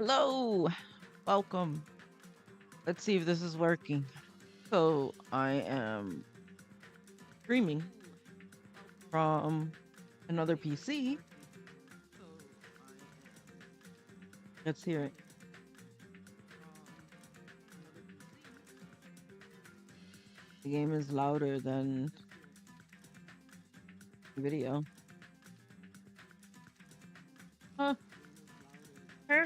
Hello, welcome. Let's see if this is working. So I am streaming from another PC. Let's hear it. The game is louder than video. Huh. Huh.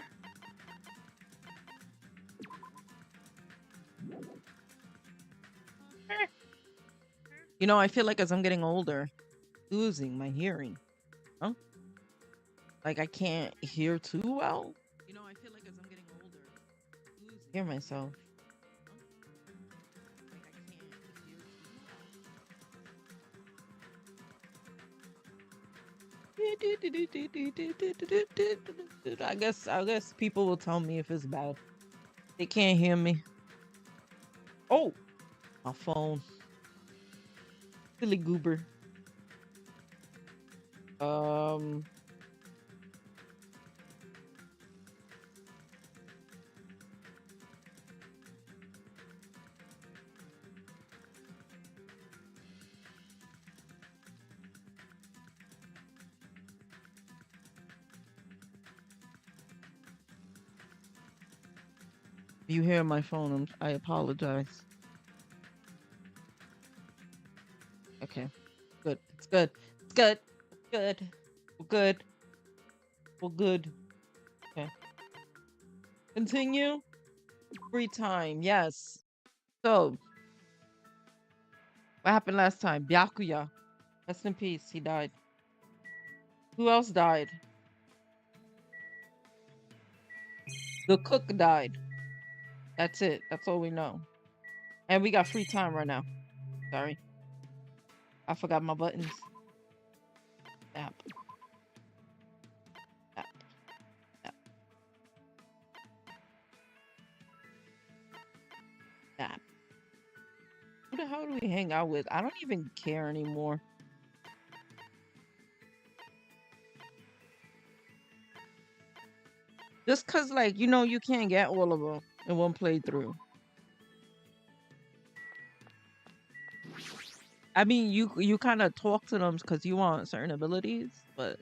I feel like as I'm getting older, losing my hearing. Huh? Like I can't hear too well. I feel like as I'm getting older, losing hear myself. Like I can't hear too well. I guess people will tell me if it's bad. They can't hear me. Oh, my phone. Silly goober. Um, if you hear my phone, I apologize. Okay, good. It's good. It's good. It's good. We're good. We're good. Okay. Continue. Free time. Yes. So, what happened last time? Byakuya. Rest in peace. He died. Who else died? The cook died. That's it. That's all we know. And we got free time right now. Sorry. I forgot my buttons. App. App. App. App. Who the hell do we hang out with? I don't even care anymore. Just cause like you can't get all of them in one playthrough. I mean, you kind of talk to them because you want certain abilities, but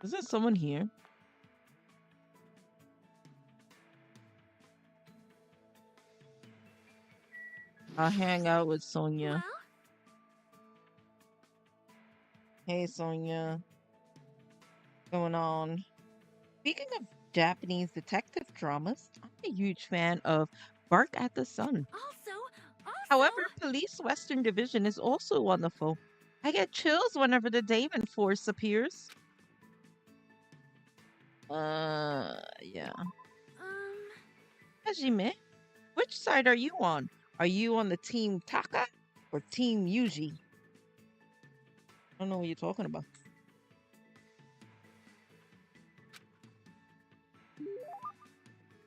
is there someone here? I'll hang out with Sonia. Well, Hey, Sonia, what's going on? Speaking of Japanese detective dramas, I'm a huge fan of Bark at the Sun. also, However, Police Western Division is also wonderful. I get chills whenever the Damon Force appears. Yeah. um, Hajime, which side are you on? Are you on the team Taka or team Yuji? I don't know what you're talking about.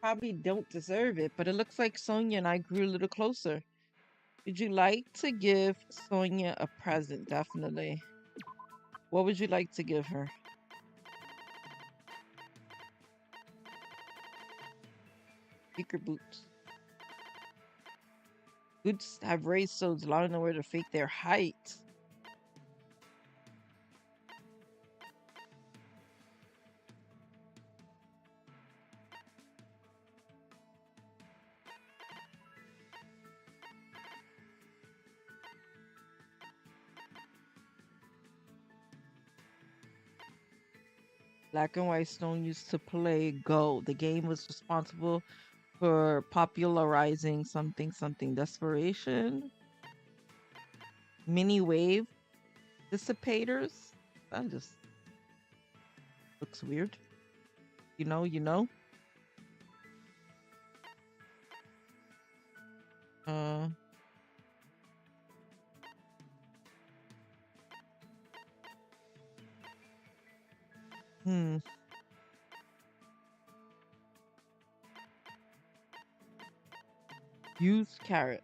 Probably don't deserve it, but it looks like Sonia and I grew a little closer. Would you like to give Sonia a present? Definitely. What would you like to give her? Speaker boots. Boots have raised so it's allowing them to fake their height. Black and White Stone used to play Go. The game was responsible for popularizing something something desperation. Mini wave dissipators. That just looks weird. You know. Uh Hmm. Used carrot.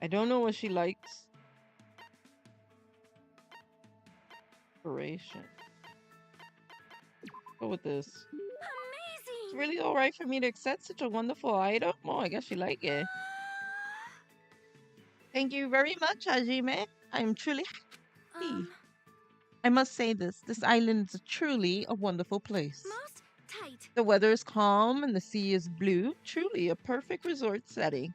I don't know what she likes. Inspiration. Go with this. It's Amazing! really all right for me to accept such a wonderful item. Oh, I guess you like it. Thank you very much, Hajime. I'm truly happy. Um, I must say this. This island is truly a wonderful place. most tight. The weather is calm and the sea is blue. Truly a perfect resort setting.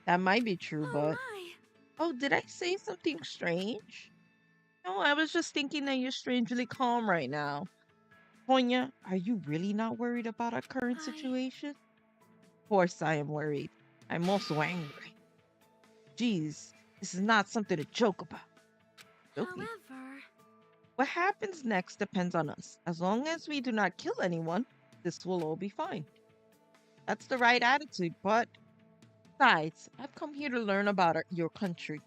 That might be true, Oh but... my! Oh, did I say something strange? No, I was just thinking that you're strangely calm right now. Tonya, are you really not worried about our current I. situation? Of course I am worried. I'm also angry. Geez, this is not something to joke about. Joking. However. What happens next depends on us. As long as we do not kill anyone, this will all be fine. That's the right attitude, but besides, I've come here to learn about your country.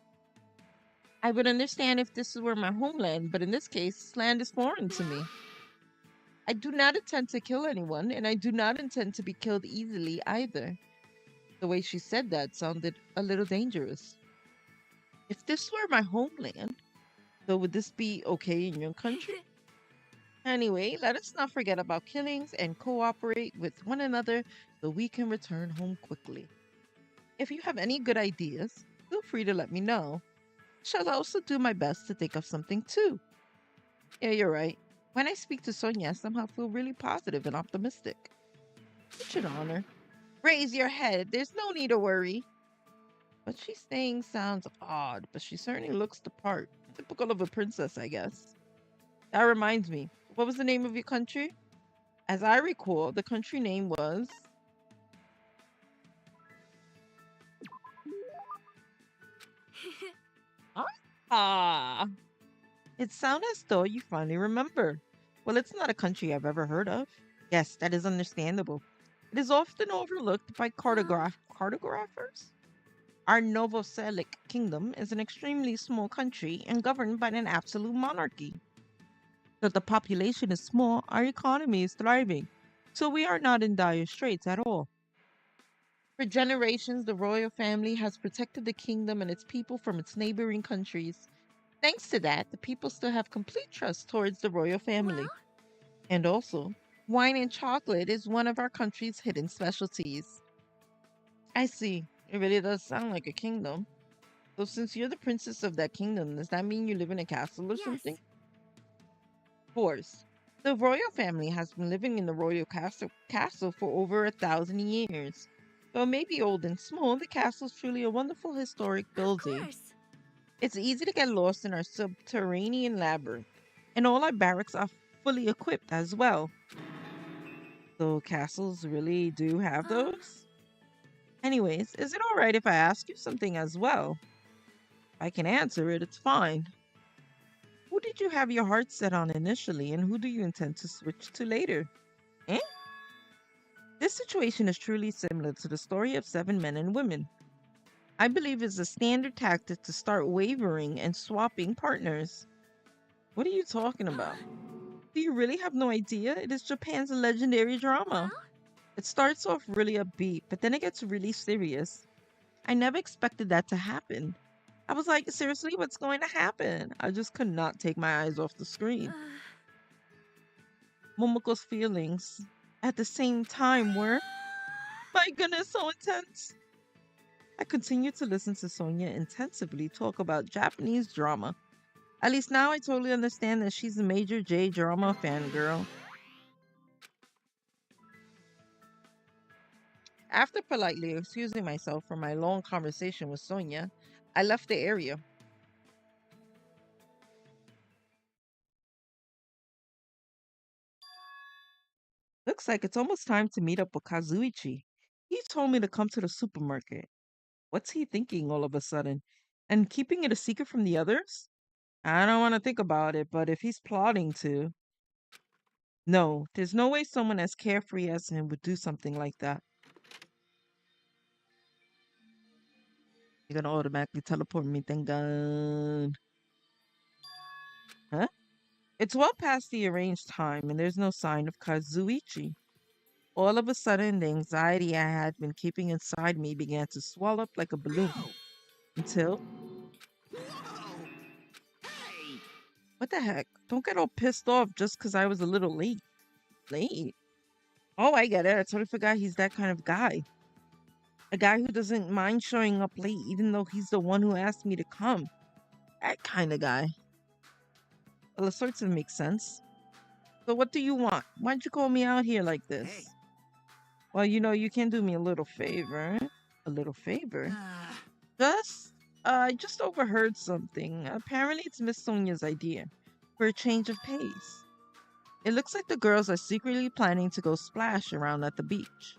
I would understand if this were my homeland, but in this case, this land is foreign to me. I do not intend to kill anyone, and I do not intend to be killed easily either. The way she said that sounded a little dangerous. If this were my homeland, so would this be okay in your country? Anyway, let us not forget about killings and cooperate with one another so we can return home quickly. If you have any good ideas, feel free to let me know. Shall also do my best to think of something too. Yeah, you're right. When I speak to Sonia, I somehow feel really positive and optimistic. Such an honor. Raise your head. There's no need to worry. What she's saying sounds odd, but she certainly looks the part. Typical of a princess, I guess. That reminds me. What was the name of your country? As I recall, the country name was... Ah! It sounds as though you finally remember. Well, it's not a country I've ever heard of. Yes, that is understandable. It is often overlooked by cartographers. Our Novoselic kingdom is an extremely small country and governed by an absolute monarchy. Though the population is small, our economy is thriving, so we are not in dire straits at all. For generations, the royal family has protected the kingdom and its people from its neighboring countries. Thanks to that, the people still have complete trust towards the royal family. Well, And also, wine and chocolate is one of our country's hidden specialties. I see. It really does sound like a kingdom. So, since you're the princess of that kingdom, does that mean you live in a castle or yes. something? Of course. The royal family has been living in the royal castle for over 1,000 years. Though it may be old and small, the castle is truly a wonderful historic Of building. course. It's easy to get lost in our subterranean labyrinth, and all our barracks are fully equipped as well. So castles really do have Um, those? Anyways, is it all right if I ask you something as well? If I can answer it, it's fine. Who did you have your heart set on initially, and who do you intend to switch to later? Eh? This situation is truly similar to the story of seven men and women. I believe it's a standard tactic to start wavering and swapping partners. What are you talking about? Do you really have no idea? It is Japan's legendary drama. well, It starts off really upbeat, but then it gets really serious. I never expected that to happen. I was like, seriously, what's going to happen? I just could not take my eyes off the screen. Momoko's feelings at the same time were, my goodness, so intense. I continued to listen to Sonia intensively talk about Japanese drama. At least now I totally understand that she's a major J drama fangirl. After politely excusing myself for my long conversation with Sonia, I left the area. Looks like it's almost time to meet up with Kazuichi. He told me to come to the supermarket. What's he thinking all of a sudden? And keeping it a secret from the others? I don't want to think about it, but if he's plotting to. No, there's no way someone as carefree as him would do something like that. You're gonna automatically teleport me, thank God. Huh? It's well past the arranged time, and there's no sign of Kazuichi. All of a sudden, the anxiety I had been keeping inside me began to swell up like a balloon. Until, Whoa! Hey! what the heck? Don't get all pissed off just because I was a little late. Late? Oh, I get it. I totally forgot he's that kind of guy. A guy who doesn't mind showing up late, even though he's the one who asked me to come. That kind of guy. Well, it sorts of makes sense. So, what do you want? Why'd you call me out here like this? Hey. Well, you can do me a little favor. A little favor? Just, I just overheard something. Apparently, it's Miss Sonia's idea for a change of pace. It looks like the girls are secretly planning to go splash around at the beach.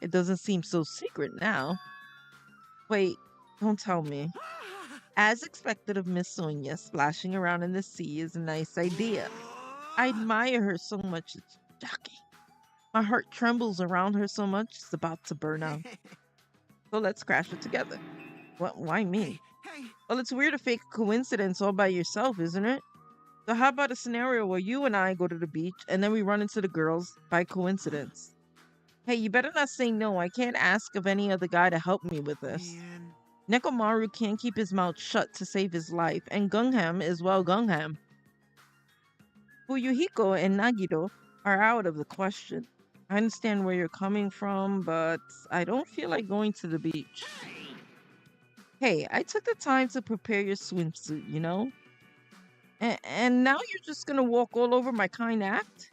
It doesn't seem so secret now. Wait, don't tell me. As expected of Miss Sonia, splashing around in the sea is a nice idea. I admire her so much, it's shocking. My heart trembles around her so much, it's about to burn out. So let's crash it together. What? Why me? Hey! Well, it's weird to fake a coincidence all by yourself, isn't it? So how about a scenario where you and I go to the beach and then we run into the girls by coincidence? Hey, you better not say no. I can't ask of any other guy to help me with this. Man. Nekomaru can't keep his mouth shut to save his life, and Gungham is well Gungham. Fuyuhiko and Nagito are out of the question. I understand where you're coming from, but I don't feel like going to the beach. Hey, I took the time to prepare your swimsuit, you know? And now you're just gonna walk all over my kind act?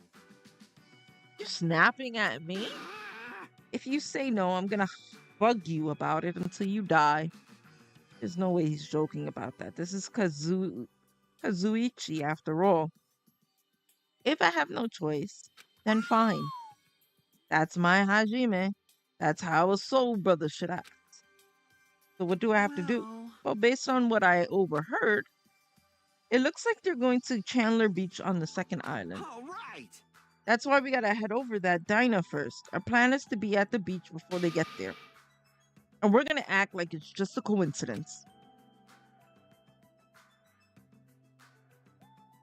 You're snapping at me? If you say no, I'm gonna bug you about it until you die. There's no way he's joking about that. This is Kazuichi after all. If I have no choice, then fine. That's my Hajime. That's how a soul brother should act. So what do I have to do? Well, based on what I overheard, it looks like they're going to Chandler Beach on the second island. All right. That's why we gotta head over that diner first. Our plan is to be at the beach before they get there. And we're gonna act like it's just a coincidence.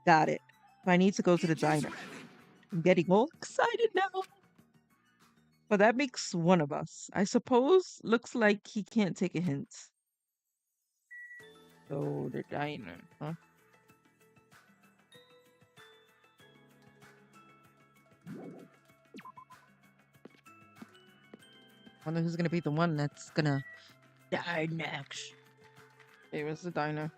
Got it. I need to go to the diner. I'm getting all excited now. But that makes one of us. I suppose looks like he can't take a hint. So the diner, huh? Wonder who's gonna be the one that's gonna die next. Hey, where's the diner?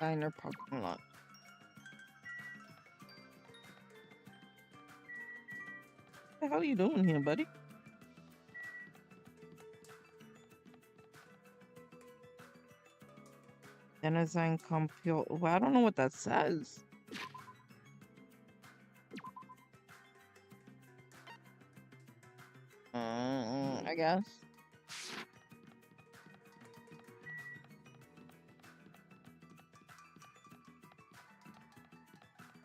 Diner parking lot. What the hell are you doing here, buddy? Denizen Compio. Well, I don't know what that says. I guess.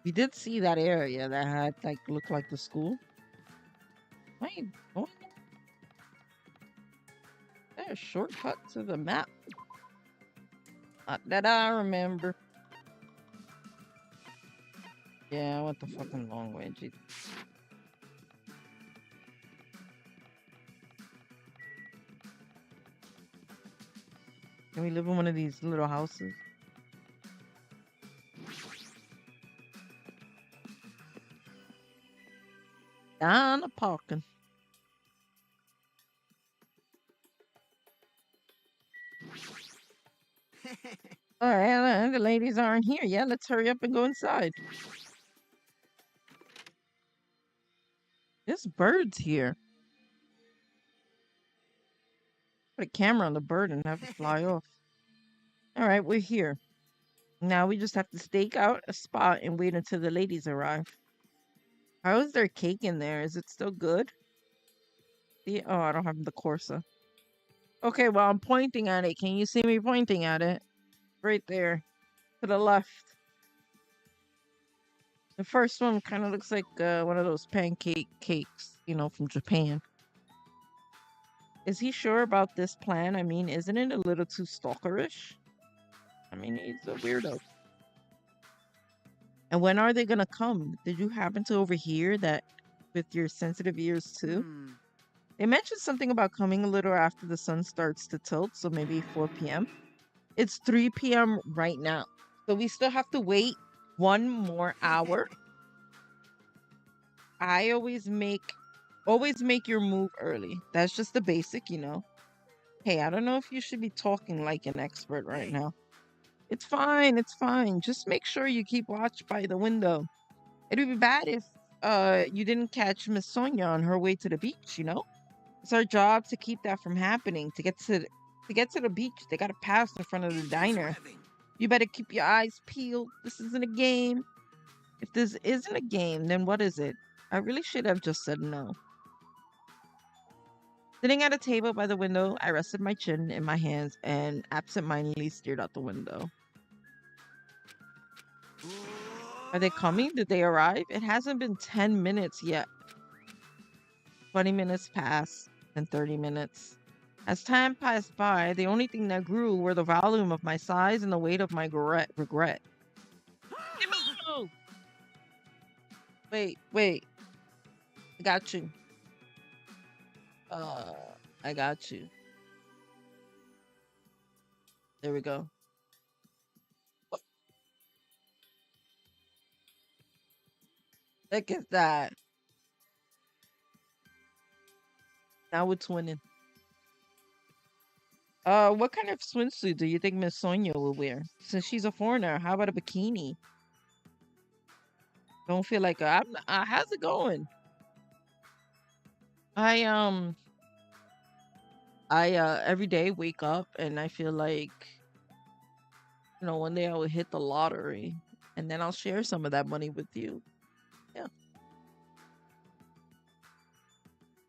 We did see that area that had looked like the school. Wait, oh, there's a shortcut to the map. Not that I remember. Yeah, I went the fucking long way, jeez. Can we live in one of these little houses? Down the parking. All right, the ladies aren't here yet. Let's hurry up and go inside. There's birds here. Put a camera on the bird and have it fly off. All right, we're here. Now we just have to stake out a spot and wait until the ladies arrive. How is there cake in there? Is it still good? See? Oh, I don't have the Corsa. Okay, well, I'm pointing at it. Can you see me pointing at it? Right there. To the left. The first one kind of looks like one of those pancake cakes, from Japan. Is he sure about this plan? I mean, isn't it a little too stalkerish? I mean, he's a weirdo. And when are they gonna come? Did you happen to overhear that with your sensitive ears too? They mentioned something about coming a little after the sun starts to tilt, so maybe 4 p.m. It's 3 p.m. right now. So we still have to wait one more hour. I always make your move early. That's just the basic, Hey, I don't know if you should be talking like an expert right now. It's fine, it's fine. Just make sure you keep watch by the window. It'd be bad if you didn't catch Miss Sonia on her way to the beach, It's our job to keep that from happening. To get to the beach, they gotta pass in front of the diner. You better keep your eyes peeled. This isn't a game. If this isn't a game, then what is it? I really should have just said no. Sitting at a table by the window, I rested my chin in my hands and absentmindedly stared out the window. Are they coming? Did they arrive? It hasn't been 10 minutes yet. 20 minutes passed, and 30 minutes. As time passed by, the only thing that grew were the volume of my sighs and the weight of my regret. Wait. I got you. I got you. There we go. Look at that. Now we're twinning. What kind of swimsuit do you think Miss Sonia will wear? Since she's a foreigner, how about a bikini? Don't feel like how's it going? I every day wake up and I feel like one day I will hit the lottery and then I'll share some of that money with you. Yeah.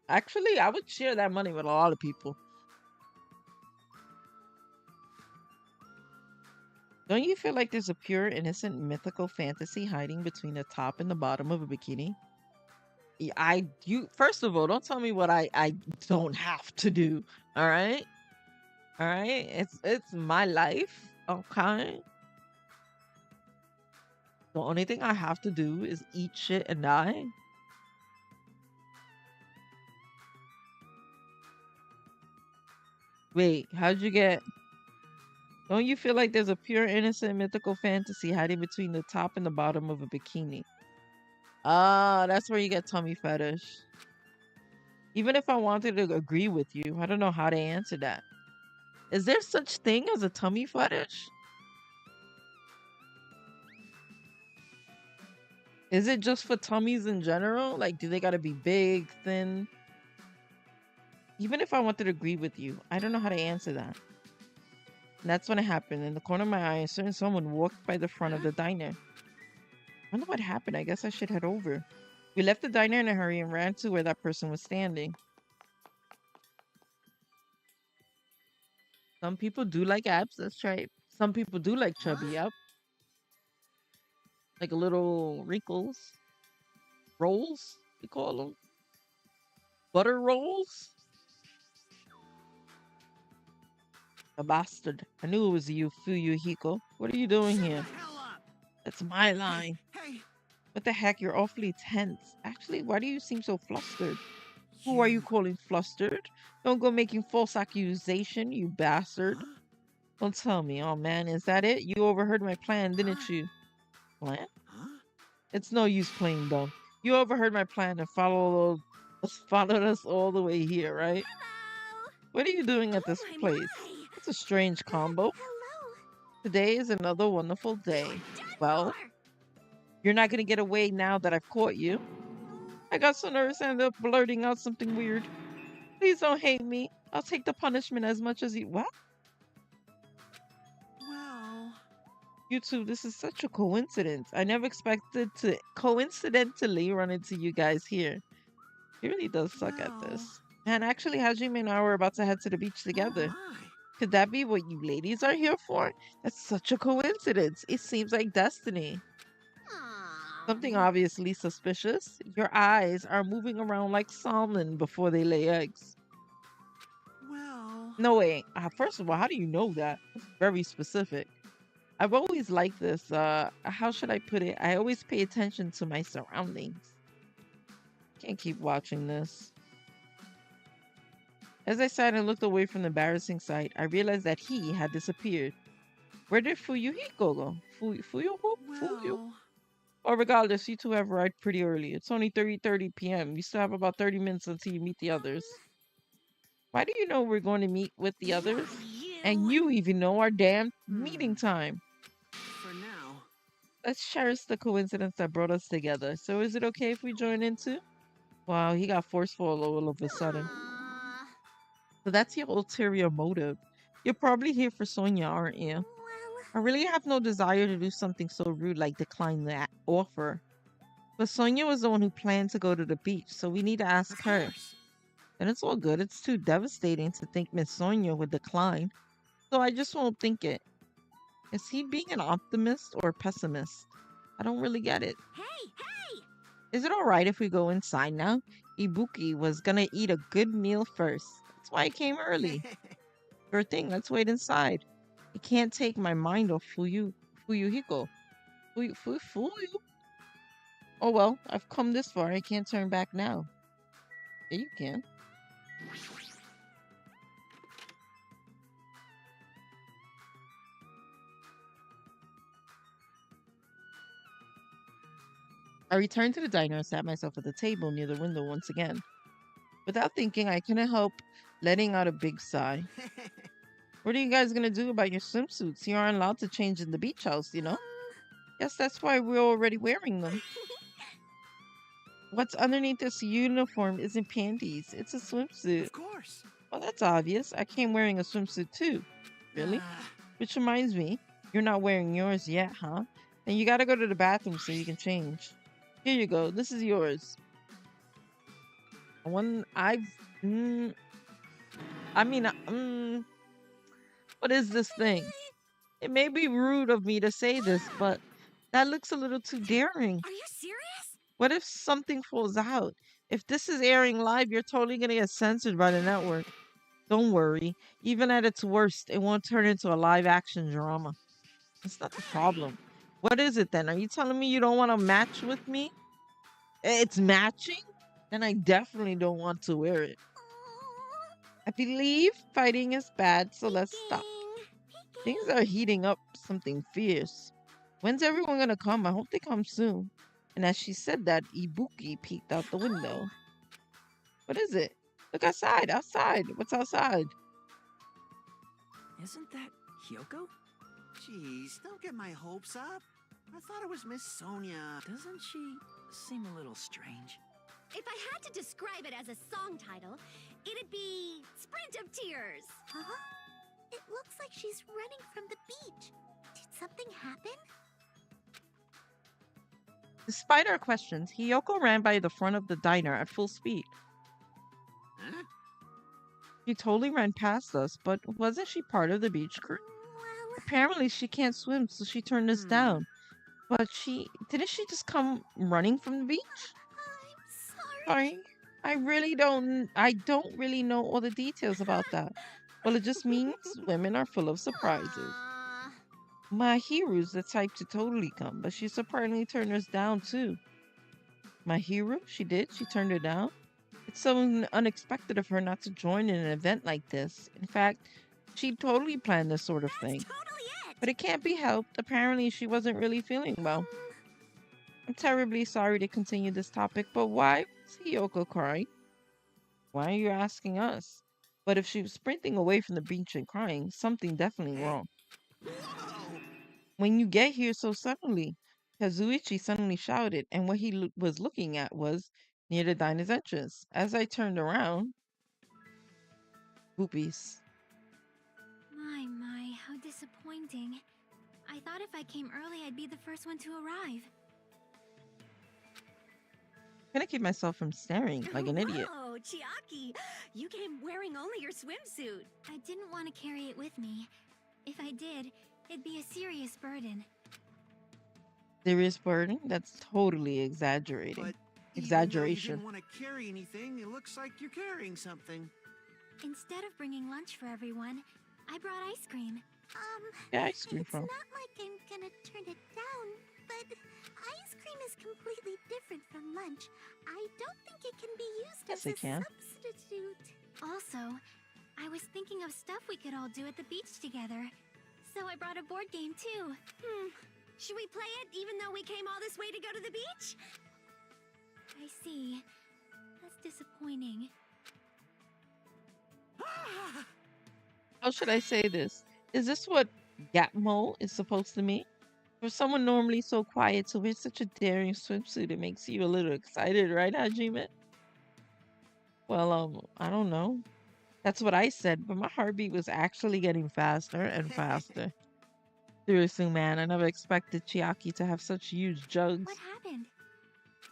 Actually, I would share that money with a lot of people. Don't you feel like there's a pure, innocent, mythical fantasy hiding between the top and the bottom of a bikini? First of all, don't tell me what I don't have to do. All right? All right? It's my life, okay? The only thing I have to do is eat shit and die. Wait, how'd you get... Don't you feel like there's a pure, innocent, mythical fantasy hiding between the top and the bottom of a bikini? Ah, that's where you get tummy fetish. Even if I wanted to agree with you, I don't know how to answer that. Is there such thing as a tummy fetish? Is it just for tummies in general? Like, do they gotta be big, thin? Even if I wanted to agree with you, I don't know how to answer that. And that's when it happened. In the corner of my eye, a certain someone walked by the front of the diner. I wonder what happened. I guess I should head over. We left the diner in a hurry and ran to where that person was standing. Some people do like abs, that's right. Some people do like chubby, yep. Like a little wrinkles. Rolls, we call them. Butter rolls? A bastard. I knew it was you, Fuyuhiko. What are you doing here? That's my line. Hey. What the heck? You're awfully tense. Actually, why do you seem so flustered? Who are you calling flustered? Don't go making false accusation, you bastard. Don't tell me. Oh man, is that it? You overheard my plan, didn't you? Plan? It's no use playing dumb. You overheard my plan and followed us all the way here, right? Hello. What are you doing at this place? It's a strange combo. Hello. Today is another wonderful day. Well, you're not gonna get away now that I've caught you. I got so nervous I ended up blurting out something weird. Please don't hate me. I'll take the punishment as much as you... What? Well... You two, this is such a coincidence. I never expected to coincidentally run into you guys here. He really does suck at this. Man, actually, Hajime and I were about to head to the beach together. Could that be what you ladies are here for? That's such a coincidence. It seems like destiny. Something obviously suspicious. Your eyes are moving around like salmon before they lay eggs. Well, No way. First of all, how do you know that? It's very specific. I've always liked this. How should I put it? I always pay attention to my surroundings. Can't keep watching this. As I sat and looked away from the embarrassing sight, I realized that he had disappeared. Where did Fuyuhiko go? Fuyuhiko? Fuyu? well. Or regardless, you two have arrived pretty early. It's only 30 p.m. You still have about 30 minutes until you meet the others. Why do you know we're going to meet with the others? And you even know our damn meeting time. For now. Let's cherish the coincidence that brought us together. So is it okay if we join in too? Wow, he got forceful all of a sudden. Aw. So that's your ulterior motive. You're probably here for Sonia, aren't you? Well, I really have no desire to do something so rude like decline that offer. But Sonia was the one who planned to go to the beach, so we need to ask Of her. course. And it's all good. It's too devastating to think Miss Sonia would decline. So I just won't think it. Is he being an optimist or a pessimist? I don't really get it. hey! Is it alright if we go inside now? Ibuki was gonna eat a good meal first. That's why I came early. Sure thing, let's wait inside. I can't take my mind off Fuyuhiko. Fuyu? Oh well, I've come this far. I can't turn back now. Yeah, you can. I returned to the diner and sat myself at the table near the window once again. Without thinking, I couldn't help letting out a big sigh. What are you guys gonna do about your swimsuits? You aren't allowed to change in the beach house, you know? Yes, that's why we're already wearing them. What's underneath this uniform isn't panties, it's a swimsuit. Of course. Well, that's obvious. I came wearing a swimsuit too. Really? Which reminds me, you're not wearing yours yet, huh? And you gotta go to the bathroom so you can change. Here you go. This is yours. One I've. I mean, what is this thing? It may be rude of me to say this, but that looks a little too daring. Are you serious? What if something falls out? If this is airing live, you're totally gonna get censored by the network. Don't worry. Even at its worst, it won't turn into a live action drama. That's not the problem. What is it then? Are you telling me you don't want to match with me? It's matching? Then I definitely don't want to wear it. I believe fighting is bad, so let's stop. Things are heating up something fierce. When's everyone gonna come? I hope they come soon. And as she said that, Ibuki peeked out the window. What is it? Look outside, outside. What's outside? Isn't that Hyoko? Jeez, don't get my hopes up. I thought it was Miss Sonia. Doesn't she seem a little strange? If I had to describe it as a song title, it'd be Sprint of Tears. Huh? It looks like she's running from the beach. Did something happen? Despite our questions, Hiyoko ran by the front of the diner at full speed. Huh? She totally ran past us, but wasn't she part of the beach crew? Well, Apparently she can't swim, so she turned us down. But didn't she just come running from the beach? I'm sorry. Sorry. I don't really know all the details about that. Well, it just means women are full of surprises. Aw. Mahiru's the type to totally come, but she surprisingly turned us down too. Mahiru? She did? She turned her down? It's so unexpected of her not to join in an event like this. In fact, she totally planned this sort of thing. Totally it. But it can't be helped. Apparently, she wasn't really feeling well. I'm terribly sorry to continue this topic, but why was Hiyoko crying? Why are you asking us? But if she was sprinting away from the beach and crying, something definitely wrong. Whoa! When you get here so suddenly, Kazuichi suddenly shouted, and what he was looking at was near the diner's entrance. As I turned around, boobies. My, how disappointing. I thought if I came early, I'd be the first one to arrive. I'm gonna keep myself from staring like an idiot. Oh, Chiaki, you came wearing only your swimsuit. I didn't want to carry it with me. If I did, it'd be a serious burden. Serious burden? That's totally exaggerating. But even though you Exaggeration. didn't want to carry anything, it looks like you're carrying something. Instead of bringing lunch for everyone, I brought ice cream. Yeah, ice cream It's from. not like I'm gonna turn it down, but ice cream is completely different from lunch. I don't think it can be used Yes, as I a can. substitute. Also, I was thinking of stuff we could all do at the beach together. So I brought a board game too. Should we play it even though we came all this way to go to the beach? I see. That's disappointing. How should I say this? Is this what Gapmo is supposed to mean? For someone normally so quiet to wear such a daring swimsuit, it makes you a little excited, right, Hajime? Well, I don't know. That's what I said, but my heartbeat was actually getting faster and faster. Seriously, man, I never expected Chiaki to have such huge What jugs. happened?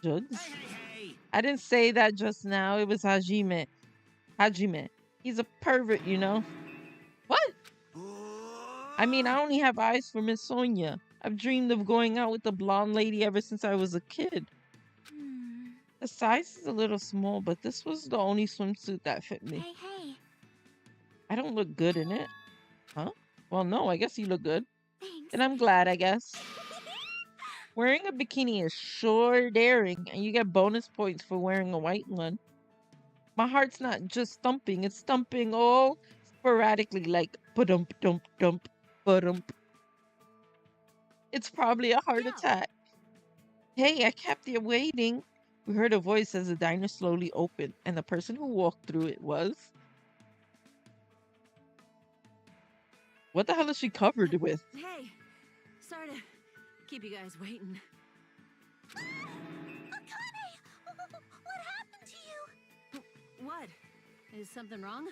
Jugs? Hey! I didn't say that just now. It was Hajime. Hajime. He's a pervert, you know? What? I mean, I only have eyes for Miss Sonia. I've dreamed of going out with the blonde lady ever since I was a kid. Hmm. The size is a little small, but this was the only swimsuit that fit me. Hey. I don't look good in it. Huh? Well, no, I guess you look good. Thanks. And I'm glad, I guess. Wearing a bikini is sure daring, and you get bonus points for wearing a white one. My heart's not just thumping, it's thumping all sporadically, like ba-dump, dump, dump, ba-dump. It's probably a heart Yo. attack. Hey, I kept you waiting. We heard a voice as the diner slowly opened, and the person who walked through it was. What the hell is she covered with? Hey, sorry to keep you guys waiting. Akane! What happened to you? What? Is something wrong?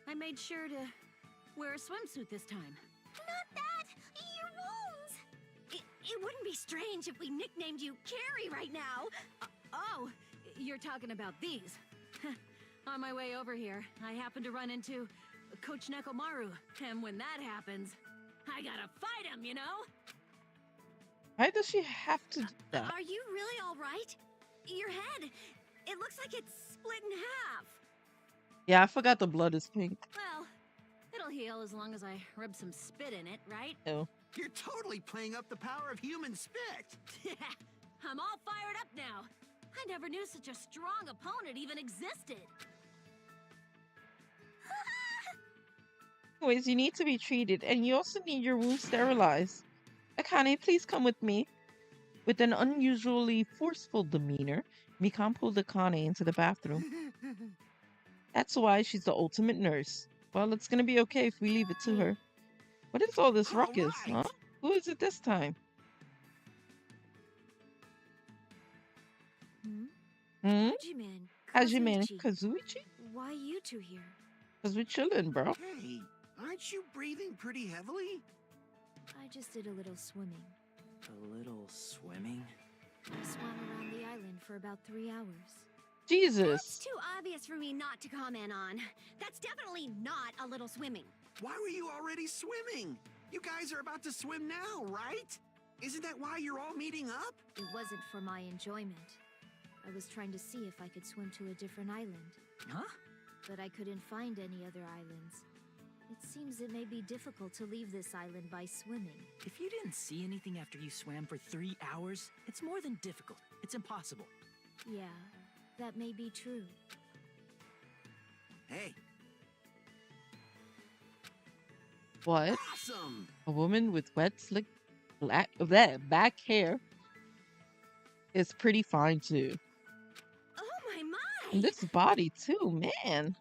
I made sure to wear a swimsuit this time. Not that! Your wounds! It wouldn't be strange if we nicknamed you Carrie right now. Oh, you're talking about these. On my way over here, I happened to run into Coach Nekomaru, and when that happens, I gotta fight him, you know? Why does she have to do that? Are you really all right? Your head, it looks like it's split in half. Yeah, I forgot the blood is pink. Well, it'll heal as long as I rub some spit in it, right? Ew. You're totally playing up the power of human spit. I'm all fired up now. I never knew such a strong opponent even existed. Anyways, you need to be treated, and you also need your wounds sterilized. Akane, please come with me. With an unusually forceful demeanor, Mikan pulled Akane into the bathroom. That's why she's the ultimate nurse. Well, it's gonna be okay if we leave it to her. What is all this ruckus, huh? Who is it this time? Hajime, Hajime Kazuichi. Kazuichi? Why you two here? Cause we chillin', bro. Hey, aren't you breathing pretty heavily? I just did a little swimming. A little swimming? I swam around the island for about 3 hours. It's Jesus. too obvious for me not to comment on. That's definitely not a little swimming. Why were you already swimming? You guys are about to swim now, right? Isn't that why you're all meeting up? It wasn't for my enjoyment. I was trying to see if I could swim to a different island, Huh? but I couldn't find any other islands. It seems it may be difficult to leave this island by swimming. If you didn't see anything after you swam for 3 hours, it's more than difficult. It's impossible. Yeah, that may be true. Hey, What? awesome! A woman with wet, slick, back hair is pretty fine too. Oh my! And this body too, man.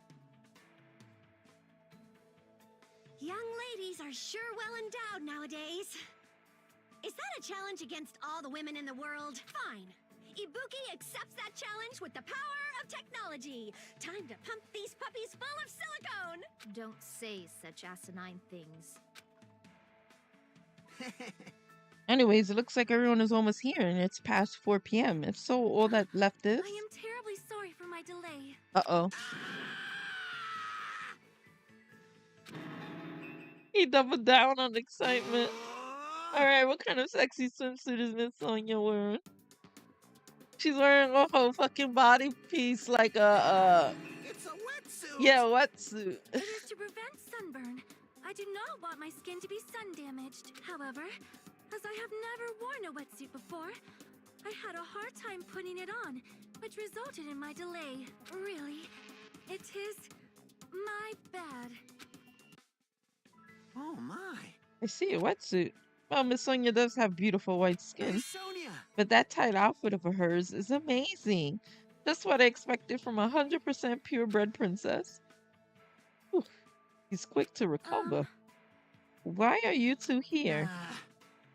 Young ladies are sure well endowed nowadays. Is that a challenge against all the women in the world? Fine. Ibuki accepts that challenge with the power of technology. Time to pump these puppies full of silicone. Don't say such asinine things. Anyways, it looks like everyone is almost here and it's past 4 p.m. If so, all that left is... I am terribly sorry for my delay. Uh-oh. He doubled down on excitement. All right, what kind of sexy swimsuit is Miss Sonia wearing? She's wearing a whole fucking body piece like It's a wetsuit. yeah, wetsuit. It is to prevent sunburn. I do not want my skin to be sun damaged. However, as I have never worn a wetsuit before, I had a hard time putting it on, which resulted in my delay. Really, it is my bad. Oh my. I see a wetsuit. Well, Miss Sonia does have beautiful white Hey, skin, Sonia. but that tight outfit of hers is amazing. Just what I expected from a 100% purebred princess. Whew, he's quick to recover. Why are you two here?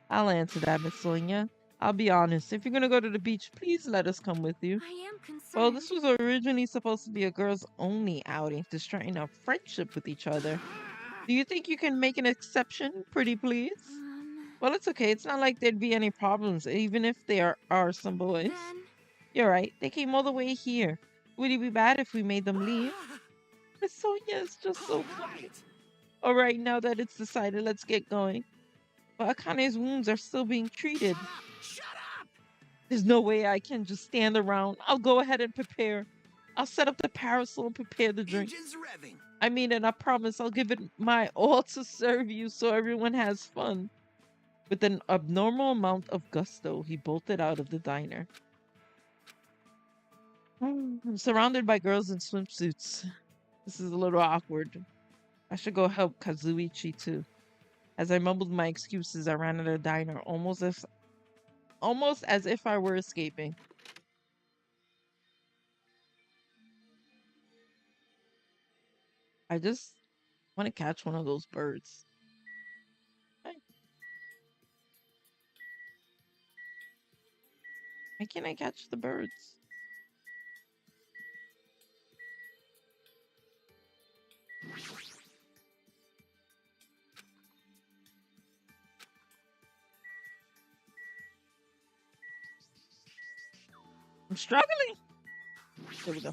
I'll answer that, Miss Sonia. I'll be honest. If you're gonna go to the beach, please let us come with you. I am concerned. Well, this was originally supposed to be a girls-only outing to strengthen our friendship with each other. Do you think you can make an exception, pretty please? Well, it's okay. It's not like there'd be any problems, even if there are some boys. Then, You're right. They came all the way here. Would it be bad if we made them leave? Miss Sonia is just so kind. All right, now that it's decided, let's get going. But Akane's wounds are still being treated. Shut up! There's no way I can just stand around. I'll go ahead and prepare. I'll set up the parasol and prepare the drink. Engines revving. I mean, and I promise I'll give it my all to serve you so everyone has fun. With an abnormal amount of gusto, he bolted out of the diner. I'm surrounded by girls in swimsuits. This is a little awkward. I should go help Kazuichi too. As I mumbled my excuses, I ran out of the diner, almost as if I were escaping. I just want to catch one of those birds. Hey. Why can't I catch the birds? I'm struggling. There we go.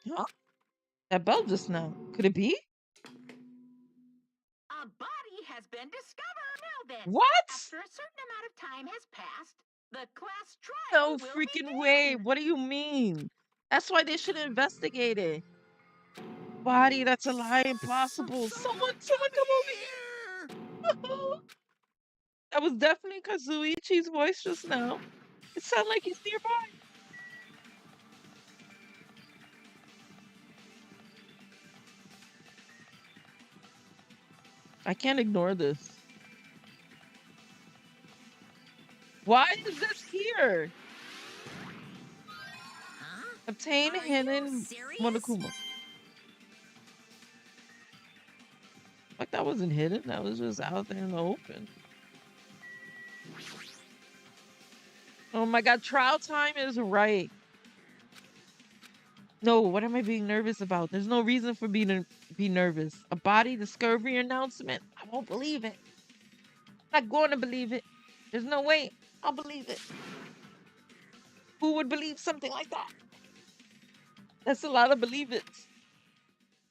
Huh? That bell just now. Could it be? A body has been discovered. Now then, What? after a certain amount of time has passed, the class No trial will freaking begin. way. What do you mean? That's why they should investigate it. Body, that's a lie. Impossible. Someone come over here. That was definitely Kazuichi's voice just now. It sounded like he's nearby. I can't ignore this. Why is this here? huh? Obtain Are hidden you serious? Monokuma. Like that wasn't hidden. That was just out there in the open. Oh my god, trial time is right. No, what am I being nervous about? There's no reason for me to be nervous. A body discovery announcement? I won't believe it. I'm not going to believe it. There's no way I'll believe it. Who would believe something like that? That's a lot of believe it.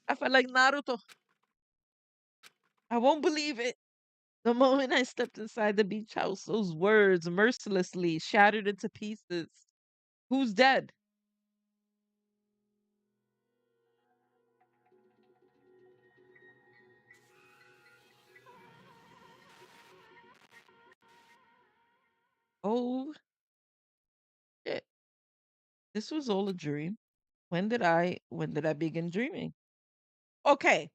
I felt like Naruto. I won't believe it. The moment I stepped inside the beach house, those words mercilessly shattered into pieces. Who's dead? Oh, shit. This was all a dream. When did I begin dreaming? Okay.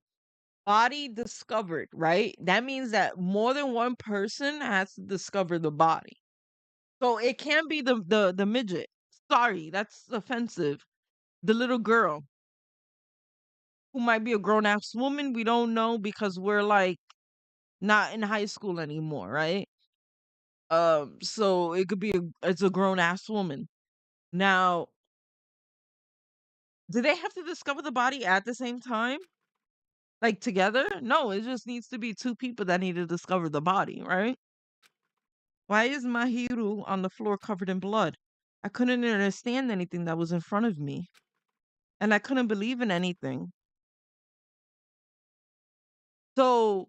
Body discovered, right? That means that more than one person has to discover the body. So it can't be the midget. Sorry, that's offensive. The little girl who might be a grown ass woman, we don't know because we're like not in high school anymore, right? So it could be it's a grown ass woman. Now, do they have to discover the body at the same time? Like together? No, it just needs to be two people that need to discover the body, right? Why is Mahiru on the floor covered in blood? I couldn't understand anything that was in front of me. and I couldn't believe in anything. So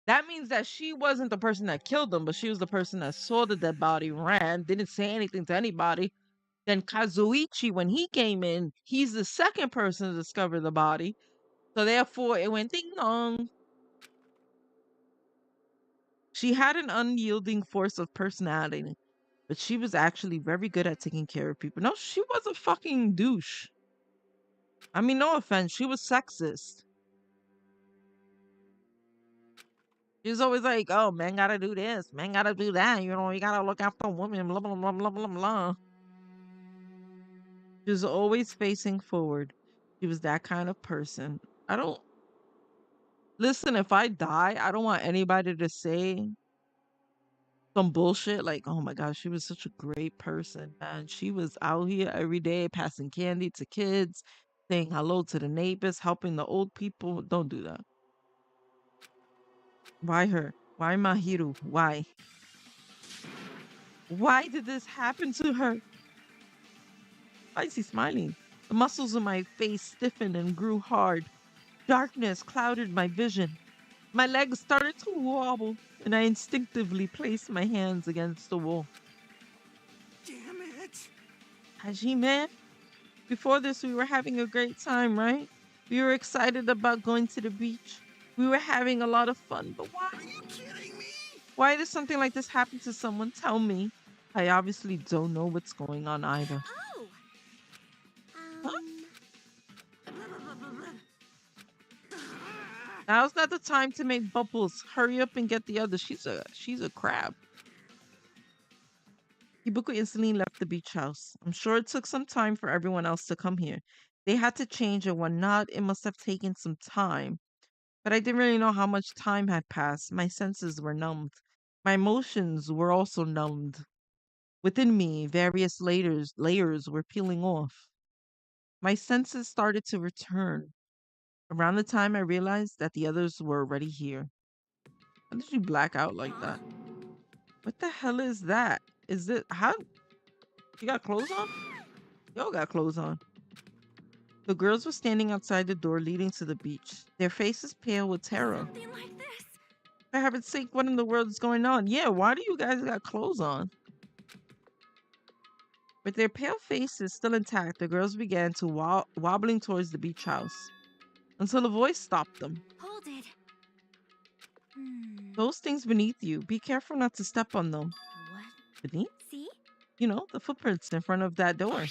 that means that she wasn't the person that killed them, but she was the person that saw the dead body, ran, didn't say anything to anybody. Then Kazuichi, when he came in, he's the second person to discover the body. So therefore, it went ding dong. She had an unyielding force of personality, but she was actually very good at taking care of people. No, she was a fucking douche. I mean, no offense, she was sexist. She was always like, oh, men gotta do this, men gotta do that, you know, you gotta look after women, blah, blah, blah, blah, blah, blah. She was always facing forward. She was that kind of person. I don't, listen, if I die, I don't want anybody to say some bullshit like, oh my gosh, she was such a great person, man. She was out here every day passing candy to kids, saying hello to the neighbors, helping the old people. Don't do that. Why her? Why Mahiru? Why? Why did this happen to her? Why is he smiling? The muscles of my face stiffened and grew hard. Darkness clouded my vision. My legs started to wobble, and I instinctively placed my hands against the wall. Damn it! Hajime, before this, we were having a great time, right? We were excited about going to the beach. We were having a lot of fun, but why? Are you kidding me? Why did something like this happen to someone? Tell me. I obviously don't know what's going on either. Oh! Huh? Now's not the time to make bubbles. Hurry up and get the other. She's a crab. Ibuku instantly left the beach house. I'm sure it took some time for everyone else to come here. They had to change and whatnot. It must have taken some time. But I didn't really know how much time had passed. My senses were numbed. My emotions were also numbed. Within me, various layers were peeling off. My senses started to return. Around the time I realized that the others were already here. How did you black out like that? What the hell is that? Is it how you got clothes on? Yo got clothes on. The girls were standing outside the door leading to the beach, their faces pale with terror. Something like this. For heaven's sake, what in the world is going on? Yeah, why do you guys got clothes on? With their pale faces still intact, the girls began to wobbling towards the beach house until a voice stopped them. Hold it. Those things beneath you, be careful not to step on them. What? Beneath? See? You know, the footprints in front of that door.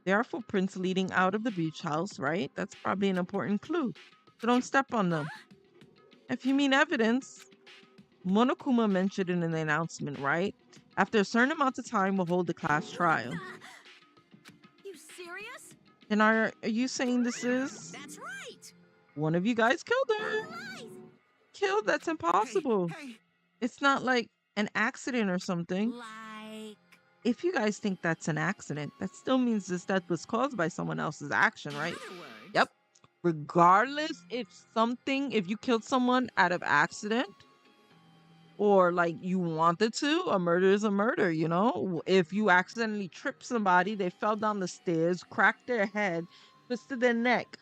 There are footprints leading out of the beach house, right? That's probably an important clue. So don't step on them. If you mean evidence, Monokuma mentioned in the announcement, right? After a certain amount of time, we'll hold the class trial. You serious? And are you saying this is That's right. one of you guys killed her? Lies! Killed? That's impossible. Hey, It's not like an accident or something. Like... If you guys think that's an accident, that still means this death was caused by someone else's action, right? In other words, Yep. Regardless if you killed someone out of accident or like you wanted to, a murder is a murder, you know? If you accidentally tripped somebody, they fell down the stairs, cracked their head, twisted their neck,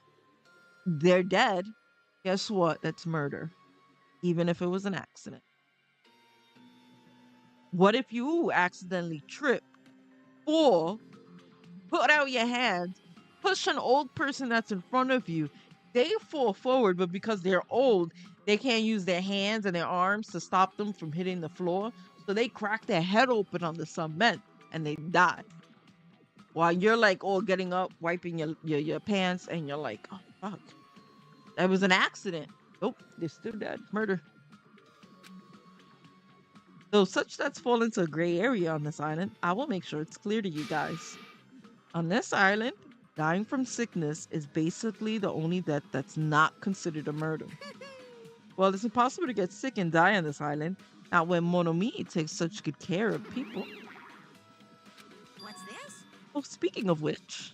they're dead. Guess what? That's murder, even if it was an accident. What if you accidentally trip or put out your hand, push an old person that's in front of you? They fall forward, but because they're old, they can't use their hands and their arms to stop them from hitting the floor. So they crack their head open on the cement and they die. While you're like all getting up, wiping your pants, and you're like, oh fuck. That was an accident. Nope, they're still dead. Murder. Though such deaths fall into a gray area on this island, I will make sure it's clear to you guys. On this island, dying from sickness is basically the only death that's not considered a murder. Well, it's impossible to get sick and die on this island, not when Monomi takes such good care of people. What's this? Oh, speaking of which,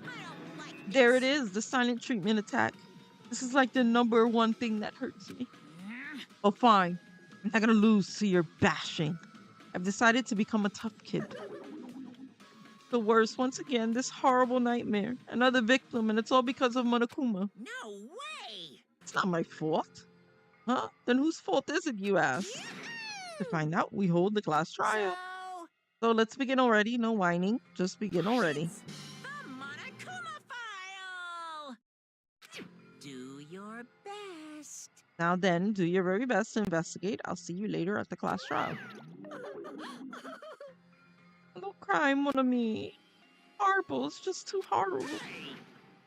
I don't like there it is, the silent treatment attack. This is like the number one thing that hurts me. Oh, fine. I'm not gonna lose to your bashing. I've decided to become a tough kid. The worst. Once again, this horrible nightmare. Another victim, and it's all because of Monokuma. No way! It's not my fault. Huh? Then whose fault is it, you ask? To find out, we hold the class trial. So let's begin already. No whining. Just begin already. It's the Monokuma file! Do your best. Now then, do your very best to investigate. I'll see you later at the class trial. Don't cry, mon ami. Horrible. It's just too horrible.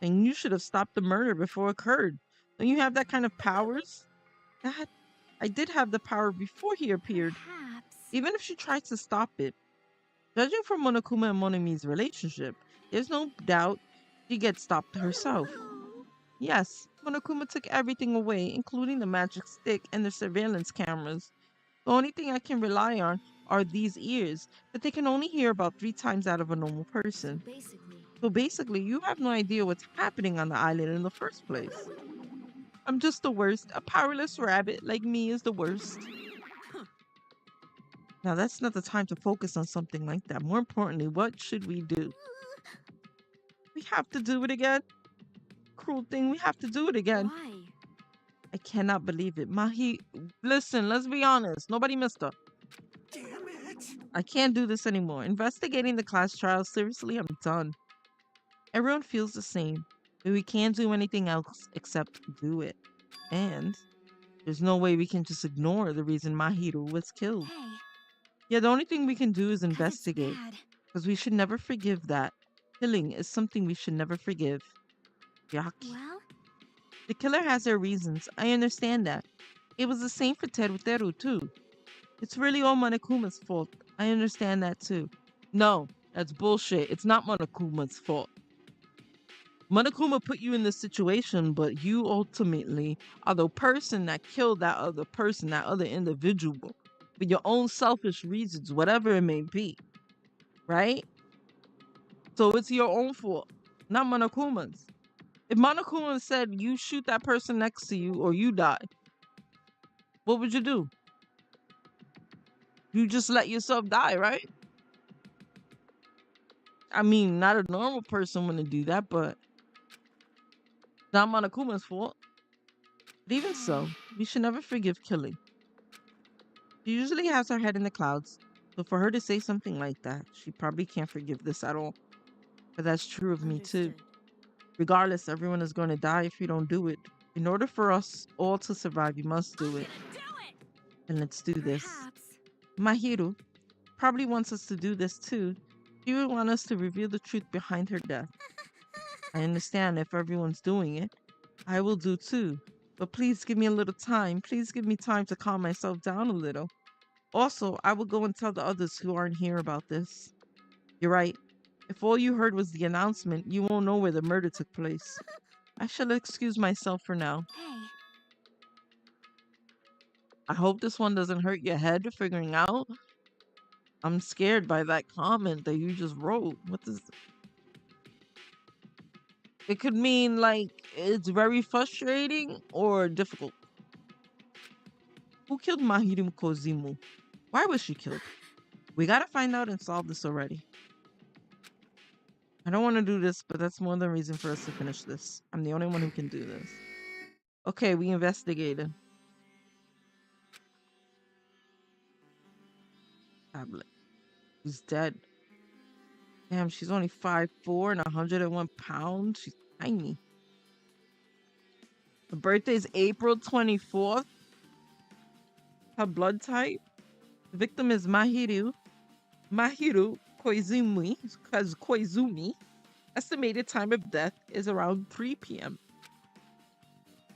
And you should have stopped the murder before it occurred. Don't you have that kind of powers? That I did have the power before he appeared. Perhaps. Even if she tries to stop it. Judging from Monokuma and Monami's relationship, there's no doubt she gets stopped herself. Yes, Monokuma took everything away, including the magic stick and the surveillance cameras. The only thing I can rely on are these ears, but they can only hear about 3 times out of a normal person. So basically, you have no idea what's happening on the island in the first place. I'm just the worst. A powerless rabbit like me is the worst. Now that's not the time to focus on something like that. More importantly, what should we do? We have to do it again. Cruel thing, we have to do it again. Why? I cannot believe it. Listen, let's be honest. Nobody missed her. Damn it! I can't do this anymore. Investigating the class trial, seriously, I'm done. Everyone feels the same, but we can't do anything else except do it. And there's no way we can just ignore the reason Mahiru was killed. Hey, Yeah, the only thing we can do is 'cause it's investigate, bad. because we should never forgive that. Killing is something we should never forgive. Yuck. Well, The killer has their reasons. I understand that. It was the same for Teruteru too. It's really all Monokuma's fault. I understand that too. No, that's bullshit. It's not Monokuma's fault. Monokuma put you in this situation, but you ultimately are the person that killed that other person, that other individual, for your own selfish reasons, whatever it may be. Right? So it's your own fault, not Monokuma's. If Monokuma said you shoot that person next to you or you die, what would you do? You just let yourself die, right? I mean, not a normal person wouldn't do that, but not Monokuma's fault. But even so, we should never forgive killing. She usually has her head in the clouds, so for her to say something like that, she probably can't forgive this at all. But that's true of me too. Understood. Regardless, everyone is going to die if you don't do it. In order for us all to survive, you must do it. And let's do this. perhaps. Mahiru probably wants us to do this too. She would want us to reveal the truth behind her death. I understand if everyone's doing it. I will do too. But please give me a little time. Please give me time to calm myself down a little. Also, I will go and tell the others who aren't here about this. You're right. If all you heard was the announcement, you won't know where the murder took place. I shall excuse myself for now. Hey, I hope this one doesn't hurt your head figuring out. I'm scared by that comment that you just wrote. What does it could mean? Like it's very frustrating or difficult. Who killed Mahiru Kozimu? Why was she killed? We gotta find out and solve this already. I don't want to do this, but that's more than reason for us to finish this. I'm the only one who can do this. Okay, we investigated. Tablet. She's dead. Damn, she's only 5'4" and 101 pounds. She's tiny. Her birthday is April 24th. Her blood type. The victim is Mahiru Koizumi. Estimated time of death is around 3 p.m.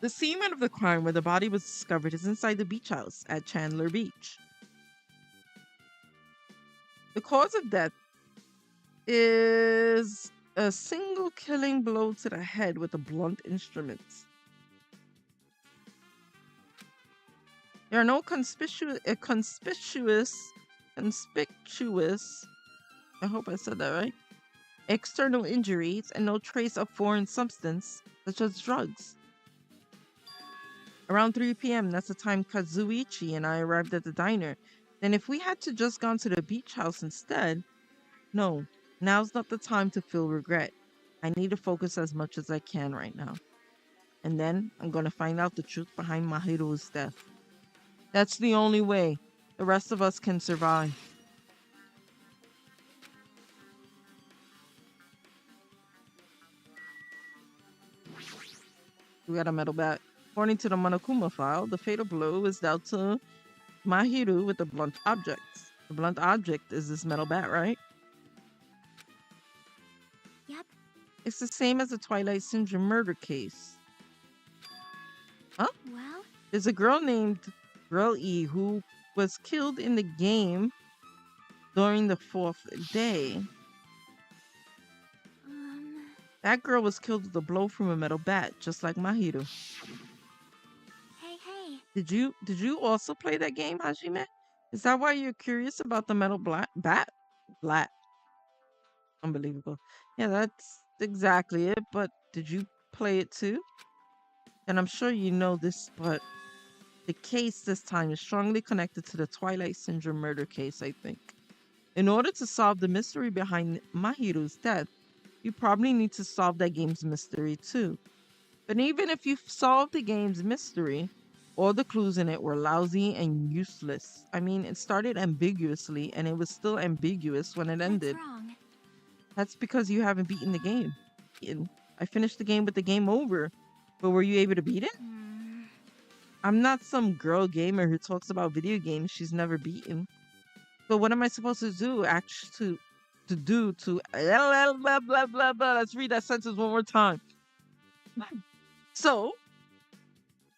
The scene of the crime where the body was discovered is inside the beach house at Chandler Beach. The cause of death is a single killing blow to the head with a blunt instrument. There are no conspicuous, I hope I said that right, external injuries and no trace of foreign substance, such as drugs. Around 3 p.m., that's the time Kazuichi and I arrived at the diner. Then if we had to just gone to the beach house instead, no, Now's not the time to feel regret. I need to focus as much as I can right now. And then I'm gonna find out the truth behind Mahiru's death. That's the only way the rest of us can survive. We got a metal bat. According to the Monokuma file, the fatal blow is dealt to Mahiru with a blunt object. The blunt object is this metal bat, right? Yep. It's the same as the Twilight Syndrome murder case. Huh? Well, There's a girl named Girl E who was killed in the game during the 4th day. That girl was killed with a blow from a metal bat, just like Mahiru. hey. Did you also play that game, Hajime? Is that why you're curious about the metal bat? Blat. Unbelievable. Yeah, that's exactly it. But did you play it too? And I'm sure you know this, but the case this time is strongly connected to the Twilight Syndrome murder case, I think. In order to solve the mystery behind Mahiru's death, you probably need to solve that game's mystery too. But even if you solved the game's mystery, all the clues in it were lousy and useless. I mean, it started ambiguously and it was still ambiguous when it ended. That's wrong. That's because you haven't beaten the game. I finished the game with the game over, but were you able to beat it? I'm not some girl gamer who talks about video games she's never beaten. But what am I supposed to do actually to blah, blah, blah, blah, blah. Let's read that sentence one more time. So,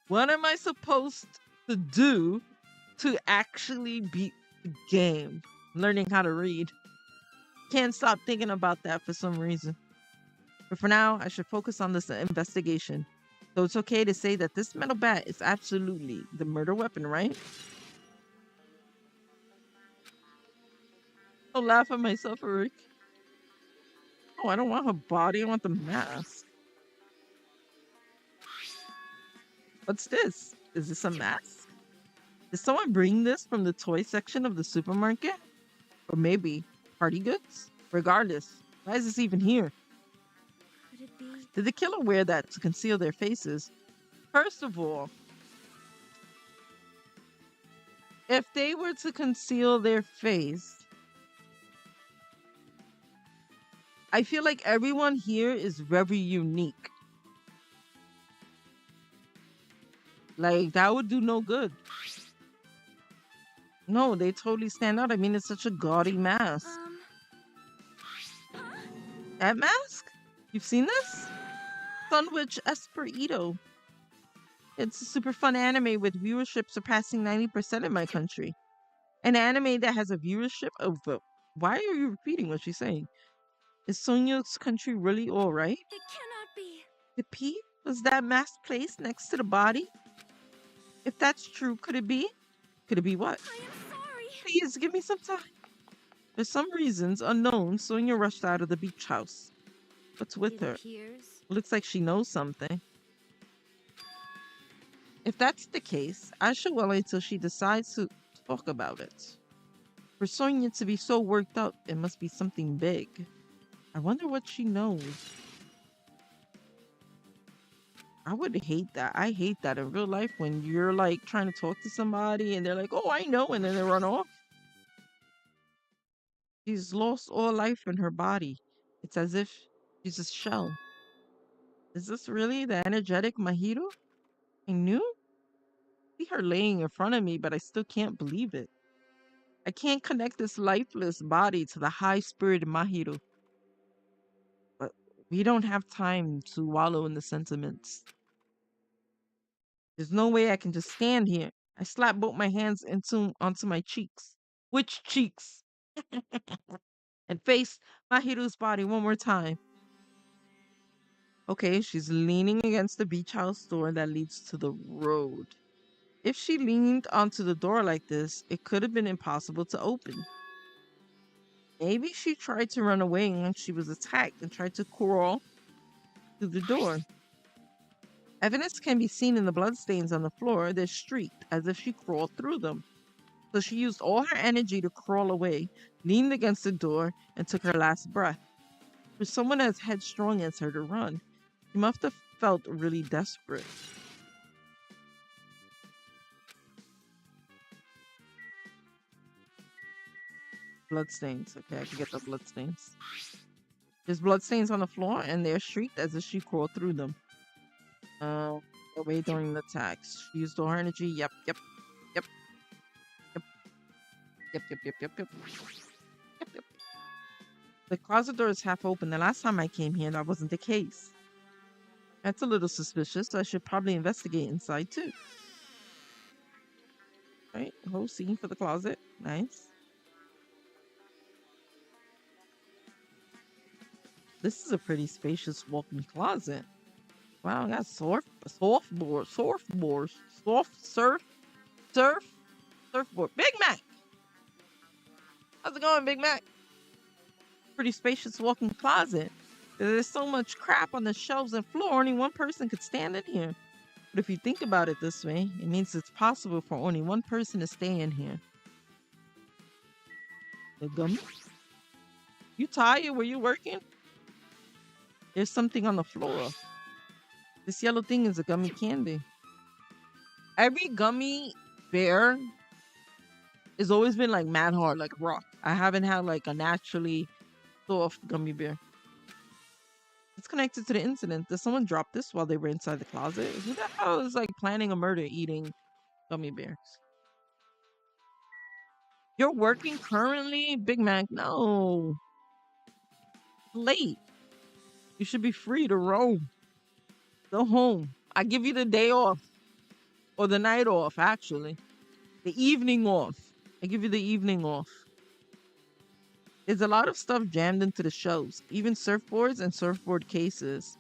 what am I supposed to do to actually beat the game? Learning how to read. Can't stop thinking about that for some reason. But for now, I should focus on this investigation. So it's okay to say that this metal bat is absolutely the murder weapon, right? I'll laugh at myself, Rick. Oh, I don't want her body. I want the mask. What's this? Is this a mask? Did someone bring this from the toy section of the supermarket? Or maybe party goods? Regardless, why is this even here? Could it be? Did the killer wear that to conceal their faces? First of all, if they were to conceal their face, I feel like everyone here is very unique. Like, that would do no good. No, they totally stand out. I mean, it's such a gaudy mask. That mask? You've seen this? Sunwitch Esperito. It's a super fun anime with viewership surpassing 90% in my country. An anime that has a viewership of... Why are you repeating what she's saying? Is Sonia's country really alright? It cannot be. The P? Was that mask placed next to the body? If that's true, could it be? Could it be what? I am sorry. Please, give me some time. For some reasons unknown, Sonia rushed out of the beach house. What's with her? Appears. Looks like she knows something. If that's the case, I should wait until she decides to talk about it. For Sonia to be so worked up, it must be something big. I wonder what she knows. I would hate that. I hate that in real life when you're like trying to talk to somebody and they're like, oh, I know, and then they run off. She's lost all life in her body. It's as if she's a shell. Is this really the energetic Mahiru I knew? I see her laying in front of me, but I still can't believe it. I can't connect this lifeless body to the high-spirited Mahiru. But we don't have time to wallow in the sentiments. There's no way I can just stand here. I slap both my hands onto my cheeks. Which cheeks? And face Mahiru's body one more time. Okay, she's leaning against the beach house door that leads to the road. If she leaned onto the door like this, it could have been impossible to open. Maybe she tried to run away when she was attacked and tried to crawl through the door. Evidence can be seen in the bloodstains on the floor. They're streaked as if she crawled through them. So she used all her energy to crawl away, leaned against the door, and took her last breath. For someone as headstrong as her to run, she must have felt really desperate. Bloodstains. Okay, I can get the bloodstains. There's bloodstains on the floor, and they're streaked as if she crawled through them. Away during the attacks. She used all her energy. Yep. The closet door is half open. The last time I came here, that wasn't the case. That's a little suspicious. I should probably investigate inside too. Right, whole scene for the closet. Nice. This is a pretty spacious walk-in closet. Wow, I got surfboard. Big Mac! How's it going, Big Mac? Pretty spacious walk-in closet. There's so much crap on the shelves and floor, only one person could stand in here. But if you think about it this way, it means it's possible for only one person to stay in here. The gummy? You tired? Were you working? There's something on the floor. This yellow thing is a gummy candy. Every gummy bear has always been like mad hard, like rock. I haven't had like a naturally soft gummy bear. It's connected to the incident. Did someone drop this while they were inside the closet? Who the hell is like planning a murder eating gummy bears? You're working currently? Big Mac, no. Late. You should be free to roam. Go home. I give you the day off. Or the night off, actually. The evening off. I give you the evening off. There's a lot of stuff jammed into the shelves. Even surfboards and surfboard cases.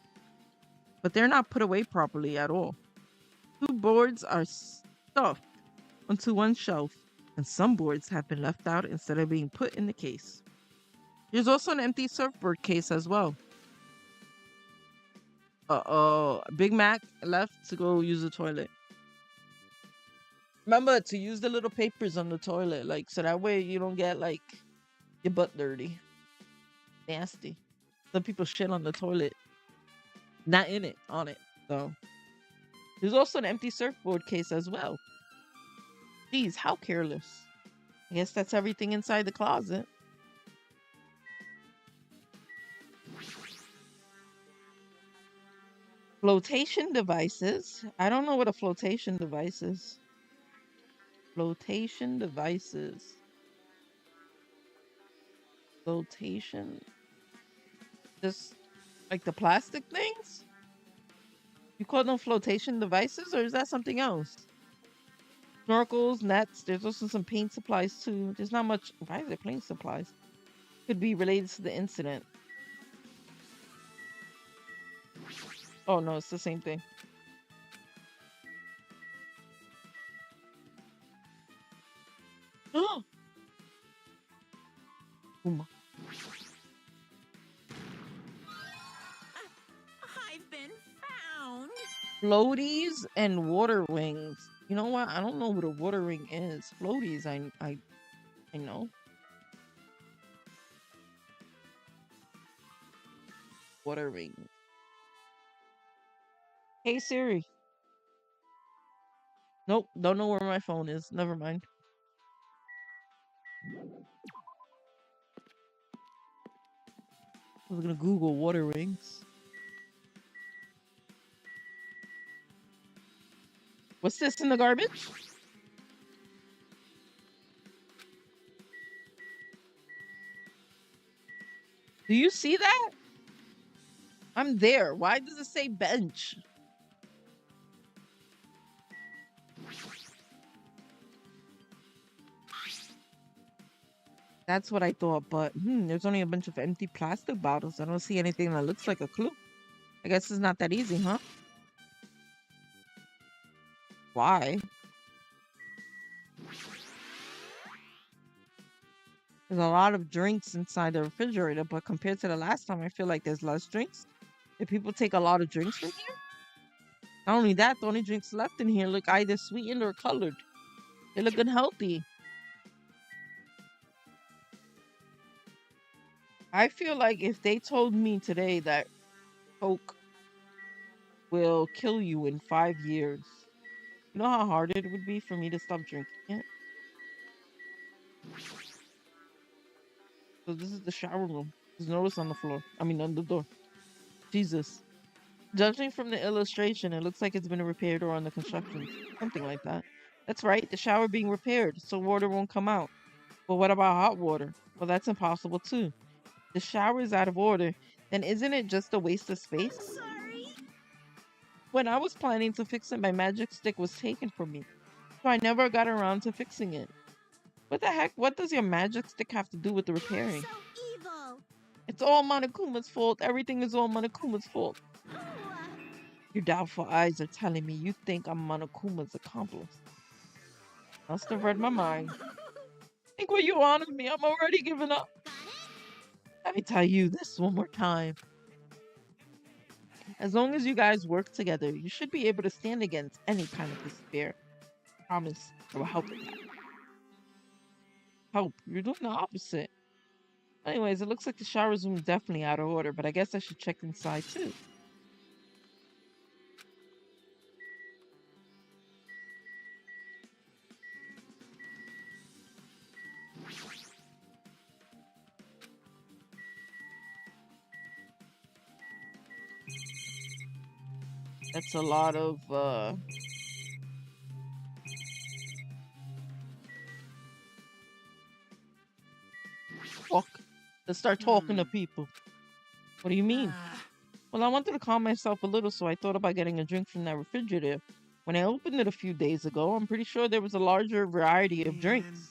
But they're not put away properly at all. 2 boards are stuffed onto one shelf. And some boards have been left out instead of being put in the case. There's also an empty surfboard case as well. Big Mac left to go use the toilet. Remember to use the little papers on the toilet, like, so that way you don't get, like, your butt dirty. Nasty. Some people shit on the toilet. Not in it, on it. So, there's also an empty surfboard case as well. Jeez, how careless. I guess that's everything inside the closet. Flotation devices. I don't know what a flotation device is. Flotation devices. Flotation. Just like the plastic things? You call them flotation devices, or is that something else? Snorkels, nets. There's also some paint supplies too. There's not much. Why is there paint supplies? Could be related to the incident. Oh no, it's the same thing. Oh! I've been found. Floaties and water wings. You know what? I don't know what a water ring is. Floaties, I know. Water ring. Hey Siri. Nope, don't know where my phone is. Never mind. I was gonna Google water rings. What's this in the garbage? Do you see that? I'm there. Why does it say bench? That's what I thought, but there's only a bunch of empty plastic bottles. I don't see anything that looks like a clue. I guess it's not that easy, huh? Why? There's a lot of drinks inside the refrigerator, but compared to the last time, I feel like there's less drinks. Did people take a lot of drinks from here? Not only that, the only drinks left in here look either sweetened or colored. They look unhealthy. I feel like if they told me today that Coke will kill you in 5 years, you know how hard it would be for me to stop drinking it? So this is the shower room. There's notice on the floor. I mean, on the door. Jesus. Judging from the illustration, it looks like it's been repaired or under construction. Something like that. That's right, the shower being repaired, so water won't come out. But what about hot water? Well, that's impossible too. The shower is out of order, then isn't it just a waste of space? Sorry. When I was planning to fix it, my magic stick was taken from me, so I never got around to fixing it. What the heck? What does your magic stick have to do with the repairing? So evil. It's all Monokuma's fault. Everything is all Monokuma's fault. Oh, Your doubtful eyes are telling me you think I'm Monokuma's accomplice. Must have read my mind. Think what you want of me. I'm already giving up. got it? Let me tell you this one more time. As long as you guys work together, you should be able to stand against any kind of despair. Promise I will help with that. Help? You're doing the opposite. Anyways, it looks like the shower room is definitely out of order, but I guess I should check inside too. That's a lot of talk. Let's start talking to people. What do you mean? Well, I wanted to calm myself a little, so I thought about getting a drink from that refrigerator. When I opened it a few days ago, I'm pretty sure there was a larger variety of drinks.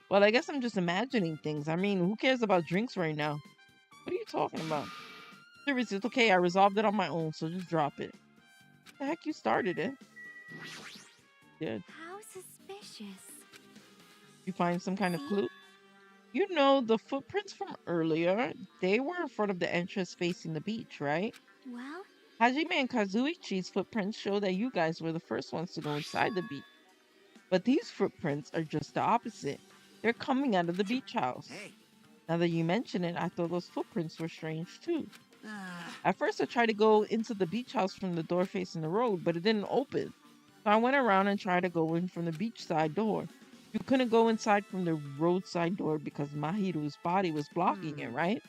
Well, I guess I'm just imagining things. I mean, who cares about drinks right now? What are you talking about? Seriously, it's okay. I resolved it on my own, so just drop it. The heck, you started it. Yeah. How suspicious. You find some kind of clue? You know, the footprints from earlier, they were in front of the entrance facing the beach, right? Well, Hajime and Kazuichi's footprints show that you guys were the first ones to go inside the beach. But these footprints are just the opposite. They're coming out of the beach house. Hey. Now that you mention it, I thought those footprints were strange too. At first, I tried to go into the beach house from the door facing the road, but it didn't open. So I went around and tried to go in from the beachside door. You couldn't go inside from the roadside door because Mahiru's body was blocking it, right?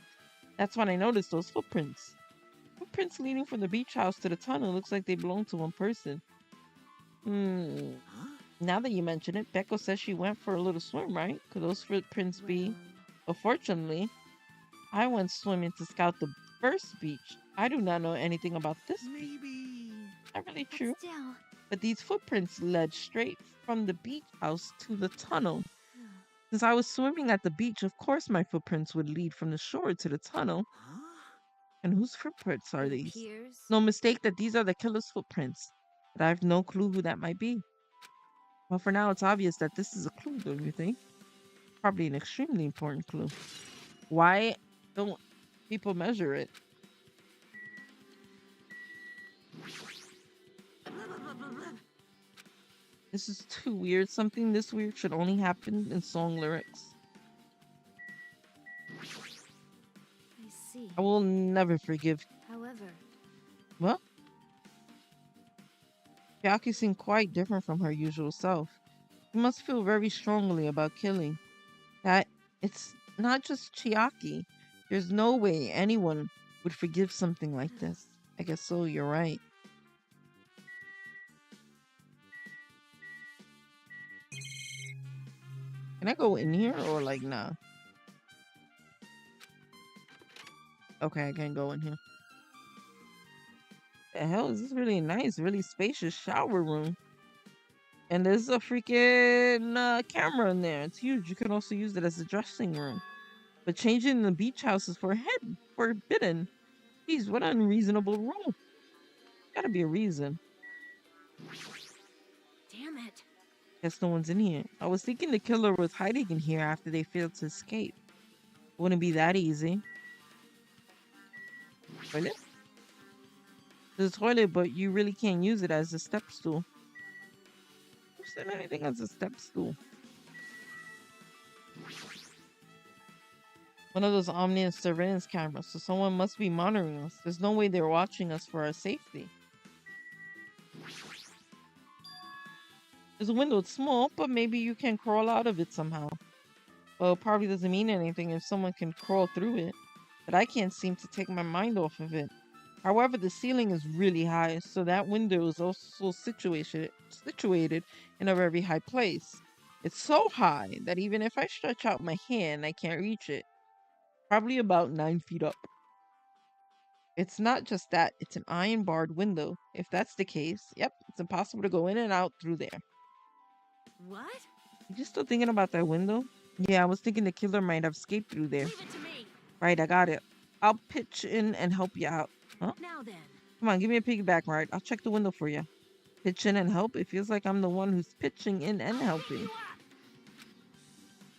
That's when I noticed those footprints. Footprints leading from the beach house to the tunnel looks like they belong to one person. Now that you mention it, Beko says she went for a little swim, right? Could those footprints be? But fortunately, I went swimming to scout the first beach. I do not know anything about this beach. Maybe. Not really but true. still. But these footprints led straight from the beach house to the tunnel. Since I was swimming at the beach, of course my footprints would lead from the shore to the tunnel. Huh? And whose footprints are It these? appears. No mistake that these are the killer's footprints. But I have no clue who that might be. Well, for now, it's obvious that this is a clue, don't you think? Probably an extremely important clue. Why don't people measure it? This is too weird. Something this weird should only happen in song lyrics. I see. I will never forgive. However, What? Chiaki seemed quite different from her usual self. She must feel very strongly about killing. That it's not just Chiaki. There's no way anyone would forgive something like this. I guess so, you're right. Can I go in here or like nah? Okay, I can't go in here. The hell is this really nice, really spacious shower room? And there's a freaking camera in there. It's huge. You can also use it as a dressing room. But changing the beach house is forbidden. Jeez, what an unreasonable rule. Gotta be a reason. damn it. Guess no one's in here. I was thinking the killer was hiding in here after they failed to escape. Wouldn't be that easy. Toilet? There's a toilet, but you really can't use it as a step stool. Who said anything as a step stool? One of those omnious surveillance cameras, so someone must be monitoring us. There's no way they're watching us for our safety. There's a window. It's small, but maybe you can crawl out of it somehow. Well, it probably doesn't mean anything if someone can crawl through it, but I can't seem to take my mind off of it. However, the ceiling is really high, so that window is also situated in a very high place. It's so high that even if I stretch out my hand, I can't reach it. Probably about 9 feet up. It's not just that, it's an iron barred window. If that's the case, yep, it's impossible to go in and out through there. What? You still thinking about that window? Yeah, I was thinking the killer might have escaped through there. Leave it to me. Right, I got it. I'll pitch in and help you out. Huh? Now then. Come on, give me a piggyback ride. I'll check the window for you. Pitch in and help? It feels like I'm the one who's pitching in and helping.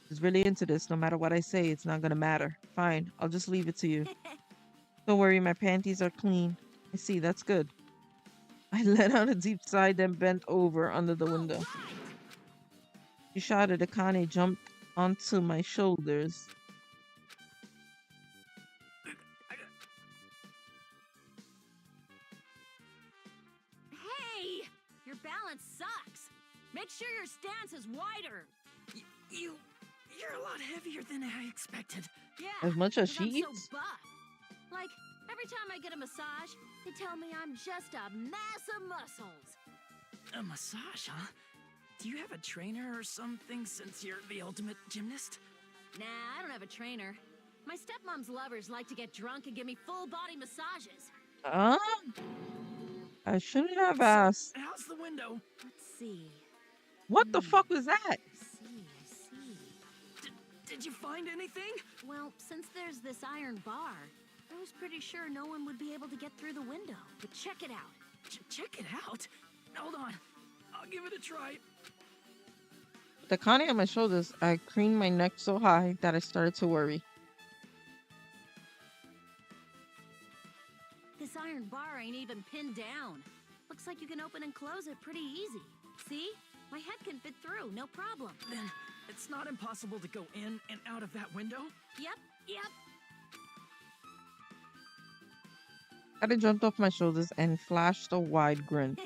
She's really into this. No matter what I say, it's not gonna matter. Fine, I'll just leave it to you. Don't worry, my panties are clean. I see, that's good. I let out a deep sigh, then bent over under the window. She shouted. Akane jumped onto my shoulders. Hey! Your balance sucks. Make sure your stance is wider. You're a lot heavier than I expected. Yeah. As much as 'cause she I'm eats? so buff. Like, every time I get a massage, they tell me I'm just a mass of muscles. A massage, huh? Do you have a trainer or something since you're the ultimate gymnast? Nah, I don't have a trainer. My stepmom's lovers like to get drunk and give me full body massages. I shouldn't have asked. How's the window? Let's see. What the fuck was that? I see. Did you find anything? Well, since there's this iron bar, I was pretty sure no one would be able to get through the window. But check it out. Check it out. Hold on. I'll give it a try. With the Akane on my shoulders, I craned my neck so high that I started to worry. This iron bar ain't even pinned down. Looks like you can open and close it pretty easy. See? My head can fit through, no problem. Then it's not impossible to go in and out of that window? Yep. Akane jumped off my shoulders and flashed a wide grin.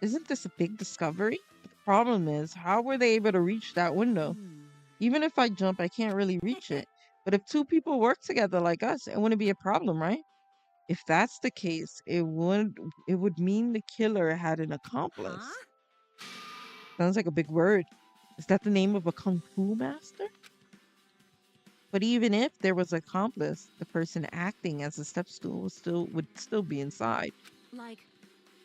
Isn't this a big discovery? The problem is, how were they able to reach that window? Even if I jump, I can't really reach it. But if two people work together like us, it wouldn't be a problem, right? If that's the case, it would mean the killer had an accomplice. Huh? Sounds like a big word. Is that the name of a kung fu master? But even if there was an accomplice, the person acting as a step stool would still be inside. Like,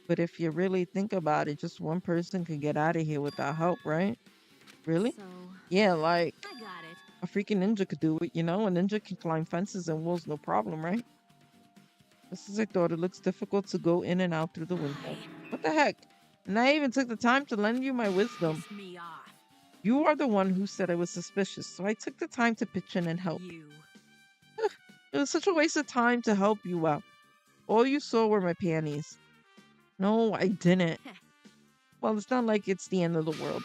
But if you really think about it, just one person could get out of here without help, right? Really? so Yeah, like I got it. a freaking ninja could do it, you know? A ninja can climb fences and walls, no problem, right? Just as I thought, it looks difficult to go in and out through the window. What the heck? And I even took the time to lend you my wisdom. Piss me off. You are the one who said I was suspicious, so I took the time to pitch in and help. You. It was such a waste of time to help you out. All you saw were my panties. No, I didn't. Well, it's not like it's the end of the world.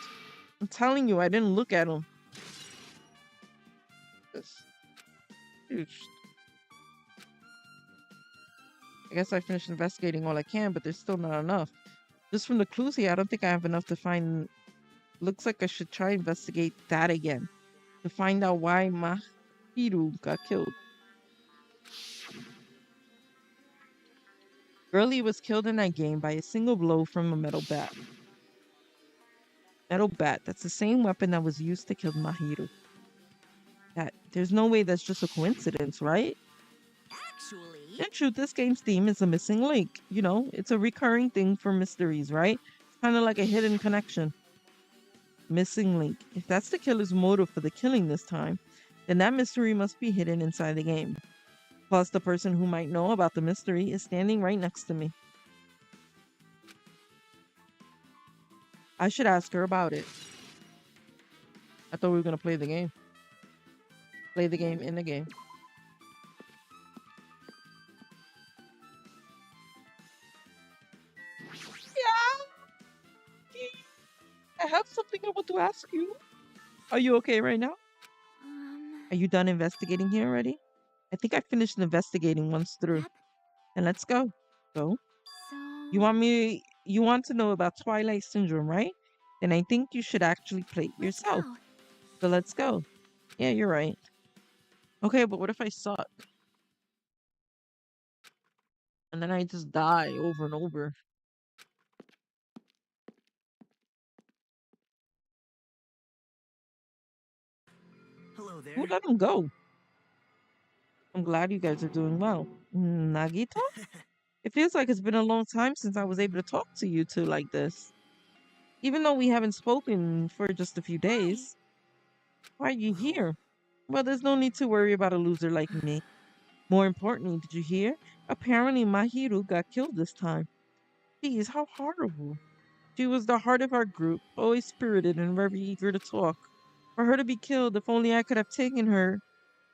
I'm telling you, I didn't look at them. I guess I finished investigating all I can, but there's still not enough. Just from the clues here, I don't think I have enough to find. Looks like I should try investigate that again to find out why Mahiru got killed. Girlie was killed in that game by a single blow from a metal bat. Metal bat, that's the same weapon that was used to kill Mahiru. There's no way that's just a coincidence, right? Actually. In truth, this game's theme is a missing link. You know, it's a recurring thing for mysteries, right? It's kind of like a hidden connection. Missing link. If that's the killer's motive for the killing this time, then that mystery must be hidden inside the game. Plus, the person who might know about the mystery is standing right next to me. I should ask her about it. I thought we were going to play the game. Play the game in the game. Yeah. I have something I want to ask you. Are you okay right now? Are you done investigating here already? I think I finished investigating once through. Yep. Then let's go. So, So... you want to know about Twilight Syndrome, right? Then I think you should actually play it Let's yourself. go. So let's go. Yeah, you're right. Okay, but what if I suck? And then I just die over and over. Hello there. Who let him go? I'm glad you guys are doing well. Nagito? It feels like it's been a long time since I was able to talk to you two like this. Even though we haven't spoken for just a few Hi. days. Why are you Well, here? Well, there's no need to worry about a loser like me. More importantly, did you hear? Apparently Mahiru got killed this time. Geez, how horrible. She was the heart of our group, always spirited and very eager to talk. For her to be killed, if only I could have taken her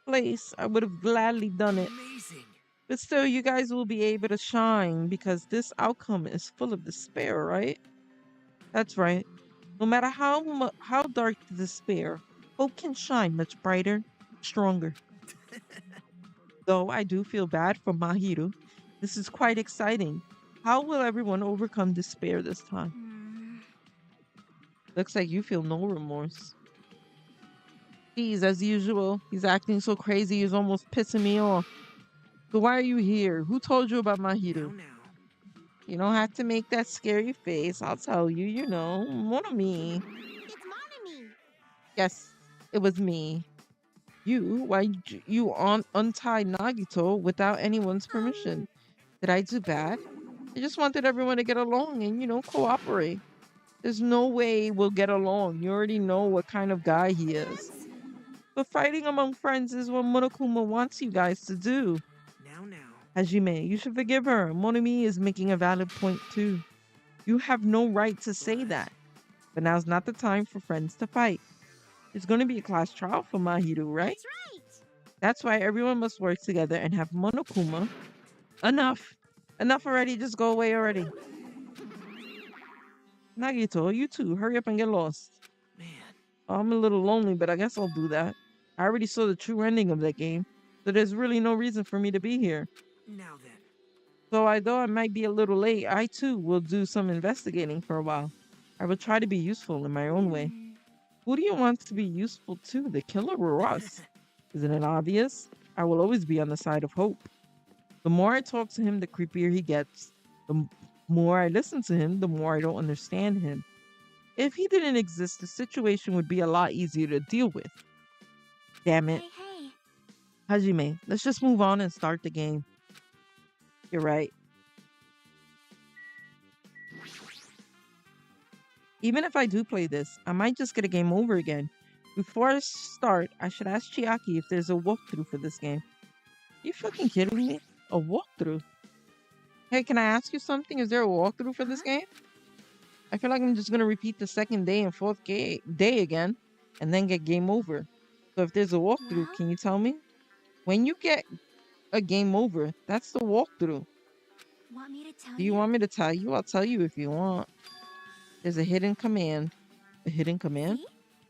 place, I would have gladly done it. amazing. But still, you guys will be able to shine because this outcome is full of despair, right? That's right. No matter how dark the despair, hope can shine much brighter, stronger. Though I do feel bad for Mahiru. This is quite exciting. How will everyone overcome despair this time? Hmm. Looks like you feel no remorse. Geez, as usual, he's acting so crazy he's almost pissing me off. So why are you here? Who told you about Mahiru? Now. You don't have to make that scary face. I'll tell you, one of me. It's Monami. Yes, it was me. You untied Nagito without anyone's permission? Did I do bad? I just wanted everyone to get along and, cooperate. There's no way we'll get along. You already know what kind of guy he is. Friends? But fighting among friends is what Monokuma wants you guys to do. Now. Hajime, you should forgive her. Monami is making a valid point too. You have no right to say But that. But now's not the time for friends to fight. It's going to be a class trial for Mahiru, right? That's right. That's why everyone must work together and have Monokuma. Enough. Enough already. Just go away already. Nagito, you too. Hurry up and get lost. man, I'm a little lonely, but I guess I'll do that. I already saw the true ending of that game, so there's really no reason for me to be here. now then. So though I might be a little late, I too will do some investigating for a while. I will try to be useful in my own way. Hmm. Who do you want to be useful to, the killer or us? Isn't it obvious? I will always be on the side of hope. The more I talk to him, the creepier he gets. More I listen to him, the more I don't understand him. If he didn't exist, the situation would be a lot easier to deal with. Damn it. Hey. Hajime, let's just move on and start the game. You're right. Even if I do play this, I might just get a game over again. Before I start, I should ask Chiaki if there's a walkthrough for this game. You fucking kidding me? A walkthrough? Hey, can I ask you something? Is there a walkthrough for this game? I feel like I'm just gonna repeat the second day and fourth day again, and then get game over. So if there's a walkthrough, Well? can you tell me? When you get a game over, that's the walkthrough. Want me to tell Do you want me to tell you? I'll tell you if you want. There's a hidden command. A hidden command? See?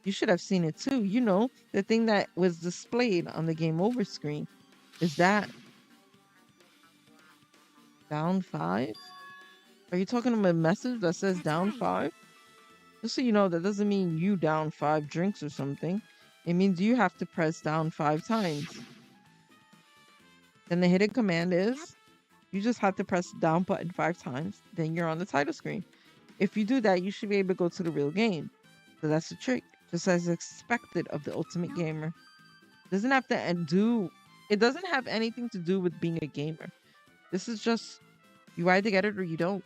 You should have seen it too. You know, the thing that was displayed on the game over screen. Is that down 5? Are you talking about a message that says That's down right. 5? Just so you know, that doesn't mean you down 5 drinks or something. It means you have to press down 5 times. Then the hidden command is Yep. you just have to press the down button 5 times. Then you're on the title screen. If you do that, you should be able to go to the real game. So that's the trick. Just as expected of the ultimate Nope. gamer. Doesn't have to it doesn't have anything to do with being a gamer. This is just you either get it or you don't.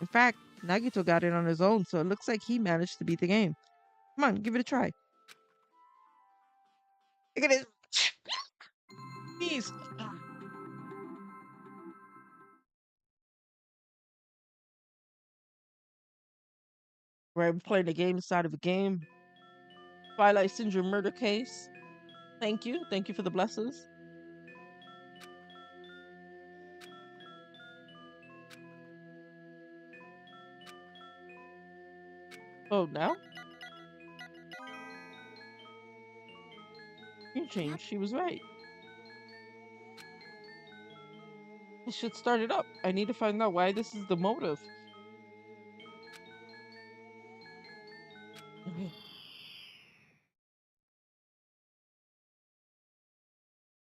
In fact, Nagito got it on his own, so it looks like he managed to beat the game. Come on, give it a try. Look at it. Jeez. Right, we're playing the game inside of a game. Twilight Syndrome murder case. Thank you. Thank you for the blessings. Oh, now? You changed. She was right. I should start it up. I need to find out why this is the motive. Okay.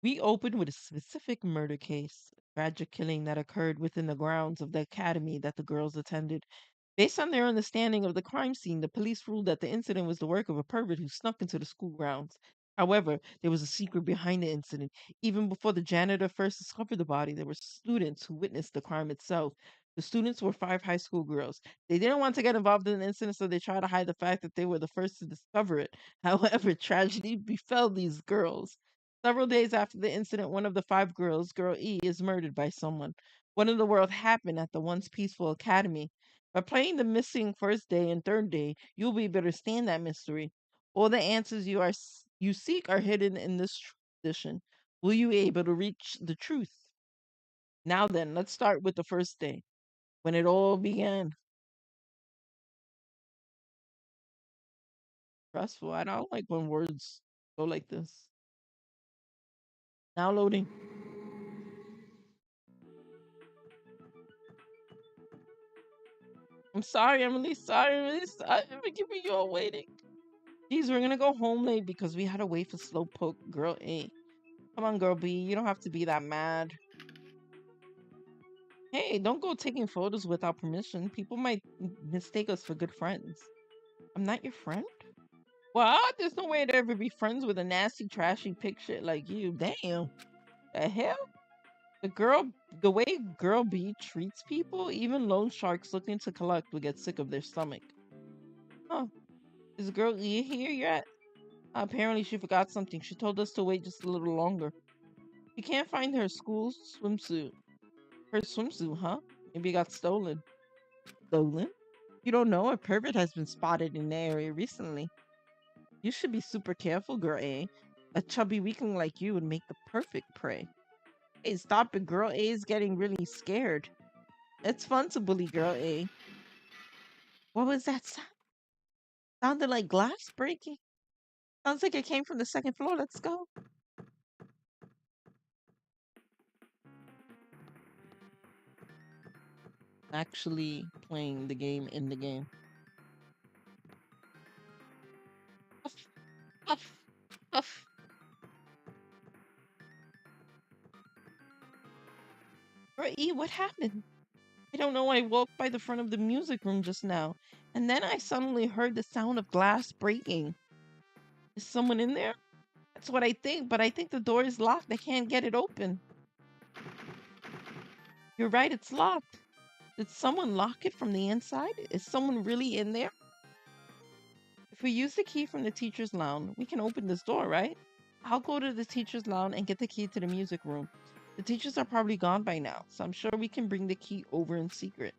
We open with a specific murder case, a tragic killing that occurred within the grounds of the academy that the girls attended. Based on their understanding of the crime scene, the police ruled that the incident was the work of a pervert who snuck into the school grounds. However, there was a secret behind the incident. Even before the janitor first discovered the body, there were students who witnessed the crime itself. The students were five high school girls. They didn't want to get involved in the incident, so they tried to hide the fact that they were the first to discover it. However, tragedy befell these girls. Several days after the incident, one of the five girls, Girl E, is murdered by someone. What in the world happened at the once peaceful academy? By playing the missing first day and third day, you'll be able to understand that mystery. All the answers you seek are hidden in this tradition. Will you be able to reach the truth? Now then, let's start with the first day, when it all began. Stressful. I don't like when words go like this. Now loading. I'm sorry, I'm really sorry, I'm really sorry for keeping you all waiting. Geez, we're gonna go home late because we had to wait for Slowpoke Girl A. Come on, Girl B, you don't have to be that mad. Hey, don't go taking photos without permission. People might mistake us for good friends. I'm not your friend? What? There's no way to ever be friends with a nasty, trashy pig shit like you. Damn. The hell? The way Girl B treats people, even loan sharks looking to collect will get sick of their stomach. Huh. Is Girl E here yet? Apparently she forgot something. She told us to wait just a little longer. She can't find her school swimsuit. Her swimsuit, huh? Maybe it got stolen. Stolen? You don't know, a pervert has been spotted in the area recently. You should be super careful, Girl A. A chubby weakling like you would make the perfect prey. Hey, stop it, Girl A is getting really scared. It's fun to bully Girl A. What was that sound? Sounded like glass breaking. Sounds like it came from the second floor. Let's go. Actually playing the game in the game. Uff, uff, uff. Girl E, what happened? I don't know. I walked by the front of the music room just now, and then I suddenly heard the sound of glass breaking. Is someone in there? That's what I think, but I think the door is locked. I can't get it open. You're right, it's locked. Did someone lock it from the inside? Is someone really in there? If we use the key from the teacher's lounge, we can open this door, right? I'll go to the teacher's lounge and get the key to the music room. The teachers are probably gone by now, so I'm sure we can bring the key over in secret.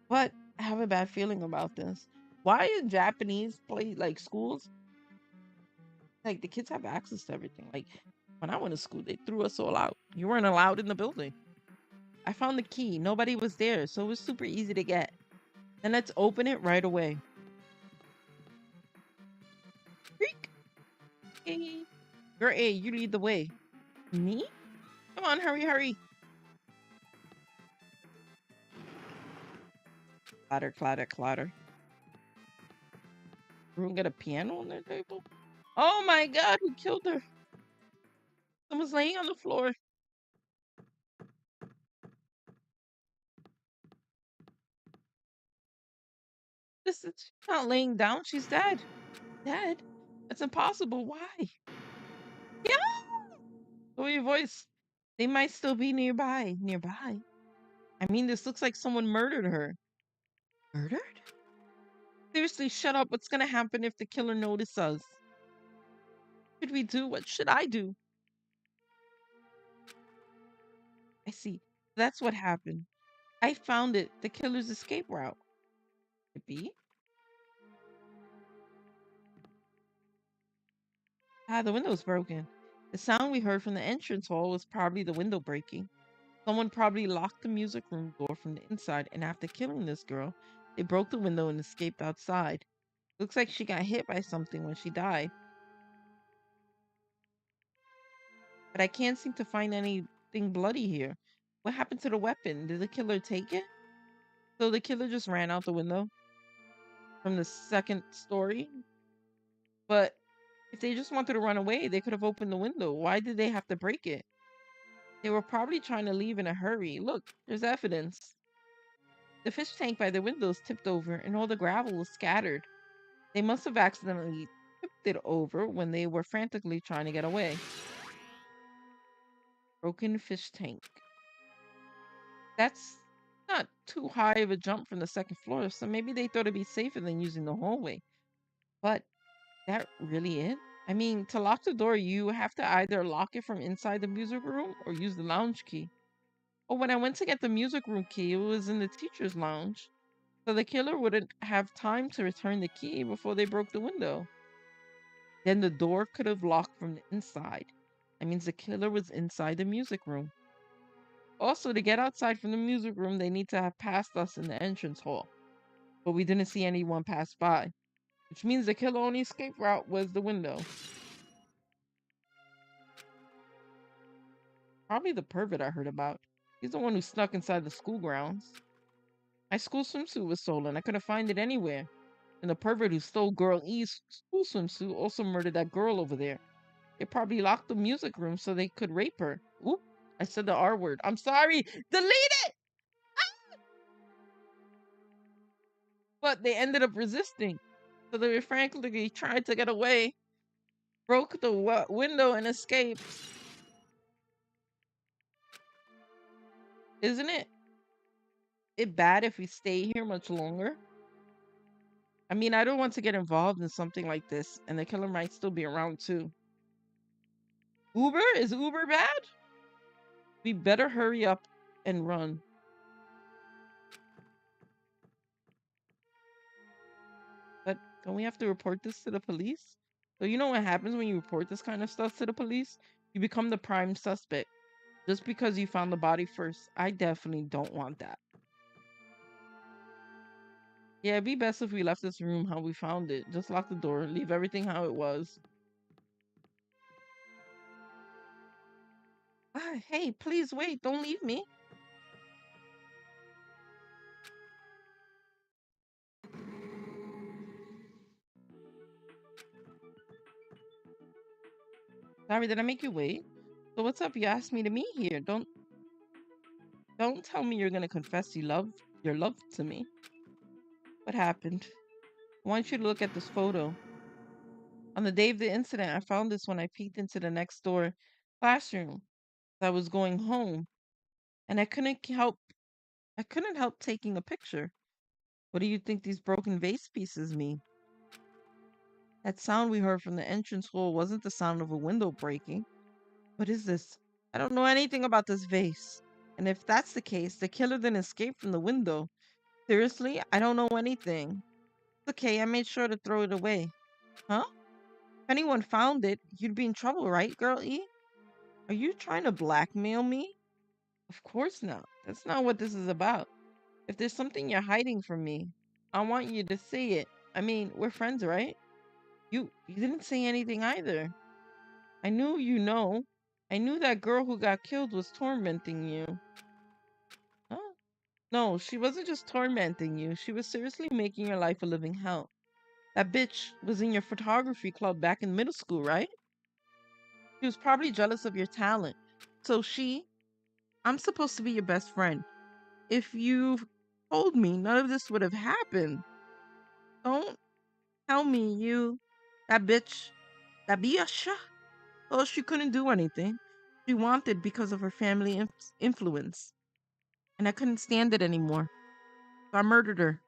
But I have a bad feeling about this. Why in Japanese play like schools? Like the kids have access to everything. Like when I went to school, they threw us all out. You weren't allowed in the building. I found the key. Nobody was there, so it was super easy to get. Then let's open it right away. Creak. Hey. Girl A, you lead the way. Me? Come on, hurry, hurry. Clatter, clatter, clatter. Everyone got a piano on their table? Oh my god, who killed her? Someone's laying on the floor. This is she's not laying down, she's dead. Dead? That's impossible. Why? Yeah! Lower your voice. They might still be nearby. Nearby? I mean, this looks like someone murdered her. Murdered? Seriously, shut up. What's gonna happen if the killer notices us? What should we do? What should I do? I see. That's what happened. I found it. The killer's escape route. Could it be? Ah, the window's broken. The sound we heard from the entrance hall was probably the window breaking. Someone probably locked the music room door from the inside, and after killing this girl, they broke the window and escaped outside. Looks like she got hit by something when she died. but I can't seem to find anything bloody here. What happened to the weapon? Did the killer take it? So the killer just ran out the window from the second story? But if they just wanted to run away, they could have opened the window. Why did they have to break it? They were probably trying to leave in a hurry. Look, there's evidence. The fish tank by the windows tipped over and all the gravel was scattered. They must have accidentally tipped it over when they were frantically trying to get away. Broken fish tank. That's not too high of a jump from the second floor, so maybe they thought it'd be safer than using the hallway. But that really it? I mean, to lock the door, you have to either lock it from inside the music room or use the lounge key. Oh, when I went to get the music room key, it was in the teacher's lounge. So the killer wouldn't have time to return the key before they broke the window. Then the door could have locked from the inside. That means the killer was inside the music room. Also, to get outside from the music room, they need to have passed us in the entrance hall. But we didn't see anyone pass by, which means the killer only escape route was the window. Probably the pervert I heard about. He's the one who snuck inside the school grounds. My school swimsuit was stolen. I couldn't find it anywhere. And the pervert who stole Girl E's school swimsuit also murdered that girl over there. They probably locked the music room so they could rape her. Oop, I said the R word. I'm sorry. Delete it! But they ended up resisting. So they frankly tried to get away, broke the window, and escaped. Isn't it bad if we stay here much longer? I mean, I don't want to get involved in something like this, and the killer might still be around too. Uber? Is Uber bad? We better hurry up and run. But don't we have to report this to the police? So you know what happens when you report this kind of stuff to the police? You become the prime suspect. Just because you found the body first. I definitely don't want that. Yeah, it'd be best if we left this room how we found it. Just lock the door, leave everything how it was. Hey, please wait, don't leave me. Sorry, did I make you wait? So what's up? You asked me to meet here. Don't tell me you're gonna confess your love to me. What happened? I want you to look at this photo. On the day of the incident, I found this when I peeked into the next door classroom. I was going home, and I couldn't help taking a picture. What do you think these broken vase pieces mean? That sound we heard from the entrance hall wasn't the sound of a window breaking. What is this? I don't know anything about this vase. And if that's the case, the killer didn't escape from the window. Seriously, I don't know anything. It's okay, I made sure to throw it away. Huh? If anyone found it, you'd be in trouble, right, Girl E? Are you trying to blackmail me? Of course not. That's not what this is about. If there's something you're hiding from me, I want you to say it. I mean, we're friends, right? You didn't say anything either. I knew you know. I knew that girl who got killed was tormenting you. Huh? No, she wasn't just tormenting you. She was seriously making your life a living hell. That bitch was in your photography club back in middle school, right? She was probably jealous of your talent. So I'm supposed to be your best friend. If you told me, none of this would have happened. Don't tell me that bitch, that bitch. Well, she couldn't do anything. She wanted because of her family influence. And I couldn't stand it anymore. So I murdered her.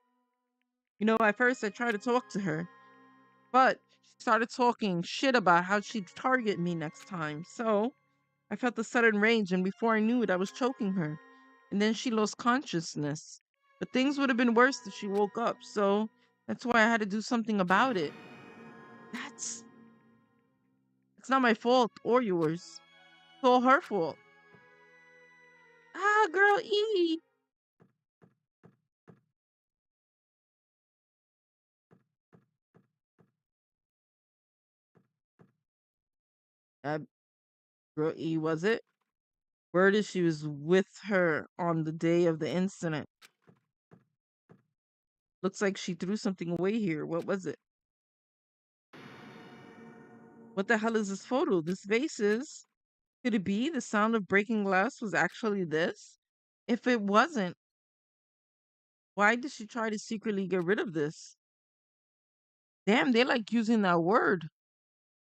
You know, at first I tried to talk to her, but she started talking shit about how she'd target me next time. So I felt the sudden rage, and before I knew it, I was choking her. And then she lost consciousness. But things would have been worse if she woke up, so that's why I had to do something about it. That's it's not my fault or yours. It's all her fault. Ah, girl E. Girl E, was it? Word is she was with her on the day of the incident. Looks like she threw something away here. What was it? What the hell is this photo? This vase is. Could it be the sound of breaking glass was actually this? If it wasn't, why did she try to secretly get rid of this? Damn, they like using that word.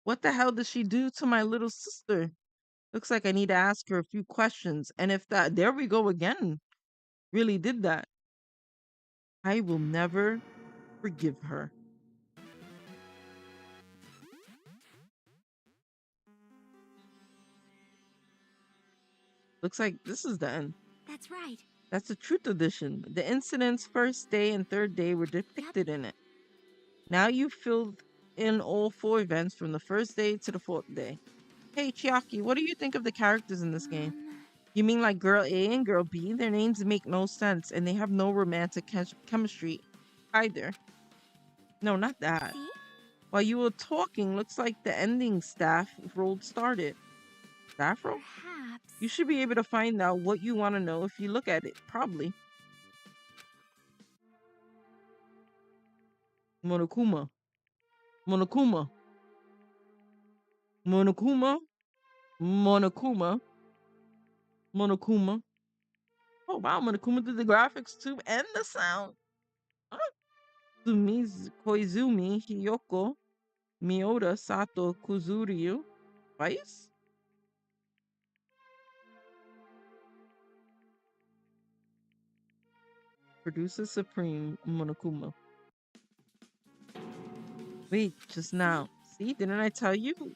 What the hell did she do to my little sister? Looks like I need to ask her a few questions. And if that, there we go again, really did that, I will never forgive her. Looks like this is the end. That's right. That's the truth edition. The incident's first day and third day were depicted in it. Now you've filled in all 4 events from the first day to the 4th day. Hey Chiaki, what do you think of the characters in this game? You mean like Girl A and Girl B? Their names make no sense and they have no romantic chemistry either. No, not that. See? While you were talking, looks like the ending staff roll started. Staff roll? Perhaps. You should be able to find out what you want to know if you look at it, probably. Monokuma. Monokuma. Monokuma. Monokuma. Monokuma. Oh wow, Monokuma did the graphics too and the sound. Huh? Koizumi Hiyoko Miyoda Sato Kuzuryu. Twice? Producer Supreme Monokuma. Wait, just now. See, didn't I tell you?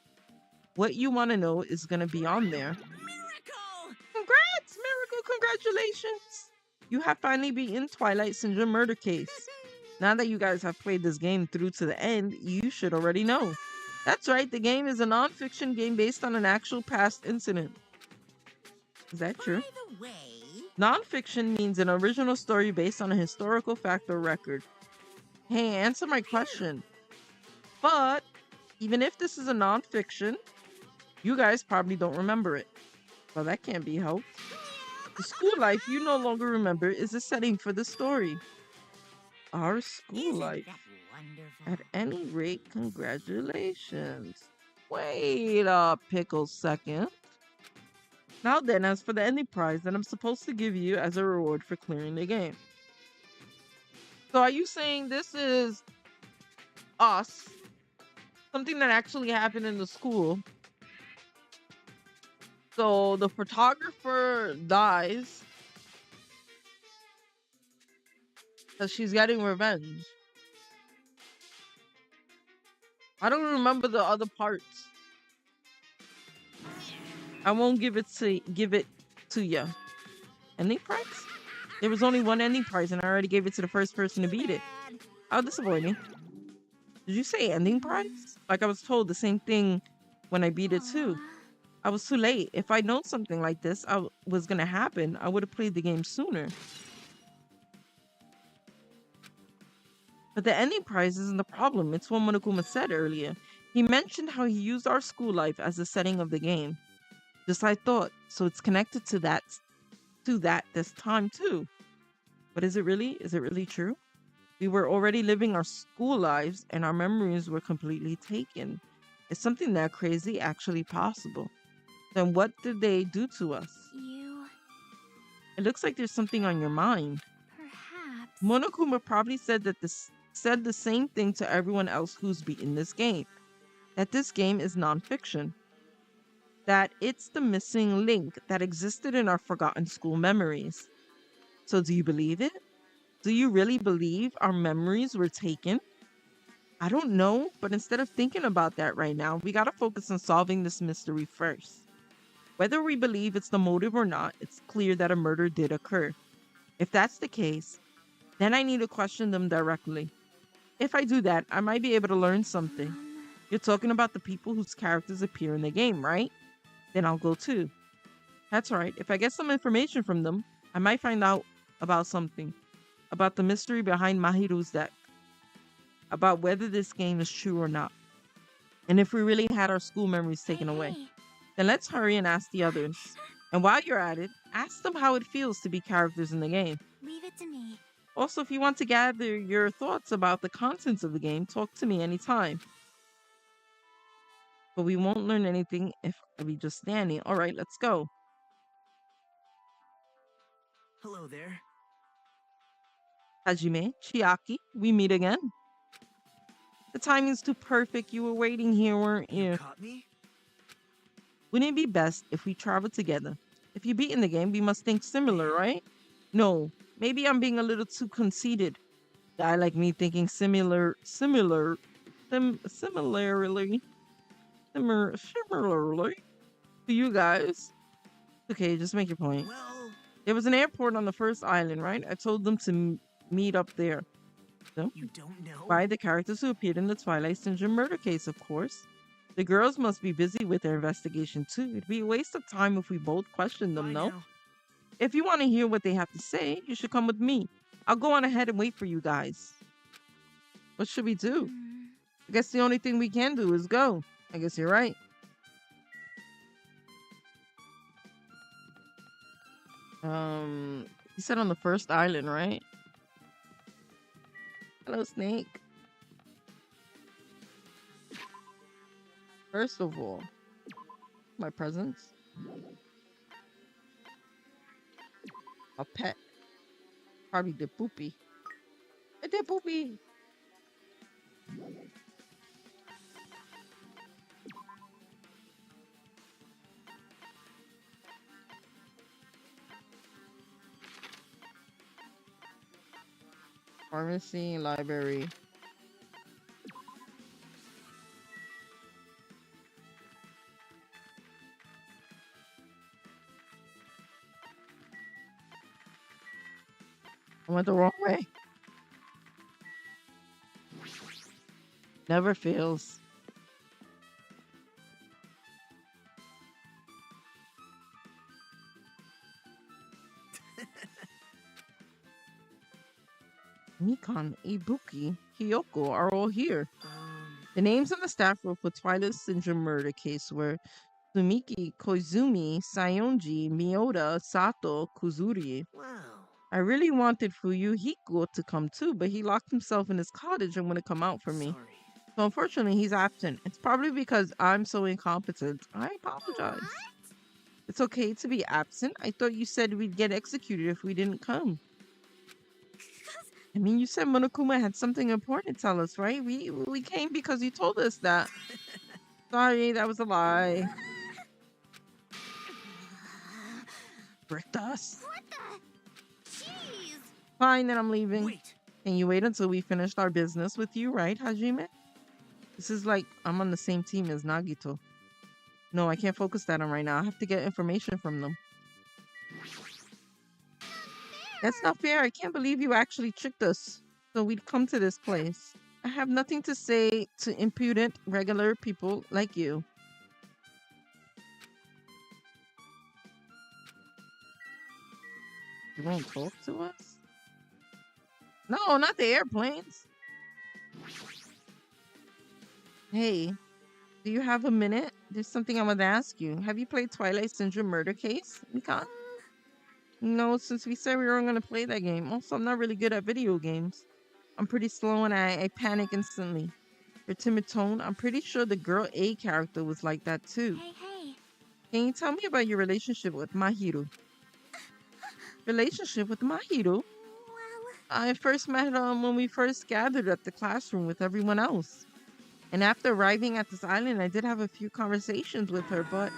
What you want to know is going to be on there. Miracle! Congrats, Miracle! Congratulations! You have finally beaten Twilight Syndrome Murder Case. Now that you guys have played this game through to the end, you should already know. That's right, the game is a non-fiction game based on an actual past incident. Is that true? By the way, Non-fiction means an original story based on a historical fact or record. Hey, answer my question. But even if this is a non-fiction, you guys probably don't remember it. Well, that can't be helped. The school life you no longer remember is the setting for the story. Our school isn't life. that wonderful? At any rate, congratulations. Wait a pickle second. Now then, as for the ending prize that I'm supposed to give you as a reward for clearing the game. So are you saying this is us? Something that actually happened in the school. So the photographer dies because she's getting revenge. I don't remember the other parts. I won't give it to you. Ending prize? There was only one ending prize and I already gave it to the first person to beat it. How disappointing. Did you say ending prize? Like I was told the same thing when I beat it too. I was too late. If I'd known something like this was gonna happen, I would have played the game sooner. But the ending prize isn't the problem. It's what Monokuma said earlier. He mentioned how he used our school life as the setting of the game. Just I thought. So it's connected to that this time too. But is it really? Is it really true? We were already living our school lives and our memories were completely taken. Is something that crazy actually possible? Then what did they do to us? It looks like there's something on your mind. Perhaps. Monokuma probably said the same thing to everyone else who's beaten this game. That this game is non-fiction. That it's the missing link that existed in our forgotten school memories. So do you believe it? Do you really believe our memories were taken? I don't know, but instead of thinking about that right now, we gotta focus on solving this mystery first. Whether we believe it's the motive or not, it's clear that a murder did occur. If that's the case, then I need to question them directly. If I do that, I might be able to learn something. You're talking about the people whose characters appear in the game, right? Then I'll go too. That's right. If I get some information from them, I might find out about something. About the mystery behind Mahiru's death. About whether this game is true or not. And if we really had our school memories taken away. Then let's hurry and ask the others. And while you're at it, ask them how it feels to be characters in the game. Leave it to me. Also, if you want to gather your thoughts about the contents of the game, talk to me anytime. But we won't learn anything if we just standing. All right, let's go. Hello there. Hajime, Chiaki, we meet again. The timing's too perfect. You were waiting here, weren't You you? caught me? Wouldn't it be best if we travel together? If you beat in the game, we must think similar, right? No, maybe I'm being a little too conceited. Guy like me thinking similarly to you guys. Okay, just make your point. Well, There was an airport on the first island, right? I told them to meet up there. So, you don't know? by the characters who appeared in the Twilight Syndrome murder case, of course. The girls must be busy with their investigation too. It'd be a waste of time if we both questioned them, Bye no? now. If you want to hear what they have to say, you should come with me. I'll go on ahead and wait for you guys. What should we do? Hmm. I guess the only thing we can do is go. I guess you're right. You said on the first island, right? Hello, Snake. First of all, my presents. A pet. Probably the poopy. The poopy. Pharmacy, library. I went the wrong way. Never fails. Mikan, Ibuki, Hiyoko are all here. The names on the staff roll for Twilight Syndrome murder case were Sumiki, Koizumi, Sayonji, Miyoda, Sato, Kuzuri. Wow. I really wanted Fuyuhiko to come too, but he locked himself in his cottage and wouldn't come out for me. Sorry. So unfortunately, he's absent. It's probably because I'm so incompetent. I apologize. It's okay to be absent. I thought you said we'd get executed if we didn't come. I mean, you said Monokuma had something important to tell us, right? We came because you told us that. Sorry, that was a lie. Bricked us. What the? Jeez. Fine, then I'm leaving. Wait. Can you wait until we finished our business with you, right, Hajime? This is like I'm on the same team as Nagito. No, I can't focus that on right now. I have to get information from them. That's not fair. I can't believe you actually tricked us. So we'd come to this place. I have nothing to say to impudent, regular people like you. You won't talk to us? No, not the airplanes. Hey, do you have a minute? There's something I want to ask you. Have you played Twilight Syndrome Murder Case, Mikan? No, since we said we weren't going to play that game. Also, I'm not really good at video games. I'm pretty slow and I panic instantly. Your timid tone, I'm pretty sure the girl A character was like that too. Hey. Can you tell me about your relationship with Mahiru? Relationship with Mahiru? Well, I first met her when we first gathered at the classroom with everyone else. And after arriving at this island, I did have a few conversations with her, but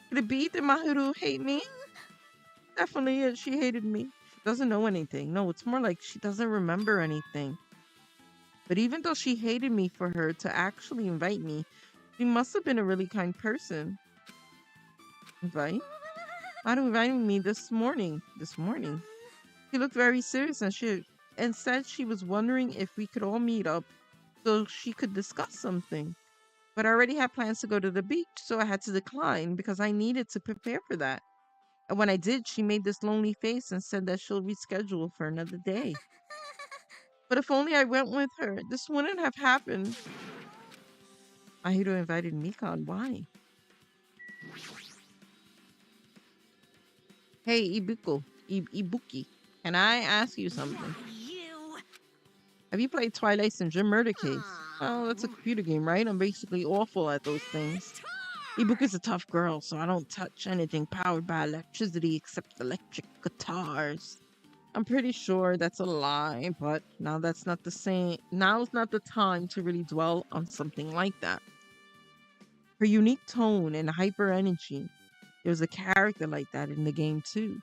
could it be that Mahiru hate me? Definitely is. She hated me. She doesn't know anything. No, it's more like she doesn't remember anything. But even though she hated me for her to actually invite me, she must have been a really kind person. Invite? Mahiru invited me this morning. She looked very serious and said she was wondering if we could all meet up so she could discuss something. But I already had plans to go to the beach, so I had to decline because I needed to prepare for that. And when I did, she made this lonely face and said that she'll reschedule for another day. But if only I went with her, this wouldn't have happened. Mahiru invited Mikan. Why? Hey, Ibuki, can I ask you something? You. Have you played Twilight Syndrome Murder Case? Well, that's a Aw. computer game, right? I'm basically awful at those things. Ibuki's a tough girl, so I don't touch anything powered by electricity except electric guitars. I'm pretty sure that's a lie, but now's not the time to really dwell on something like that. Her unique tone and hyper energy. There's a character like that in the game too.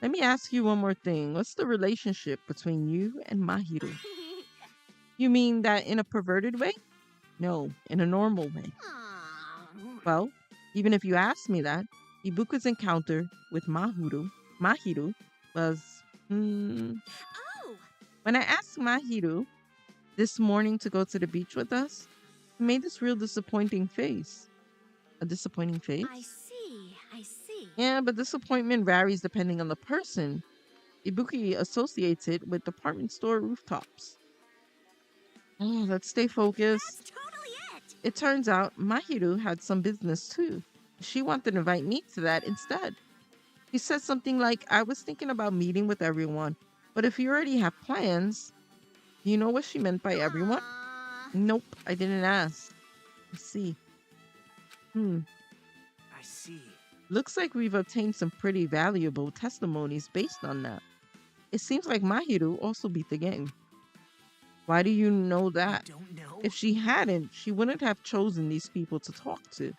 Let me ask you one more thing. What's the relationship between you and Mahiru? You mean that in a perverted way? No, in a normal way. Aw. Well, even if you ask me that, Ibuka's encounter with Mahiru was Oh. when I asked Mahiru this morning to go to the beach with us, he made this real disappointing face. A disappointing face? I see. I see. Yeah, but disappointment varies depending on the person. Ibuki associates it with department store rooftops. Let's stay focused. That's totally it. It turns out Mahiru had some business too. She wanted to invite me to that instead. She said something like, I was thinking about meeting with everyone, but if you already have plans, you know what she meant by everyone? Aw. Nope, I didn't ask. I see. I see. Looks like we've obtained some pretty valuable testimonies based on that. It seems like Mahiru also beat the game. Why do you know that? Don't know. If she hadn't, she wouldn't have chosen these people to talk to.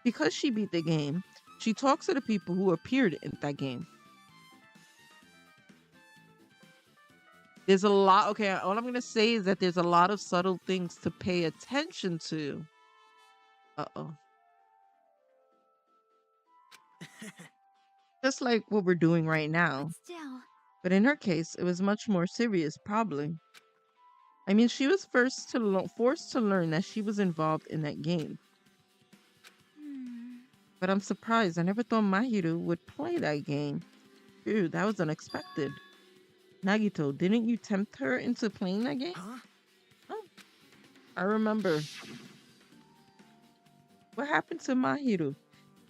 Because she beat the game, she talks to the people who appeared in that game. There's a lot, okay, all I'm going to say is that there's a lot of subtle things to pay attention to. Uh-oh. Just like what we're doing right now. Still. But in her case, it was much more serious, probably. I mean, she was forced to learn that she was involved in that game. But I'm surprised. I never thought Mahiru would play that game. Dude, that was unexpected. Nagito, didn't you tempt her into playing that game? Huh? Oh, I remember. What happened to Mahiru?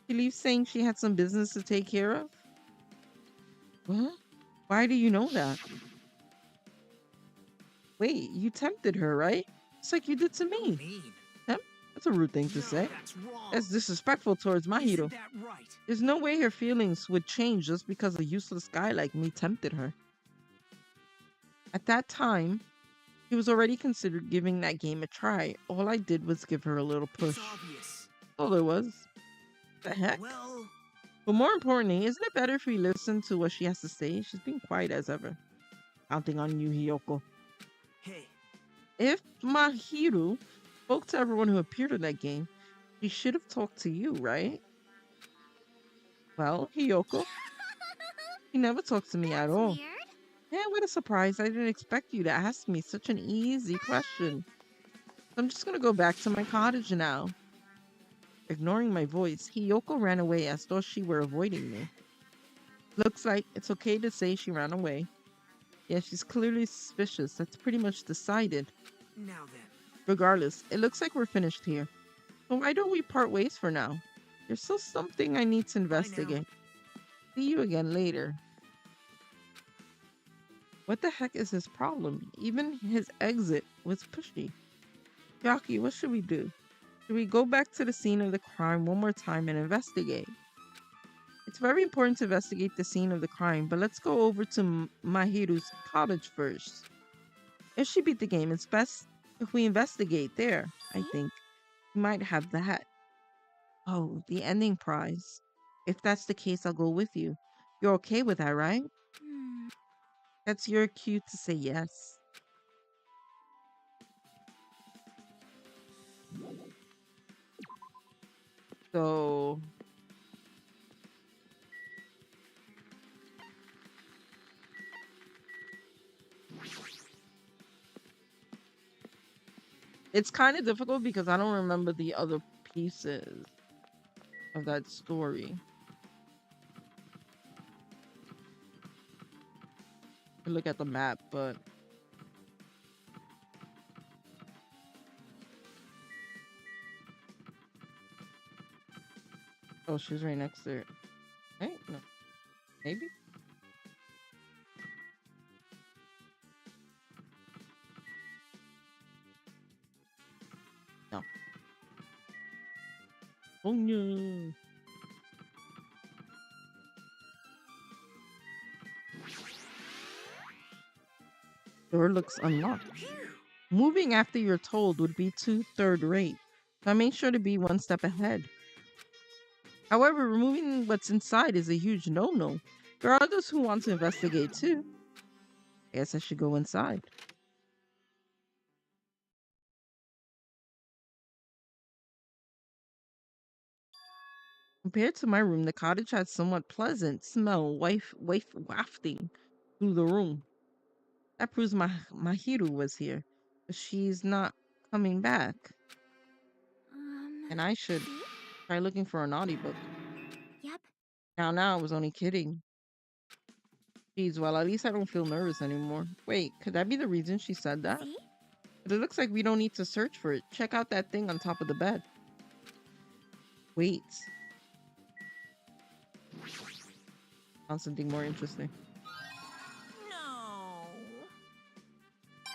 She leaves saying she had some business to take care of? What? Why do you know that? Wait, you tempted her, right? It's like you did to me. Mean. Tempt? That's a rude thing to No, say. that's wrong. That's disrespectful towards Mahiru. Isn't that right? There's no way her feelings would change just because a useless guy like me tempted her. At that time, she was already considered giving that game a try. All I did was give her a little push. It's obvious. All there was. The heck? Well, But more importantly, isn't it better if we listen to what she has to say? She's being quiet as ever. Counting on you, Hiyoko. hey, If Mahiru spoke to everyone who appeared in that game, she should have talked to you, right? Well, Hiyoko, she never talked to me at all. Weird. Yeah, what a surprise. I didn't expect you to ask me such an easy question. I'm just gonna go back to my cottage now. Ignoring my voice, Hiyoko ran away as though she were avoiding me. Looks like it's okay to say she ran away. Yeah, she's clearly suspicious. That's pretty much decided. now then. Regardless, it looks like we're finished here. So why don't we part ways for now? There's still something I need to investigate. See you again later. What the heck is his problem? Even his exit was pushy. Yaki, what should we do? Should we go back to the scene of the crime one more time and investigate? It's very important to investigate the scene of the crime, but let's go over to Mahiru's cottage first. If she beat the game, it's best if we investigate there, I think. We might have the hat. Oh, the ending prize. If that's the case, I'll go with you. You're okay with that, right? That's your cue to say yes. So... it's kind of difficult because I don't remember the other pieces of that story. Look at the map, but oh, she's right next to it. Right? No. Maybe? No. Oh no. Door looks unlocked. Moving after you're told would be too third rate, so I made sure to be one step ahead. However, removing what's inside is a huge no-no. There are others who want to investigate too. I guess I should go inside. Compared to my room, the cottage had somewhat pleasant smell wafting through the room. That proves Mahiru was here, but she's not coming back. And I should see? try looking for a naughty book. Yep. Now, I was only kidding. Geez, well, at least I don't feel nervous anymore. Wait, could that be the reason she said that? See? But it looks like we don't need to search for it. Check out that thing on top of the bed. Wait. Found something more interesting. No.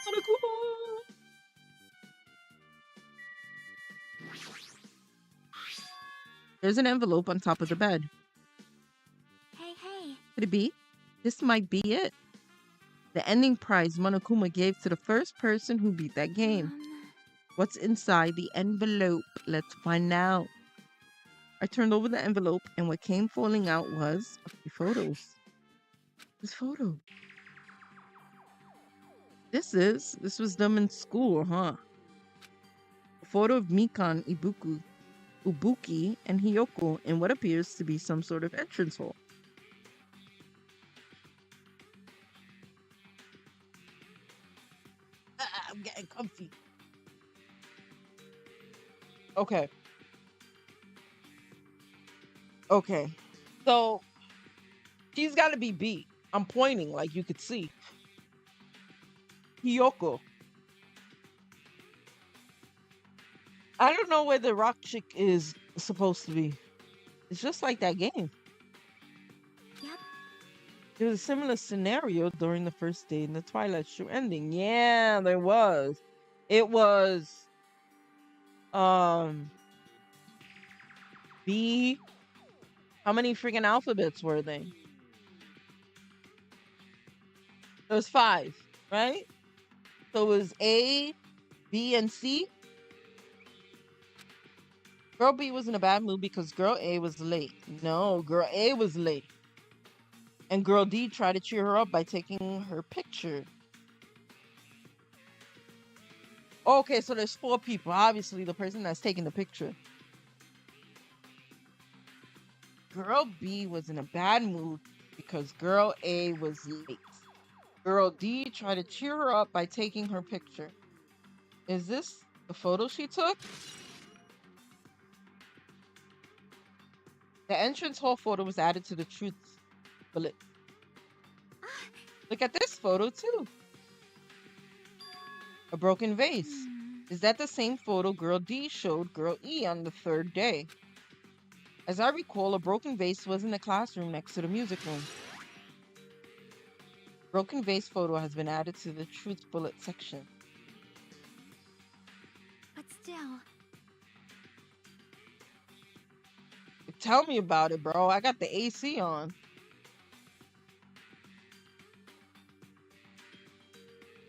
Monokuma! There's an envelope on top of the bed. Hey. Could it be? This might be it. The ending prize Monokuma gave to the first person who beat that game. What's inside the envelope? Let's find out. I turned over the envelope, and what came falling out was a few photos. This photo. This was them in school, huh? A photo of Mikan, Ibuki, and Hiyoko in what appears to be some sort of entrance hall. I'm getting comfy. Okay. So she's got to be B. I'm pointing like you could see. Hiyoko. I don't know where the rock chick is supposed to be. It's just like that game. Yep. There was a similar scenario during the first day in the Twilight Show ending. Yeah, there was. It was B. How many freaking alphabets were they? There was 5, right? So it was A, B, and C. Girl B was in a bad mood because girl A was late. No, girl A was late. And girl D tried to cheer her up by taking her picture. Okay, so there's 4 people. Obviously, the person that's taking the picture. Girl B was in a bad mood because girl A was late. Girl D tried to cheer her up by taking her picture. Is this the photo she took? The entrance hall photo was added to the truth bullet. Look at this photo too. A broken vase. Is that the same photo girl D showed girl E on the 3rd day? As I recall, a broken vase was in the classroom next to the music room. Broken vase photo has been added to the truth bullet section. But still. Tell me about it, bro. I got the AC on.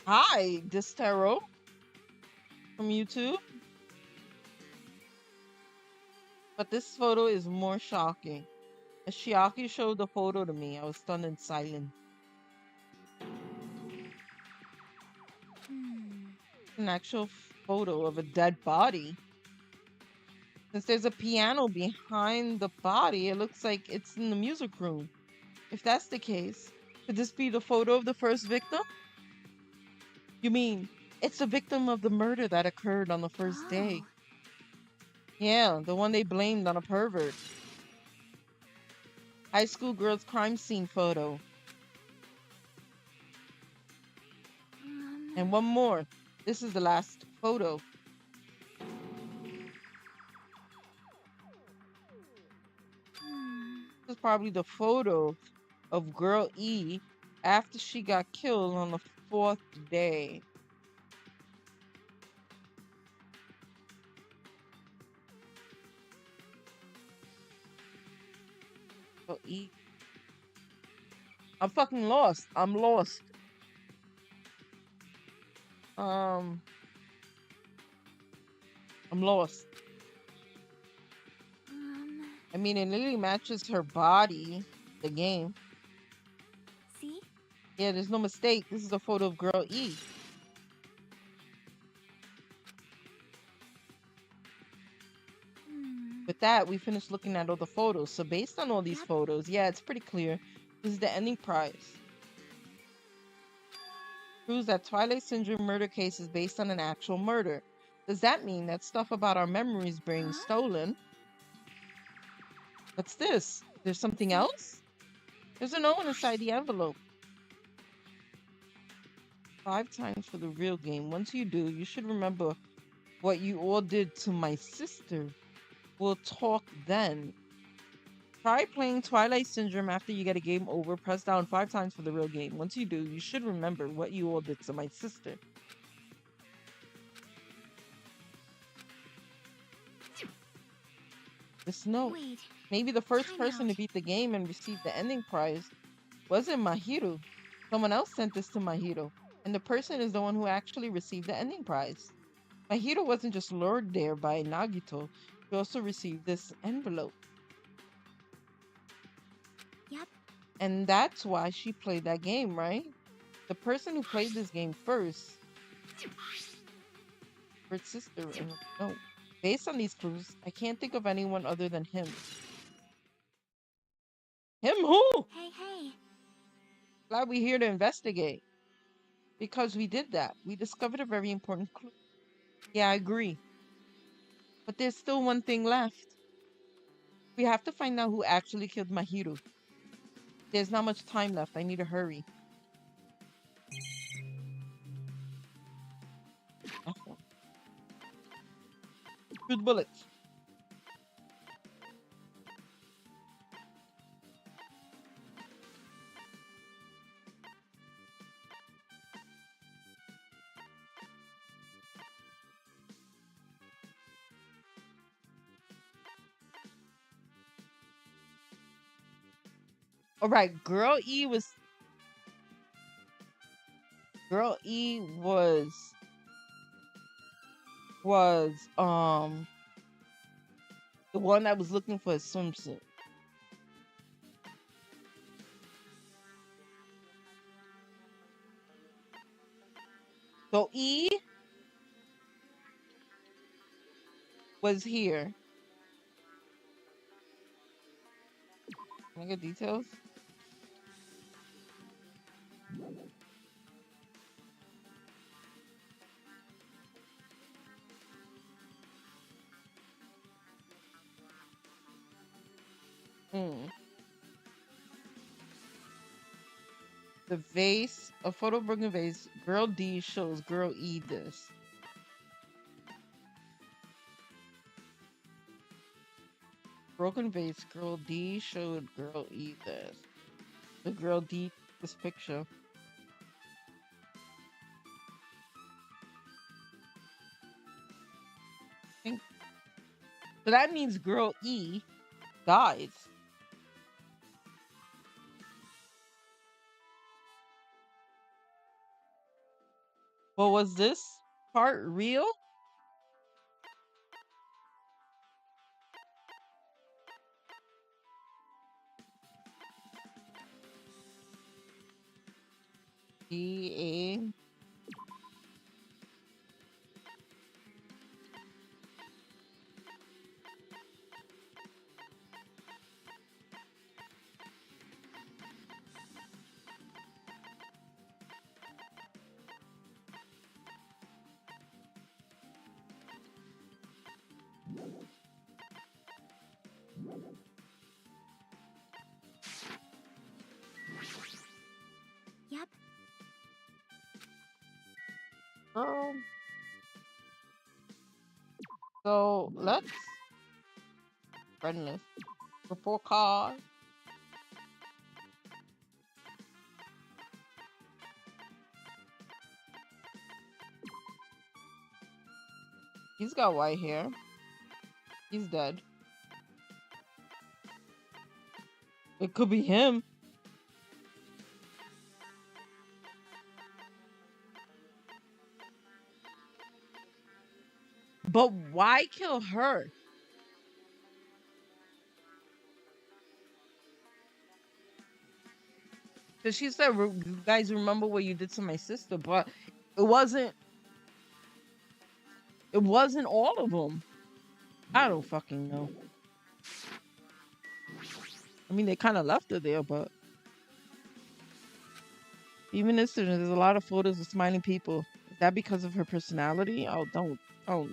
Hi, Distero from YouTube. But this photo is more shocking. As Shiaki showed the photo to me, I was stunned and silent. An actual photo of a dead body. Since there's a piano behind the body, it looks like it's in the music room. If that's the case, could this be the photo of the first victim? You mean it's the victim of the murder that occurred on the first day? Yeah, the one they blamed on a pervert. High school girls crime scene photo. And one more. This is the last photo. This is probably the photo of Girl E after she got killed on the 4th day. Girl E. I'm fucking lost. I'm lost. I'm lost. I mean, it literally matches her body, the game. See? Yeah, there's no mistake. This is a photo of Girl E. With that, we finished looking at all the photos. So based on all these photos, yeah, it's pretty clear. This is the ending prize. Proves that Twilight Syndrome murder case is based on an actual murder. Does that mean that stuff about our memories being stolen? What's this? There's something else? There's an O inside the envelope. 5 times for the real game. Once you do, you should remember what you all did to my sister. We'll talk then. Try playing Twilight Syndrome after you get a game over. Press down 5 times for the real game. Once you do, you should remember what you all did to my sister. This note. Wait. Maybe the first Time person to out. beat the game and receive the ending prize wasn't Mahiru. Someone else sent this to Mahiru. And the person is the one who actually received the ending prize. Mahiru wasn't just lured there by Nagito. He also received this envelope. Yep. And that's why she played that game, right? The person who played this game first, her sister, and no. Based on these clues, I can't think of anyone other than him. Him who? Hey. Glad we're here to investigate. Because we did that. We discovered a very important clue. Yeah, I agree. But there's still one thing left. We have to find out who actually killed Mahiru. There's not much time left. I need to hurry. Shoot bullets. All right, Girl E was the one that was looking for a swimsuit. So E was here. Can I get details? The vase, a photo of broken vase. Girl D shows Girl E this. Broken vase. Girl D showed Girl E this. The girl D this picture. So that means Girl E dies. But was this part real? D A. Yep. Girl. So let's friend list. Report card. He's got white hair. He's dead. It could be him. But why kill her? Because she said, "You guys remember what you did to my sister," but it wasn't. It wasn't all of them. I don't fucking know. I mean, they kind of left her there, but even this, there's a lot of photos of smiling people. Is that because of her personality? Oh, don't. Oh,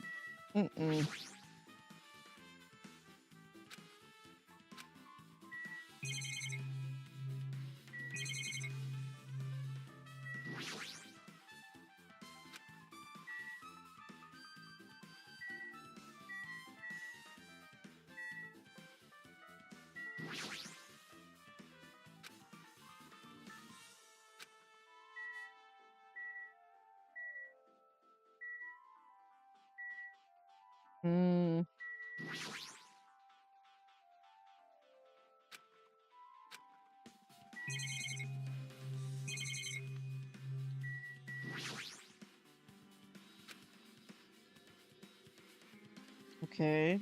mm-mm. Mm, okay.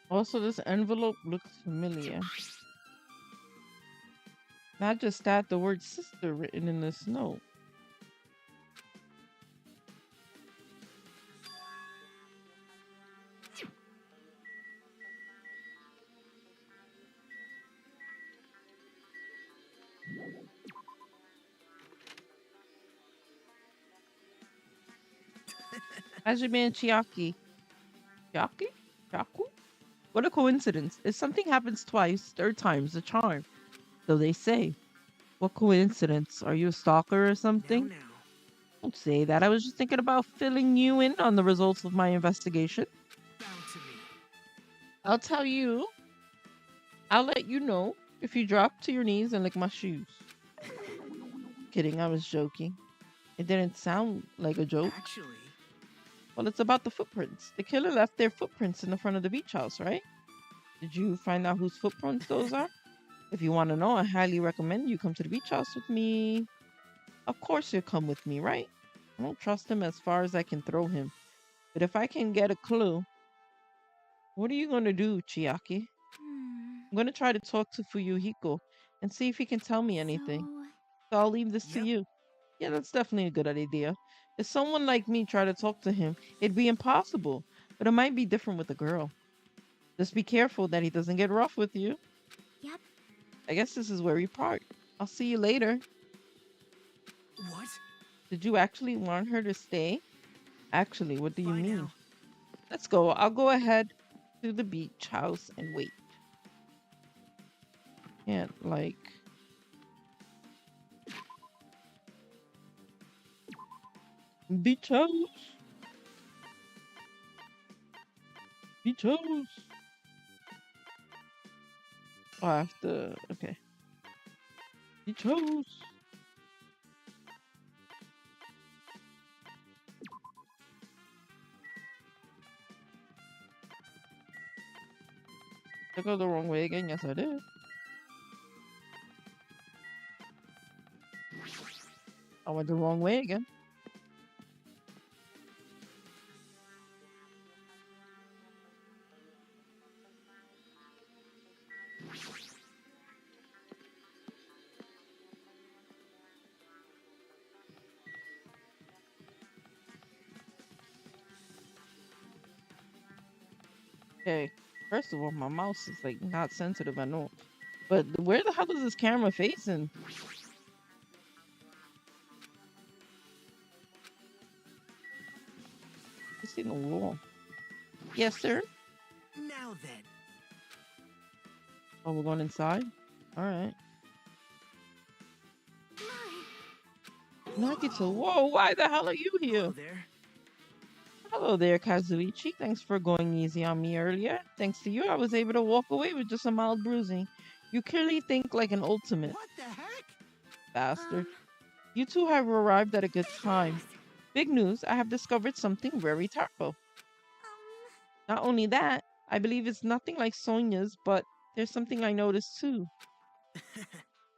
Also, this envelope looks familiar. Not just that, the word sister written in this note. Hajime and Chiaki. Chiaki? Chaku? What a coincidence. If something happens twice, third time's a charm. So they say. What coincidence? Are you a stalker or something? Now. Don't say that. I was just thinking about filling you in on the results of my investigation. Bound to me. I'll tell you. I'll let you know if you drop to your knees and lick my shoes. Kidding, I was joking. It didn't sound like a joke. Actually, Well, it's about the footprints. The killer left their footprints in the front of the beach house, right? Did you find out whose footprints those are? If you want to know, I highly recommend you come to the beach house with me. Of course you'll come with me, right? I don't trust him as far as I can throw him. But if I can get a clue, what are you going to do, Chiaki? I'm going to try to talk to Fuyuhiko and see if he can tell me anything. So I'll leave this to Yep. you. Yeah, that's definitely a good idea. If someone like me tried to talk to him, it'd be impossible. But it might be different with a girl. Just be careful that he doesn't get rough with you. Yep. I guess this is where we part. I'll see you later. what? Did you actually want her to stay? Actually, what do you Bye mean? now. Let's go. I'll go ahead to the beach house and wait. Can't, like... Beach house! Beach house! Oh, I have to... Okay. Beach house! Did I go the wrong way again? Yes, I did. I went the wrong way again. Okay. First of all, my mouse is like not sensitive, I know. But where the hell is this camera facing? It's in the wall. Yes, sir. Now then. Oh, we're going inside? Alright. Nagito, whoa, why the hell are you here? Hello there. Hello there, Kazuichi. Thanks for going easy on me earlier. Thanks to you, I was able to walk away with just a mild bruising. You clearly think like an ultimate. What the heck? Bastard. You two have arrived at a good time. Big news, I have discovered something very terrible. Not only that, I believe it's nothing like Sonia's, but there's something I noticed too.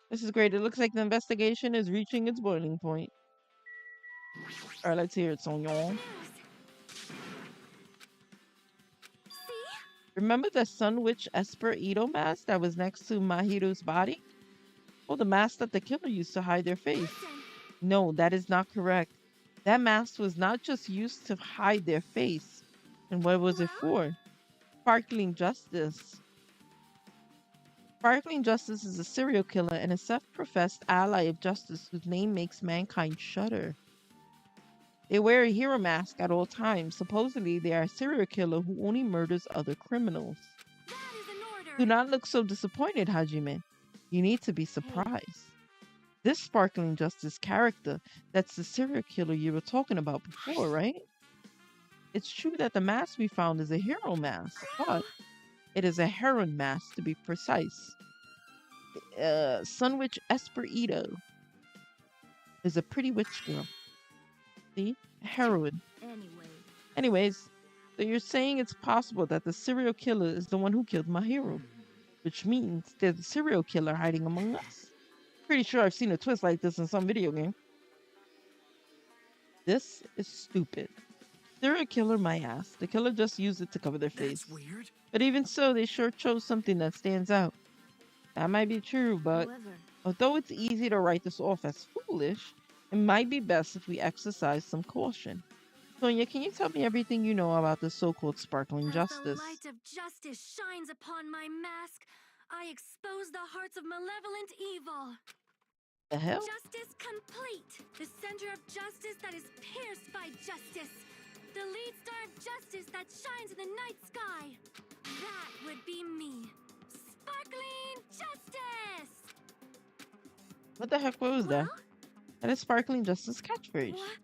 This is great. It looks like the investigation is reaching its boiling point. Alright, let's hear it, Sonia. Remember the Sun Witch Esper Ito mask that was next to Mahiru's body? Well, the mask that the killer used to hide their face. No, that is not correct. That mask was not just used to hide their face. And what was it for? Sparkling Justice. Sparkling Justice is a serial killer and a self-professed ally of justice whose name makes mankind shudder. They wear a hero mask at all times. Supposedly, they are a serial killer who only murders other criminals. Do not look so disappointed, Hajime. You need to be surprised. This Sparkling Justice character, that's the serial killer you were talking about before, right? It's true that the mask we found is a hero mask, but it is a heroine mask to be precise. Sun Witch Esper Ito is a pretty witch girl. See? A heroine. Anyways, so you're saying it's possible that the serial killer is the one who killed Mahiru, which means there's a serial killer hiding among us. Pretty sure I've seen a twist like this in some video game. This is stupid. Serial killer, my ass. The killer just used it to cover their face. That's weird. But even so, they sure chose something that stands out. That might be true, but although it's easy to write this off as foolish, it might be best if we exercise some caution. Sonia, can you tell me everything you know about the so-called Sparkling Justice? The light of justice shines upon my mask. I expose the hearts of malevolent evil. The hell? Justice complete. The center of justice that is pierced by justice. The lead star of justice that shines in the night sky. That would be me. Sparkling Justice! What the heck was that? That is Sparkling Justice catchphrase. What?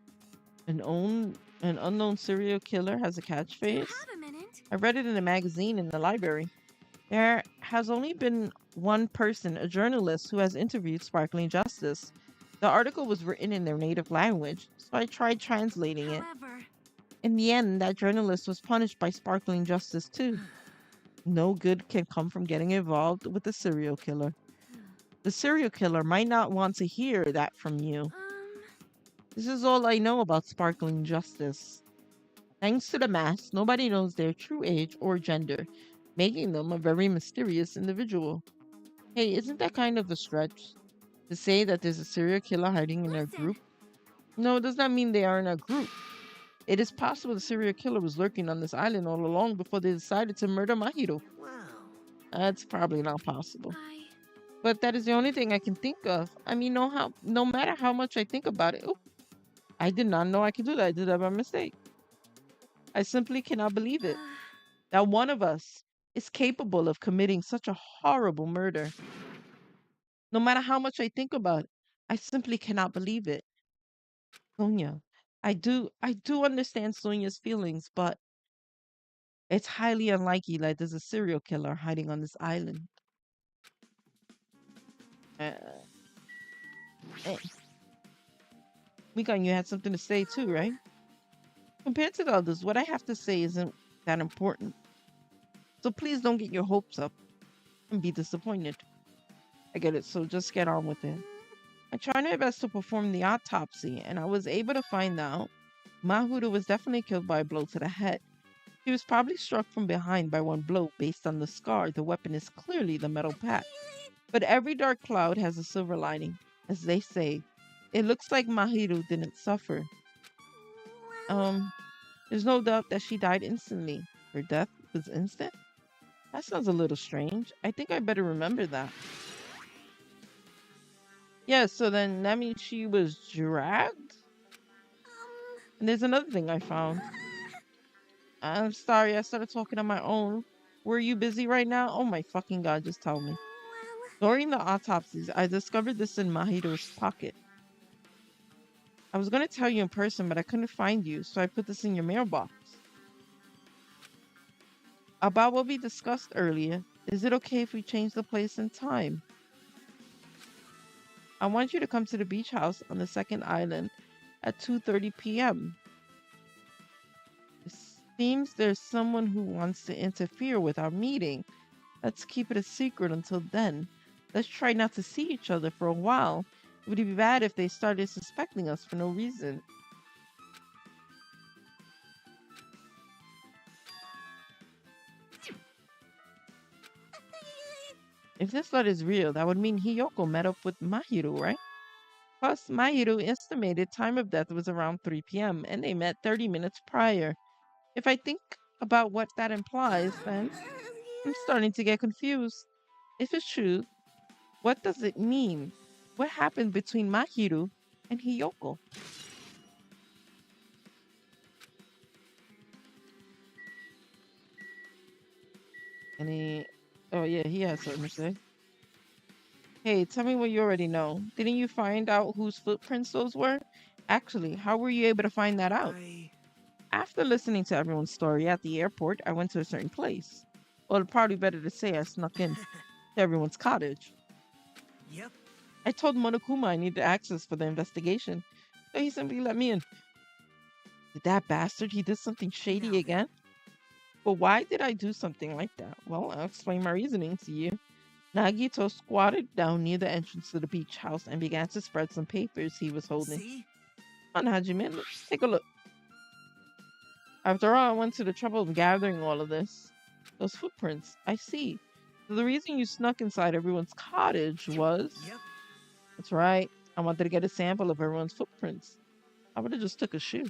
An unknown serial killer has a catchphrase? Have a minute. I read it in a magazine in the library. There has only been one person, a journalist, who has interviewed Sparkling Justice. The article was written in their native language, so I tried translating it. However, In the end, that journalist was punished by Sparkling Justice too. No good can come from getting involved with a serial killer. The serial killer might not want to hear that from you. This is all I know about Sparkling Justice. Thanks to the mask, nobody knows their true age or gender, making them a very mysterious individual. Hey, isn't that kind of a stretch? To say that there's a serial killer hiding in our group? No, it does not mean they are in our group. It is possible the serial killer was lurking on this island all along before they decided to murder Mahito. Wow. That's probably not possible. But that is the only thing I can think of. I mean, no matter how much I think about it. Oop, I did not know I could do that. I did that by mistake. I simply cannot believe it. That one of us is capable of committing such a horrible murder. No matter how much I think about it, I simply cannot believe it. Sonia, I do understand Sonia's feelings, but it's highly unlikely that there's a serial killer hiding on this island. Mikan, you had something to say too, right? Compared to the others, what I have to say isn't that important. So please don't get your hopes up and be disappointed. I get it, so just get on with it. I tried my best to perform the autopsy, and I was able to find out Mahuro was definitely killed by a blow to the head. He was probably struck from behind by one blow. Based on the scar, the weapon is clearly the metal pack. But every dark cloud has a silver lining, as they say. It looks like Mahiro didn't suffer. There's no doubt that she died instantly. Her death was instant? That sounds a little strange. I think I better remember that. Yeah, so then that means she was dragged? And there's another thing I found. I'm sorry, I started talking on my own. Were you busy right now? Oh my fucking god, just tell me. During the autopsies, I discovered this in Mahiro's pocket. I was gonna tell you in person, but I couldn't find you, so I put this in your mailbox. About what we discussed earlier, is it okay if we change the place and time? I want you to come to the beach house on the second island at 2:30 p.m. It seems there's someone who wants to interfere with our meeting. Let's keep it a secret until then. Let's try not to see each other for a while. It would be bad if they started suspecting us for no reason. If this letter is real, that would mean Hiyoko met up with Mahiro, right? Plus, Mahiro estimated time of death was around 3 p.m., and they met 30 minutes prior. If I think about what that implies, then I'm starting to get confused. If it's true, what does it mean? What happened between Mahiro and Hiyoko? Oh yeah, he has something to say. Hey, tell me what you already know. Didn't you find out whose footprints those were? Actually, how were you able to find that out? After listening to everyone's story at the airport, I went to a certain place. Well, probably better to say I snuck in to everyone's cottage. Yep. I told Monokuma I needed access for the investigation, so he simply let me in. Did that bastard, he did something shady again? But why did I do something like that? Well, I'll explain my reasoning to you. Nagito squatted down near the entrance to the beach house and began to spread some papers he was holding. See? Come on, Hajime, take a look. After all, I went to the trouble of gathering all of this. Those footprints, I see. So the reason you snuck inside everyone's cottage was... Yep. That's right. I wanted to get a sample of everyone's footprints. I would have just took a shoe.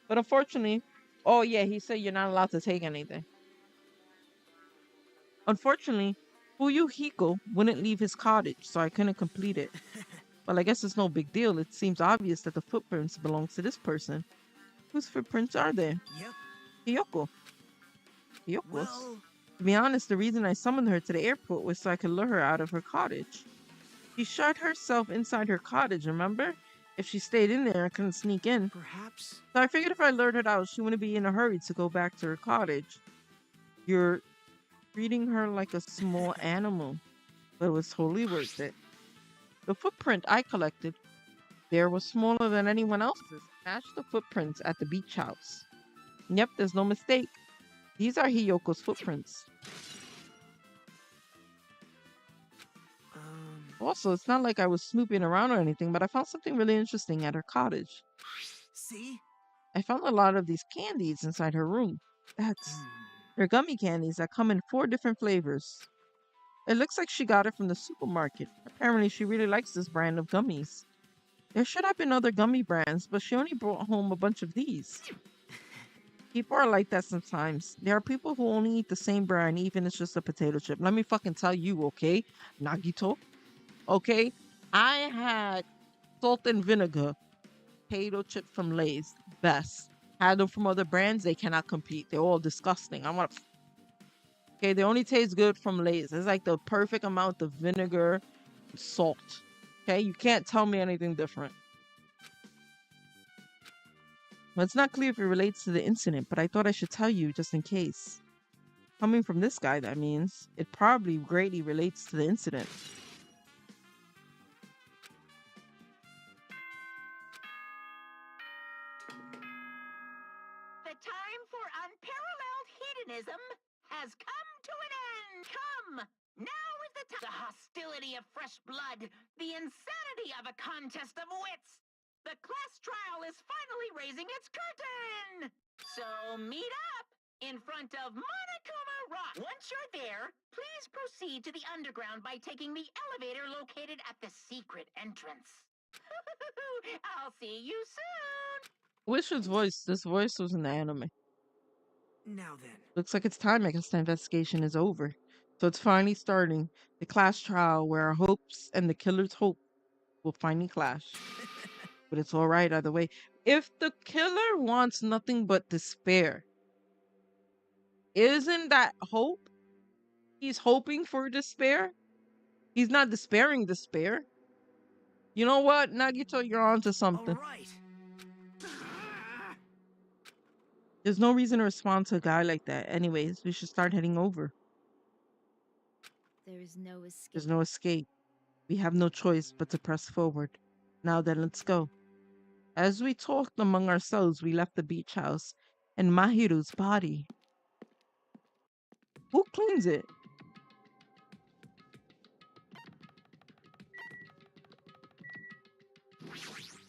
But unfortunately... Oh yeah, he said you're not allowed to take anything. Unfortunately, Fuyuhiko wouldn't leave his cottage, so I couldn't complete it. Well, I guess it's no big deal. It seems obvious that the footprints belong to this person. Whose footprints are they? Yep. Hiyoko. Hiyoko's? Well... To be honest, the reason I summoned her to the airport was so I could lure her out of her cottage. She shut herself inside her cottage, remember? If she stayed in there, I couldn't sneak in. Perhaps... So I figured if I lured her out, she wouldn't be in a hurry to go back to her cottage. You're treating her like a small animal, but it was totally worth it. The footprint I collected there was smaller than anyone else's. Match the footprints at the beach house. Yep, there's no mistake. These are Hiyoko's footprints. Also, it's not like I was snooping around or anything, but I found something really interesting at her cottage. See? I found a lot of these candies inside her room. They're gummy candies that come in 4 different flavors. It looks like she got it from the supermarket. Apparently, she really likes this brand of gummies. There should have been other gummy brands, but she only brought home a bunch of these. People are like that sometimes. There are people who only eat the same brand, even if it's just a potato chip. Let me fucking tell you, okay, Nagito? Okay? I had salt and vinegar potato chip from Lay's. Best. Had them from other brands, they cannot compete. They're all disgusting. Okay, they only taste good from Lay's. It's like the perfect amount of vinegar, salt. Okay, you can't tell me anything different. Well, it's not clear if it relates to the incident, but I thought I should tell you just in case. Coming from this guy, that means it probably greatly relates to the incident. The time for unparalleled hedonism has come to an end. Come! Now is the time. The hostility of fresh blood. The insanity of a contest of wits. The class trial is finally raising its curtain. So meet up in front of Monokuma Rock. Once you're there, please proceed to the underground by taking the elevator located at the secret entrance. I'll see you soon. Which voice? This voice was in the anime. Now then. Looks like it's time. I guess the investigation is over. So it's finally starting. The class trial where our hopes and the killer's hope will finally clash. But it's all right either way. If the killer wants nothing but despair, isn't that hope? He's hoping for despair. He's not despairing despair. You know what, Nagito, you're onto something. All right. There's no reason to respond to a guy like that. Anyways, we should start heading over. There is no escape. There's no escape. We have no choice but to press forward. Now then, let's go. As we talked among ourselves, we left the beach house and Mahiru's body. Who cleans it?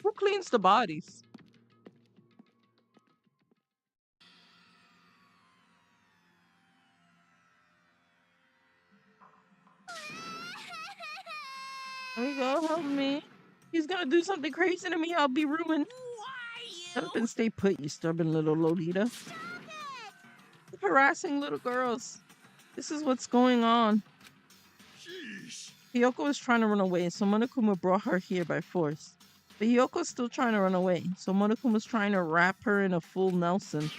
Who cleans the bodies? There you go, help me. He's gonna do something crazy to me. I'll be ruined. Shut up and stay put, you stubborn little Lolita. Harassing little girls. This is what's going on. Hiyoko is trying to run away, so Monokuma brought her here by force. But Hiyoko's still trying to run away, so Monokuma's trying to wrap her in a full Nelson.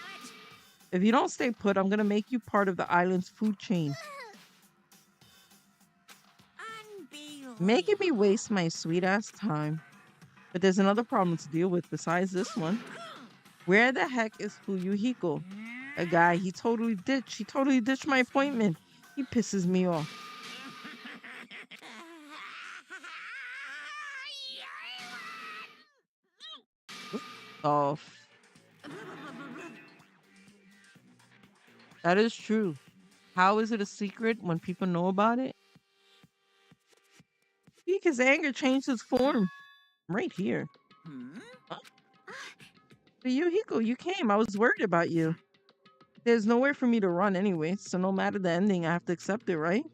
If you don't stay put, I'm gonna make you part of the island's food chain. Making me waste my sweet-ass time. But there's another problem to deal with besides this one. Where the heck is Fuyuhiko? A guy he totally ditched. He totally ditched my appointment. He pisses me off. Off. That is true. How is it a secret when people know about it? His anger changed its form. I'm right here. Huh? Fuyuhiko, you came. I was worried about you. There's nowhere for me to run anyway, so no matter the ending, I have to accept it, right?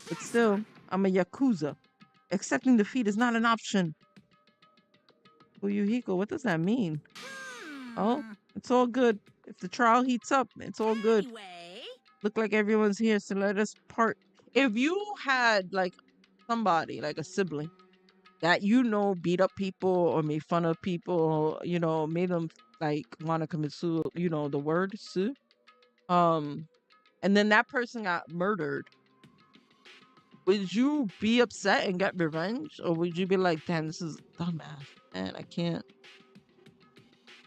But still, I'm a Yakuza. Accepting defeat is not an option. Fuyuhiko, what does that mean? Oh, it's all good. If the trial heats up, it's all good. Look like everyone's here, so let us part. If you had, like, somebody, like a sibling, that beat up people or made fun of people, or, made them, like, want to commit suicide, the word, su. And then that person got murdered. Would you be upset and get revenge? Or would you be like, damn, this is dumbass, man, I can't.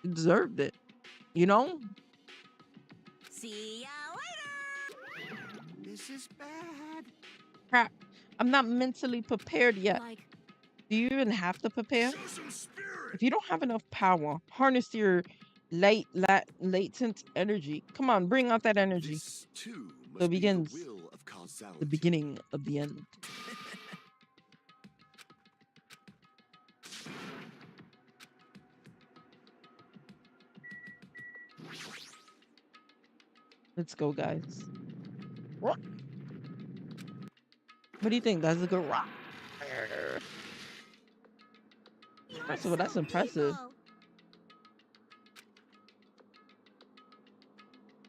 You deserved it, See ya later! This is bad. Crap, I'm not mentally prepared yet. Like, Do you even have to prepare? Show some spirit. If you don't have enough power, harness your latent energy. Come on, bring out that energy. This too So it must be begins the will of causality. the beginning of the end. Let's go, guys. What do you think? That's a good rock. First of all, that's impressive.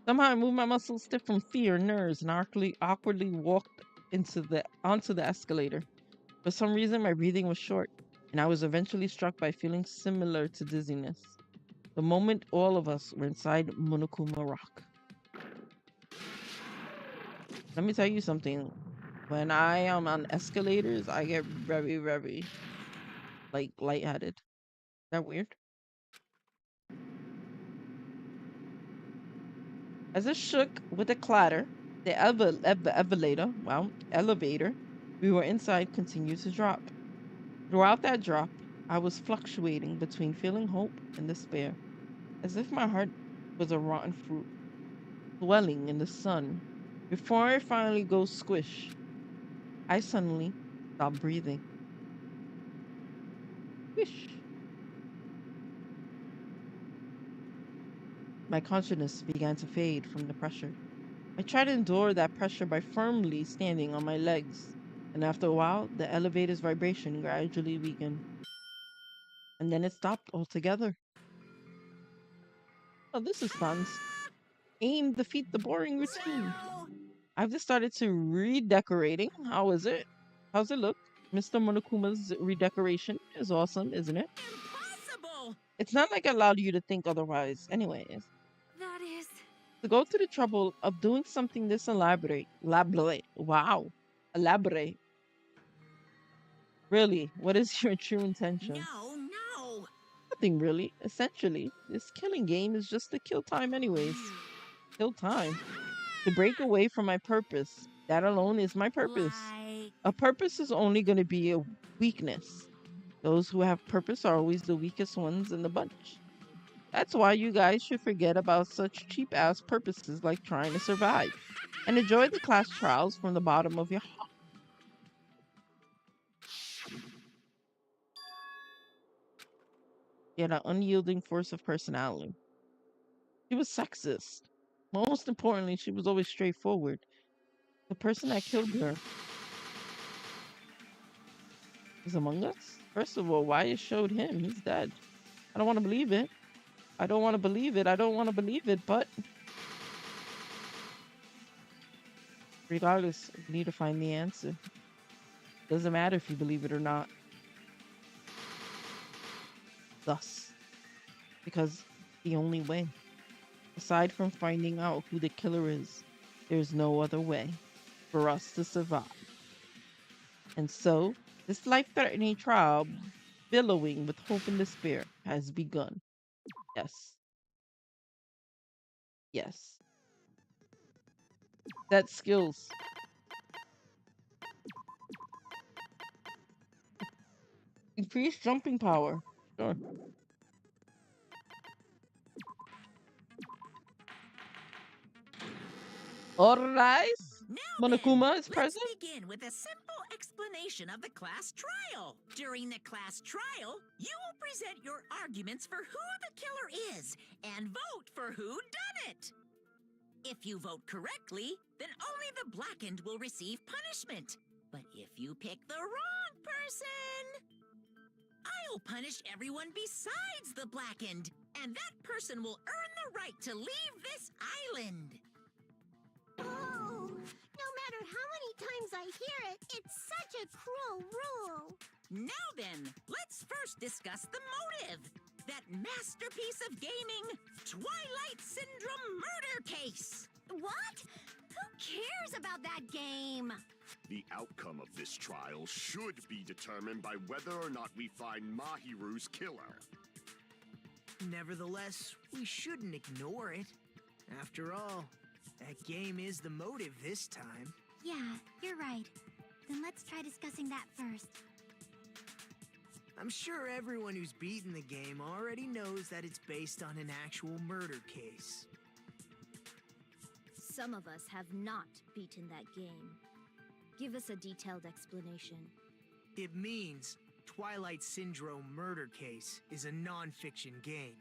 Somehow I moved my muscles stiff from fear and nerves and awkwardly walked onto the escalator. For some reason, my breathing was short, and I was eventually struck by feeling similar to dizziness. The moment all of us were inside Monokuma Rock. Let me tell you something. When I am on escalators, I get very, very, like, lightheaded. Is that weird? As it shook with a clatter, the elevator we were inside continued to drop. Throughout that drop, I was fluctuating between feeling hope and despair, as if my heart was a rotten fruit, dwelling in the sun. Before it finally goes squish, I suddenly stopped breathing. Squish. My consciousness began to fade from the pressure. I tried to endure that pressure by firmly standing on my legs, and after a while, the elevator's vibration gradually weakened. And then it stopped altogether. Oh, this is fun. Aim, defeat the boring routine. I've just started to redecorating. How is it? How's it look? Mr. Monokuma's redecoration is awesome, isn't it? Impossible! It's not like I allowed you to think otherwise. Anyways, That is... to go to the trouble of doing something this elaborate. Wow. Elaborate. Really, what is your true intention? No. Nothing really. Essentially, this killing game is just to kill time anyways. Kill time. To break away from my purpose. That alone is my purpose. Like... A purpose is only going to be a weakness. Those who have purpose are always the weakest ones in the bunch. That's why you guys should forget about such cheap-ass purposes like trying to survive. And enjoy the class trials from the bottom of your heart. She had an unyielding force of personality. She was sexist. Most importantly, she was always straightforward. The person that killed her is among us? First of all, why it showed him? He's dead. I don't want to believe it. I don't want to believe it, but regardless, we need to find the answer. Doesn't matter if you believe it or not. Thus, because the only way, aside from finding out who the killer is, there's no other way for us to survive. And so, this life-threatening trial, billowing with hope and despair, has begun. Yes. Yes. That's skills. Increased jumping power. Sure. Alright. Monokuma is present. Let's begin with a simple explanation of the class trial. During the class trial, you will present your arguments for who the killer is and vote for who done it. If you vote correctly, then only the blackened will receive punishment. But if you pick the wrong person, I'll punish everyone besides the blackened, and that person will earn the right to leave this island. Oh, no matter how many times I hear it, it's such a cruel rule. Now then, let's first discuss the motive. That masterpiece of gaming, Twilight Syndrome murder case. What? Who cares about that game? The outcome of this trial should be determined by whether or not we find Mahiru's killer. Nevertheless, we shouldn't ignore it. After all, that game is the motive this time. Yeah, you're right. Then let's try discussing that first. I'm sure everyone who's beaten the game already knows that it's based on an actual murder case. Some of us have not beaten that game. Give us a detailed explanation. It means Twilight Syndrome Murder Case is a non-fiction game.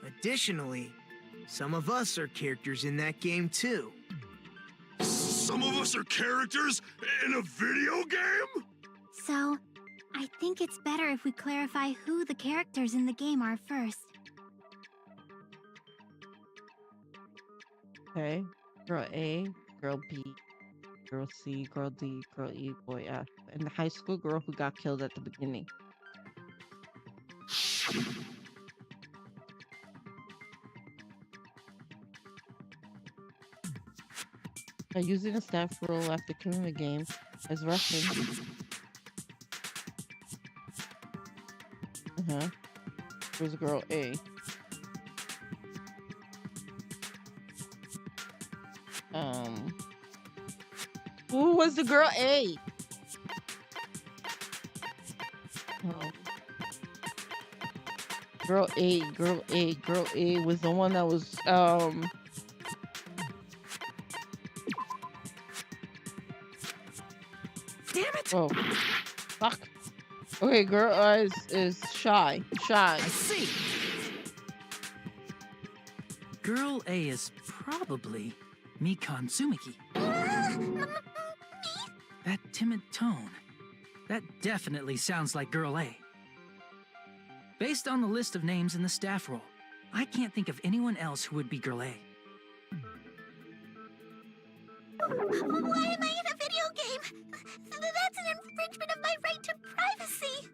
Additionally, some of us are characters in that game too. Some of us are characters in a video game? So, I think it's better if we clarify who the characters in the game are first. Okay. Girl A, girl B, girl C, girl D, girl E, boy F, and the high school girl who got killed at the beginning. By using a staff rule after killing the game as reference. Here's girl A. Who was the girl A? Oh. Girl A was the one that was Damn it! Oh, fuck. Okay, girl is shy. I see. Girl A is probably Mikan Tsumiki. That timid tone. That definitely sounds like Girl A. Based on the list of names in the staff roll, I can't think of anyone else who would be Girl A. Why am I in a video game? That's an infringement of my right to privacy.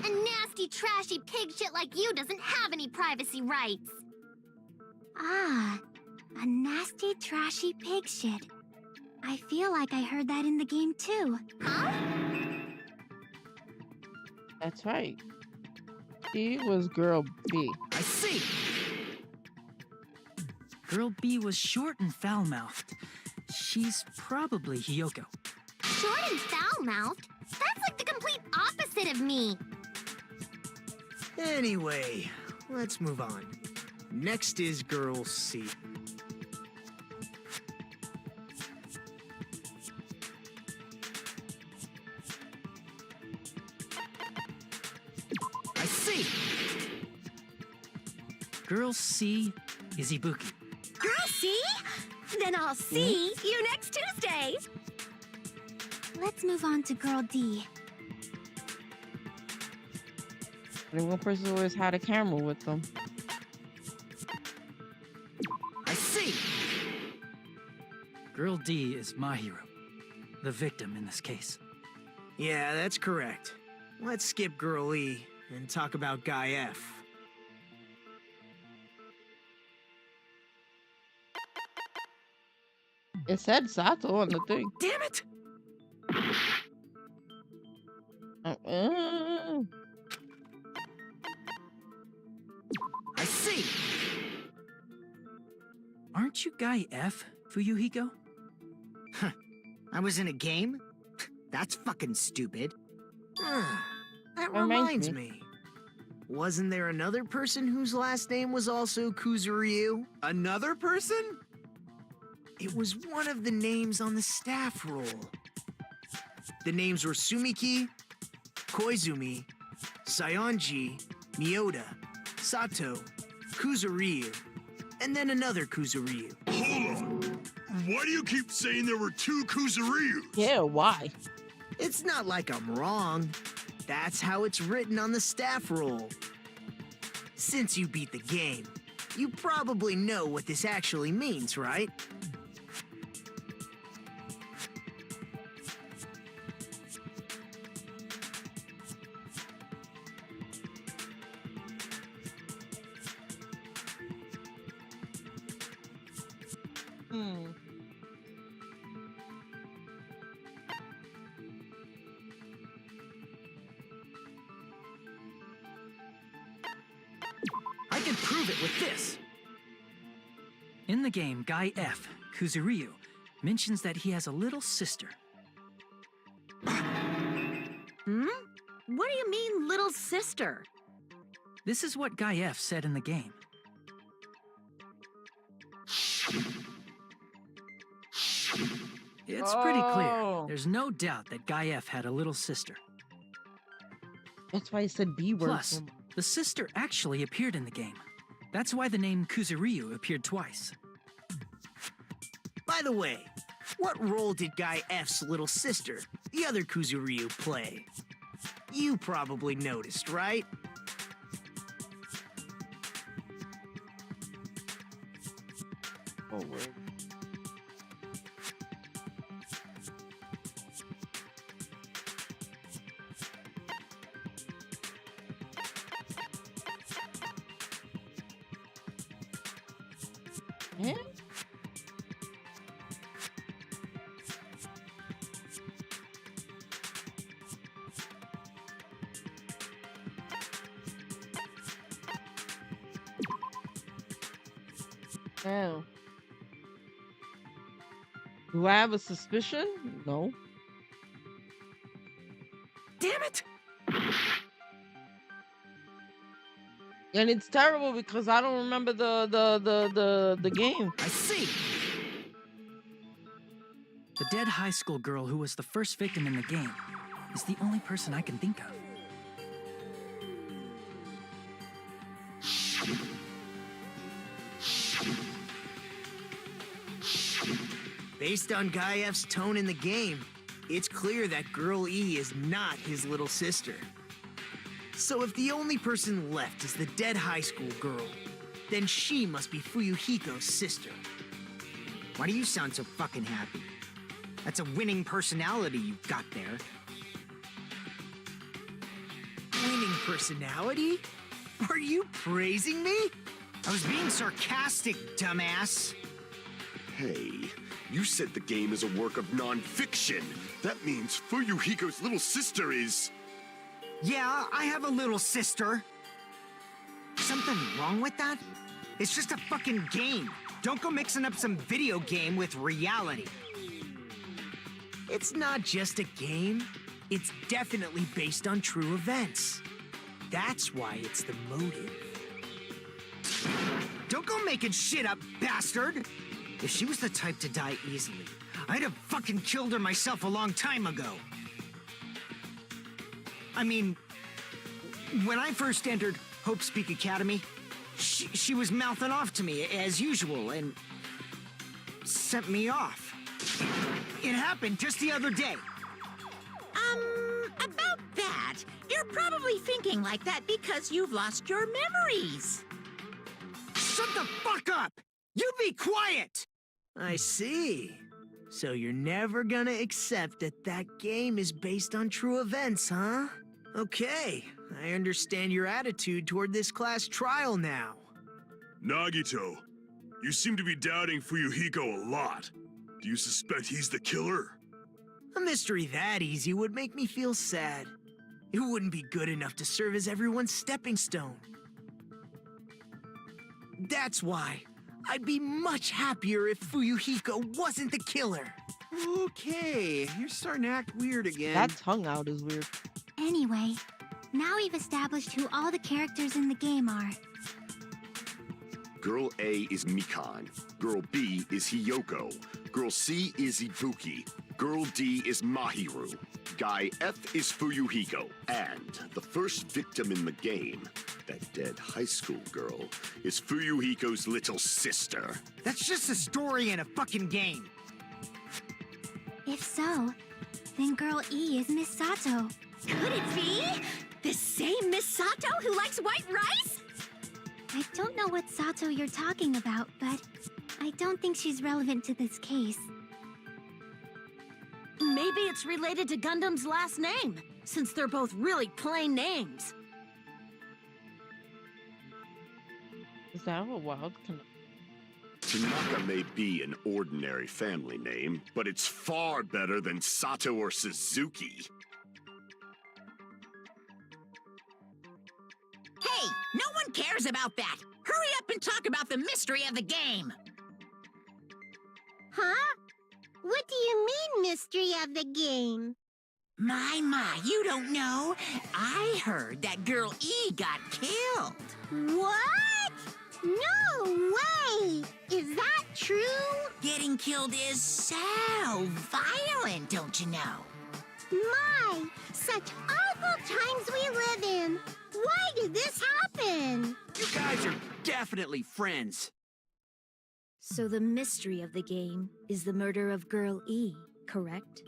A nasty, trashy pig shit like you doesn't have any privacy rights. Ah, a nasty, trashy pig shit. I feel like I heard that in the game too. Huh? That's right. She was girl B. I see. Girl B was short and foul-mouthed. She's probably Hiyoko. Short and foul-mouthed? That's like the complete opposite of me. Anyway, let's move on. Next is Girl C. I see. Girl C is Ibuki. Girl C? Then I'll see you next Tuesday. Let's move on to Girl D. The one person always had a camera with them. I see. Girl D is Mahiro, the victim in this case. Yeah, that's correct. Let's skip Girl E and talk about Guy F. It said Sato on the thing. Damn it! I see. Aren't you Guy F, Fuyuhiko? I was in a game? That's fucking stupid. That Reminds reminds me. Wasn't there another person whose last name was also Kuzuryu? Another person? It was one of the names on the staff roll. The names were Sumiki, Koizumi, Sayonji, Miyoda, Sato, Kuzuryu, and then another Kuzuryu. Hold on. Why do you keep saying there were two Kuzuryus? Yeah, why? It's not like I'm wrong. That's how it's written on the staff roll. Since you beat the game, you probably know what this actually means, right? I can prove it with this. In the game, Guy F, Kuzuryu, mentions that he has a little sister. Hmm? What do you mean, little sister? This is what Guy F said in the game. It's pretty clear. Oh. There's no doubt that Guy F had a little sister. That's why I said B word. Plus, the sister actually appeared in the game. That's why the name Kuzuryu appeared twice. By the way, what role did Guy F's little sister, the other Kuzuryu, play? You probably noticed, right? Oh, word. Yeah. Oh. Do I have a suspicion? No. Damn it! And it's terrible because I don't remember the game. I see! The dead high school girl who was the first victim in the game is the only person I can think of. Based on Guy F's tone in the game, it's clear that Girl E is not his little sister. So if the only person left is the dead high school girl, then she must be Fuyuhiko's sister. Why do you sound so fucking happy? That's a winning personality you've got there. Winning personality? Are you praising me? I was being sarcastic, dumbass. Hey, you said the game is a work of non-fiction. That means Fuyuhiko's little sister is... Yeah, I have a little sister. Something wrong with that? It's just a fucking game. Don't go mixing up some video game with reality. It's not just a game. It's definitely based on true events. That's why it's the motive. Don't go making shit up, bastard! If she was the type to die easily, I'd have fucking killed her myself a long time ago. I mean, when I first entered Hope Speak Academy, she was mouthing off to me as usual and sent me off. It happened just the other day. About that, you're probably thinking like that because you've lost your memories. Shut the fuck up! You be quiet! I see. So you're never gonna accept that that game is based on true events, huh? Okay, I understand your attitude toward this class trial now. Nagito, you seem to be doubting Fuyuhiko a lot. Do you suspect he's the killer? A mystery that easy would make me feel sad. It wouldn't be good enough to serve as everyone's stepping stone. That's why I'd be much happier if Fuyuhiko wasn't the killer. Okay, you're starting to act weird again. That tongue out is weird. Anyway, now we've established who all the characters in the game are. Girl A is Mikan. Girl B is Hiyoko. Girl C is Ibuki. Girl D is Mahiru. Guy F is Fuyuhiko. And the first victim in the game, that dead high school girl, is Fuyuhiko's little sister. That's just a story in a fucking game. If so, then Girl E is Miss Sato. Could it be? The same Miss Sato who likes white rice? I don't know what Sato you're talking about, but I don't think she's relevant to this case. Maybe it's related to Gundam's last name, since they're both really plain names. Is that a wild connection? Tanaka may be an ordinary family name, but it's far better than Sato or Suzuki. Hey, no one cares about that. Hurry up and talk about the mystery of the game. Huh? What do you mean, mystery of the game? My, you don't know. I heard that Girl E got killed. What? No way! Is that true? Getting killed is so violent, don't you know? My, such awful times we live in. Why did this happen? You guys are definitely friends. So the mystery of the game is the murder of Girl E, correct?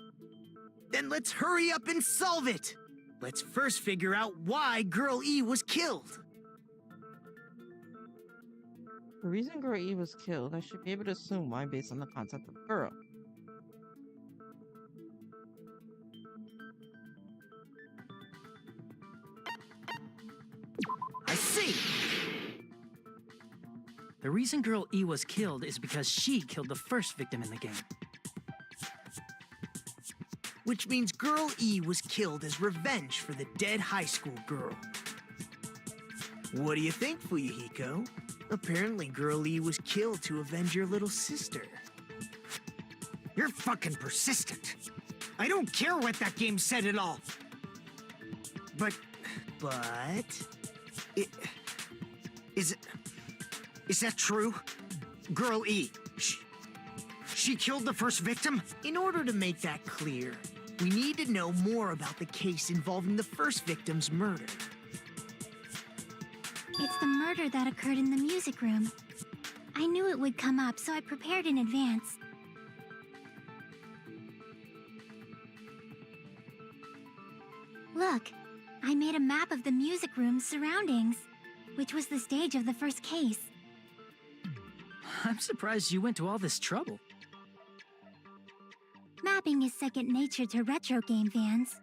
Then let's hurry up and solve it! Let's first figure out why Girl E was killed. The reason Girl E was killed, I should be able to assume why based on the concept of girl. I see! The reason Girl E was killed is because she killed the first victim in the game. Which means Girl E was killed as revenge for the dead high school girl. What do you think, Fuyuhiko? Apparently Girl E was killed to avenge your little sister. You're fucking persistent. I don't care what that game said at all. But... Is that true? Girl E, she killed the first victim? In order to make that clear, we need to know more about the case involving the first victim's murder. It's the murder that occurred in the music room. I knew it would come up, so I prepared in advance. Look, I made a map of the music room's surroundings, which was the stage of the first case. I'm surprised you went to all this trouble. Mapping is second nature to retro game fans.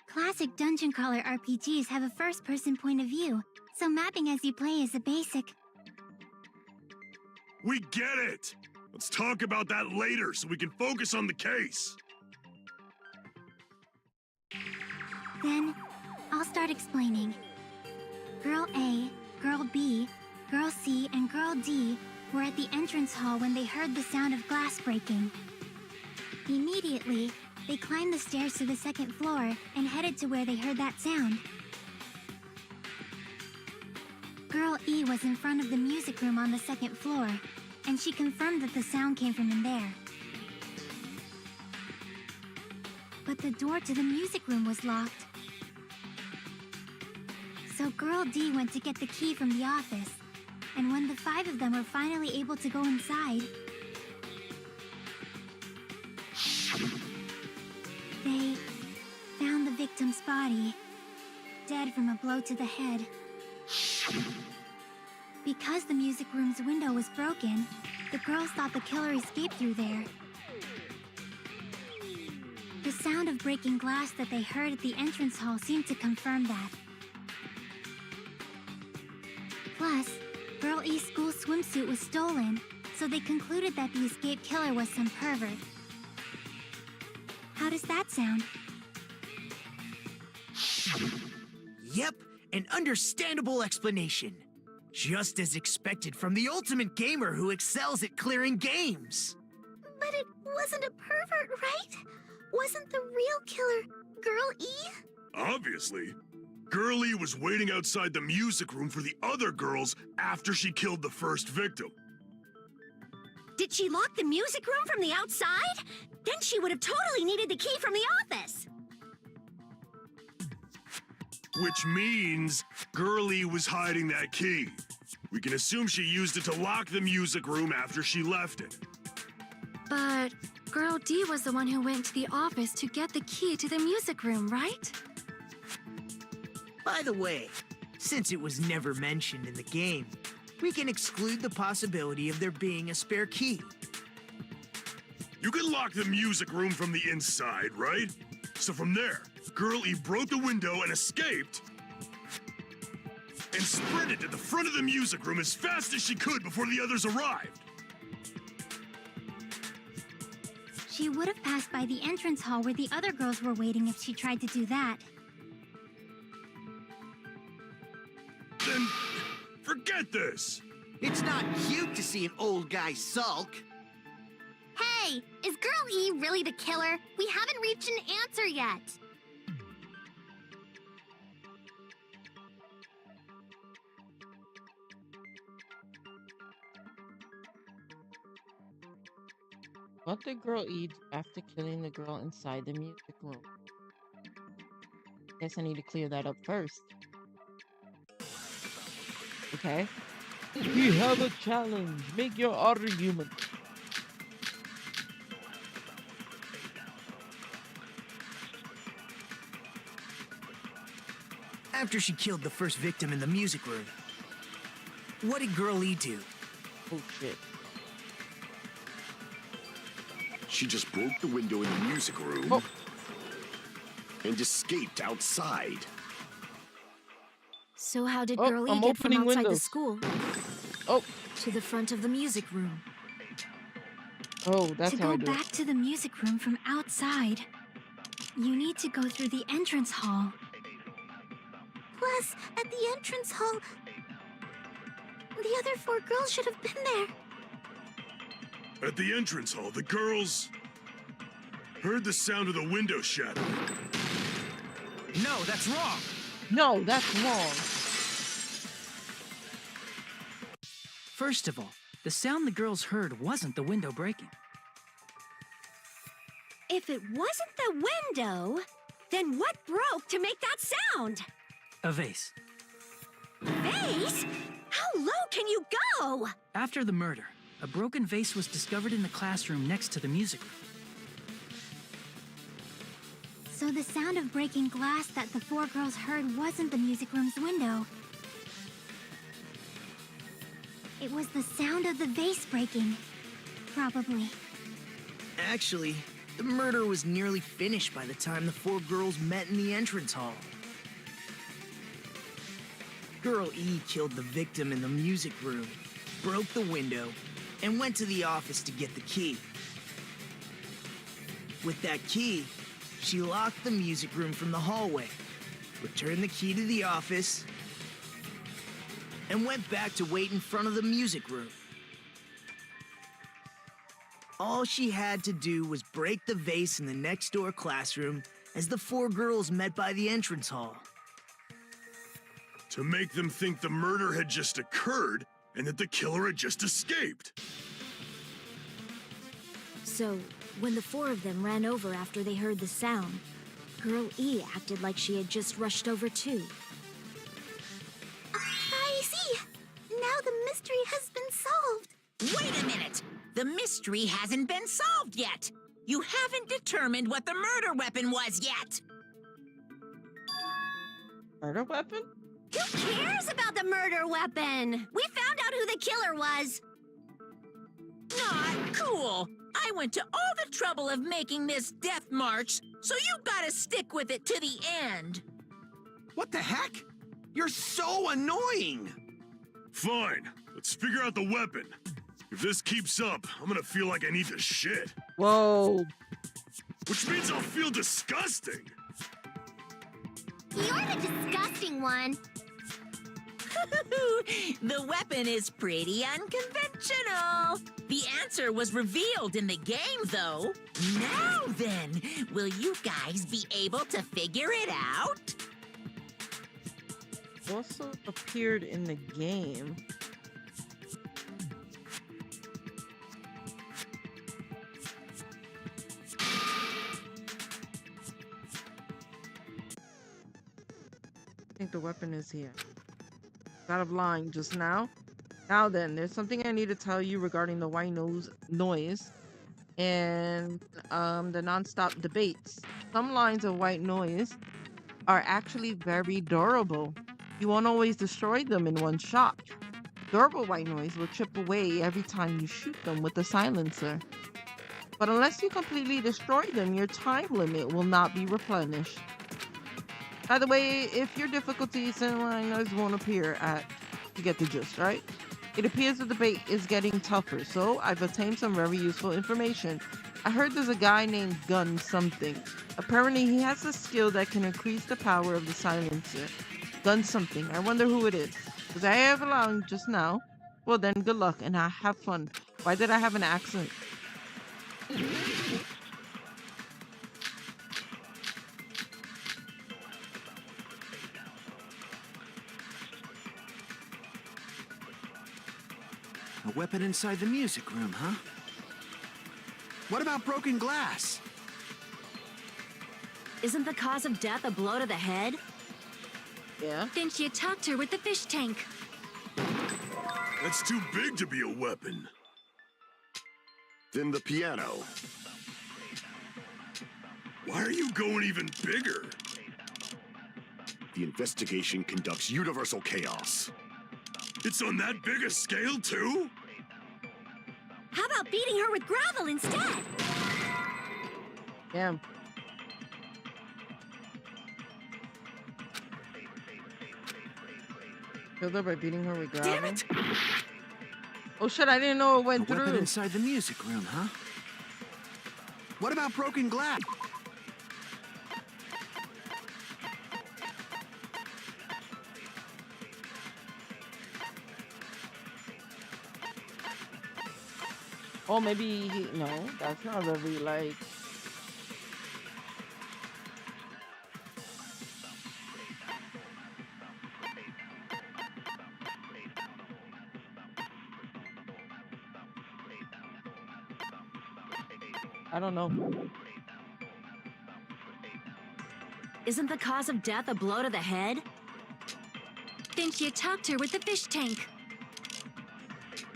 Classic dungeon crawler RPGs have a first-person point of view, so mapping as you play is a basic. We get it! Let's talk about that later so we can focus on the case. Then, I'll start explaining. Girl A, Girl B, Girl C, and Girl D were at the entrance hall when they heard the sound of glass breaking. Immediately, they climbed the stairs to the second floor and headed to where they heard that sound. Girl E was in front of the music room on the second floor, and she confirmed that the sound came from in there. But the door to the music room was locked. So Girl D went to get the key from the office, and when the 5 of them were finally able to go inside, they found the victim's body, dead from a blow to the head. Because the music room's window was broken, the girls thought the killer escaped through there. The sound of breaking glass that they heard at the entrance hall seemed to confirm that. Plus, Girl E's school swimsuit was stolen, so they concluded that the escaped killer was some pervert. How does that sound? Yep, an understandable explanation. Just as expected from the ultimate gamer who excels at clearing games. But it wasn't a pervert, right? Wasn't the real killer Girl E? Obviously. Girlie was waiting outside the music room for the other girls after she killed the first victim. Did she lock the music room from the outside? Then she would have totally needed the key from the office. Which means Girlie was hiding that key. We can assume she used it to lock the music room after she left it. But Girl D was the one who went to the office to get the key to the music room, right? By the way, since it was never mentioned in the game, we can exclude the possibility of there being a spare key. You can lock the music room from the inside, right? So from there, Girl E broke the window and escaped, and sprinted to the front of the music room as fast as she could before the others arrived. She would have passed by the entrance hall where the other girls were waiting if she tried to do that. Then forget this. It's not cute to see an old guy sulk. Hey, is Girl E really the killer? We haven't reached an answer yet. What did Girl eat after killing the girl inside the music room? Guess I need to clear that up first. Okay. We have a challenge. Make your argument. After she killed the first victim in the music room, what did Girl E do? Oh shit. She just broke the window in the music room and escaped outside. So how did Oh, Girl E I'm get from opening outside the windows. school Oh, to the front of the music room? oh, that's To how I go do it. back to the music room from outside, you need to go through the entrance hall. Plus, at the entrance hall, the other 4 girls should have been there. At the entrance hall, the girls heard the sound of the window shattering. No, that's wrong. No, that's wrong. First of all, the sound the girls heard wasn't the window breaking. If it wasn't the window, then what broke to make that sound? A vase. Vase? How low can you go? After the murder, a broken vase was discovered in the classroom next to the music room. So the sound of breaking glass that the 4 girls heard wasn't the music room's window. It was the sound of the vase breaking. Probably. Actually, the murder was nearly finished by the time the four girls met in the entrance hall. Girl E killed the victim in the music room, broke the window, and went to the office to get the key. With that key, she locked the music room from the hallway, returned the key to the office, and went back to wait in front of the music room. All she had to do was break the vase in the next door classroom as the four girls met by the entrance hall. To make them think the murder had just occurred and that the killer had just escaped. So, when the four of them ran over after they heard the sound, Girl E acted like she had just rushed over too. I see! Now the mystery has been solved! Wait a minute! The mystery hasn't been solved yet! You haven't determined what the murder weapon was yet! Murder weapon? Who cares about the murder weapon? We found out who the killer was! Not cool! I went to all the trouble of making this death march, so you gotta stick with it to the end! What the heck? You're so annoying! Fine, let's figure out the weapon. If this keeps up, I'm gonna feel like I need to shit. Whoa. Which means I'll feel disgusting. You're the disgusting one. The weapon is pretty unconventional. The answer was revealed in the game, though. Now then, will you guys be able to figure it out? Also appeared in the game. I think the weapon is here. Out of line just now. Now then, there's something I need to tell you regarding the white noise and the non-stop debates. Some lines of white noise are actually very durable. You won't always destroy them in one shot. Durable white noise will chip away every time you shoot them with the silencer. But unless you completely destroy them, your time limit will not be replenished. By the way, if your difficulties in line noise won't appear you get the gist, right? It appears the debate is getting tougher, so I've obtained some very useful information. I heard there's a guy named Gun something. Apparently he has a skill that can increase the power of the silencer. Gun something. I wonder who it is. Was I have a line just now? Well then, good luck and have fun. Why did I have an accent? A weapon inside the music room, huh? What about broken glass? Isn't the cause of death a blow to the head? Yeah. Then you attacked her with the fish tank. That's too big to be a weapon. Then the piano. Why are you going even bigger? The investigation conducts universal chaos. It's on that big a scale, too? How about beating her with gravel instead? Damn. Killed her by beating her with gravel. Damn it! Oh shit, I didn't know it went A weapon through. inside the music room, huh? What about broken glass? Oh, maybe no, that's not very like. I don't know. Isn't the cause of death a blow to the head? Then you attacked her with the fish tank.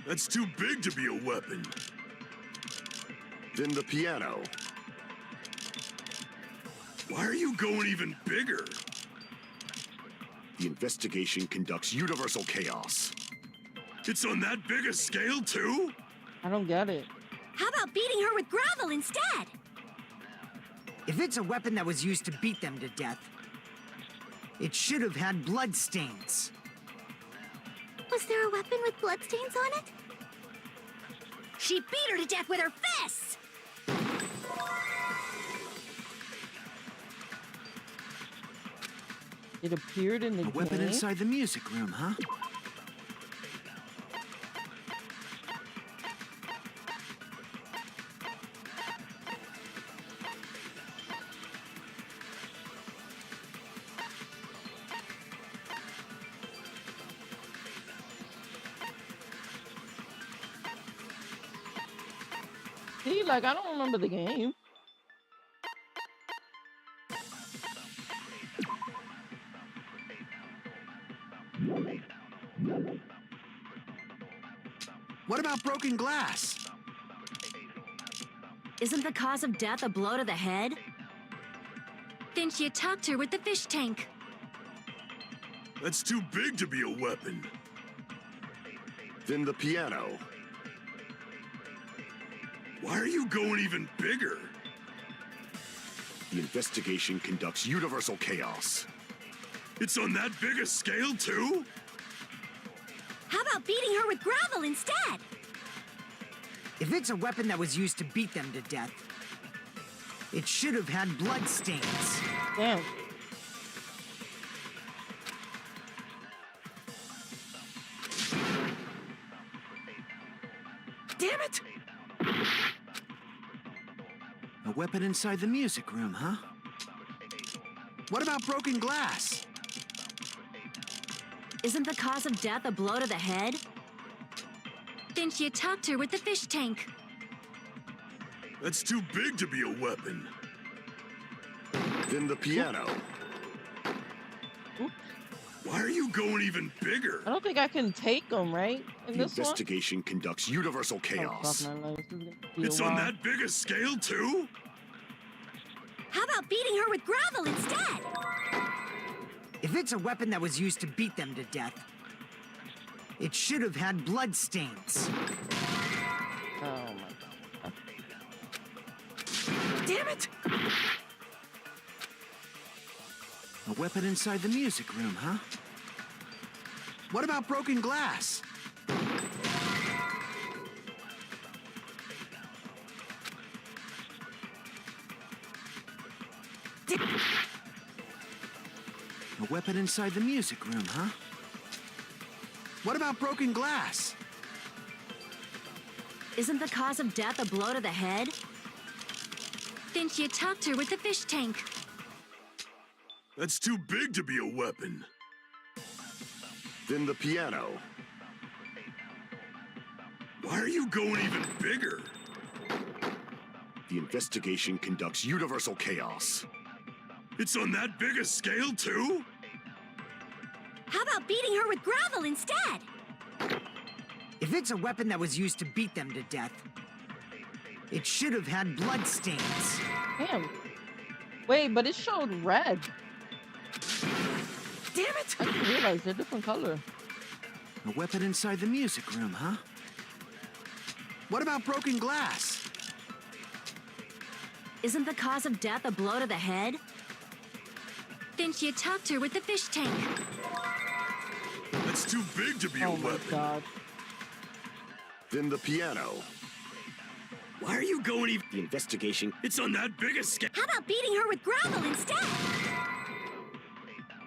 That's too big to be a weapon. Then the piano. Why are you going even bigger? The investigation conducts universal chaos. It's on that big a scale, too? I don't get it. How about beating her with gravel instead? If it's a weapon that was used to beat them to death, it should have had blood stains. Was there a weapon with bloodstains on it? She beat her to death with her fists! It appeared in the A weapon game? inside the music room, huh? See, like, I don't remember the game. What about broken glass? Isn't the cause of death a blow to the head? Then she attacked her with the fish tank. That's too big to be a weapon. Then the piano. Why are you going even bigger? The investigation conducts universal chaos. It's on that big a scale, too? How about beating her with gravel instead? If it's a weapon that was used to beat them to death, it should have had blood stains. Damn. Damn it! A weapon inside the music room, huh? What about broken glass? Isn't the cause of death a blow to the head? Then she attacked her with the fish tank. That's too big to be a weapon. Then the piano. Why are you going even bigger? I don't think I can take them, right? In The this one? investigation conducts universal Oh, chaos. fuck my life. This is gonna be a It's on while. that big a scale, too? How about beating her with gravel instead? If it's a weapon that was used to beat them to death, it should have had blood stains. Oh my god. Damn it! A weapon inside the music room, huh? What about broken glass? A weapon inside the music room, huh? What about broken glass? Isn't the cause of death a blow to the head? Then she attacked her with the fish tank. That's too big to be a weapon. Then the piano. Why are you going even bigger? The investigation conducts universal chaos. It's on that big a scale, too? How about beating her with gravel instead? If it's a weapon that was used to beat them to death, it should have had blood stains. Damn. Wait, but it showed red. Damn it! I didn't realize they're different color. A weapon inside the music room, huh? What about broken glass? Isn't the cause of death a blow to the head? Then she attacked her with the fish tank. That's too big to be a Oh my weapon. god. Then the piano. Why are you going even... The investigation. It's on that big a scale. How about beating her with gravel instead?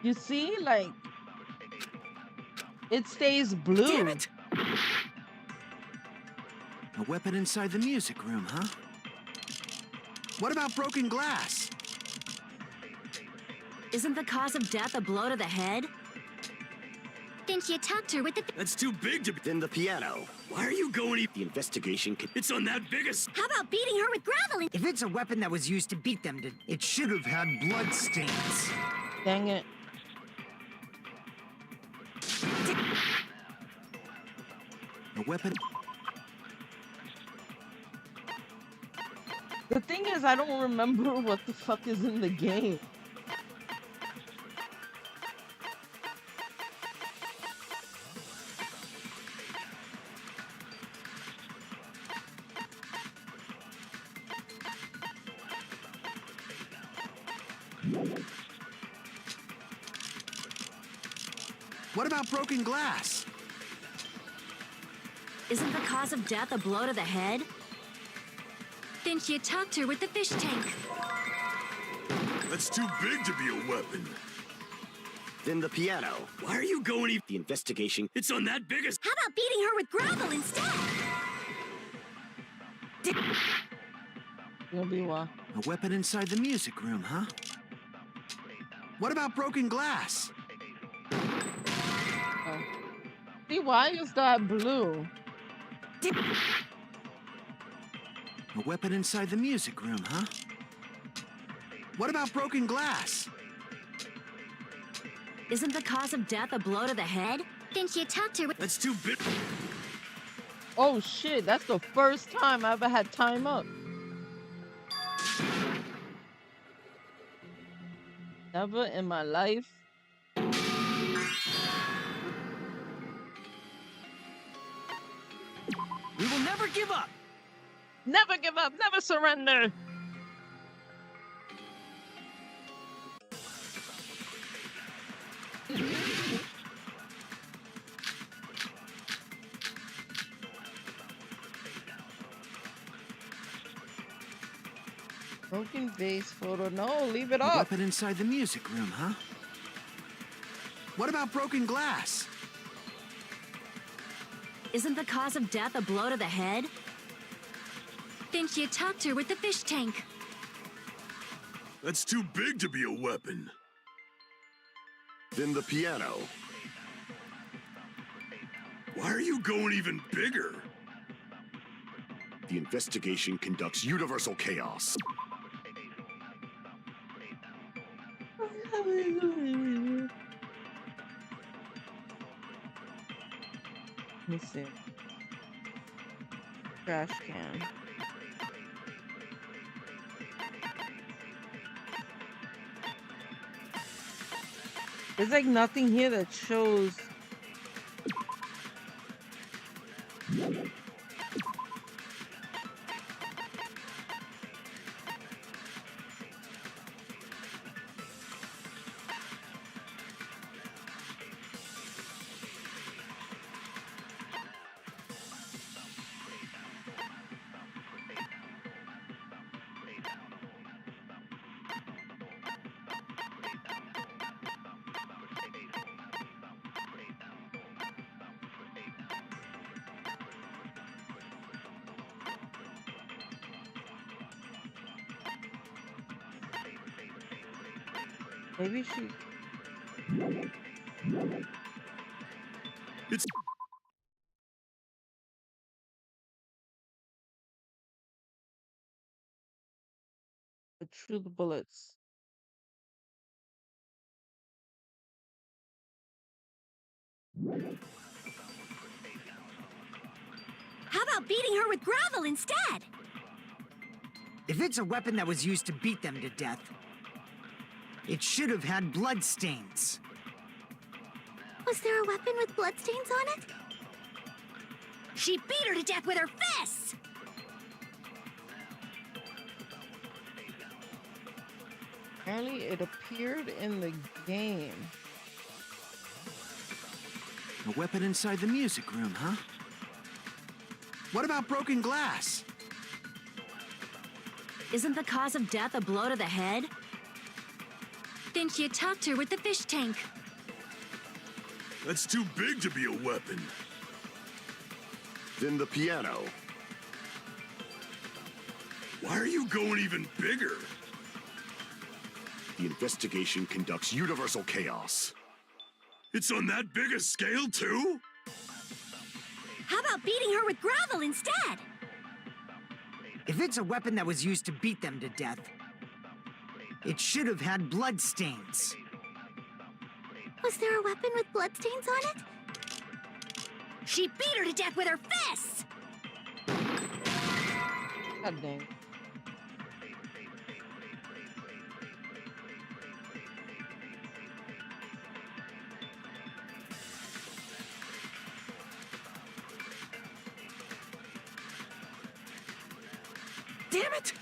You see, like, it stays blue. Damn it! A weapon inside the music room, huh? What about broken glass? Isn't the cause of death a blow to the head? Then she attacked her with the... That's too big to be... Then the piano. Why are you going even... The investigation. It's on that big a... How about beating her with gravel? If it's a weapon that was used to beat them to, it should have had blood stains. Dang it. A weapon. The thing is, I don't remember what the fuck is in the game. What about broken glass? Isn't the cause of death a blow to the head? Then she attacked her with the fish tank. That's too big to be a weapon. Then the piano. Why are you going The investigation. It's on that biggest. How about beating her with gravel instead? Gonna be what? A weapon inside the music room, huh? What about broken glass? Oh. See, why is that blue? A weapon inside the music room, huh? What about broken glass? Isn't the cause of death a blow to the head? Then she attacked her with... That's too big. Oh shit, that's the first time I ever had time up. Never in my life. We will never give up. Never give up, never surrender. Broken vase photo. No, leave it A up. weapon inside the music room, huh? What about broken glass? Isn't the cause of death a blow to the head? Then she attacked her with the fish tank. That's too big to be a weapon. Then the piano. Why are you going even bigger? The investigation conducts universal chaos. Let me see. Trash can. There's like nothing here that shows. Maybe she. It's Through the bullets. How about beating her with gravel instead? If it's a weapon that was used to beat them to death, it should have had blood stains. Was there a weapon with bloodstains on it? She beat her to death with her fists! Apparently, it appeared in the game. A weapon inside the music room, huh? What about broken glass? Isn't the cause of death a blow to the head? Then she attacked her with the fish tank. That's too big to be a weapon. Then the piano. Why are you going even bigger? The investigation conducts universal chaos. It's on that big a scale, too? How about beating her with gravel instead? If it's a weapon that was used to beat them to death, it should have had blood stains. Was there a weapon with bloodstains on it? She beat her to death with her fists! God dang. Damn it!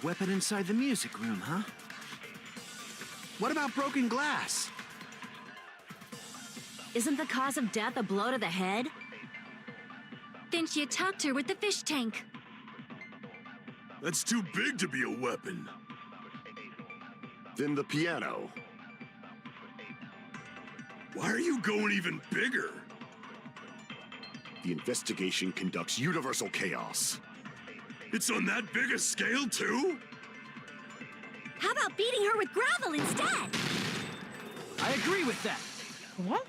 A weapon inside the music room, huh? What about broken glass? Isn't the cause of death a blow to the head? Then she attacked her with the fish tank. That's too big to be a weapon. Then the piano. Why are you going even bigger? The investigation conducts universal chaos. It's on that big a scale, too? How about beating her with gravel instead? I agree with that. What?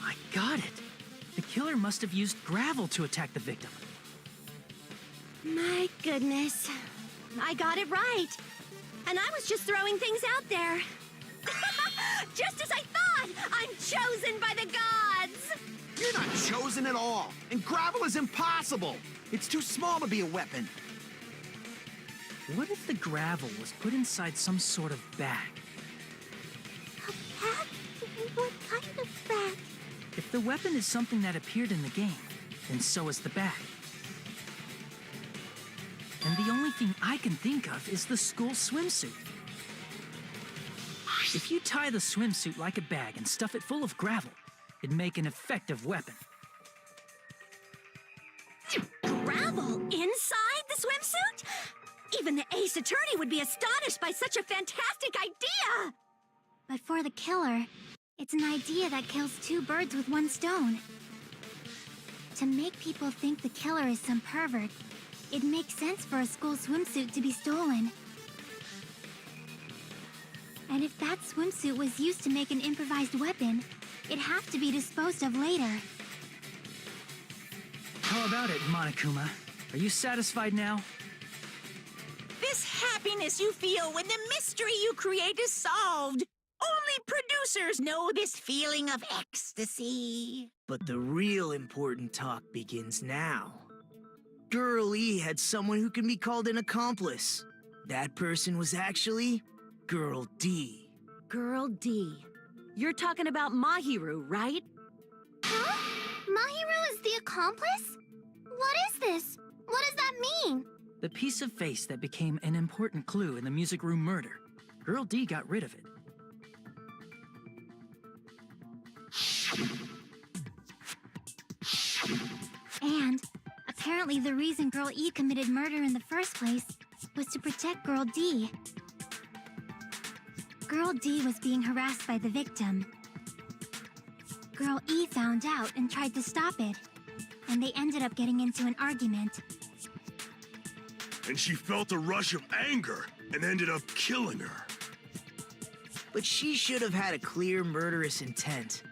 I got it. The killer must have used gravel to attack the victim. My goodness. I got it right. And I was just throwing things out there. Just as I thought! I'm chosen by the gods! You're not chosen at all. And gravel is impossible. It's too small to be a weapon. What if the gravel was put inside some sort of bag? A bag? What kind of bag? If the weapon is something that appeared in the game, then so is the bag. And the only thing I can think of is the school swimsuit. If you tie the swimsuit like a bag and stuff it full of gravel, it'd make an effective weapon. Gravel inside the swimsuit? Even the ace attorney would be astonished by such a fantastic idea! But for the killer, it's an idea that kills two birds with one stone. To make people think the killer is some pervert, it makes sense for a school swimsuit to be stolen. And if that swimsuit was used to make an improvised weapon, it'd have to be disposed of later. How about it, Monokuma? Are you satisfied now? This happiness you feel when the mystery you create is solved. Only producers know this feeling of ecstasy. But the real important talk begins now. Girl E had someone who can be called an accomplice. That person was actually Girl D. Girl D. You're talking about Mahiru, right? Huh? Mahiru is the accomplice? What is this? What does that mean? The piece of face that became an important clue in the music room murder. Girl D got rid of it. And apparently the reason Girl E committed murder in the first place was to protect Girl D. Girl D was being harassed by the victim. Girl E found out and tried to stop it, and they ended up getting into an argument. And she felt a rush of anger and ended up killing her. But she should have had a clear murderous intent.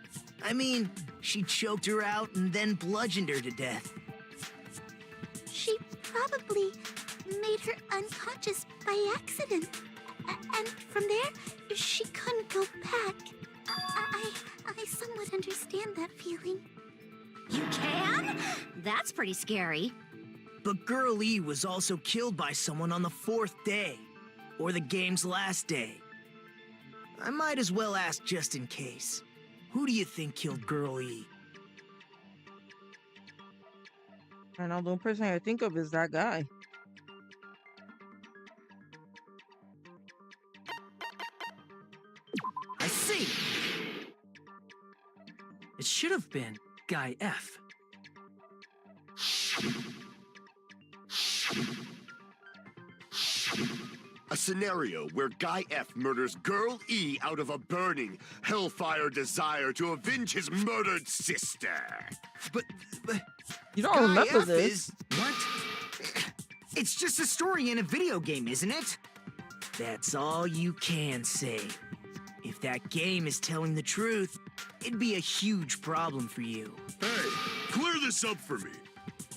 I mean, she choked her out and then bludgeoned her to death. She probably made her unconscious by accident. And from there, she couldn't go back. I somewhat understand that feeling. You can? That's pretty scary. But Girl E was also killed by someone on the 4th day, or the game's last day. I might as well ask just in case. Who do you think killed Girl E? And now the only person I think of is that guy. I see! It should have been Guy F. A scenario where Guy F murders Girl E out of a burning, hellfire desire to avenge his murdered sister. But You don't Guy remember F this. is... What? It's just a story in a video game, isn't it? That's all you can say. If that game is telling the truth, it'd be a huge problem for you. Hey, clear this up for me.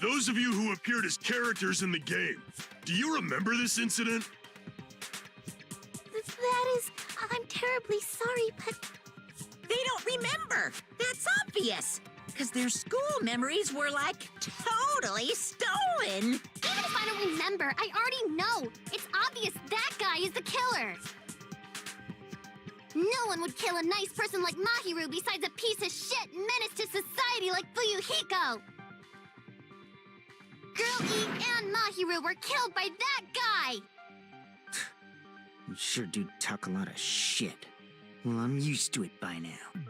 Those of you who appeared as characters in the game, do you remember this incident? That is, I'm terribly sorry, but They don't remember. That's obvious. Because their school memories were, like, totally stolen. even if I don't remember, I already know. It's obvious that guy is the killer. No one would kill a nice person like Mahiru besides a piece of shit menace to society like Fuyuhiko. and Mahiru were killed by that guy! You sure do talk a lot of shit. Well, I'm used to it by now.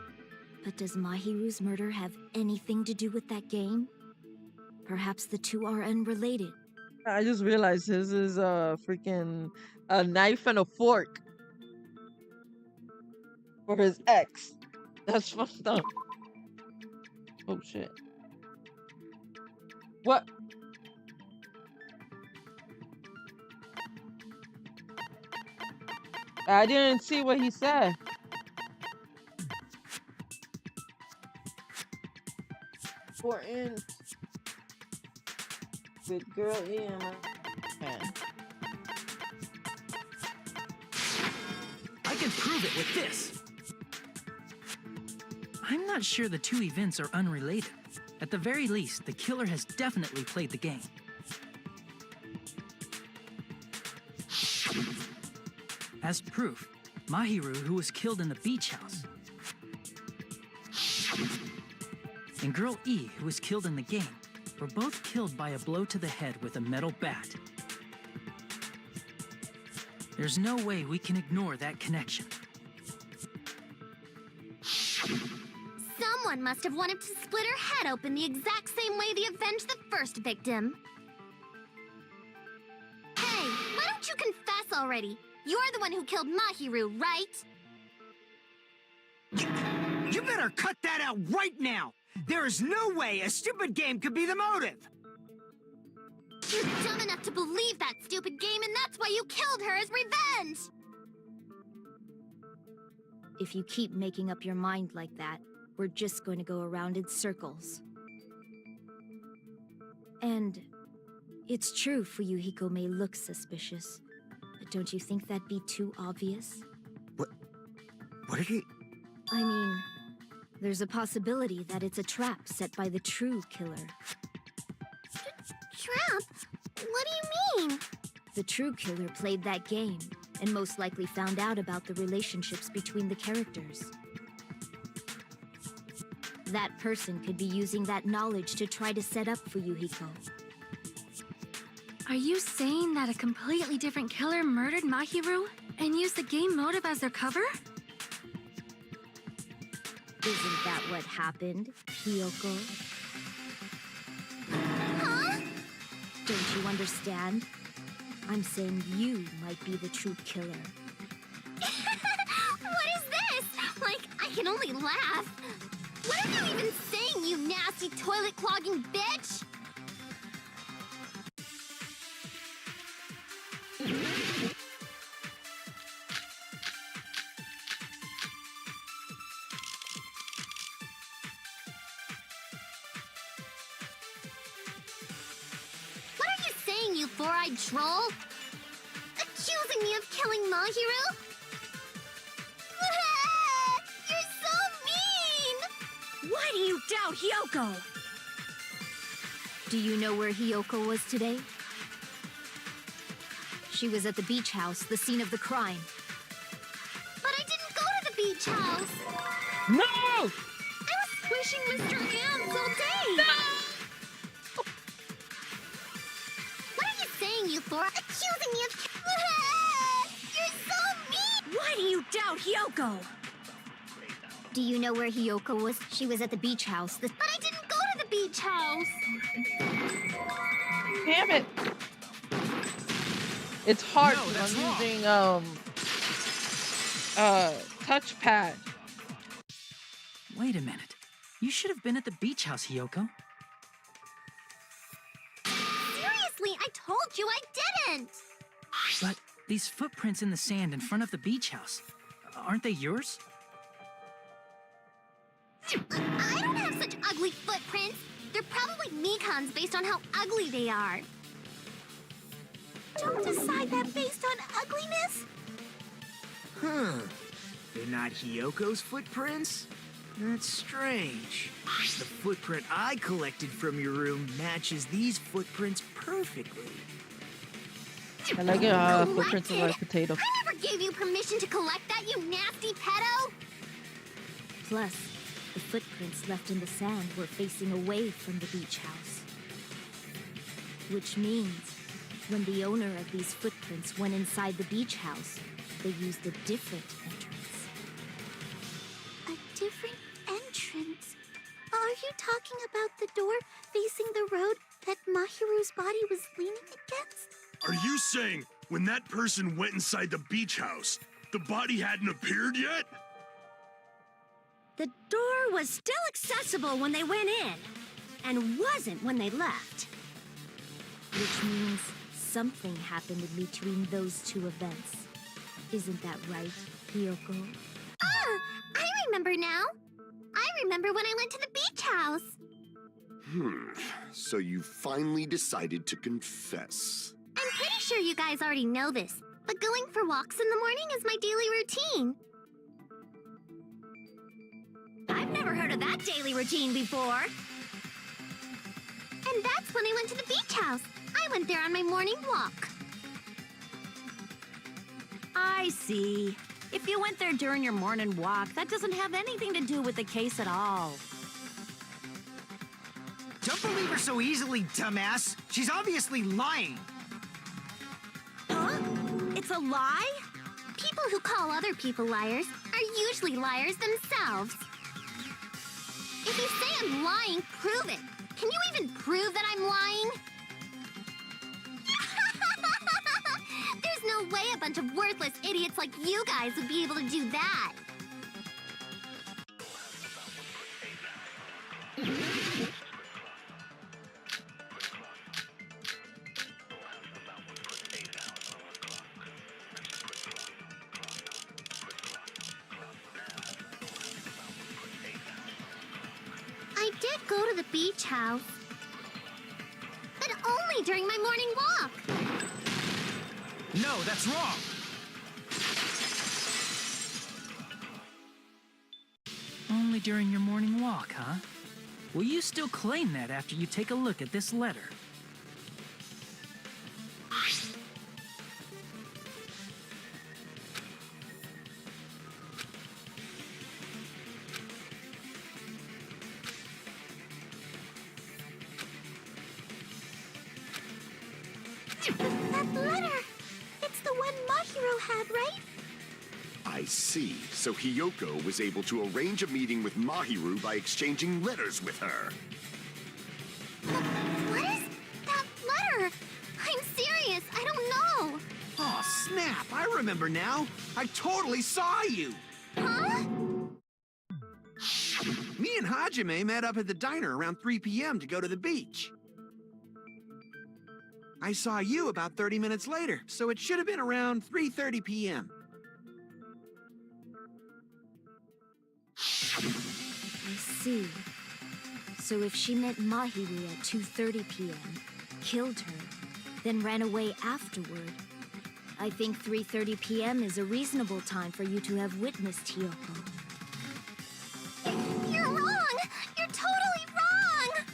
But does Mahiru's murder have anything to do with that game? Perhaps the two are unrelated. I just realized his is a freaking a knife and a fork for his ex. That's fucked up. Oh shit. What? I didn't see what he said. Important with girl in. Man. I can prove it with this. I'm not sure the two events are unrelated. At the very least, the killer has definitely played the game. As proof, Mahiru, who was killed in the beach house, and Girl E, who was killed in the game, were both killed by a blow to the head with a metal bat. There's no way we can ignore that connection. Someone must have wanted to split her head open the exact same way they avenged the first victim. Hey, why don't you confess already? You're the one who killed Mahiru, right? You better cut that out right now! There is no way a stupid game could be the motive! You're dumb enough to believe that stupid game, and that's why you killed her as revenge! If you keep making up your mind like that, we're just going to go around in circles. And it's true Fuyuhiko may look suspicious, but don't you think that'd be too obvious? What are you... I mean, there's a possibility that it's a trap set by the true killer. Trap? What do you mean? The true killer played that game, and most likely found out about the relationships between the characters. That person could be using that knowledge to try to set up Fuyuhiko. Are you saying that a completely different killer murdered Mahiru and used the game motive as their cover? Isn't that what happened, Hiyoko? Huh? Don't you understand? I'm saying you might be the true killer. What is this? Like, I can only laugh. What are you even saying, you nasty toilet-clogging bitch? What are you saying, you four-eyed troll? Accusing me of killing Mahiru? You're so mean! Why do you doubt Hiyoko? Do you know where Hiyoko was today? She was at the beach house, the scene of the crime. But I didn't go to the beach house! No! I was squishing Mr. Ants all day! No! What are you saying, you four? Accusing me of... You're so mean! Why do you doubt Hiyoko? Do you know where Hiyoko was? She was at the beach house. But I didn't go to the beach house! Damn it! It's hard No, because that's I'm wrong. using touchpad. Wait a minute. You should have been at the beach house, Hiyoko. Seriously, I told you I didn't! But these footprints in the sand in front of the beach house, aren't they yours? I don't have such ugly footprints! They're probably Mikan's based on how ugly they are. Don't decide that based on ugliness! Huh. They're not Hiyoko's footprints? That's strange. The footprint I collected from your room matches these footprints perfectly. I like it how Collected? footprints are like potato. I never gave you permission to collect that, you nasty pedo! Plus, the footprints left in the sand were facing away from the beach house. Which means, when the owner of these footprints went inside the beach house, they used a different entrance. A different entrance? Are you talking about the door facing the road that Mahiru's body was leaning against? Are you saying when that person went inside the beach house, the body hadn't appeared yet? The door was still accessible when they went in, and wasn't when they left. Which means something happened in between those two events. Isn't that right, Hiyoko? Ah! I remember now! I remember when I went to the beach house! So you finally decided to confess. I'm pretty sure you guys already know this, but going for walks in the morning is my daily routine. I've never heard of that daily routine before. And that's when I went to the beach house. I went there on my morning walk. I see. If you went there during your morning walk, that doesn't have anything to do with the case at all. Don't believe her so easily, dumbass. She's obviously lying. Huh? It's a lie? People who call other people liars are usually liars themselves. If you say I'm lying, prove it. Can you even prove that I'm lying? There's no way a bunch of worthless idiots like you guys would be able to do that. I did go to the beach house, but only during my morning walk. No, that's wrong. Only during your morning walk, huh? Will you still claim that after you take a look at this letter? That letter! It's the one Mahiro had, right? I see. So Hiyoko was able to arrange a meeting with Mahiru by exchanging letters with her. What is that letter? I'm serious, I don't know. Oh, snap! I remember now. I totally saw you. Huh? Me and Hajime met up at the diner around 3 p.m. to go to the beach. I saw you about 30 minutes later, so it should have been around 3:30 p.m. I see. So if she met Mahiru at 2:30 p.m., killed her, then ran away afterward, I think 3:30 p.m. is a reasonable time for you to have witnessed Hiyoko. You're wrong! You're totally wrong!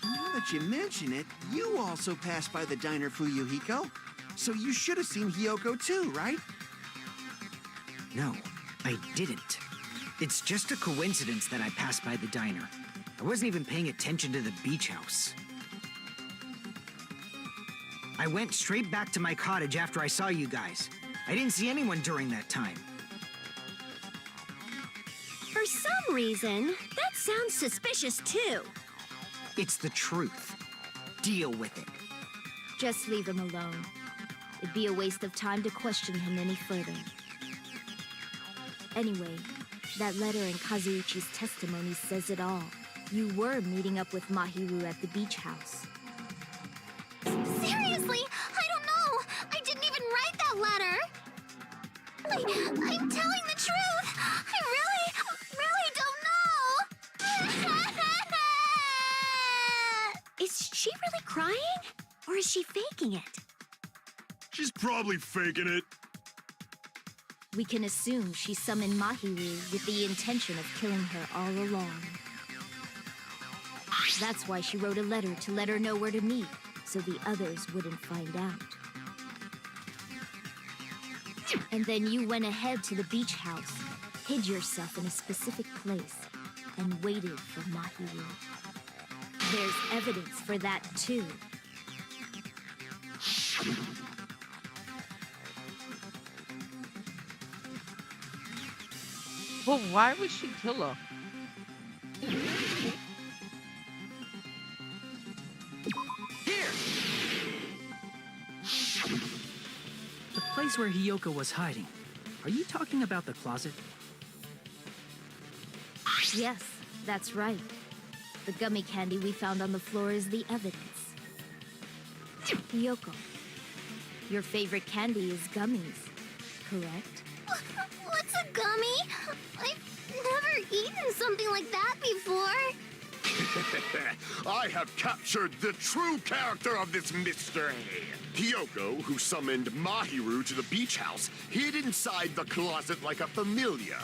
Now that you mention it, you also passed by the diner, Fuyuhiko. So you should have seen Hiyoko too, right? No, I didn't. It's just a coincidence that I passed by the diner. I wasn't even paying attention to the beach house. I went straight back to my cottage after I saw you guys. I didn't see anyone during that time. For some reason, that sounds suspicious too. It's the truth. Deal with it. Just leave him alone. It'd be a waste of time to question him any further. Anyway, that letter in Kazuichi's testimony says it all. You were meeting up with Mahiru at the beach house. Seriously, I don't know. I didn't even write that letter. I'm telling the truth. I really don't know. Is she really crying? Or is she faking it? She's probably faking it. We can assume she summoned Mahiru with the intention of killing her all along. That's why she wrote a letter to let her know where to meet, so the others wouldn't find out. And then you went ahead to the beach house, hid yourself in a specific place, and waited for Mahiru. There's evidence for that too. But why would she kill her? The place where Hiyoko was hiding. Are you talking about the closet? Yes, that's right. The gummy candy we found on the floor is the evidence. Yoko, your favorite candy is gummies, correct? What's a gummy? I've never eaten something like that before. I have captured the true character of this mystery. Hiyoko, who summoned Mahiru to the beach house, hid inside the closet like a familiar.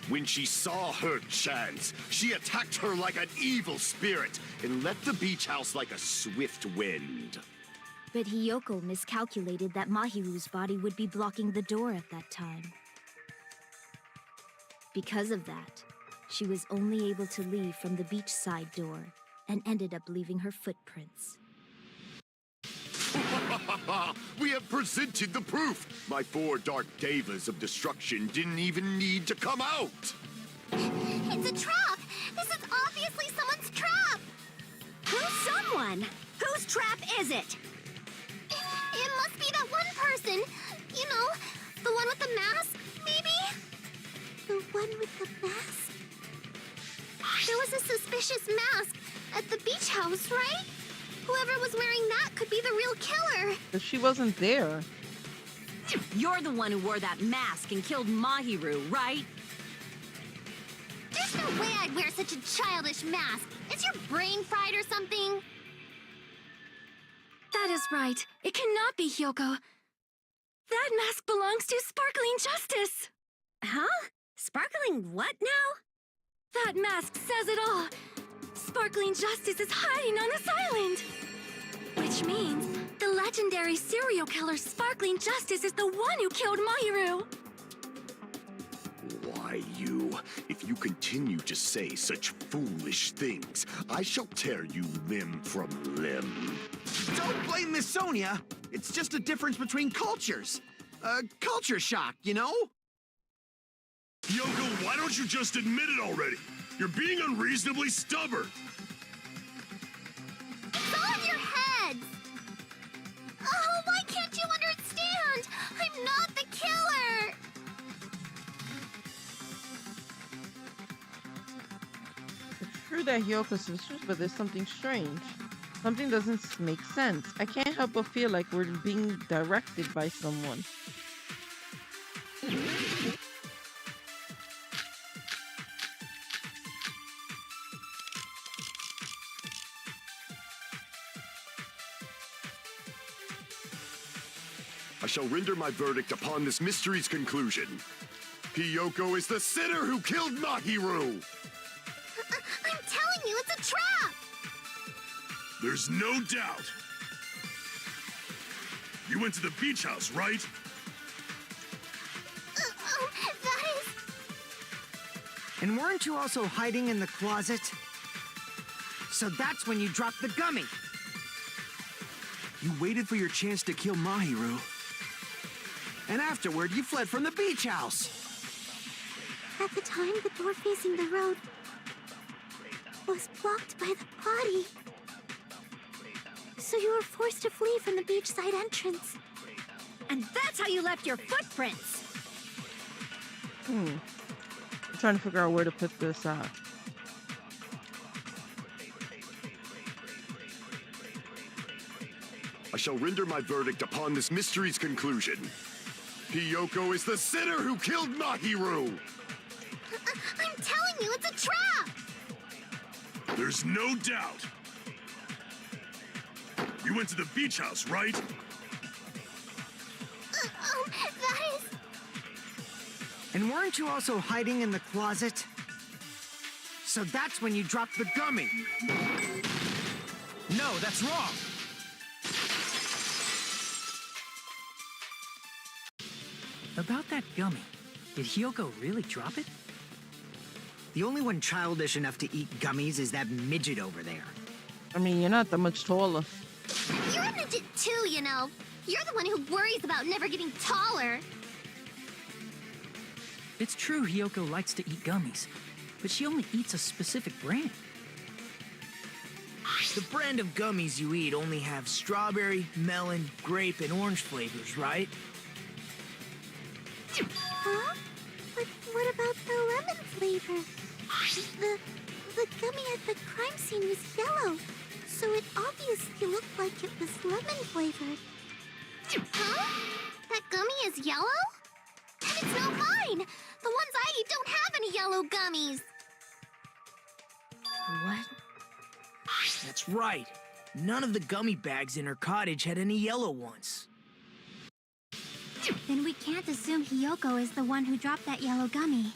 When she saw her chance, she attacked her like an evil spirit and left the beach house like a swift wind. But Hiyoko miscalculated that Mahiru's body would be blocking the door at that time. Because of that, she was only able to leave from the beachside door and ended up leaving her footprints. We have presented the proof! My 4 dark devas of destruction didn't even need to come out! It's a trap! This is obviously someone's trap! Who's someone? Whose trap is it? It must be that one person. You know, the one with the mask, maybe? The one with the mask? There was a suspicious mask at the beach house, right? Whoever was wearing that could be the real killer. But she wasn't there. You're the one who wore that mask and killed Mahiru, right? There's no way I'd wear such a childish mask. Is your brain fried or something? That is right. It cannot be Hiyoko. That mask belongs to Sparkling Justice. Huh? Sparkling what now? That mask says it all. Sparkling Justice is hiding on this island. Which means the legendary serial killer Sparkling Justice is the one who killed Mahiru. Why, you? If you continue to say such foolish things, I shall tear you limb from limb. Don't blame Miss Sonia. It's just a difference between cultures. Culture shock, you know? Yoko, why don't you just admit it already? You're being unreasonably stubborn. It's all in your heads. Oh, why can't you understand? I'm not the killer. It's true that Hyoko's sisters, but there's something strange. Something doesn't make sense. I can't help but feel like we're being directed by someone. I shall render my verdict upon this mystery's conclusion. Hiyoko is the sinner who killed Mahiru! I'm telling you, it's a trap. There's no doubt. You went to the beach house, right? That is... And weren't you also hiding in the closet? So that's when you dropped the gummy. You waited for your chance to kill Mahiru. And afterward, you fled from the beach house. At the time, the door facing the road was blocked by the body. So you were forced to flee from the beachside entrance. And that's how you left your footprints. I'm trying to figure out where to put this at. I shall render my verdict upon this mystery's conclusion. Hiyoko is the sinner who killed Mahiru! I'm telling you, it's a trap! There's no doubt. You went to the beach house, right? That is... And weren't you also hiding in the closet? So that's when you dropped the gummy. No, that's wrong. About that gummy, did Hiyoko really drop it? The only one childish enough to eat gummies is that midget over there. I mean, you're not that much taller. You're a midget too, you know. You're the one who worries about never getting taller. It's true Hiyoko likes to eat gummies, but she only eats a specific brand. The brand of gummies you eat only have strawberry, melon, grape, and orange flavors, right? Huh? But what about the lemon flavor? The gummy at the crime scene was yellow, so it obviously looked like it was lemon flavored. Huh? That gummy is yellow? And it's not mine! The ones I eat don't have any yellow gummies! What? That's right. None of the gummy bags in her cottage had any yellow ones. Then we can't assume Hiyoko is the one who dropped that yellow gummy.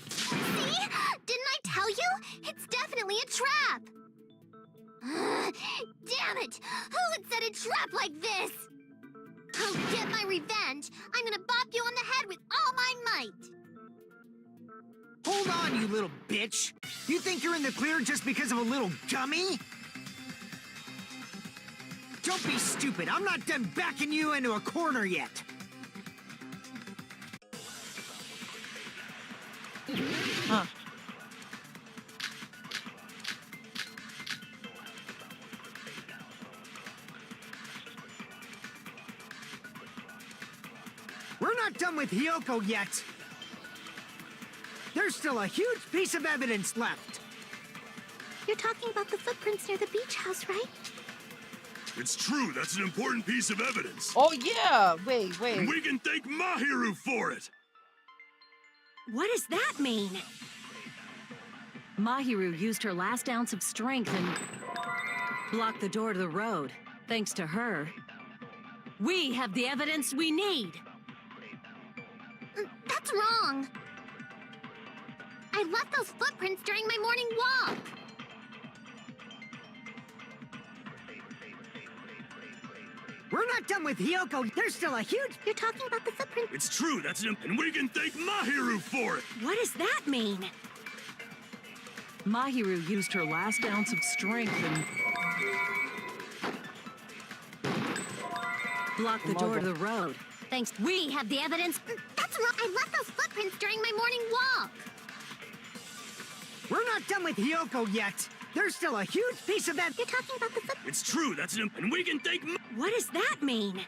See? Didn't I tell you? It's definitely a trap! Damn it! Who would set a trap like this? I'll get my revenge! I'm gonna bop you on the head with all my might! Hold on, you little bitch! You think you're in the clear just because of a little gummy? Don't be stupid. I'm not done backing you into a corner yet. Huh. We're not done with Hiyoko yet. There's still a huge piece of evidence left. You're talking about the footprints near the beach house, right? It's true, that's an important piece of evidence. Oh yeah! Wait. And we can thank Mahiru for it! What does that mean? Mahiru used her last ounce of strength and blocked the door to the road. Thanks to her, we have the evidence we need. That's wrong. I left those footprints during my morning walk. We're not done with Hiyoko. There's still a huge... You're talking about the footprints. It's true, that's an... And we can thank Mahiru for it! What does that mean? Mahiru used her last ounce of strength and blocked the door to the road. Thanks. We have the evidence. That's wrong. I left those footprints during my morning walk. We're not done with Hiyoko yet. There's still a huge piece of that... You're talking about the footprints. It's true, that's an... And we can thank... What does that mean?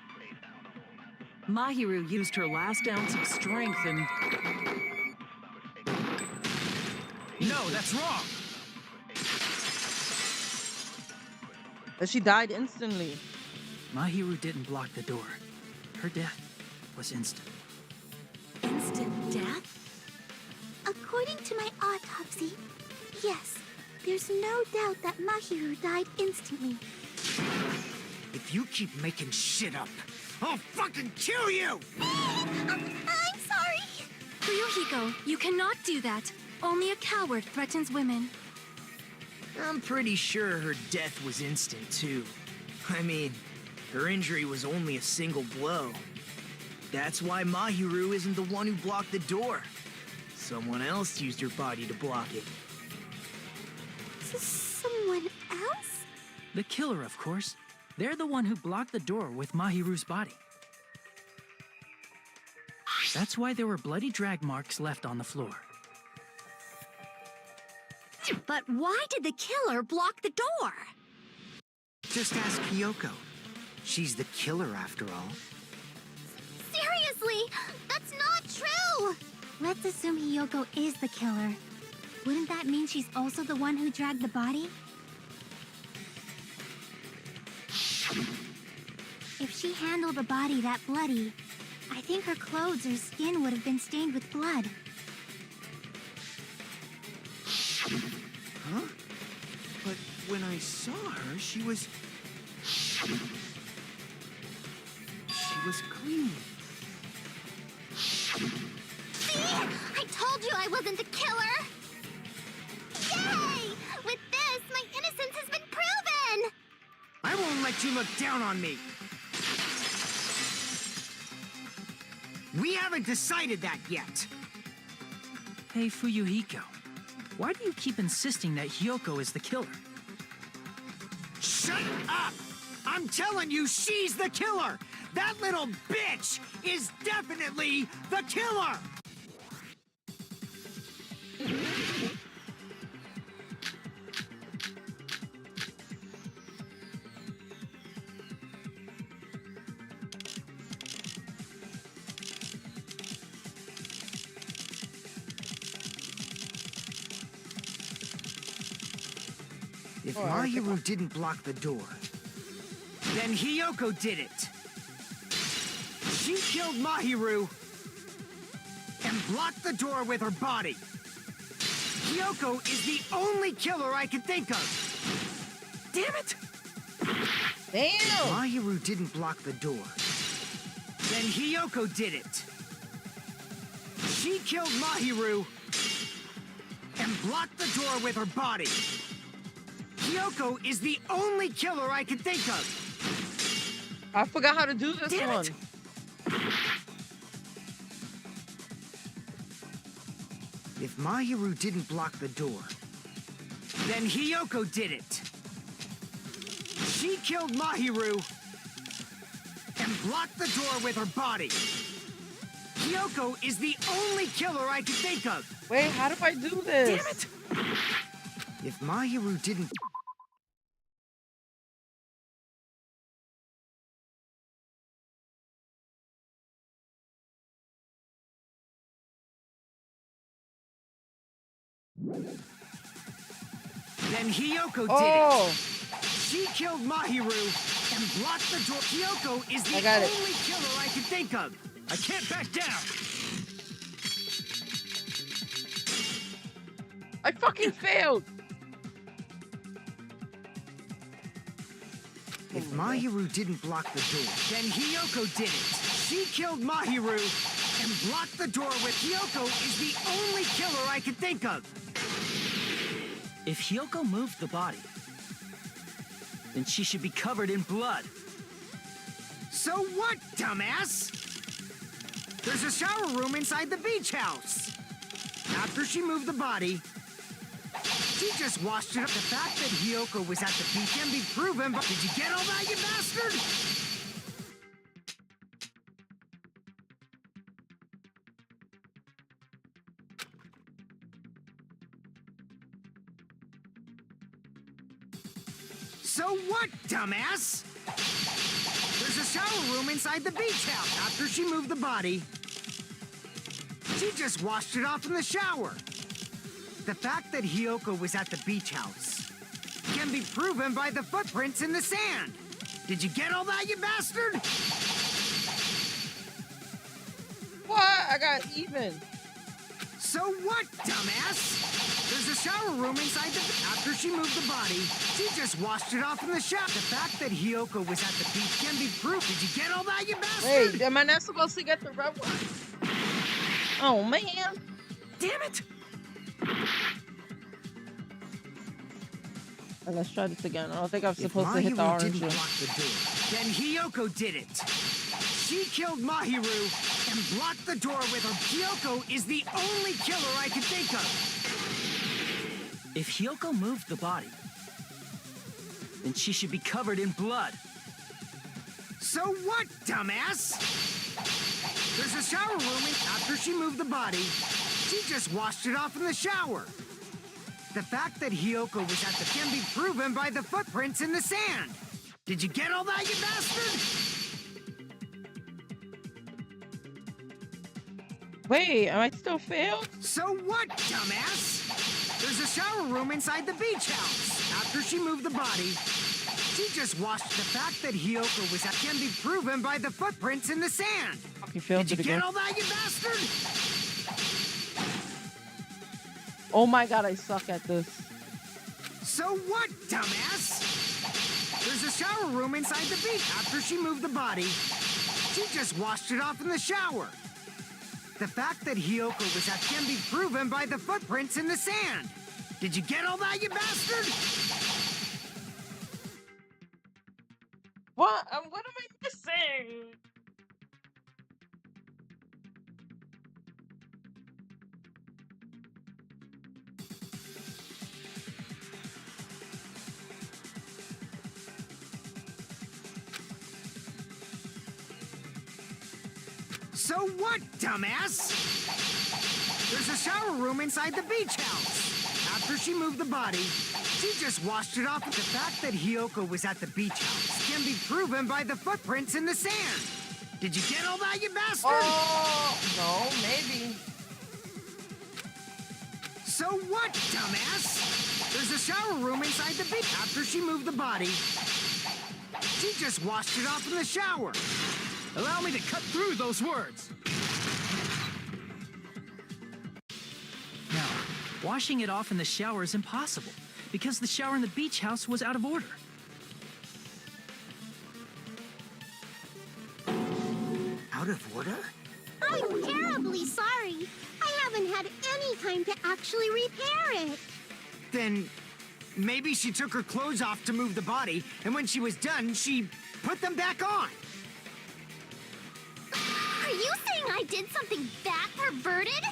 Mahiru used her last ounce of strength and... No, that's wrong. But she died instantly. Mahiru didn't block the door. Her death was instant. Instant death? According to my autopsy, yes, there's no doubt that Mahiru died instantly. If you keep making shit up, I'll fucking kill you! I'm sorry! Fuyuhiko, you cannot do that. Only a coward threatens women. I'm pretty sure her death was instant, too. I mean, her injury was only a single blow. That's why Mahiru isn't the one who blocked the door. Someone else used her body to block it. Someone else? The killer, of course. They're the one who blocked the door with Mahiru's body. That's why there were bloody drag marks left on the floor. But why did the killer block the door? Just ask Hiyoko. She's the killer, after all. Seriously, that's not true! Let's assume Hiyoko is the killer. Wouldn't that mean she's also the one who dragged the body? If she handled a body that bloody, I think her clothes or skin would have been stained with blood. Huh? But when I saw her, she was clean. See? I told you I wasn't the killer! Yay! With this, my innocence has been proven! I won't let you look down on me! We haven't decided that yet! Hey, Fuyuhiko. Why do you keep insisting that Hiyoko is the killer? Shh! Shut up! I'm telling you, she's the killer! That little bitch is definitely the killer! If Mahiru didn't block the door, then Hiyoko did it. She killed Mahiru and blocked the door with her body. Hiyoko is the only killer I can think of. Damn it! Damn! Mahiru didn't block the door. Then Hiyoko did it. She killed Mahiru and blocked the door with her body. Hiyoko is the only killer I can think of. I forgot how to do this Damn one. it. If Mahiru didn't block the door, then Hiyoko did it. She killed Mahiru and blocked the door with her body. Hiyoko is the only killer I can think of. Wait, how do I do this? Damn it! If Mahiru didn't... Then Hiyoko did it. She killed Mahiru and blocked the door. Hiyoko is the only killer I can think of. I can't back down. I fucking failed. If Mahiru didn't block the door, then Hiyoko did it. She killed Mahiru and blocked the door with... Hiyoko is the only killer I can think of. If Hiyoko moved the body, then she should be covered in blood. So what, dumbass? There's a shower room inside the beach house. After she moved the body, she just washed it up. The fact that Hiyoko was at the beach can be proven, but did you get all that, you bastard? So what, dumbass? There's a shower room inside the beach house. After she moved the body, she just washed it off in the shower. The fact that Hiyoko was at the beach house can be proven by the footprints in the sand. Did you get all that, you bastard? What? I got even. So what, dumbass? There's a shower room inside the... After she moved the body, she just washed it off in the shower. The fact that Hiyoko was at the beach can be proof. Did you get all that, you bastard? Wait, am I not supposed to get the red one? Oh, man. Damn it! Let's try this again. I don't think I'm If supposed to hit the Mahiru orange didn't one. block the door, then Hiyoko did it. She killed Mahiru and blocked the door with her. Hiyoko is the only killer I can think of. If Hiyoko moved the body, then she should be covered in blood. So what, dumbass? There's a shower room after she moved the body. She just washed it off in the shower. The fact that Hiyoko was at the can be proven by the footprints in the sand. Did you get all that, you bastard? Wait, am I still failed? So what, dumbass? There's a shower room inside the beach house. After she moved the body, she just washed. The fact that Hiyoko was at can be proven by the footprints in the sand. You failed Did it you again. get all that, you bastard? Oh my god, I suck at this. So what, dumbass? There's a shower room inside the beach. After she moved the body, she just washed it off in the shower. The fact that Hiyoko was at can be proven by the footprints in the sand. Did you get all that, you bastard? What? What am I missing? So what, dumbass? There's a shower room inside the beach house. After she moved the body, she just washed it off. The fact that Hiyoko was at the beach house can be proven by the footprints in the sand. Did you get all that, you bastard? Oh, no, maybe. So what, dumbass? There's a shower room inside the beach. After she moved the body, she just washed it off in the shower. Allow me to cut through those words. Now, washing it off in the shower is impossible, because the shower in the beach house was out of order. Out of order? I'm terribly sorry. I haven't had any time to actually repair it. Then maybe she took her clothes off to move the body, and when she was done, she put them back on. Are you saying I did something that perverted?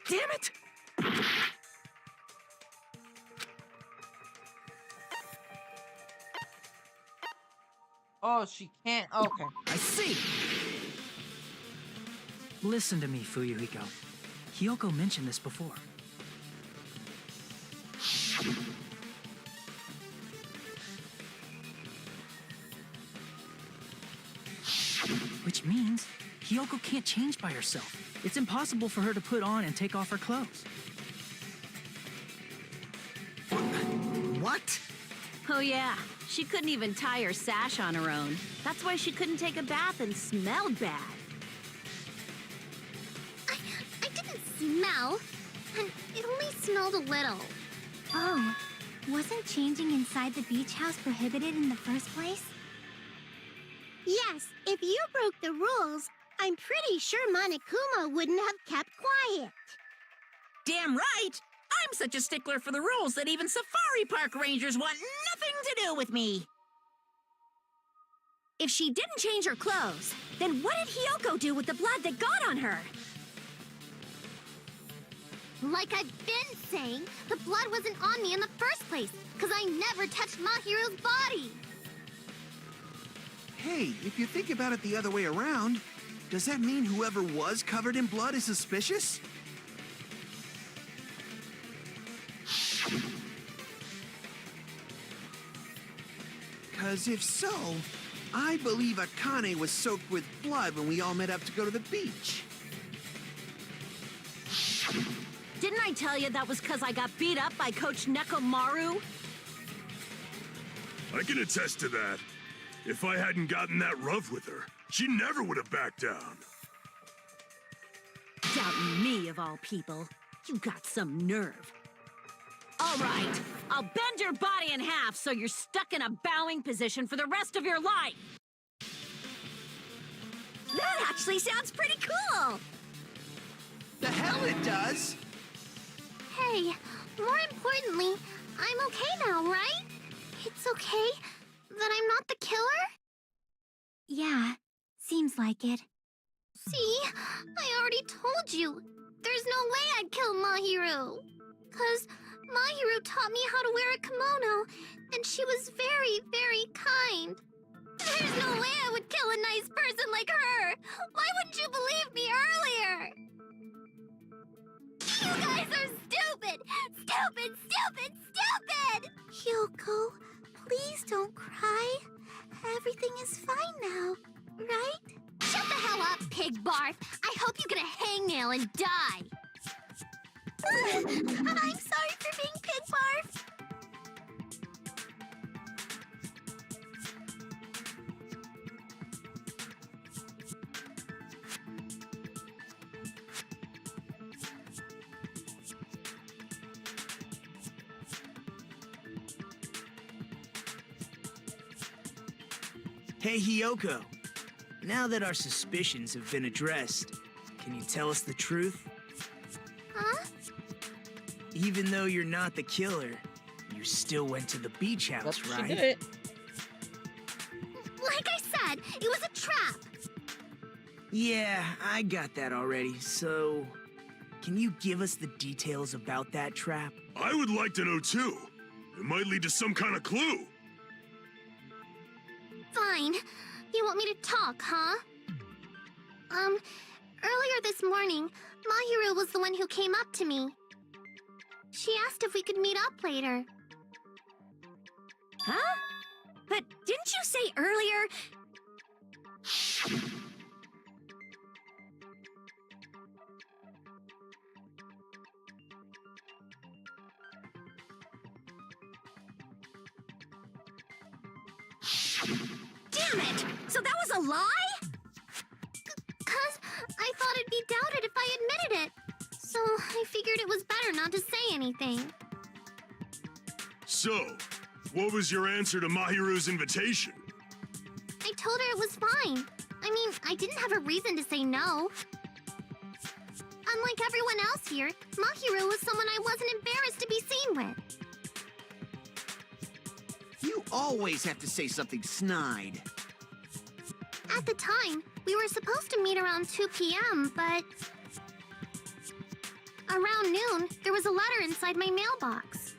Damn it! Oh, she can't. Okay. I see. Listen to me, Fuyuhiko. Hiyoko mentioned this before. Which means Hiyoko can't change by herself. It's impossible for her to put on and take off her clothes. What? Oh yeah, she couldn't even tie her sash on her own. That's why she couldn't take a bath and smelled bad. I didn't smell, and it only smelled a little. Oh, wasn't changing inside the beach house prohibited in the first place? Yes, if you broke the rules, I'm pretty sure Monokuma wouldn't have kept quiet. Damn right! I'm such a stickler for the rules that even safari park rangers want nothing to do with me. If she didn't change her clothes, then what did Hiyoko do with the blood that got on her? Like I've been saying, the blood wasn't on me in the first place, because I never touched Mahiru's body. Hey, if you think about it the other way around, does that mean whoever was covered in blood is suspicious? Because if so, I believe Akane was soaked with blood when we all met up to go to the beach. Didn't I tell you that was because I got beat up by Coach Nekomaru? I can attest to that. If I hadn't gotten that rough with her, she never would have backed down. Doubting me, of all people. You got some nerve. All right, I'll bend your body in half so you're stuck in a bowing position for the rest of your life. That actually sounds pretty cool! The hell it does! Hey, more importantly, I'm okay now, right? It's okay that I'm not the killer? Yeah, seems like it. See, I already told you. There's no way I'd kill Mahiru. 'Cause Mahiru taught me how to wear a kimono, and she was very, very kind. There's no way I would kill a nice person like her. Why wouldn't you believe me earlier? You guys are stupid! Stupid, stupid, stupid! Hiyoko, please don't cry. Everything is fine now, right? Shut the hell up, pig barf! I hope you get a hangnail and die! I'm sorry for being pig barf! Hey, Hiyoko. Now that our suspicions have been addressed, can you tell us the truth? Huh? Even though you're not the killer, you still went to the beach house, She right? did it. Like I It was a trap! Yeah, I got that already, so... Can you give us the details about that trap? I would like to know too. It might lead to some kind of clue. Fine. You want me to talk, huh? Earlier this morning, Mahiru was the one who came up to me. She asked if we could meet up later. Huh? But didn't you say earlier... Damn it! So that was a lie? 'Cause I thought it'd be doubted if I admitted it. So I figured it was better not to say anything. So, what was your answer to Mahiru's invitation? I told her it was fine. I mean, I didn't have a reason to say no. Unlike everyone else here, Mahiru was someone I wasn't embarrassed to be seen with. You always have to say something snide. At the time, we were supposed to meet around 2 p.m., but... Around noon, there was a letter inside my mailbox.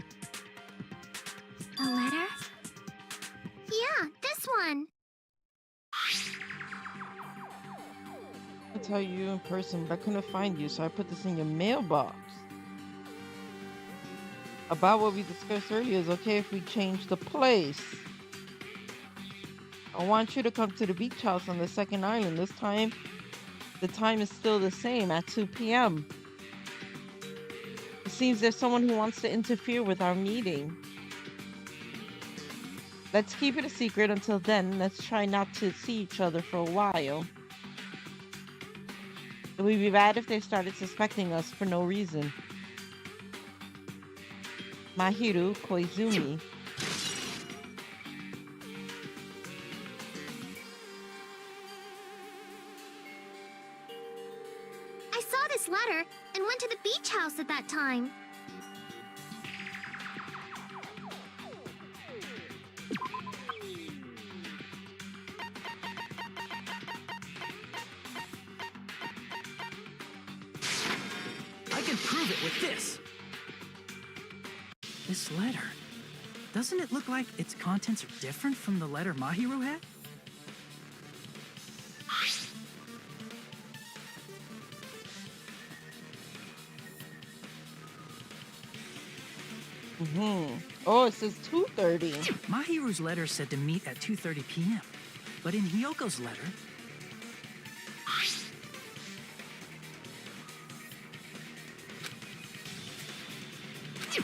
A letter? Yeah, this one. I tell you in person, but I couldn't find you, so I put this in your mailbox. About what we discussed earlier, is okay if we change the place. I want you to come to the beach house on the second island. This time, the time is still the same, at 2 p.m. It seems there's someone who wants to interfere with our meeting. Let's keep it a secret until then. Let's try not to see each other for a while. It would be bad if they started suspecting us for no reason. Mahiru Koizumi. I saw this letter and went to the beach house at that time. I can prove it with this. This letter. Doesn't it look like its contents are different from the letter Mahiru had? Oh, it says 2:30. Mahiru's letter said to meet at 2:30 p.m. But in Hyoko's letter...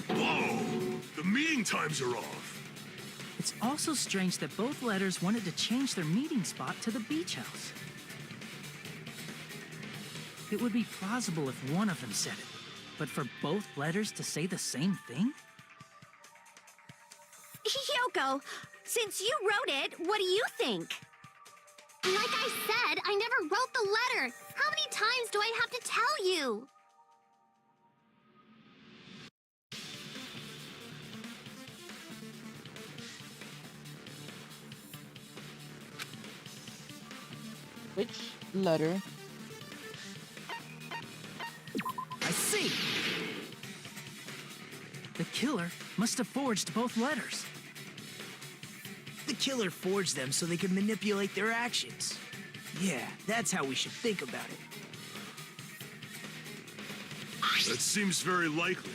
Whoa! The meeting times are off. It's also strange that both letters wanted to change their meeting spot to the beach house. It would be plausible if one of them said it, but for both letters to say the same thing? Hyoko, since you wrote it, what do you think? Like I said, I never wrote the letter. How many times do I have to tell you? Which letter? I see. The killer must have forged both letters. The killer forged them so they could manipulate their actions. Yeah, that's how we should think about it. That seems very likely.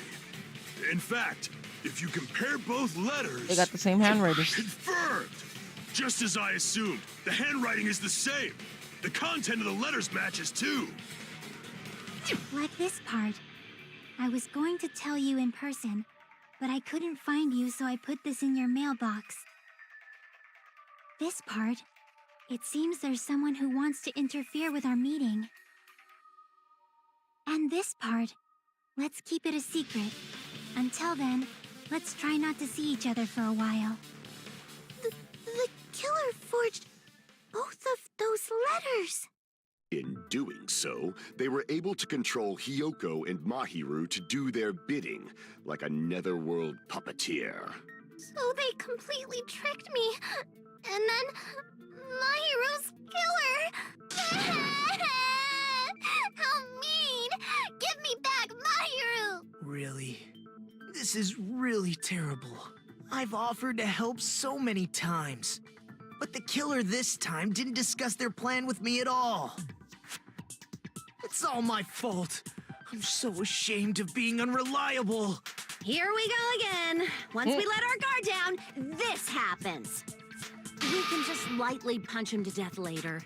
In fact, if you compare both letters... They got the same handwriting. Confirmed! Just as I assumed, the handwriting is the same. The content of the letters matches too. Like this part. I was going to tell you in person, but I couldn't find you, so I put this in your mailbox. This part. It seems there's someone who wants to interfere with our meeting. And this part. Let's keep it a secret. Until then, let's try not to see each other for a while. The killer forged both of those letters. In doing so, they were able to control Hyoko and Mahiru to do their bidding, like a netherworld puppeteer. So they completely tricked me. And then Mahiru's killer! How mean! Give me back Mahiru! Really? This is really terrible. I've offered to help so many times. But the killer this time didn't discuss their plan with me at all. It's all my fault. I'm so ashamed of being unreliable. Here we go again. Once we let our guard down, this happens. We can just lightly punch him to death later.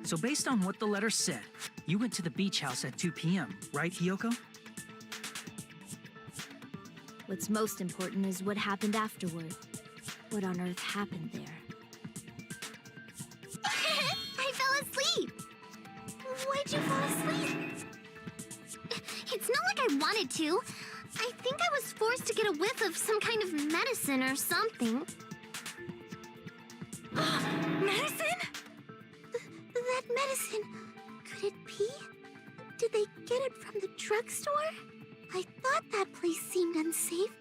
So based on what the letter said, you went to the beach house at 2 p.m., right, Hiyoko? What's most important is what happened afterward. What on earth happened there? I fell asleep! Why'd you fall asleep? It's not like I wanted to. I think I was forced to get a whiff of some kind of medicine or something. Medicine? That medicine, could it be? Did they get it from the drugstore? I thought that place seemed unsafe.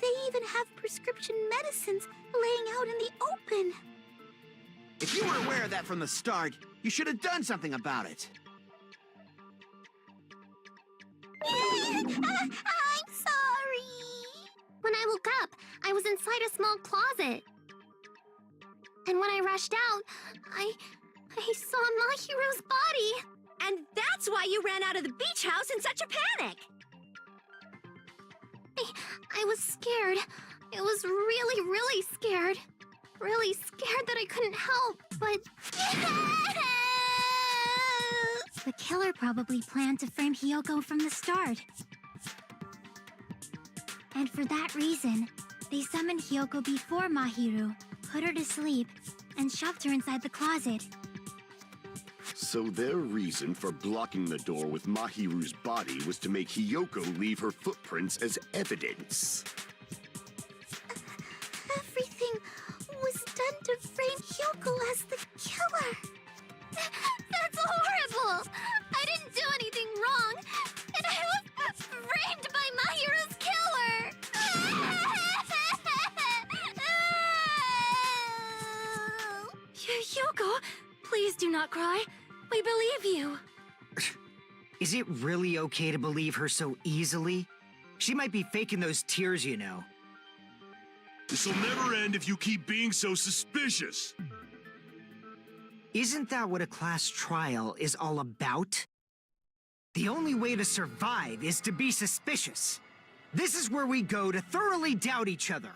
They even have prescription medicines laying out in the open. If you were aware of that from the start, you should have done something about it. I'm sorry. When I woke up, I was inside a small closet. And when I rushed out, I saw Mahiru's body. And that's why you ran out of the beach house in such a panic! I was scared. I was really, really scared. Really scared that I couldn't help, but... The killer probably planned to frame Hiyoko from the start. And for that reason, they summoned Hiyoko before Mahiru, put her to sleep, and shoved her inside the closet. So their reason for blocking the door with Mahiru's body was to make Hiyoko leave her footprints as evidence. Everything was done to frame Hiyoko as the killer. That's horrible! I didn't do anything wrong, and I was framed by Mahiru's killer! Hiyoko, please do not cry. We believe you. Is it really okay to believe her so easily? She might be faking those tears, you know. This'll never end if you keep being so suspicious. Isn't that what a class trial is all about? The only way to survive is to be suspicious. This is where we go to thoroughly doubt each other.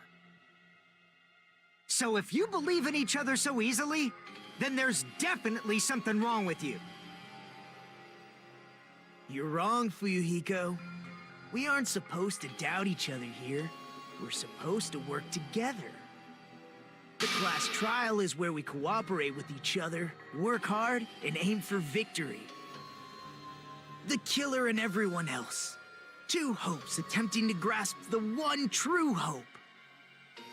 So if you believe in each other so easily, then there's definitely something wrong with you. You're wrong, Fuyuhiko. We aren't supposed to doubt each other here. We're supposed to work together. The class trial is where we cooperate with each other, work hard, and aim for victory. The killer and everyone else. Two hopes attempting to grasp the one true hope.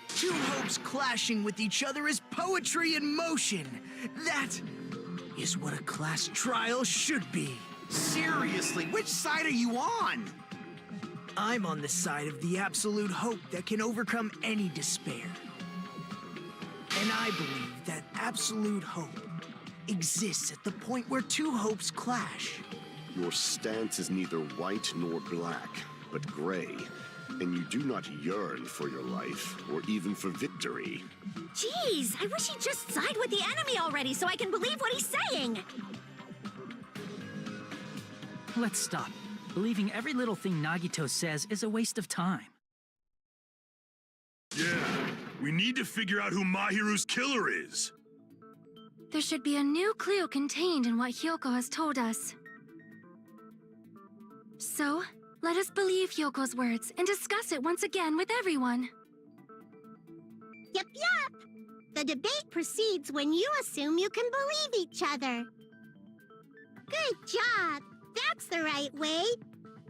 Two hopes clashing with each other is poetry in motion. That is what a class trial should be. Seriously, which side are you on? I'm on the side of the absolute hope that can overcome any despair. And I believe that absolute hope exists at the point where two hopes clash. Your stance is neither white nor black, but gray. And you do not yearn for your life, or even for victory. Jeez, I wish he'd just side with the enemy already so I can believe what he's saying. Let's stop. Believing every little thing Nagito says is a waste of time. Yeah, we need to figure out who Mahiru's killer is. There should be a new clue contained in what Hiyoko has told us. So, let us believe Hyoko's words and discuss it once again with everyone. Yup, yup. The debate proceeds when you assume you can believe each other. Good job. That's the right way.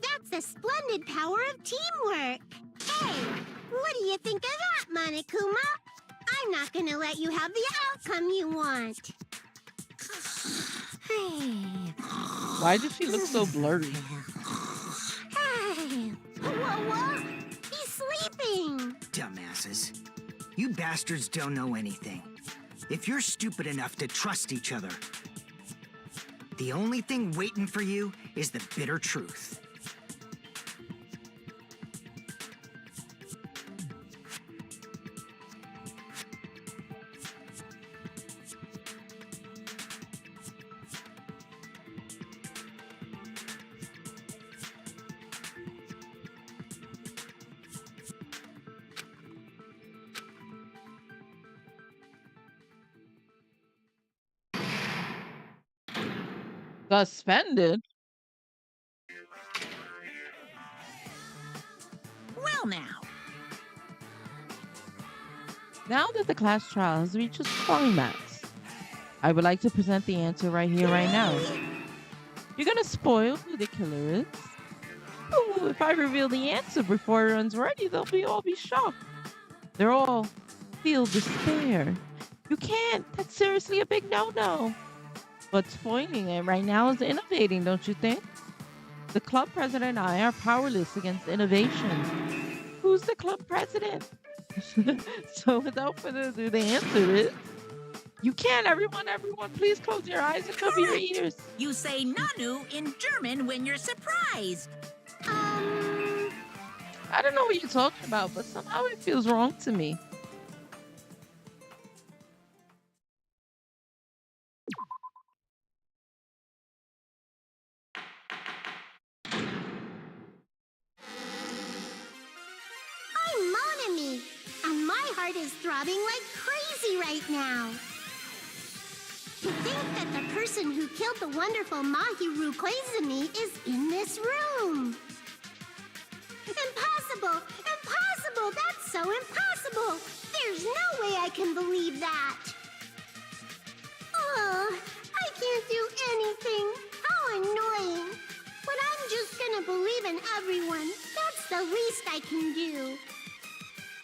That's the splendid power of teamwork. Hey, what do you think of that, Monokuma? I'm not gonna let you have the outcome you want. Why does she look so blurry? Hey, what? He's sleeping. Dumbasses. You bastards don't know anything. if you're stupid enough to trust each other, the only thing waiting for you is the bitter truth. Suspended? Well now. Now that the class trial has reached its climax, I would like to present the answer right here, right now. You're gonna spoil who the killer is? Ooh, if I reveal the answer before everyone's ready, they'll all be shocked. They'll all feel despair. You can't. That's seriously a big no-no. But spoiling it right now is innovating, don't you think? The club president and I are powerless against innovation. Who's the club president? So without further ado, the answer is... You can't, everyone, please close your eyes and cover your ears. You say Nanu in German when you're surprised. I don't know what you're talking about, but somehow it feels wrong to me. I'm Monami, and my heart is throbbing like crazy right now. To think that the person who killed the wonderful Mahiru Koizumi is in this room. Impossible! Impossible! That's so impossible! There's no way I can believe that! Oh, I can't do anything. How annoying. But I'm just gonna believe in everyone. That's the least I can do.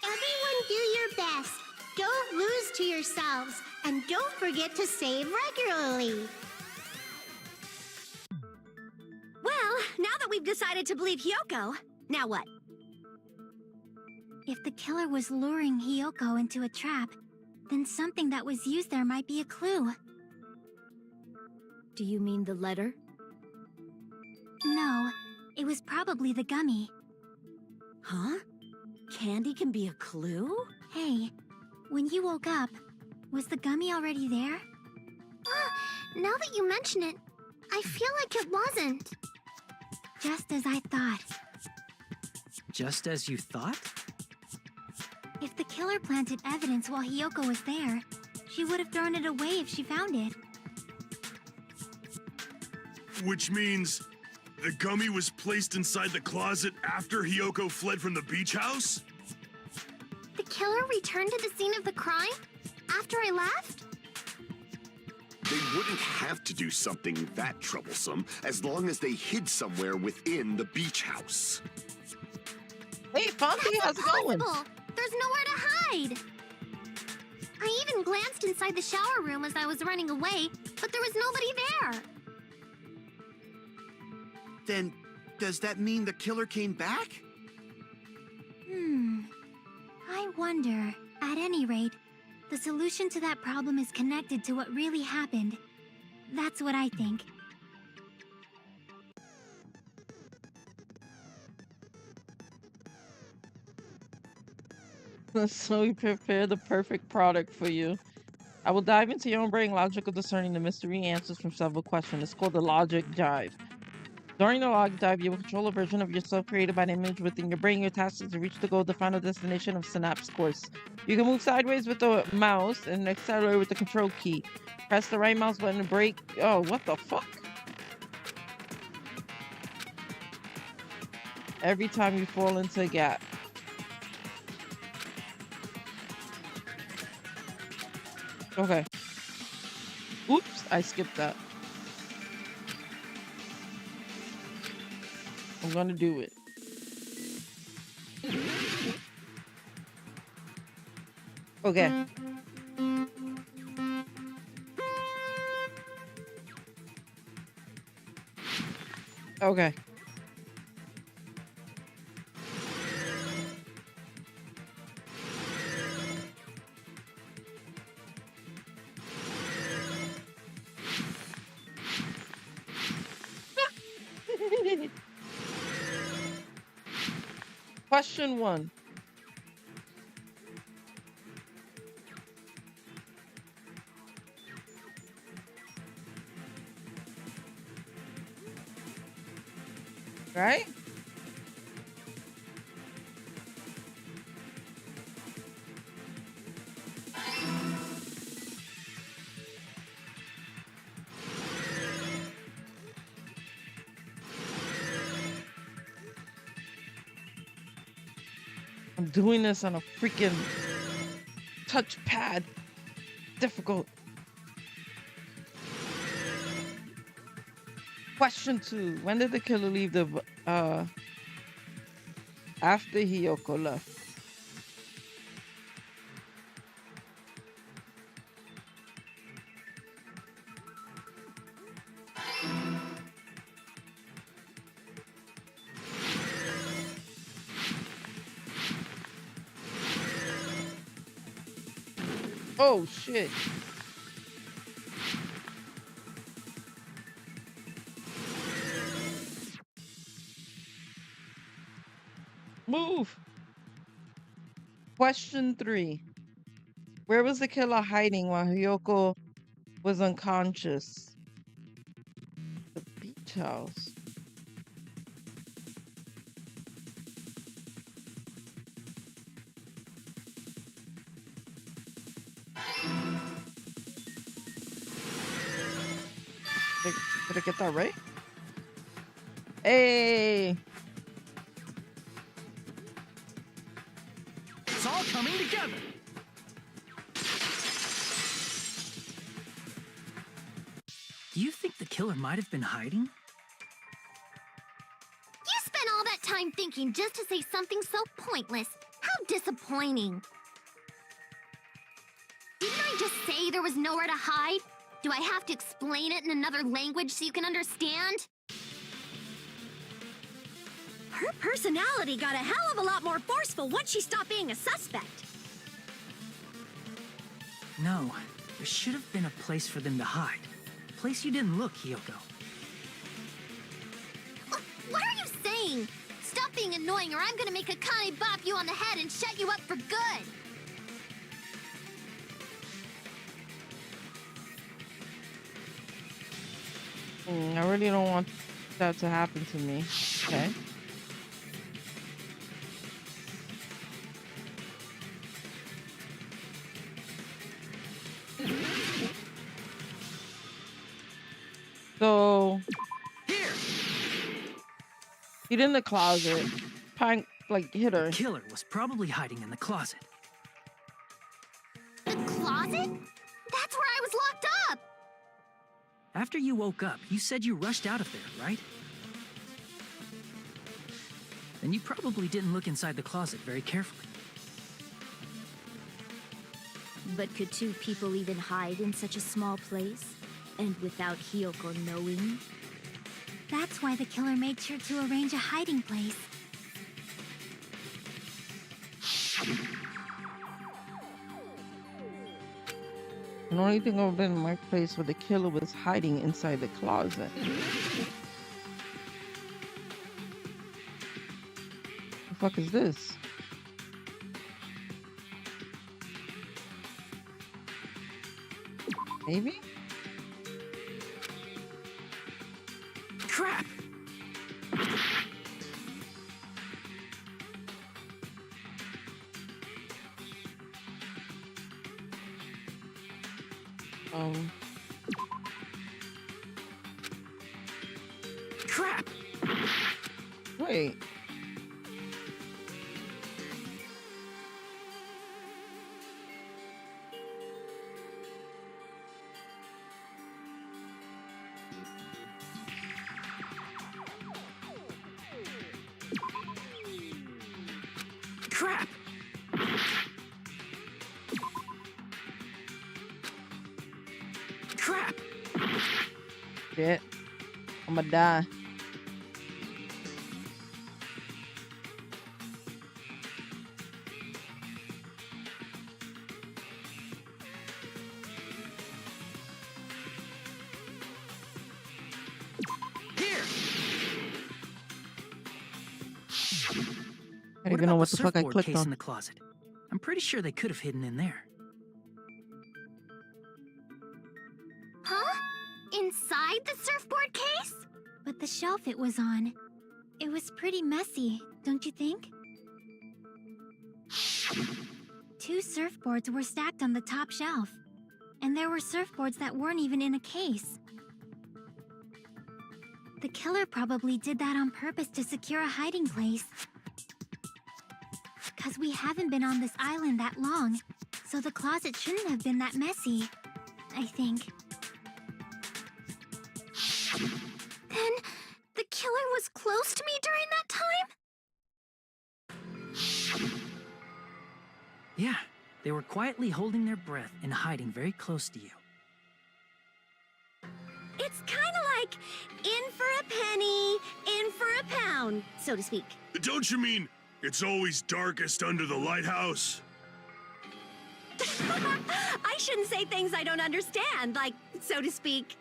Everyone do your best. Don't lose to yourselves. And don't forget to save regularly. Well, now that we've decided to believe Hyoko, now what? If the killer was luring Hyoko into a trap, then something that was used there might be a clue. Do you mean the letter? No, it was probably the gummy. Huh? Candy can be a clue? Hey, when you woke up, was the gummy already there? Now that you mention it, I feel like it wasn't. Just as I thought. Just as you thought? If the killer planted evidence while Hyoko was there, she would have thrown it away if she found it. Which means the gummy was placed inside the closet after Hyoko fled from the beach house? The killer returned to the scene of the crime? After I left? They wouldn't have to do something that troublesome as long as they hid somewhere within the beach house. Hey, Fonzie, how's it going? There's nowhere to hide. I even glanced inside the shower room as I was running away, but there was nobody there. Then, does that mean the killer came back? I wonder. At any rate, the solution to that problem is connected to what really happened. That's what I think. So we prepare the perfect product for you. I will dive into your own brain logic of discerning the mystery answers from several questions. It's called the logic dive. During the logic dive, you will control a version of yourself created by the image within your brain. Your task is to reach the goal, the final destination of Synapse course. You can move sideways with the mouse and accelerate with the control key. Press the right mouse button to brake. Oh, what the fuck? Every time you fall into a gap. Okay. Oops, I skipped that. I'm gonna do it. Okay. Okay. Question 1. Right? I'm doing this on a freaking touchpad. Difficult. Question 2. When did the killer leave the after Hiyoko left? Oh shit. Move. Question 3. Where was the killer hiding while Hiyoko was unconscious? The beach house. Did I get that right? Hey! It's all coming together. Do you think the killer might have been hiding? You spent all that time thinking just to say something so pointless. How disappointing. Didn't I just say there was nowhere to hide? Do I have to explain it in another language so you can understand? Her personality got a hell of a lot more forceful once she stopped being a suspect. No, there should have been a place for them to hide. A place you didn't look, Hiyoko. What are you saying? Stop being annoying or I'm gonna make Akane bop you on the head and shut you up for good. I really don't want that to happen to me. Okay. So He's in the closet. Pine, like, hit her. The killer was probably hiding in the closet. The closet? That's where I was locked up! After you woke up, you said you rushed out of there, right? Then you probably didn't look inside the closet very carefully. But could two people even hide in such a small place? And without Hiyoko knowing? That's why the killer made sure to arrange a hiding place. The only thing I've been in my place where the killer was hiding inside the closet. The fuck is this? Maybe? Crap! Crap! Wait. Crap! Crap! Shit. I'ma die. Here! I don't What even know about what the the fuck I surfboard clicked case in on. the closet? I'm pretty sure they could have hidden in there. Huh? Inside the surfboard case? But the shelf it was on, it was pretty messy, don't you think? 2 surfboards were stacked on the top shelf, and there were surfboards that weren't even in a case. The killer probably did that on purpose to secure a hiding place. 'Cause we haven't been on this island that long, so the closet shouldn't have been that messy, I think. Then the killer was close to me during that time? Yeah, they were quietly holding their breath and hiding very close to you. It's kind of like in for a penny, in for a pound, so to speak. Don't you mean it's always darkest under the lighthouse? I shouldn't say things I don't understand, like, so to speak.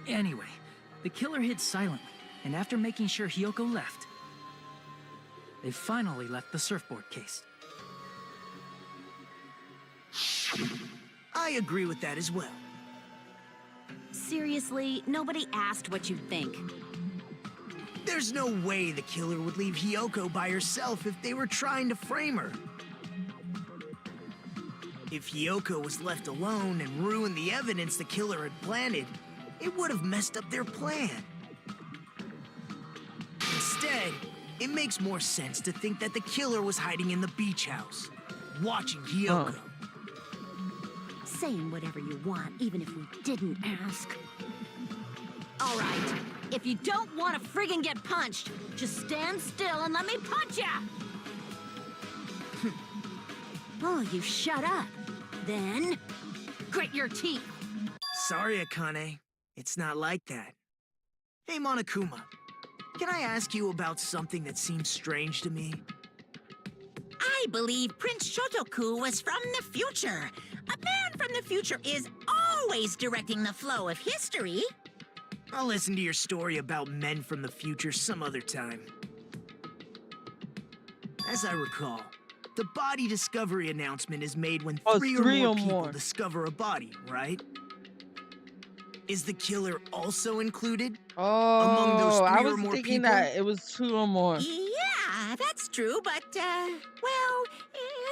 Anyway, the killer hid silently, and after making sure Hiyoko left, they finally left the surfboard case. I agree with that as well. Seriously, nobody asked what you'd think. There's no way the killer would leave Hiyoko by herself if they were trying to frame her. If Hiyoko was left alone and ruined the evidence the killer had planted, it would have messed up their plan. Instead, it makes more sense to think that the killer was hiding in the beach house, watching Hiyoko. Saying whatever you want, even if we didn't ask. All right, if you don't want to friggin' get punched, just stand still and let me punch ya! Oh, you shut up. Then, grit your teeth. Sorry, Akane. It's not like that. Hey, Monokuma. Can I ask you about something that seems strange to me? I believe Prince Shotoku was from the future. A man from the future is always directing the flow of history. I'll listen to your story about men from the future some other time. As I recall, the body discovery announcement is made when three or more people discover a body, right? Is the killer also included? Among those I three was or more thinking people? that it was 2 or more. Yeah, that's true, but,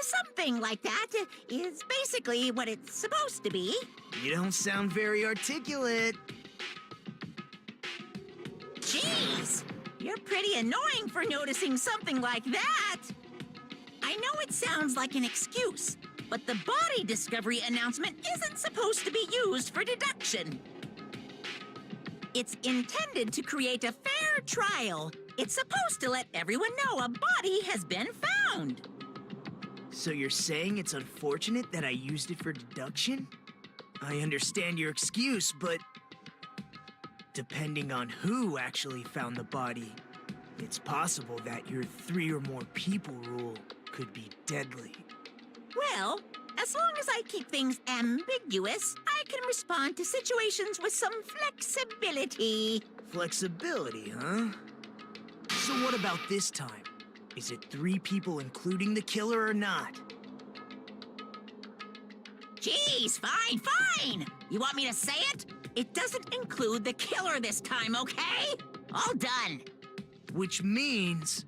something like that is basically what it's supposed to be. You don't sound very articulate. Jeez, you're pretty annoying for noticing something like that. I know it sounds like an excuse, but the body discovery announcement isn't supposed to be used for deduction. It's intended to create a fair trial. It's supposed to let everyone know a body has been found. So you're saying it's unfortunate that I used it for deduction? I understand your excuse, but depending on who actually found the body, it's possible that your 3 or more people rule could be deadly. Well, as long as I keep things ambiguous, I can respond to situations with some flexibility. Flexibility, huh? So what about this time? Is it 3 people including the killer or not? Jeez, fine. You want me to say it? It doesn't include the killer this time, okay? All done. Which means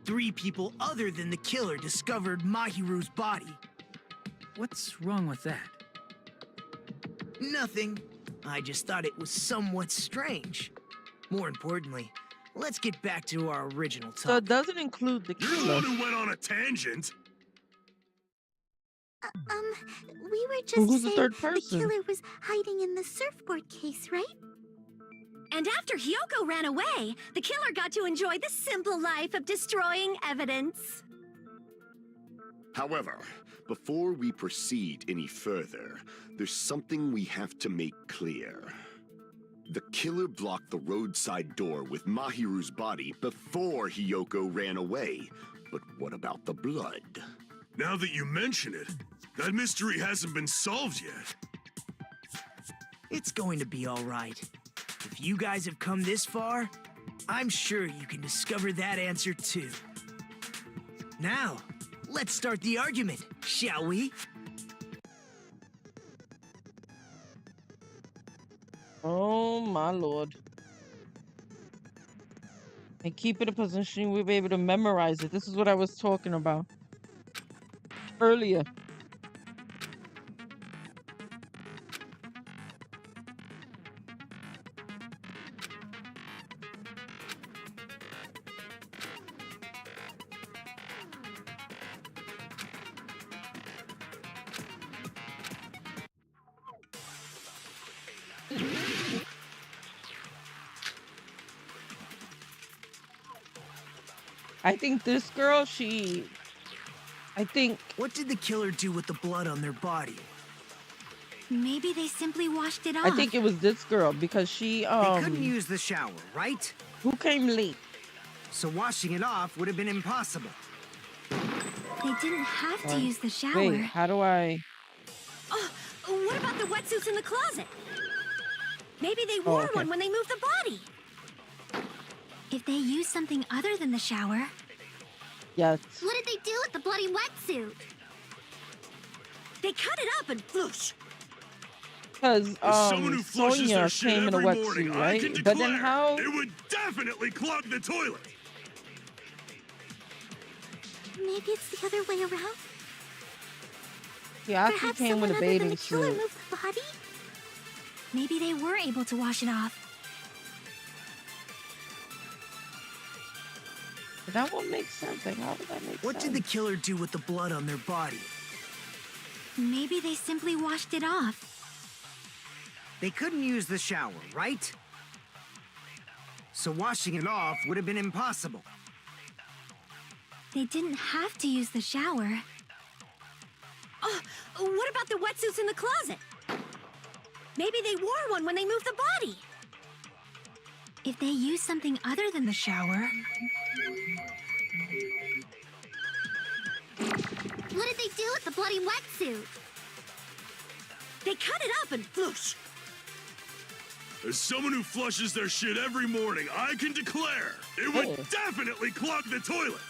3 people other than the killer discovered Mahiru's body. What's wrong with that? Nothing. I just thought it was somewhat strange. More importantly, let's get back to our original topic. So it doesn't include the You're the killer. one who went on a tangent. We were just Who's the saying third the person? killer was hiding in the surfboard case, right? And after Hiyoko ran away, the killer got to enjoy the simple life of destroying evidence. However, before we proceed any further, there's something we have to make clear. The killer blocked the roadside door with Mahiru's body before Hiyoko ran away. But what about the blood? Now that you mention it, that mystery hasn't been solved yet. It's going to be all right. If you guys have come this far, I'm sure you can discover that answer too. Now, let's start the argument, shall we? Oh my lord. And keep it in position, we'll be able to memorize it. This is what I was talking about earlier. I think this girl, What did the killer do with the blood on their body? Maybe they simply washed it off. I think it was this girl because she, They couldn't use the shower, right? who came late? So washing it off would have been impossible. They didn't have to use the shower. Wait, how do I? Oh, what about the wetsuits in the closet? Maybe they wore one when they moved the body. If they used something other than the shower. Yes. What did they do with the bloody wetsuit? They cut it up and whoosh. Because Someone who flushes Sonia their shit came in a every morning, wetsuit, I right? can But then declare how? it would definitely clog the toilet. Maybe it's the other way around. Yeah, she Perhaps came with someone a other than bathing the killer suit. moved the body? Maybe they were able to wash it off. That won't make sense. Like, how would that make What sense? did the killer do with the blood on their body? Maybe they simply washed it off. They couldn't use the shower, right? So washing it off would have been impossible. They didn't have to use the shower. Oh, what about the wetsuits in the closet? Maybe they wore one when they moved the body. If they used something other than the shower. What did they do with the bloody wetsuit? They cut it up and whoosh. As someone who flushes their shit every morning, I can declare it would definitely clog the toilet.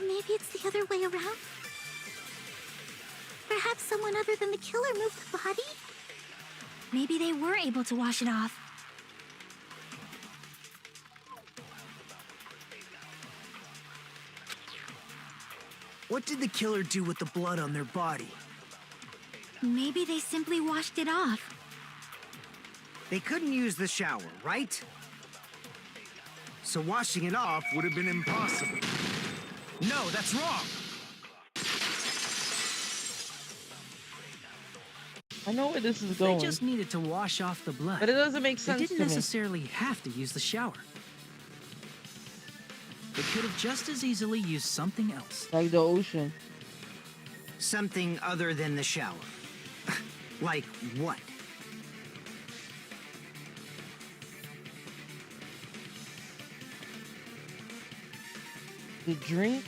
Maybe it's the other way around. Perhaps someone other than the killer moved the body? Maybe they were able to wash it off. What did the killer do with the blood on their body? Maybe they simply washed it off. They couldn't use the shower, right? So washing it off would have been impossible. No, that's wrong. I know where this is going. They just needed to wash off the blood. But it doesn't make sense They didn't to me. necessarily have to use the shower. They could have just as easily used something else. Like the ocean. Something other than the shower. Like what? The drink.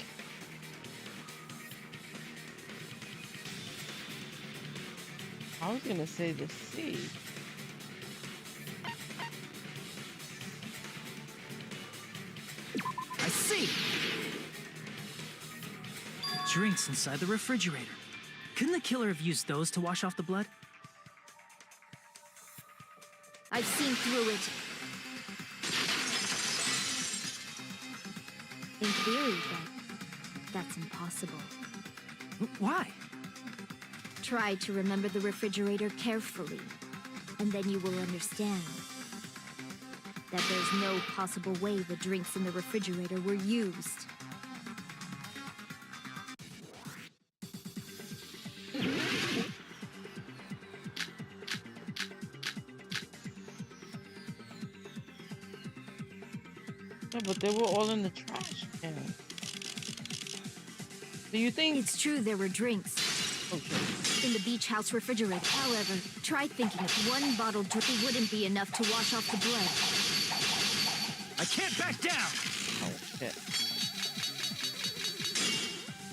I was gonna say the sea. I see. Drinks inside the refrigerator. Couldn't the killer have used those to wash off the blood? I've seen through it. In theory, but that's impossible. Why? Try to remember the refrigerator carefully, and then you will understand that there's no possible way the drinks in the refrigerator were used. Yeah, but they were all in the trash can. Do you think It's true there were drinks in the beach house refrigerator. However, try thinking if one bottle drink wouldn't be enough to wash off the blood. I can't back down. Oh shit.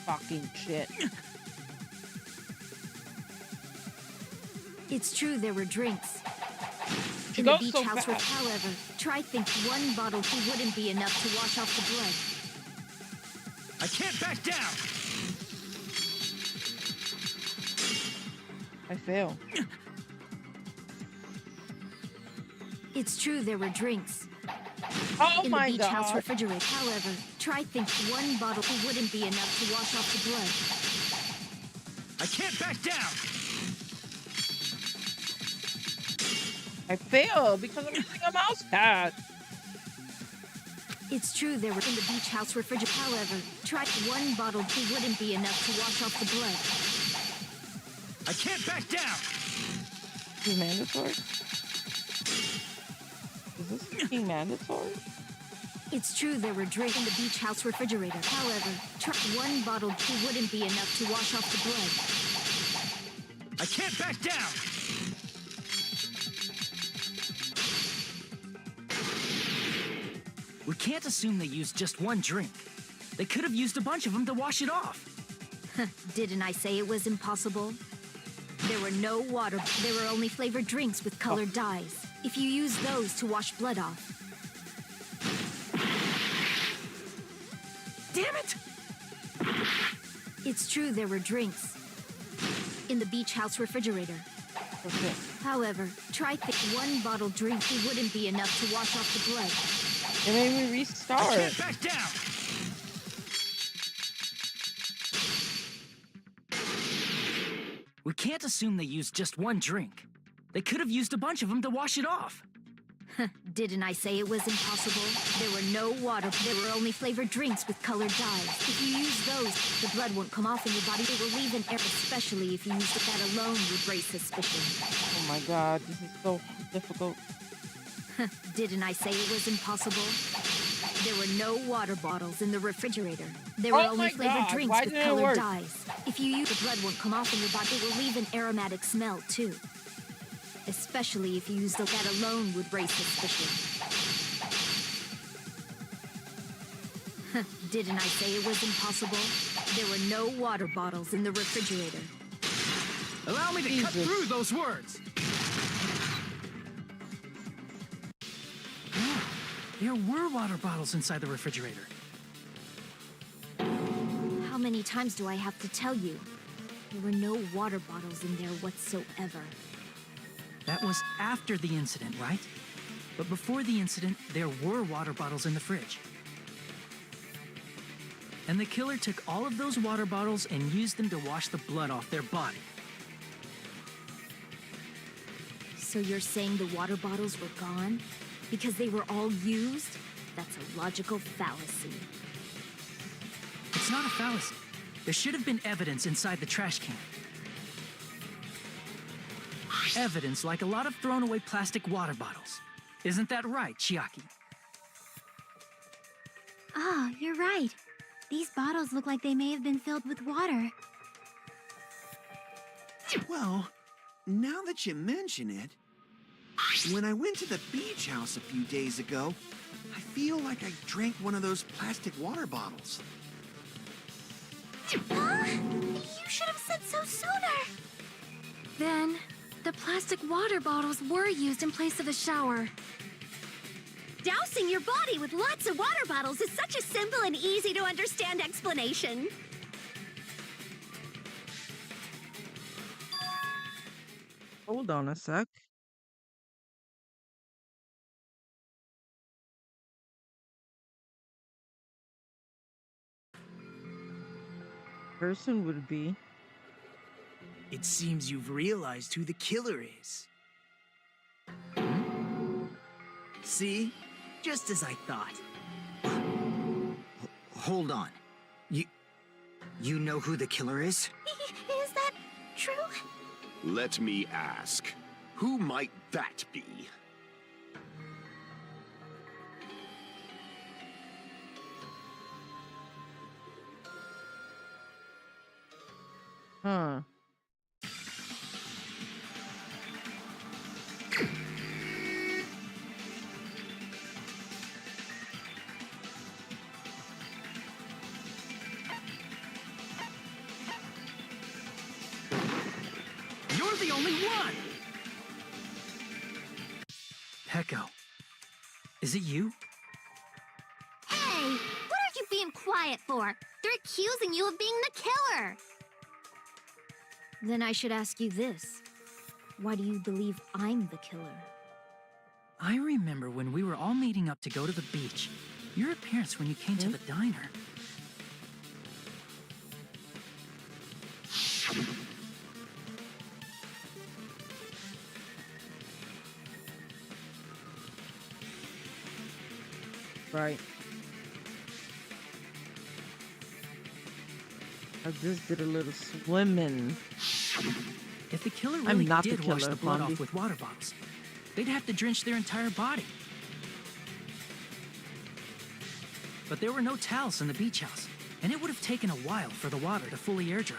Fucking shit. It's true there were drinks She in the goes beach so house fast. however, try think one bottle wouldn't be enough to wash off the blood. I can't back down! I fail. It's true there were drinks. Oh in my the beach god. house refrigerator. However, try think one bottle wouldn't be enough to wash off the blood. I can't back down! I fail because I'm using a mouse pad. It's true there were in the beach house refrigerator. However, try one bottle wouldn't be enough to wash off the blood. I can't back down! Is mandatory? Is this being mandatory? It's true there were drinks in the beach house refrigerator. However, try one bottle wouldn't be enough to wash off the blood. I can't back down! We can't assume they used just one drink. They could have used a bunch of them to wash it off. Didn't I say it was impossible? There were no water. There were only flavored drinks with colored dyes. If you use those to wash blood off. Damn it! It's true there were drinks in the beach house refrigerator. Okay. However, try one bottle drink wouldn't be enough to wash off the blood. It made me restart. I can't back down! We can't assume they used just one drink. They could have used a bunch of them to wash it off. Didn't I say it was impossible? There were no water. There were only flavored drinks with colored dyes. If you use those, the blood won't come off in your body. It will leave an air, especially if you used it. That alone would raise suspicion. Oh my god, this is so difficult. Didn't I say it was impossible? There were no water bottles in the refrigerator. There were Oh only my flavored God, drinks why with didn't it colored work? dyes. If you use the blood won't come off in your body. It will leave an aromatic smell too. Especially if you use the that alone would raise suspicion. Didn't I say it was impossible? There were no water bottles in the refrigerator. Allow me to cut Jesus. through those words. Yeah, there were water bottles inside the refrigerator. How many times do I have to tell you? There were no water bottles in there whatsoever. That was after the incident, right? But before the incident, there were water bottles in the fridge. And the killer took all of those water bottles and used them to wash the blood off their body. So you're saying the water bottles were gone? Because they were all used? That's a logical fallacy. It's not a fallacy. There should have been evidence inside the trash can. Evidence like a lot of thrown away plastic water bottles. Isn't that right, Chiaki? Oh, you're right. These bottles look like they may have been filled with water. Well, now that you mention it, when I went to the beach house a few days ago, I feel like I drank one of those plastic water bottles. You should have said so sooner. Then, the plastic water bottles were used in place of a shower. Dousing your body with lots of water bottles is such a simple and easy to understand explanation. Hold on a sec. Person would be. It seems you've realized who the killer is. See? Just as I thought. Hold on. You know who the killer is? Is that true? Let me ask, who might that be? Huh. You're the only one! Peko. Is it you? Hey, what are you being quiet for? They're accusing you of being the killer. Then I should ask you this. Why do you believe I'm the killer? I remember when we were all meeting up to go to the beach. Your appearance when you came to the diner. Right. I just did a little swimming. If the killer I'm really not the did wash killer, the blood Blondie. off with water bottles, they'd have to drench their entire body. But there were no towels in the beach house, and it would have taken a while for the water to fully air dry.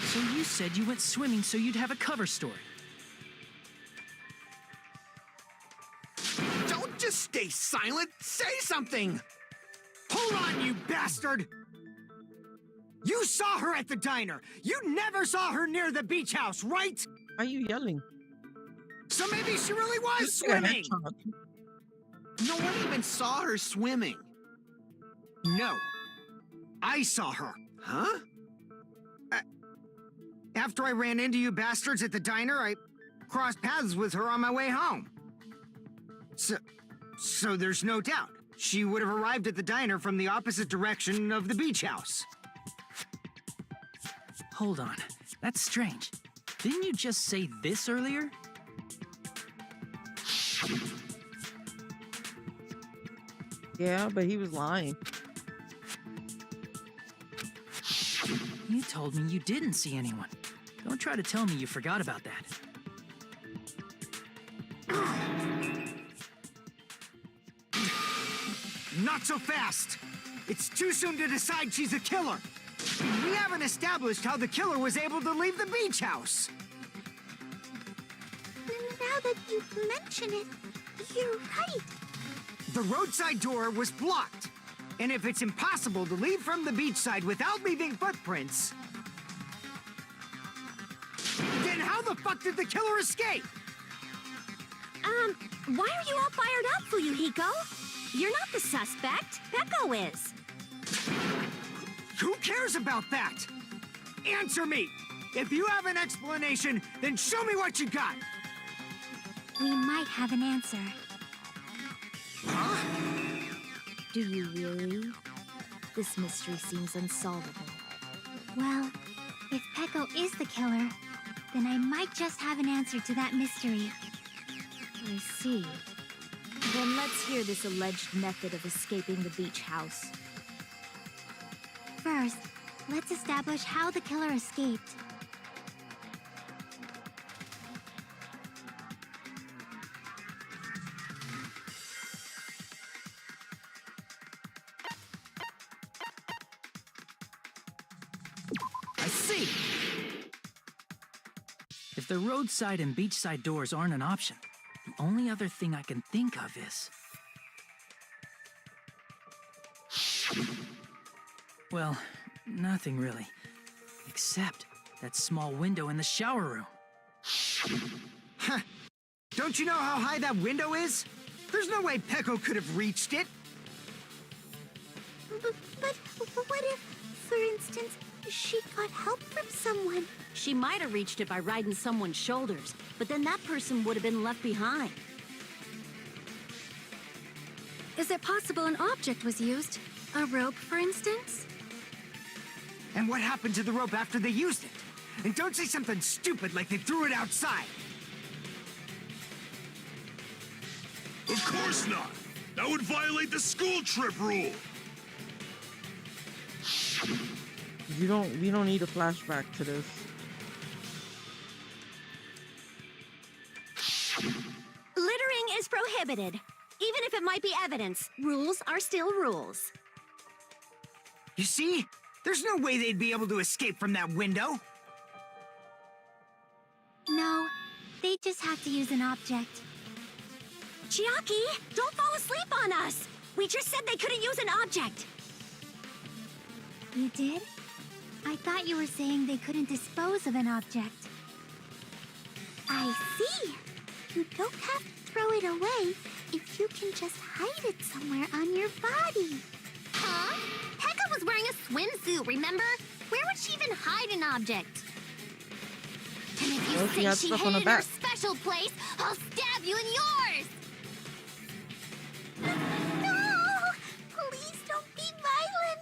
So you said you went swimming so you'd have a cover story. Don't just stay silent. Say something. Hold on, you bastard. You saw her at the diner. You never saw her near the beach house, right? Why are you yelling? So maybe she really was Just like a swimming. hedgehog. No one even saw her swimming. No. I saw her. Huh? After I ran into you bastards at the diner, I crossed paths with her on my way home. So there's no doubt. She would have arrived at the diner from the opposite direction of the beach house. Hold on, that's strange. Didn't you just say this earlier? Yeah, but he was lying. You told me you didn't see anyone. Don't try to tell me you forgot about that. Not so fast! It's too soon to decide she's a killer! We haven't established how the killer was able to leave the beach house! Now that you mention it, you're right. The roadside door was blocked. And if it's impossible to leave from the beachside without leaving footprints, then how the fuck did the killer escape? Why are you all fired up, Fuyuhiko? You're not the suspect. Peko is. Who cares about that? Answer me! If you have an explanation, then show me what you got! We might have an answer. Huh? Do you really? This mystery seems unsolvable. Well, if Peko is the killer, then I might just have an answer to that mystery. I see. Then let's hear this alleged method of escaping the beach house. First, let's establish how the killer escaped. I see! If the roadside and beachside doors aren't an option, the only other thing I can think of is... Well, nothing really. Except that small window in the shower room. Huh. Don't you know how high that window is? There's no way Peko could have reached it. But what if, for instance, she got help from someone? She might have reached it by riding someone's shoulders, but then that person would have been left behind. Is it possible an object was used? A rope, for instance? And what happened to the rope after they used it? And don't say something stupid like they threw it outside. Of course not! That would violate the school trip rule! We don't need a flashback to this. Littering is prohibited. Even if it might be evidence, rules are still rules. You see? There's no way they'd be able to escape from that window. No, they just have to use an object. Chiaki, don't fall asleep on us! We just said they couldn't use an object! You did? I thought you were saying they couldn't dispose of an object. I see! You don't have to throw it away. if you can just hide it somewhere on your body. Huh? Heka was wearing a swimsuit, remember? Where would she even hide an object? And if you Well, she had say she stuff hid on her it in her back. special place, I'll stab you in yours! No! Please don't be violent!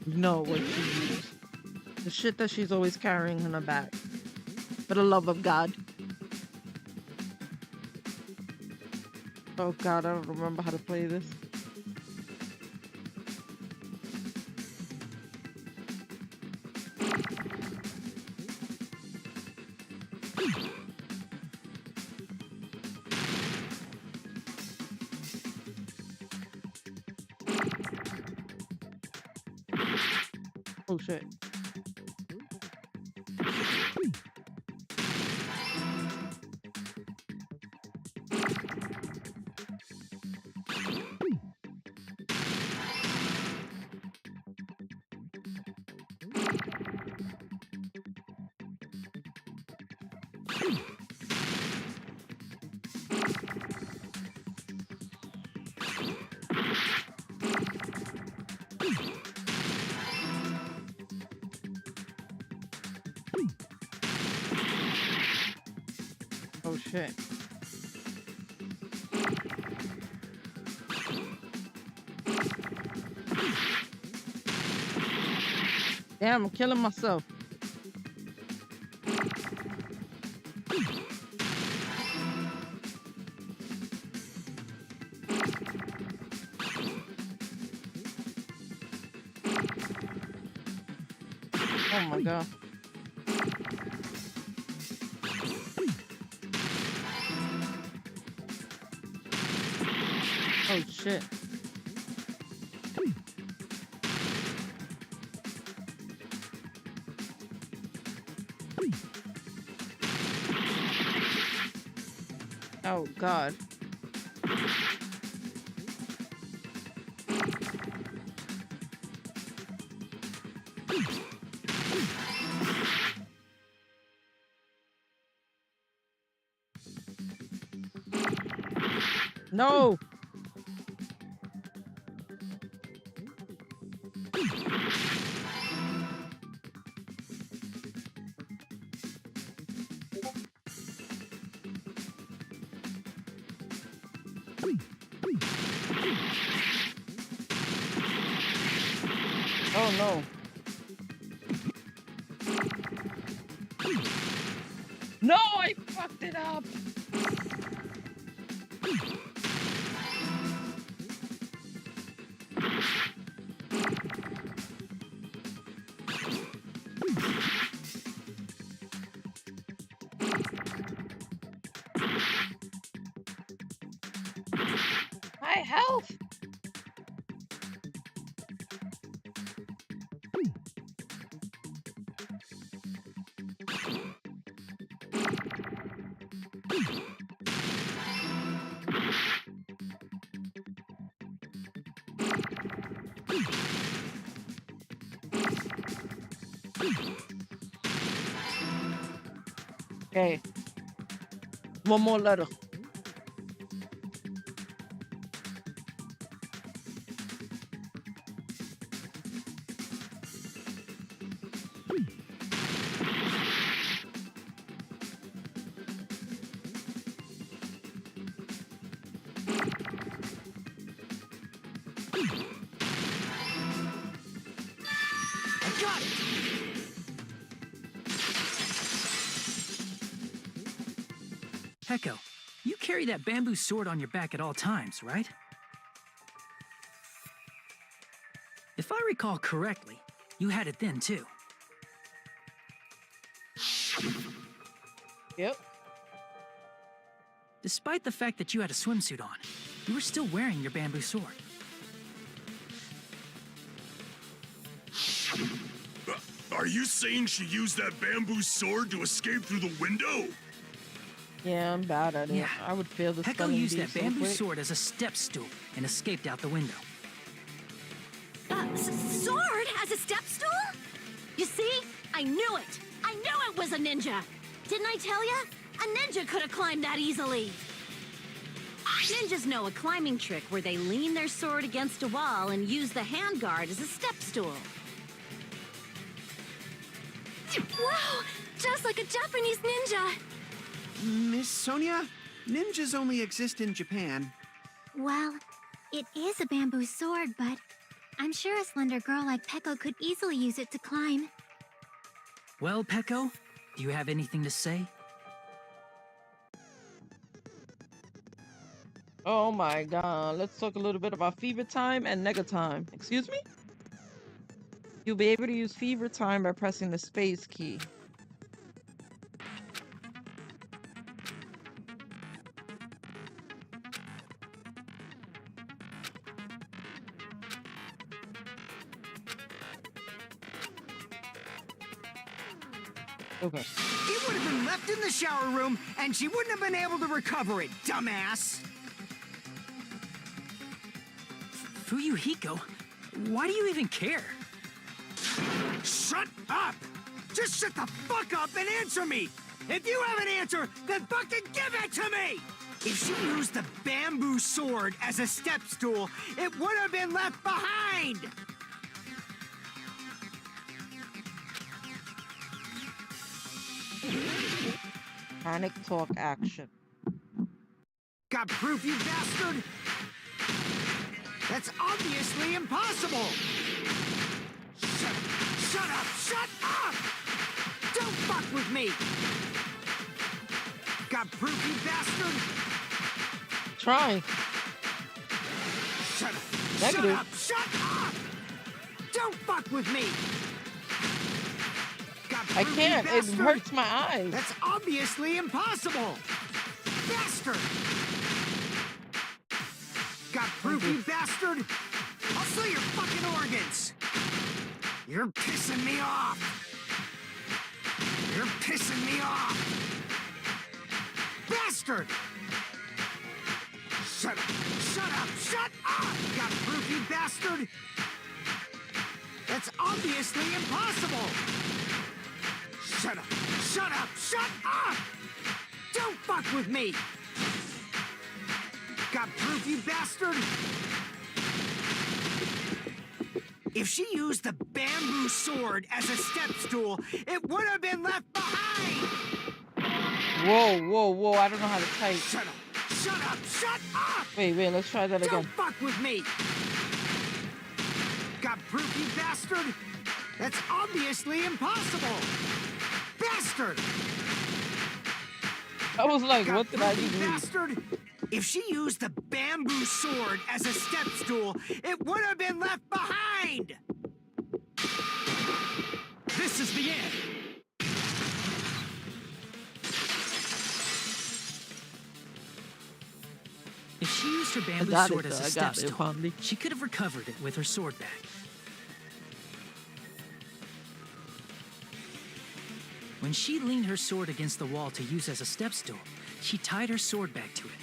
No, what she used. The shit that she's always carrying in her back. For the love of God. Oh God, I don't remember how to play this. Oh shit. Oh shit. Damn, I'm killing myself. Oh my God. Oh shit. Oh God. No. Oh no. No, I fucked it up. My health. Okay. One more letter. I got it! Heko, you carry that bamboo sword on your back at all times, right? If I recall correctly, you had it then too. Yep. Despite the fact that you had a swimsuit on, you were still wearing your bamboo sword. Are you saying she used that bamboo sword to escape through the window? Yeah, I'm bad at it. Yeah. I would fail the Peko spelling used bee that so bamboo quick. sword as a step stool and escaped out the window. Sword as a step stool? You see? I knew it! I knew it was a ninja! Didn't I tell ya? A ninja could have climbed that easily! Ninjas know a climbing trick where they lean their sword against a wall and use the handguard as a step stool. Wow! Just like a Japanese ninja! Miss Sonia, ninjas only exist in Japan. Well, it is a bamboo sword, but I'm sure a slender girl like Peko could easily use it to climb. Well, Peko, do you have anything to say? Oh my god. Let's talk a little bit about fever time and nega time. Excuse me? You'll be able to use fever time by pressing the space key. Okay. It would have been left in the shower room, and she wouldn't have been able to recover it, dumbass! Fuyuhiko, why do you even care? Shut up! Just shut the fuck up and answer me! If you have an answer, then fucking give it to me! If she used the bamboo sword as a step stool, it would have been left behind! Panic talk action. Got proof, you bastard? That's obviously impossible! Shut up! Shut up! Don't fuck with me! Got proof, you bastard? Try. Shut up! Negative. Shut up! Shut up! Don't fuck with me! Got I proof, can't. you It bastard? hurts my eyes. That's obviously impossible! Bastard! Got proof, you bastard? I'll sell your fucking organs! You're pissing me off! You're pissing me off! Bastard! Shut up! Shut up! Shut up! Got proof, you bastard? That's obviously impossible! Shut up! Shut up! Shut up! Don't fuck with me! Got proof, you bastard? If she used the bamboo sword as a step stool, it would have been left behind! Whoa, whoa, whoa. I don't know how to type. Shut up! Shut up! Shut up! Wait, let's try that Don't again. fuck with me! Got proof, you bastard? That's obviously impossible! Bastard! I was like, Got what did I proof, do? you bastard? If she used the bamboo sword as a step stool, it would have been left behind! This is the end! If she used her bamboo got it, sword as though. a I step got it, stool, Pondy. she could have recovered it with her sword back. When she leaned her sword against the wall to use as a step stool, she tied her sword back to it.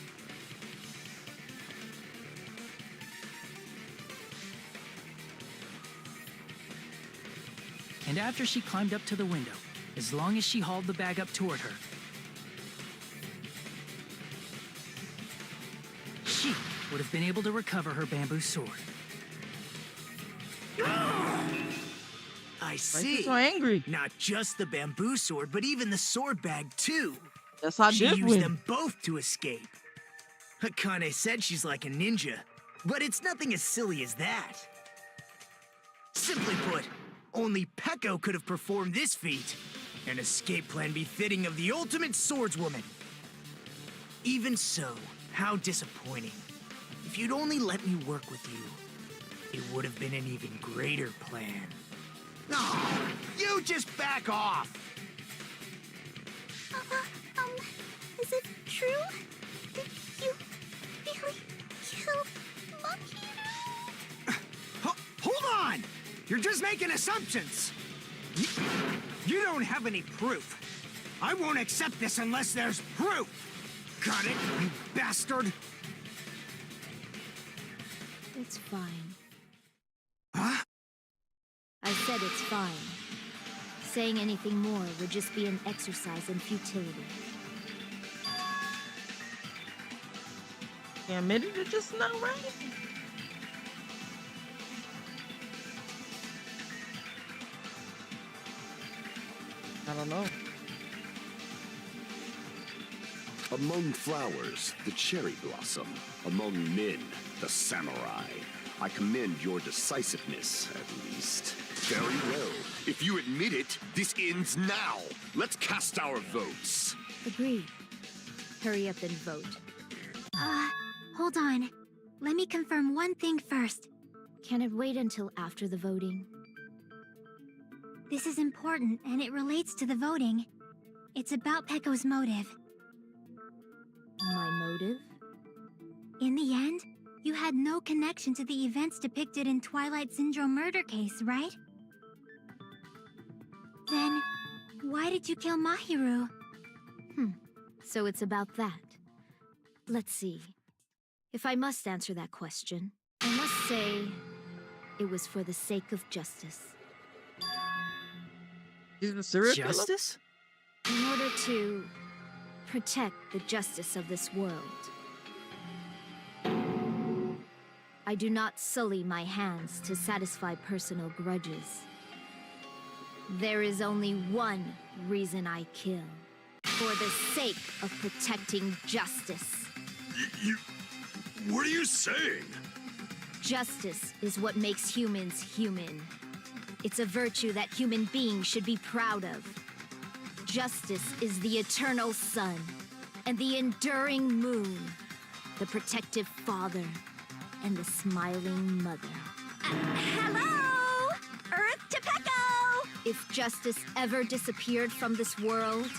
And after she climbed up to the window, as long as she hauled the bag up toward her, she would have been able to recover her bamboo sword. I Why see. is she so angry? Not just the bamboo sword, but even the sword bag, too. That's how She used different. them both to escape. Akane said she's like a ninja, but it's nothing as silly as that. Simply put, only Peko could have performed this feat. An escape plan befitting of the ultimate swordswoman. Even so, how disappointing. If you'd only let me work with you, it would have been an even greater plan. No, you just back off! Is it true? Did you really kill Mahiru? Hold on! You're just making assumptions! You don't have any proof. I won't accept this unless there's proof! Got it, you bastard? It's fine. Huh? I said it's fine. Saying anything more would just be an exercise in futility. You admitted it just now, right? I don't know. Among flowers, the cherry blossom. Among men, the samurai. I commend your decisiveness, at least. Very well. If you admit it, this ends now. Let's cast our votes. Agreed. Hurry up and vote. Hold on. Let me confirm one thing first. Can it wait until after the voting? This is important, and it relates to the voting. It's about Pecco's motive. My motive? In the end, you had no connection to the events depicted in Twilight Syndrome murder case, right? Then, why did you kill Mahiru? So it's about that. Let's see. If I must answer that question, I must say it was for the sake of justice. He's a serial killer? Justice? In order to protect the justice of this world. I do not sully my hands to satisfy personal grudges. There is only one reason I kill. For the sake of protecting justice. What are you saying? Justice is what makes humans human. It's a virtue that human beings should be proud of. Justice is the eternal sun and the enduring moon, the protective father and the smiling mother. Hello! Earth to Pecco! If justice ever disappeared from this world,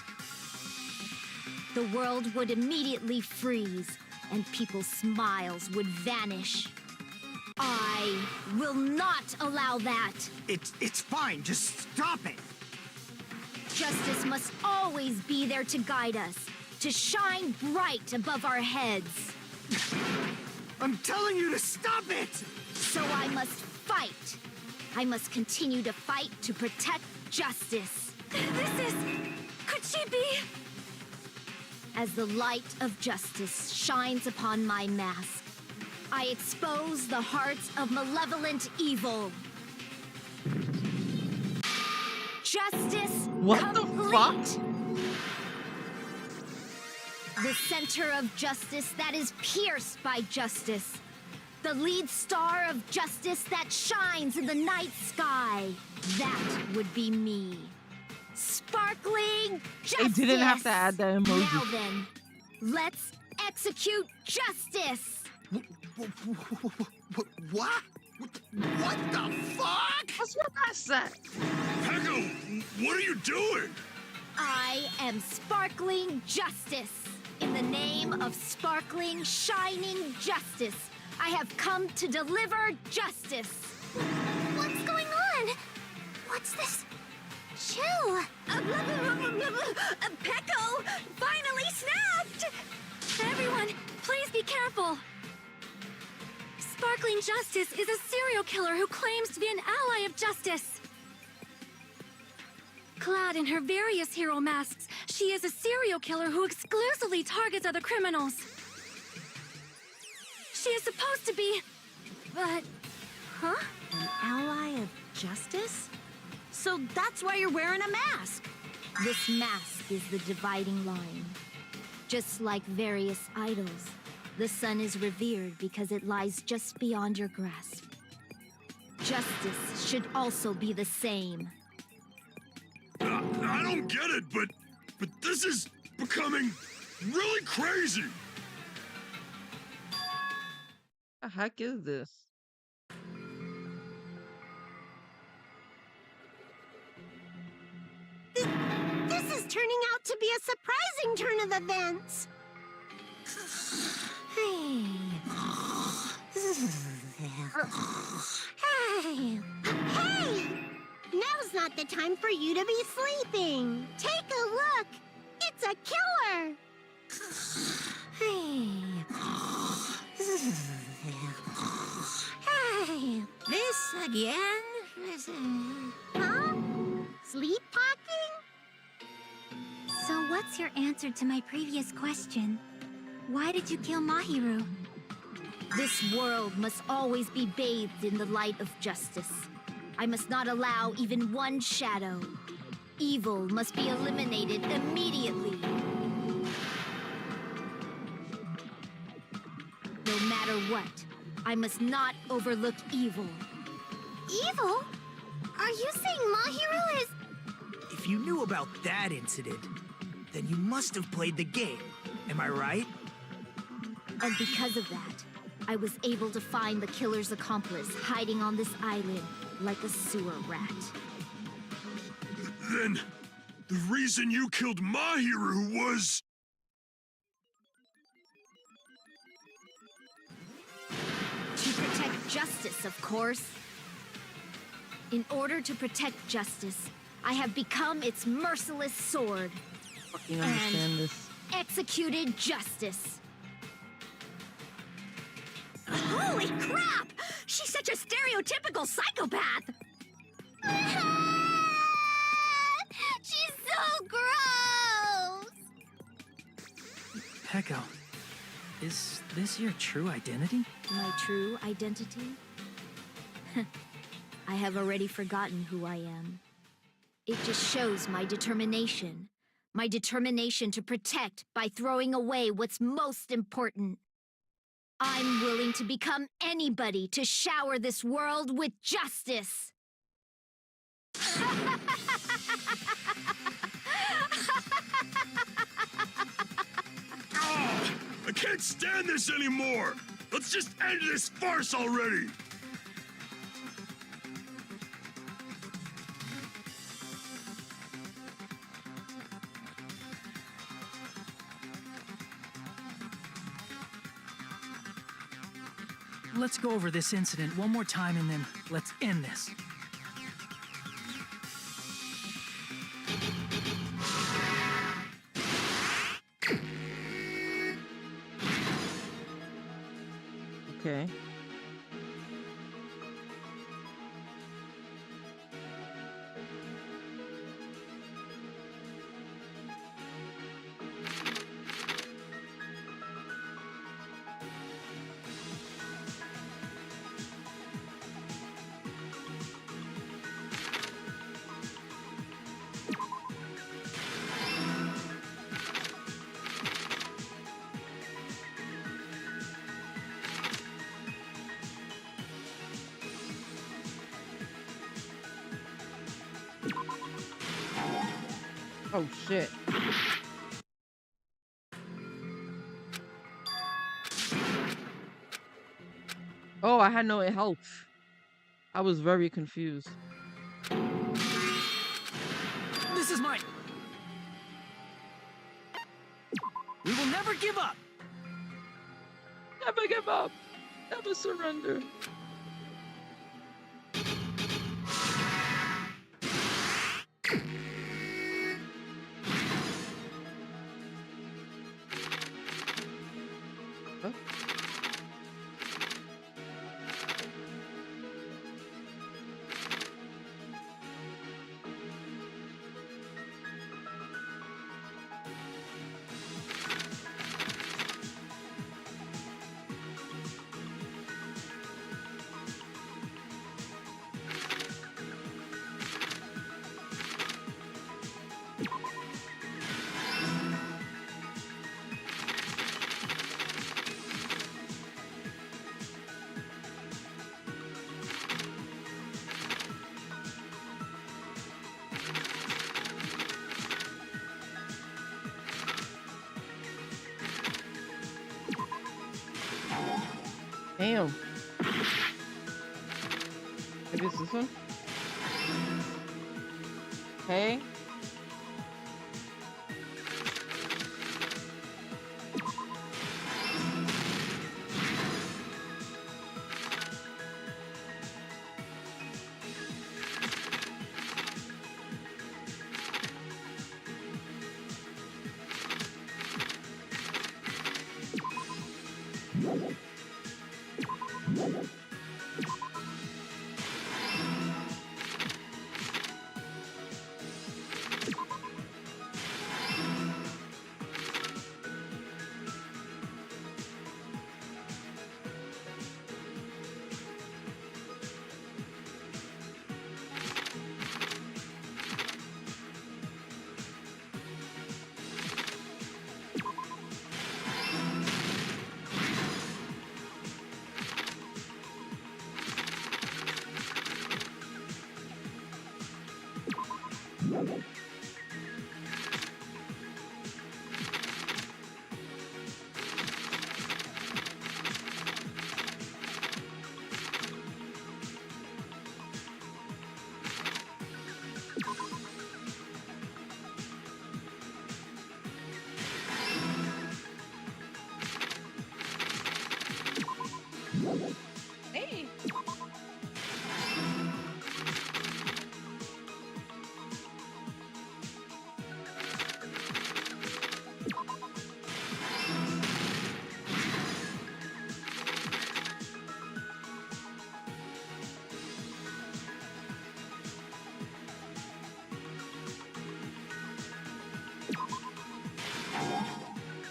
the world would immediately freeze and people's smiles would vanish. I will not allow that. It's fine, just stop it! Justice must always be there to guide us, to shine bright above our heads. I'm telling you to stop it! So I must fight. I must continue to fight to protect justice. Could she be? As the light of justice shines upon my mask, I expose the hearts of malevolent evil. Justice What the complete. fuck? The center of justice that is pierced by justice. The lead star of justice that shines in the night sky. That would be me. Sparkling justice! They didn't have to add that emoji. Now then, let's execute justice! What? What the fuck? That's what I said. Pecco, what are you doing? I am sparkling justice. In the name of sparkling, shining justice, I have come to deliver justice. What's going on? What's this? Chill! Pecco finally snapped! Everyone, please be careful! Sparkling Justice is a serial killer who claims to be an ally of justice. Clad in her various hero masks, she is a serial killer who exclusively targets other criminals. She is supposed to be... but... Huh? An ally of justice? So that's why you're wearing a mask. This mask is the dividing line. Just like various idols, the sun is revered because it lies just beyond your grasp. Justice should also be the same. I don't get it, but this is becoming really crazy. The heck is this? This is turning out to be a surprising turn of events. Hey. Hey! Now's not the time for you to be sleeping. Take a look. It's a killer! Hey. Hey. This again? Huh? Sleep talking? So what's your answer to my previous question? Why did you kill Mahiru? This world must always be bathed in the light of justice. I must not allow even one shadow. Evil must be eliminated immediately. No matter what, I must not overlook evil. Evil? Are you saying Mahiru is... If you knew about that incident, then you must have played the game. Am I right? And because of that, I was able to find the killer's accomplice hiding on this island like a sewer rat. Then, the reason you killed Mahiru was... To protect justice, of course. In order to protect justice, I have become its merciless sword. Fucking understand this. Executed justice. Holy crap! She's such a stereotypical psychopath! She's so gross! Peko, is this your true identity? My true identity? I have already forgotten who I am. It just shows my determination. My determination to protect by throwing away what's most important. I'm willing to become anybody to shower this world with justice. I can't stand this anymore! Let's just end this farce already! Let's go over this incident one more time and then let's end this. Okay. Oh shit. Oh, I had no health. I was very confused. This is mine. We will never give up. Never give up. Never surrender. Huh? Damn. Maybe it's this one? Okay.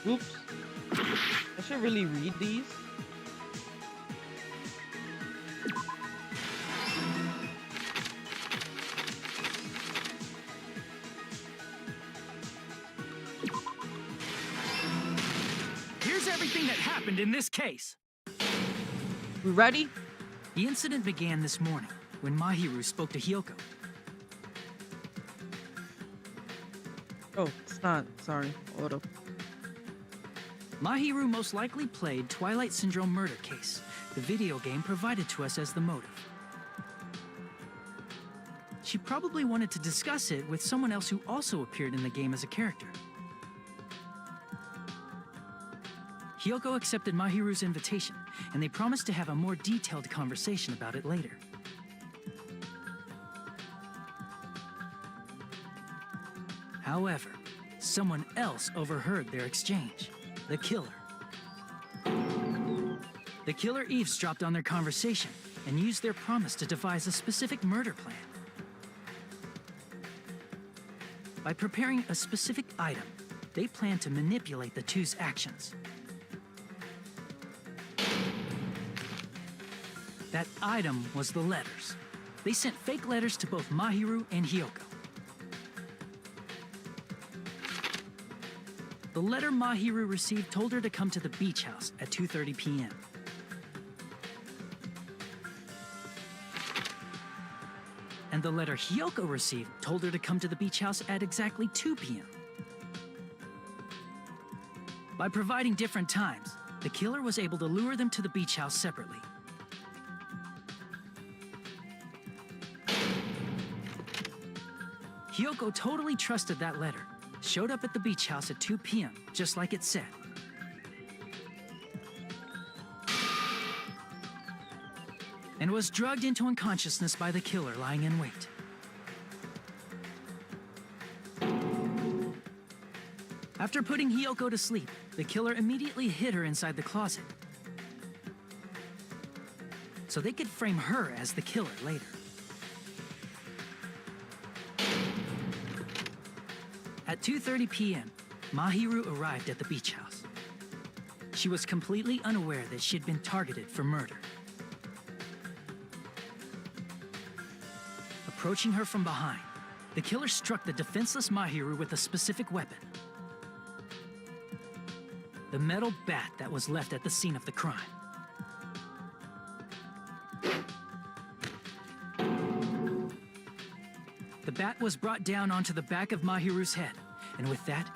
Oops. I should really read these. Here's everything that happened in this case. We ready? The incident began this morning when Mahiru spoke to Hyoko. Oh, it's not. Sorry. Auto. Mahiru most likely played Twilight Syndrome Murder Case, the video game provided to us as the motive. She probably wanted to discuss it with someone else who also appeared in the game as a character. Hyoko accepted Mahiru's invitation, and they promised to have a more detailed conversation about it later. However, someone else overheard their exchange. The killer. The killer eavesdropped on their conversation and used their promise to devise a specific murder plan. By preparing a specific item, they planned to manipulate the two's actions. That item was the letters. They sent fake letters to both Mahiru and Hyoko. The letter Mahiru received told her to come to the beach house at 2:30 p.m. And the letter Hyoko received told her to come to the beach house at exactly 2 p.m. By providing different times, the killer was able to lure them to the beach house separately. Hyoko totally trusted that letter, showed up at the beach house at 2 p.m., just like it said. And was drugged into unconsciousness by the killer lying in wait. After putting Hyoko to sleep, the killer immediately hid her inside the closet, so they could frame her as the killer later. At 2:30 p.m., Mahiru arrived at the beach house. She was completely unaware that she had been targeted for murder. Approaching her from behind, the killer struck the defenseless Mahiru with a specific weapon. The metal bat that was left at the scene of the crime. The bat was brought down onto the back of Mahiru's head, and with that,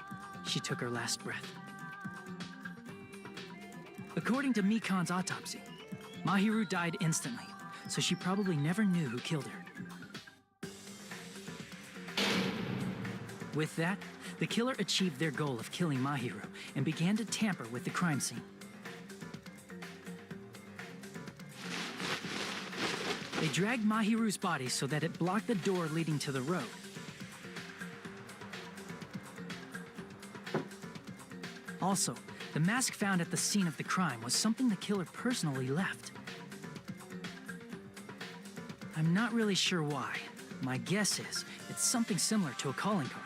she took her last breath. According to Mikan's autopsy, Mahiru died instantly, so she probably never knew who killed her. With that, the killer achieved their goal of killing Mahiru and began to tamper with the crime scene. They dragged Mahiru's body so that it blocked the door leading to the road. Also, the mask found at the scene of the crime was something the killer personally left. I'm not really sure why. My guess is it's something similar to a calling card.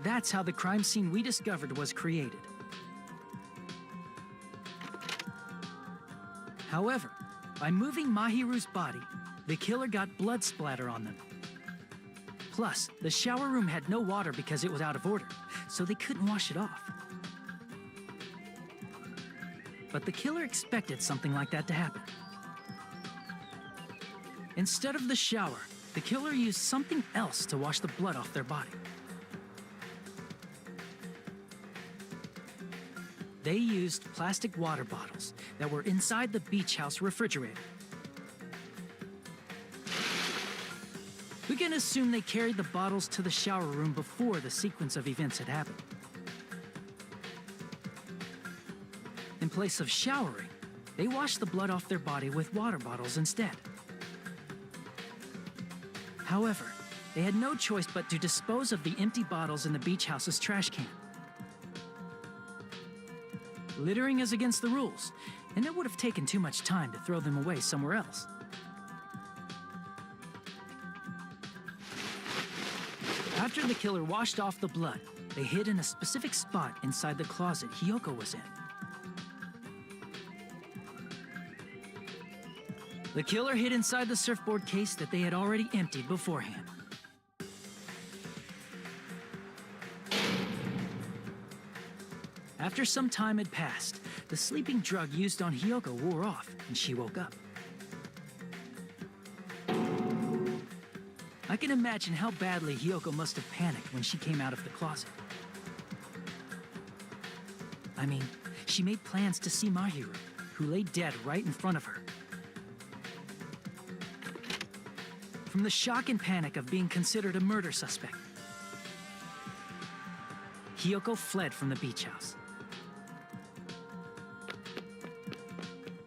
That's how the crime scene we discovered was created. However, by moving Mahiru's body, the killer got blood splatter on them. Plus, the shower room had no water because it was out of order, so they couldn't wash it off. But the killer expected something like that to happen. Instead of the shower, the killer used something else to wash the blood off their body. They used plastic water bottles that were inside the beach house refrigerator. We can assume they carried the bottles to the shower room before the sequence of events had happened. In place of showering, they washed the blood off their body with water bottles instead. However, they had no choice but to dispose of the empty bottles in the beach house's trash can. Littering is against the rules, and it would have taken too much time to throw them away somewhere else. After the killer washed off the blood, they hid in a specific spot inside the closet Hiyoko was in. The killer hid inside the surfboard case that they had already emptied beforehand. After some time had passed, the sleeping drug used on Hiyoko wore off, and she woke up. I can imagine how badly Hiyoko must have panicked when she came out of the closet. I mean, she made plans to see Mahiru, who lay dead right in front of her. From the shock and panic of being considered a murder suspect, Hiyoko fled from the beach house.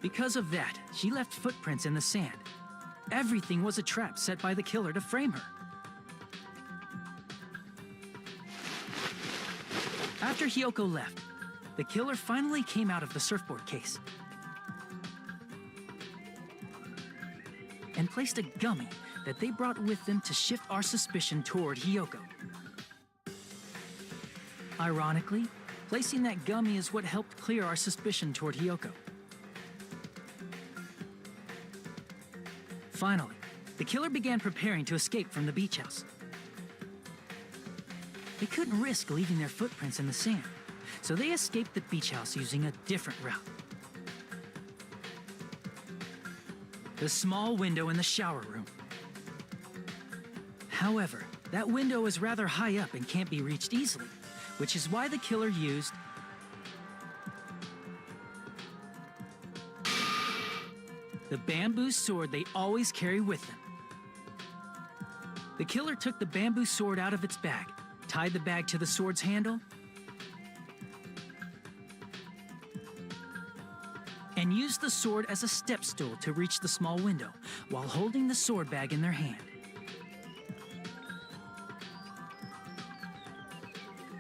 Because of that, she left footprints in the sand. Everything was a trap set by the killer to frame her. After Hiyoko left, the killer finally came out of the surfboard case and placed a gummy that they brought with them to shift our suspicion toward Hiyoko. Ironically, placing that gummy is what helped clear our suspicion toward Hiyoko. Finally, the killer began preparing to escape from the beach house. They couldn't risk leaving their footprints in the sand, so they escaped the beach house using a different route. The small window in the shower room. However, that window is rather high up and can't be reached easily, which is why the killer used the bamboo sword they always carry with them. The killer took the bamboo sword out of its bag, tied the bag to the sword's handle, and used the sword as a step stool to reach the small window while holding the sword bag in their hand.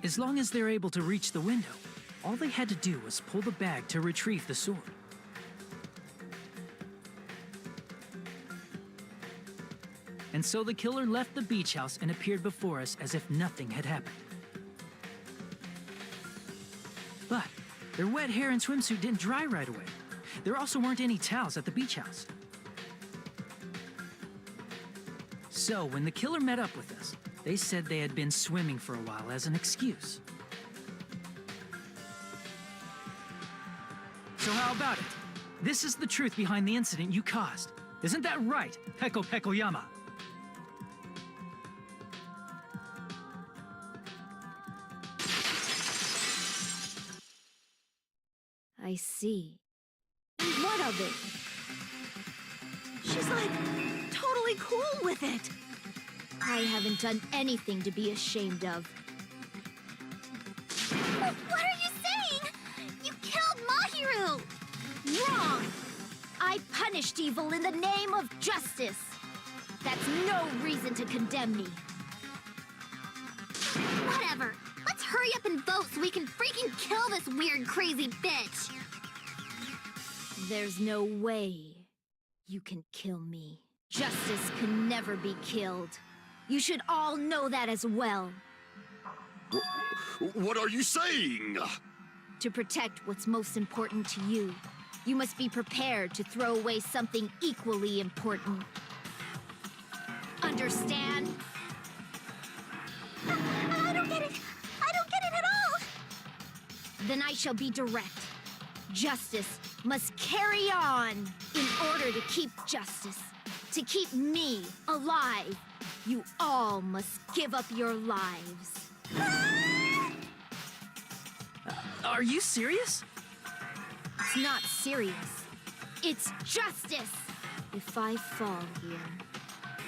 As long as they're able to reach the window, all they had to do was pull the bag to retrieve the sword. And so the killer left the beach house and appeared before us as if nothing had happened. But their wet hair and swimsuit didn't dry right away. There also weren't any towels at the beach house. So when the killer met up with us, they said they had been swimming for a while as an excuse. So how about it? This is the truth behind the incident you caused. Isn't that right, Peko Pekoyama? I see. And what of it? She's like totally cool with it. I haven't done anything to be ashamed of. What are you saying? You killed Mahiru! Wrong! I punished evil in the name of justice. That's no reason to condemn me. Whatever. Let's hurry up and vote so we can freaking kill this weird, crazy bitch. There's no way you can kill me. Justice can never be killed. You should all know that as well. What are you saying? To protect what's most important to you, you must be prepared to throw away something equally important. Understand? I don't get it. I don't get it at all. Then I shall be direct. Justice must carry on. In order to keep justice, to keep me alive, you all must give up your lives. Are you serious? It's not serious. It's justice. If I fall here,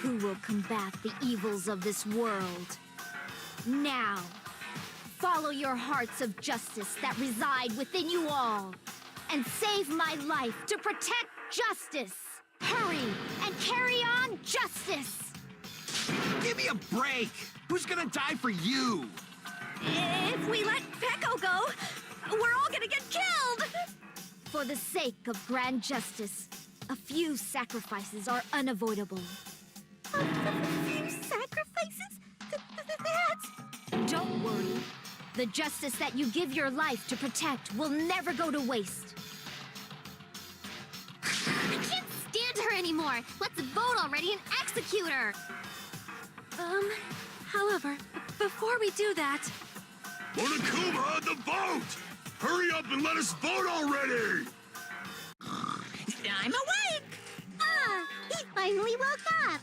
who will combat the evils of this world? Now, follow your hearts of justice that reside within you all, and save my life to protect justice. Hurry and carry on justice. Give me a break! Who's gonna die for you? If we let Peko go, we're all gonna get killed! For the sake of grand justice, a few sacrifices are unavoidable. A few sacrifices? The justice that you give your life to protect will never go to waste. I can't stand her anymore. Let's vote already and execute her. However, before we do that, Monokuma, the vote! Hurry up and let us vote already! I'm awake! He finally woke up.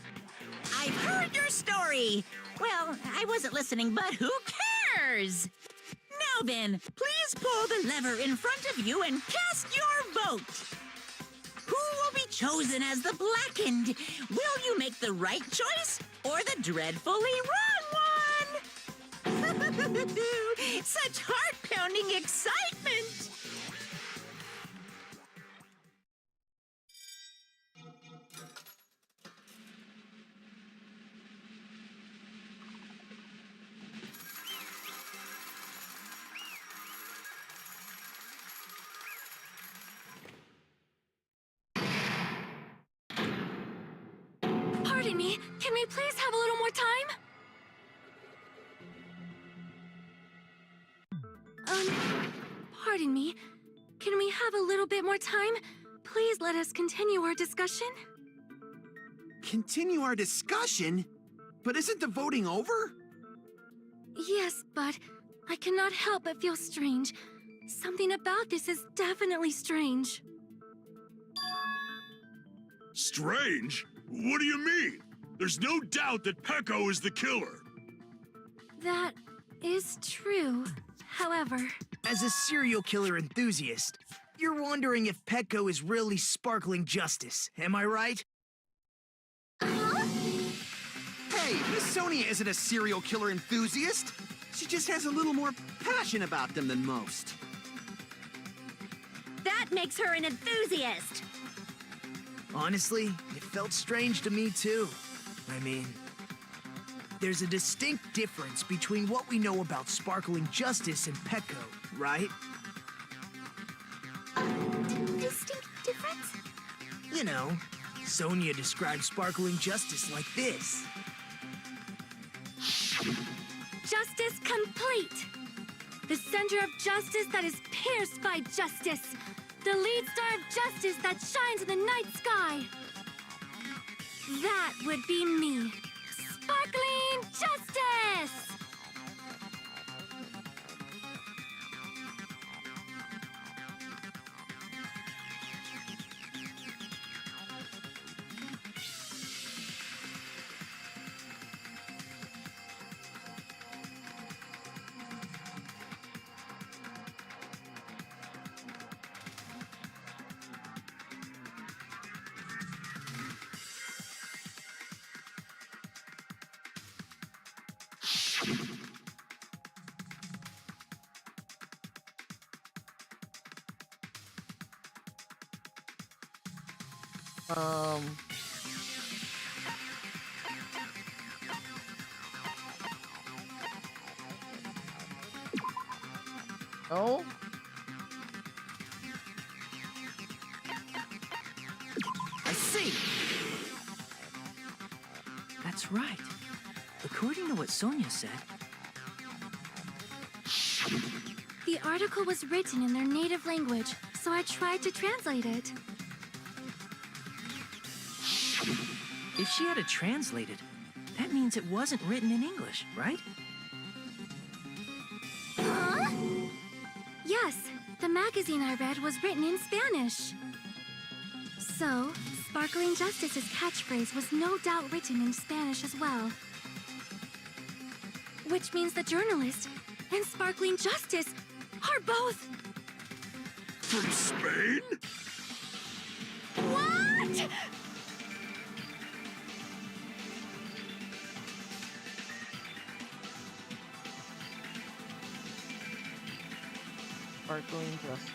I've heard your story. Well, I wasn't listening, but who cares? Now then, please pull the lever in front of you and cast your vote. Who will be chosen as the Blackened? Will you make the right choice or the dreadfully wrong one? Such heart-pounding excitement! pardon me, can we please have a little more time? Pardon me, can we have a little bit more time? Please let us continue our discussion. Continue our discussion? But isn't the voting over? Yes, but I cannot help but feel strange. Something about this is definitely strange. Strange? What do you mean? There's no doubt that Peko is the killer. That is true. However, As a serial killer enthusiast, you're wondering if Petco is really sparkling justice, am I right? Hey, Miss Sonia isn't a serial killer enthusiast. She just has a little more passion about them than most. That makes her an enthusiast. Honestly, it felt strange to me too. I mean, there's a distinct difference between what we know about sparkling justice and Petco, right? Distinct difference? You know, Sonia described sparkling justice like this. justice complete. The center of justice that is pierced by justice. The lead star of justice that shines in the night sky. That would be me. Sparkling justice! Oh? I see! That's right. According to what Sonia said, The article was written in their native language, so I tried to translate it. if she had it translated, that means it wasn't written in English, right? Huh? Yes, the magazine I read was written in Spanish. So, Sparkling Justice's catchphrase was no doubt written in Spanish as well. Which means the journalist and Sparkling Justice are both... From Spain? What?! Sparkling justice.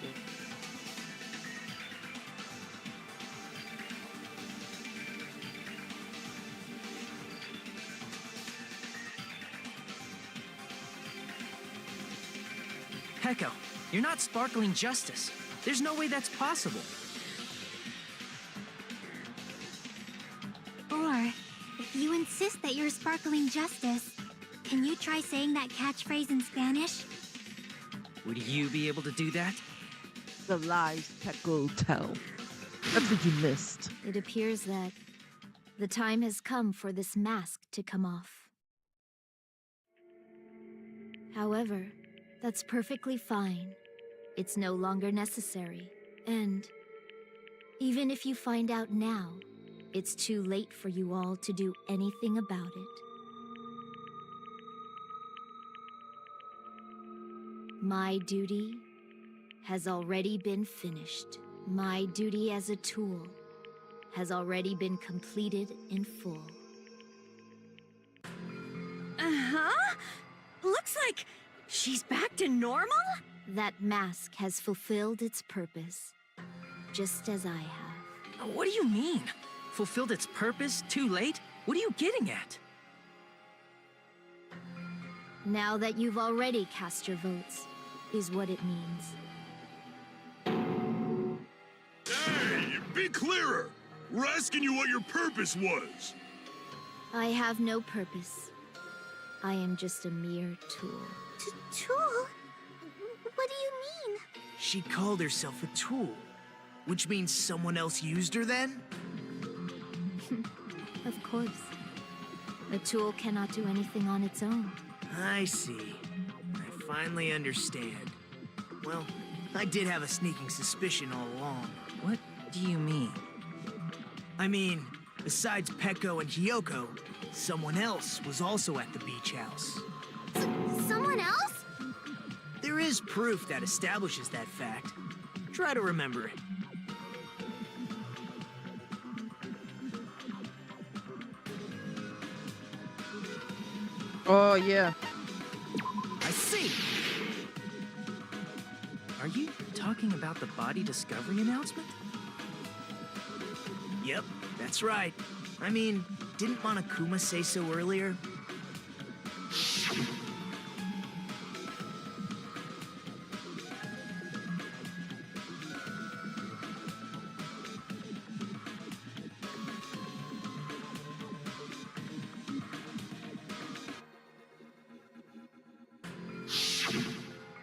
Peko, you're not sparkling justice. There's no way that's possible. Or, if you insist that you're sparkling justice, can you try saying that catchphrase in Spanish? Would you be able to do that? The lies Peko tell. That's what you missed. It appears that the time has come for this mask to come off. However, that's perfectly fine. It's no longer necessary. And even if you find out now, it's too late for you all to do anything about it. My duty has already been finished. My duty as a tool has already been completed in full. Uh-huh. Looks like she's back to normal? That mask has fulfilled its purpose, just as I have. What do you mean? Fulfilled its purpose too late? What are you getting at? Now that you've already cast your votes, is what it means. Hey, be clearer! We're asking you what your purpose was. I have no purpose. I am just a mere tool. Tool? What do you mean? She called herself a tool, which means someone else used her then? Of course. A tool cannot do anything on its own. I see. I finally understand. Well, I did have a sneaking suspicion all along. What do you mean? I mean, besides Peko and Hiyoko, someone else was also at the beach house. Someone else? There is proof that establishes that fact. Try to remember it. Oh, yeah. I see. Are you talking about the body discovery announcement? Yep, that's right. I mean, didn't Monokuma say so earlier?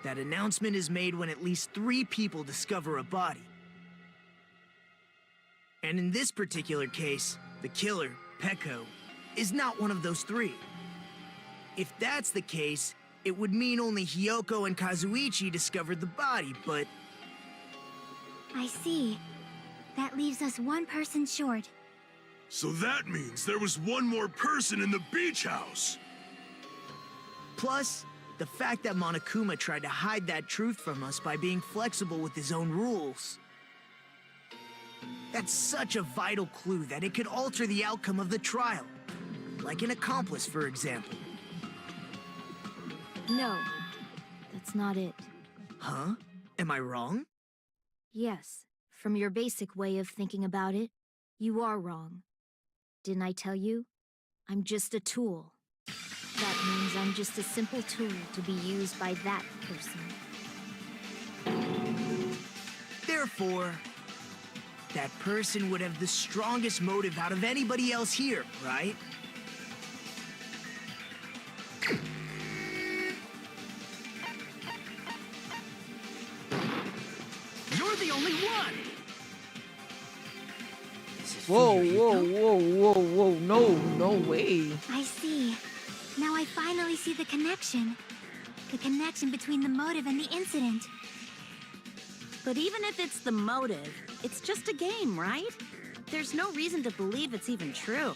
That announcement is made when at least 3 people discover a body. And in this particular case, the killer, Peko, is not one of those 3. If that's the case, it would mean only Hiyoko and Kazuichi discovered the body, but... I see. That leaves us one person short. So that means there was one more person in the beach house. Plus, the fact that Monokuma tried to hide that truth from us by being flexible with his own rules. That's such a vital clue that it could alter the outcome of the trial. Like an accomplice, for example. No, that's not it. Huh? Am I wrong? Yes, from your basic way of thinking about it, you are wrong. Didn't I tell you? I'm just a tool. That means I'm just a simple tool to be used by that person. Therefore, that person would have the strongest motive out of anybody else here, right? You're the only one! Whoa, whoa. No way. I see. Now I finally see the connection. The connection between the motive and the incident. But even if it's the motive, it's just a game, right? There's no reason to believe it's even true.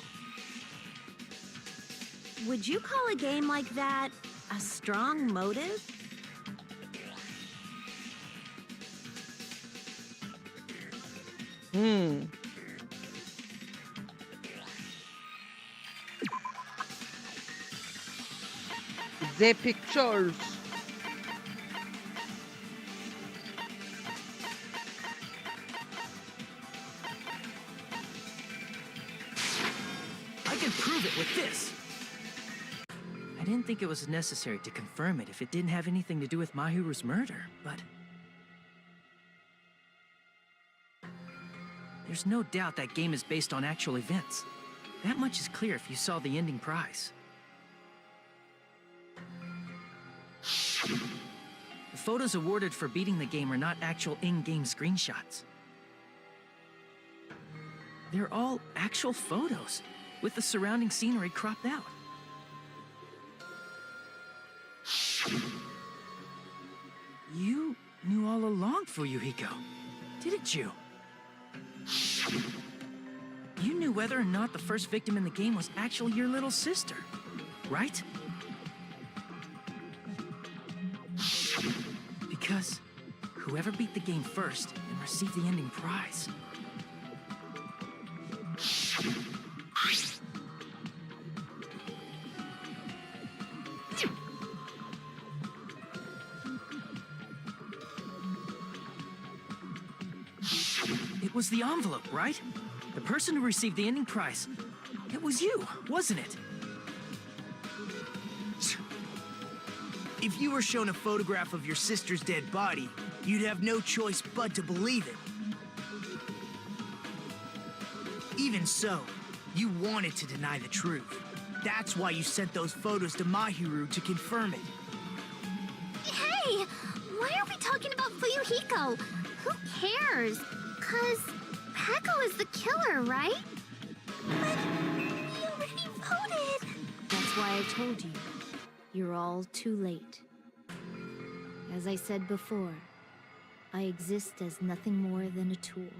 Would you call a game like that a strong motive? The pictures. I can prove it with this. I didn't think it was necessary to confirm it if it didn't have anything to do with Mahiru's murder, but... There's no doubt that game is based on actual events. That much is clear if you saw the ending prize. The photos awarded for beating the game are not actual in-game screenshots. They're all actual photos, with the surrounding scenery cropped out. You knew all along, Fuyuhiko, didn't you? You knew whether or not the first victim in the game was actually your little sister, right? Because whoever beat the game first and received the ending prize. It was the envelope, right? The person who received the ending prize. It was you, wasn't it? If you were shown a photograph of your sister's dead body, you'd have no choice but to believe it. Even so, you wanted to deny the truth. That's why you sent those photos to Mahiru to confirm it. Hey! Why are we talking about Fuyuhiko? Who cares? 'Cause Peko is the killer, right? But we already voted! That's why I told you. You're all too late. As I said before, I exist as nothing more than a tool.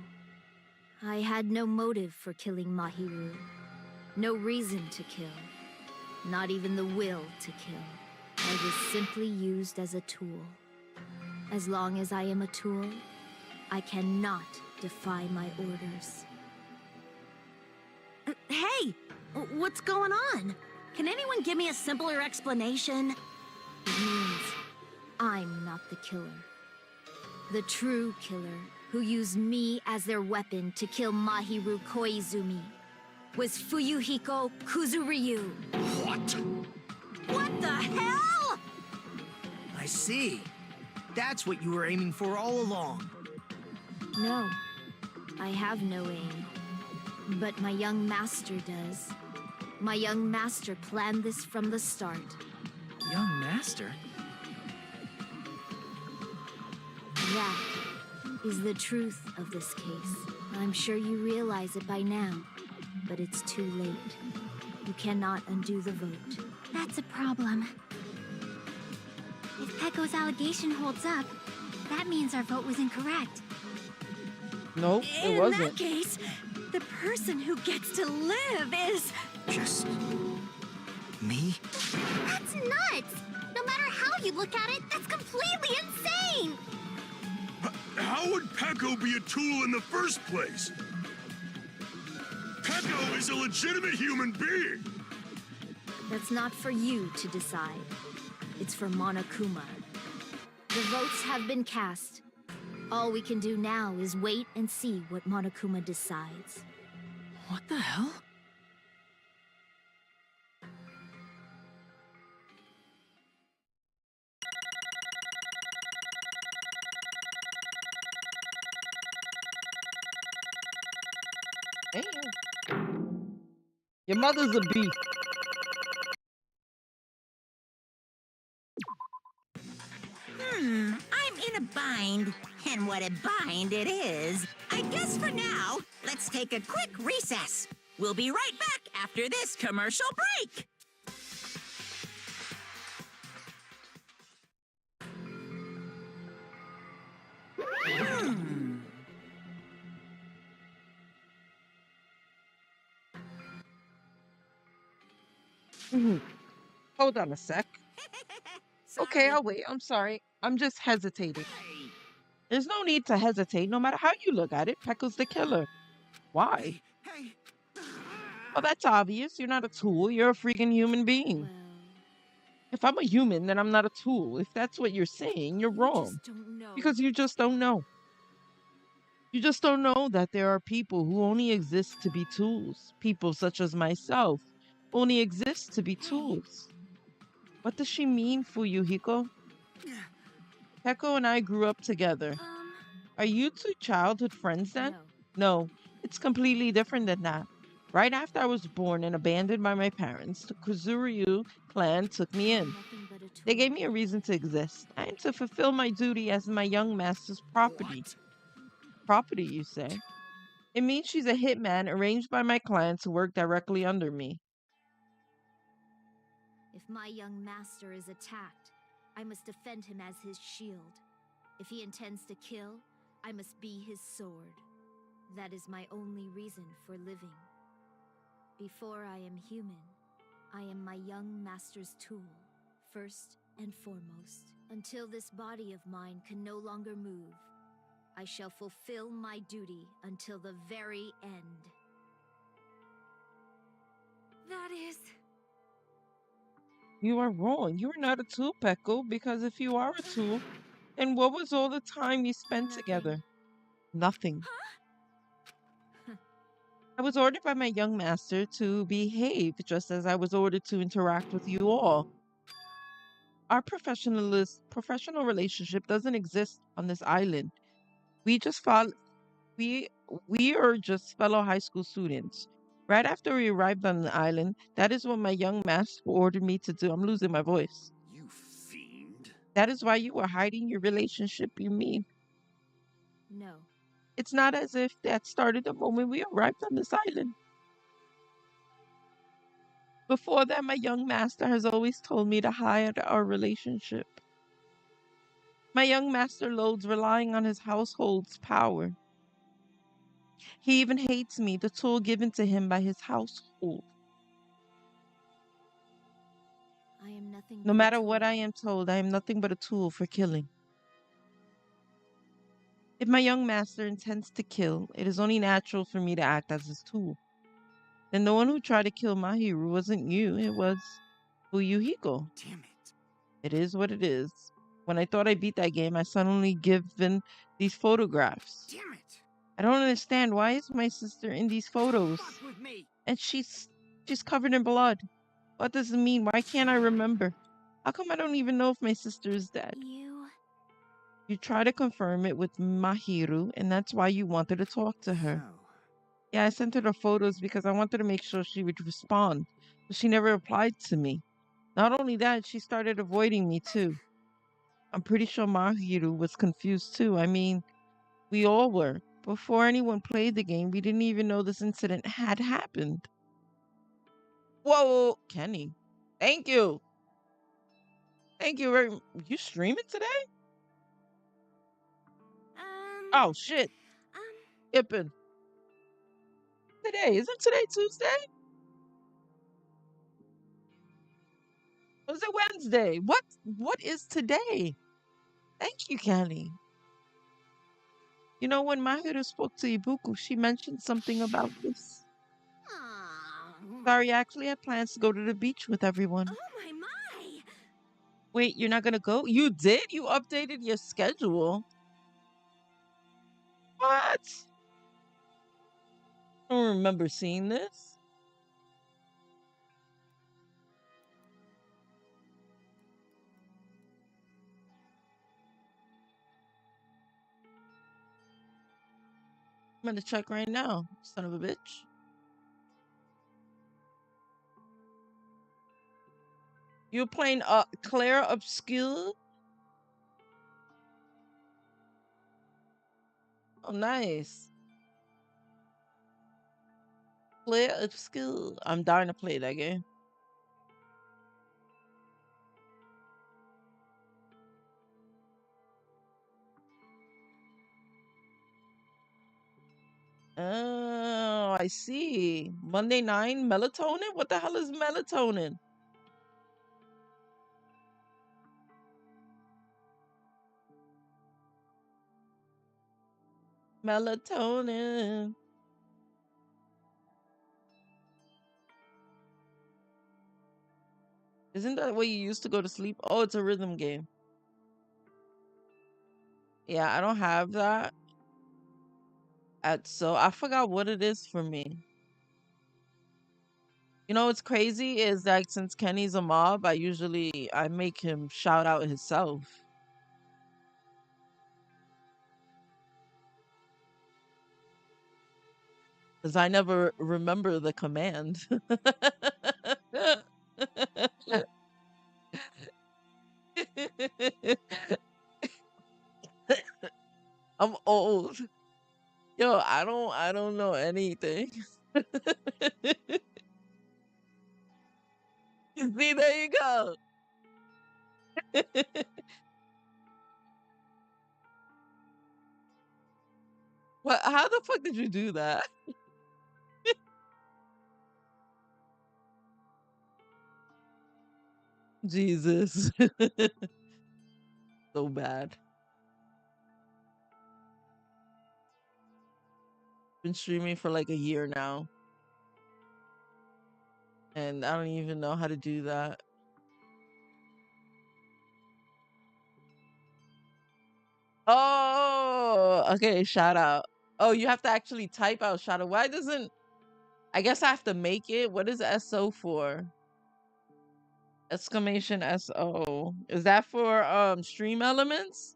I had no motive for killing Mahiru. No reason to kill. Not even the will to kill. I was simply used as a tool. As long as I am a tool, I cannot defy my orders. Hey! What's going on? Can anyone give me a simpler explanation? It means I'm not the killer. The true killer, who used me as their weapon to kill Mahiru Koizumi, was Fuyuhiko Kuzuryu. What? What the hell? I see. That's what you were aiming for all along. No, I have no aim. But my young master does. My young master planned this from the start. Young master? That is the truth of this case. I'm sure you realize it by now, but it's too late. You cannot undo the vote. That's a problem. If Peko's allegation holds up, that means our vote was incorrect. Nope, it In wasn't. that case, the person who gets to live is... Just... me? That's nuts! No matter how you look at it, that's completely insane! How would Peko be a tool in the first place? Peko is a legitimate human being! That's not for you to decide. It's for Monokuma. The votes have been cast. All we can do now is wait and see what Monokuma decides. What the hell? Damn. Your mother's a beast. I'm in a bind. And what a bind it is. I guess for now, let's take a quick recess. We'll be right back after this commercial break. Hold on a sec. Okay, I'll wait. I'm sorry. I'm just hesitating. There's no need to hesitate, no matter how you look at it. Peko's the killer. Why? Hey, Well, that's obvious. You're not a tool. You're a freaking human being. Well, If I'm a human, then I'm not a tool. If that's what you're saying, you're you wrong. just don't know. Because you just don't know. You just don't know that there are people who only exist to be tools. People such as myself only exist to be tools. What does she mean, Fuyuhiko? Peko and I grew up together. Are you two childhood friends then? No. No, it's completely different than that. Right after I was born and abandoned by my parents, the Kuzuryu clan took me in. Nothing but a They gave me a reason to exist. I am to fulfill my duty as my young master's property. Property, you say? It means she's a hitman arranged by my client to work directly under me. If my young master is attacked, I must defend him as his shield. If he intends to kill, I must be his sword. That is my only reason for living. Before I am human, I am my young master's tool, first and foremost. Until this body of mine can no longer move, I shall fulfill my duty until the very end. That is... You are wrong. You are not a tool, Peko, because if you are a tool, then what was all the time you spent together? Nothing. I was ordered by my young master to behave just as I was ordered to interact with you all. Our professional relationship doesn't exist on this island. We just follow, we are just fellow high school students. Right after we arrived on the island, that is what my young master ordered me to do. I'm losing my voice. You fiend. That is why you were hiding your relationship, you mean? No. It's not as if that started the moment we arrived on this island. Before that, my young master has always told me to hide our relationship. My young master loads relying on his household's power. He even hates me, the tool given to him by his household. I am nothing No but matter a what tool. I am told, I am nothing but a tool for killing. If my young master intends to kill, it is only natural for me to act as his tool. Then the one who tried to kill Mahiru wasn't you, it was Fuyuhiko. Damn it. It is what it is. When I thought I beat that game, I suddenly given these photographs. Damn it. I don't understand. Why is my sister in these photos? Fuck with me. And she's covered in blood. What does it mean? Why can't I remember? How come I don't even know if my sister is dead? You try to confirm it with Mahiru, and that's why you wanted to talk to her. So, Yeah, I sent her the photos because I wanted to make sure she would respond, but she never replied to me. Not only that, she started avoiding me too. I'm pretty sure Mahiru was confused too. I mean, we all were. Before anyone played the game, we didn't even know this incident had happened. Whoa, Kenny. Thank you. Thank you very much. You streaming today? Oh, shit. Ippin. Today. Isn't today Tuesday? Or is it Wednesday? What is today? Thank you, Kenny. You know, when Mahiru spoke to Ibuku, she mentioned something about this. Sorry, I actually had plans to go to the beach with everyone. Oh my! Wait, you're not gonna go? You did? You updated your schedule? What? I don't remember seeing this. I'm gonna check right now, son of a bitch. You're playing Claire Obscure? Oh, nice. Claire Obscure. I'm dying to play that game. Oh, I see. Monday 9 melatonin? What the hell is melatonin? Melatonin. Isn't that what you used to go to sleep? Oh, it's a rhythm game. Yeah, I don't have that. So I forgot what it is for me. You know what's crazy is that since Kenny's a mob, I make him shout out himself. Because I never remember the command. I'm old. Yo, I don't know anything. See, there you go. What? How the fuck did you do that? Jesus. So bad. Been streaming for like a year now. And I don't even know how to do that. Oh, okay, shout out. Oh, you have to actually type out shout out. Why doesn't I guess I have to make it? What is SO for? Exclamation SO. Is that for stream elements?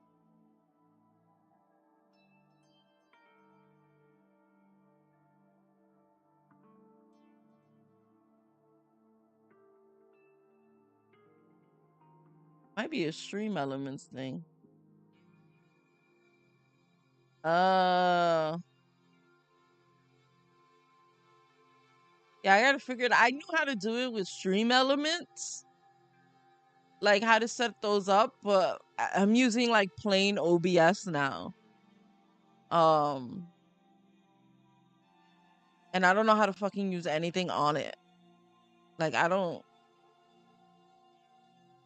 Might be a stream elements thing. Uh yeah, I gotta figure it out. I knew how to do it with stream elements. Like how to set those up, but I'm using like plain OBS now. And I don't know how to fucking use anything on it. Like I don't.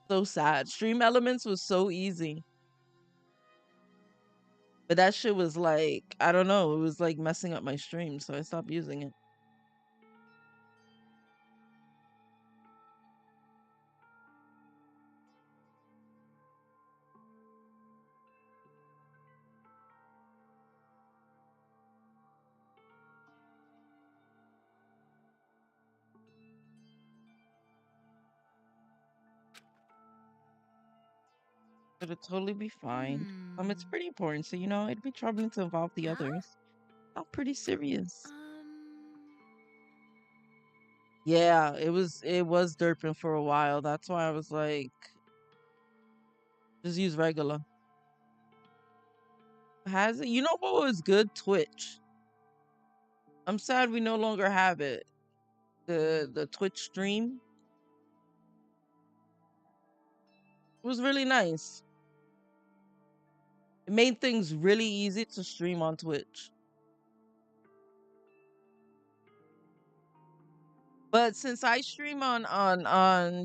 So sad. Stream elements was so easy. But that shit was like, I don't know, it was like messing up my stream, so I stopped using it. It'd totally be fine. It's pretty important, so you know, it'd be troubling to involve the others. I'm pretty serious. Yeah, it was derping for a while. That's why I was like, just use regular. Has it? You know what was good? Twitch. I'm sad we no longer have it. The Twitch stream. It was really nice. It made things really easy to stream on Twitch. But since I stream on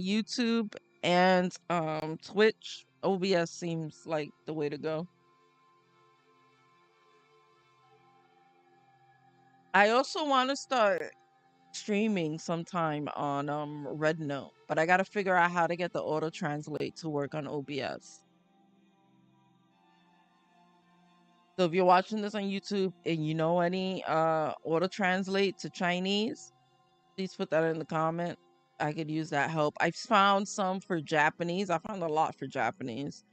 YouTube and Twitch, OBS seems like the way to go. I also want to start streaming sometime on Red Note, but I got to figure out how to get the auto translate to work on OBS. So if you're watching this on YouTube and you know any auto translate to Chinese, please put that in the comment. I could use that help. I found some for Japanese. I found a lot for Japanese.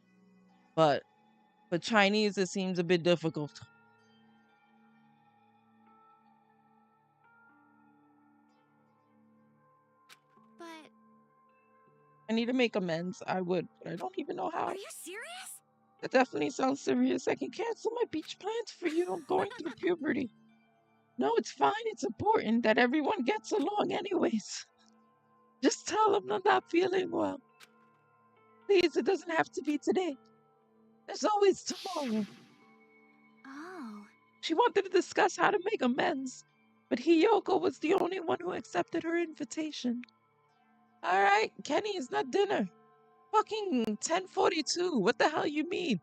But for Chinese, it seems a bit difficult. But I need to make amends. I would, but I don't even know how. are you serious? That definitely sounds serious. I can cancel my beach plans for you. I'm going through puberty. No, it's fine. It's important that everyone gets along anyways. Just tell them I'm not feeling well. Please, it doesn't have to be today. There's always tomorrow. Oh. She wanted to discuss how to make amends, but Hiyoko was the only one who accepted her invitation. All right, Kenny, it's not dinner. Fucking 10:42. What the hell you mean?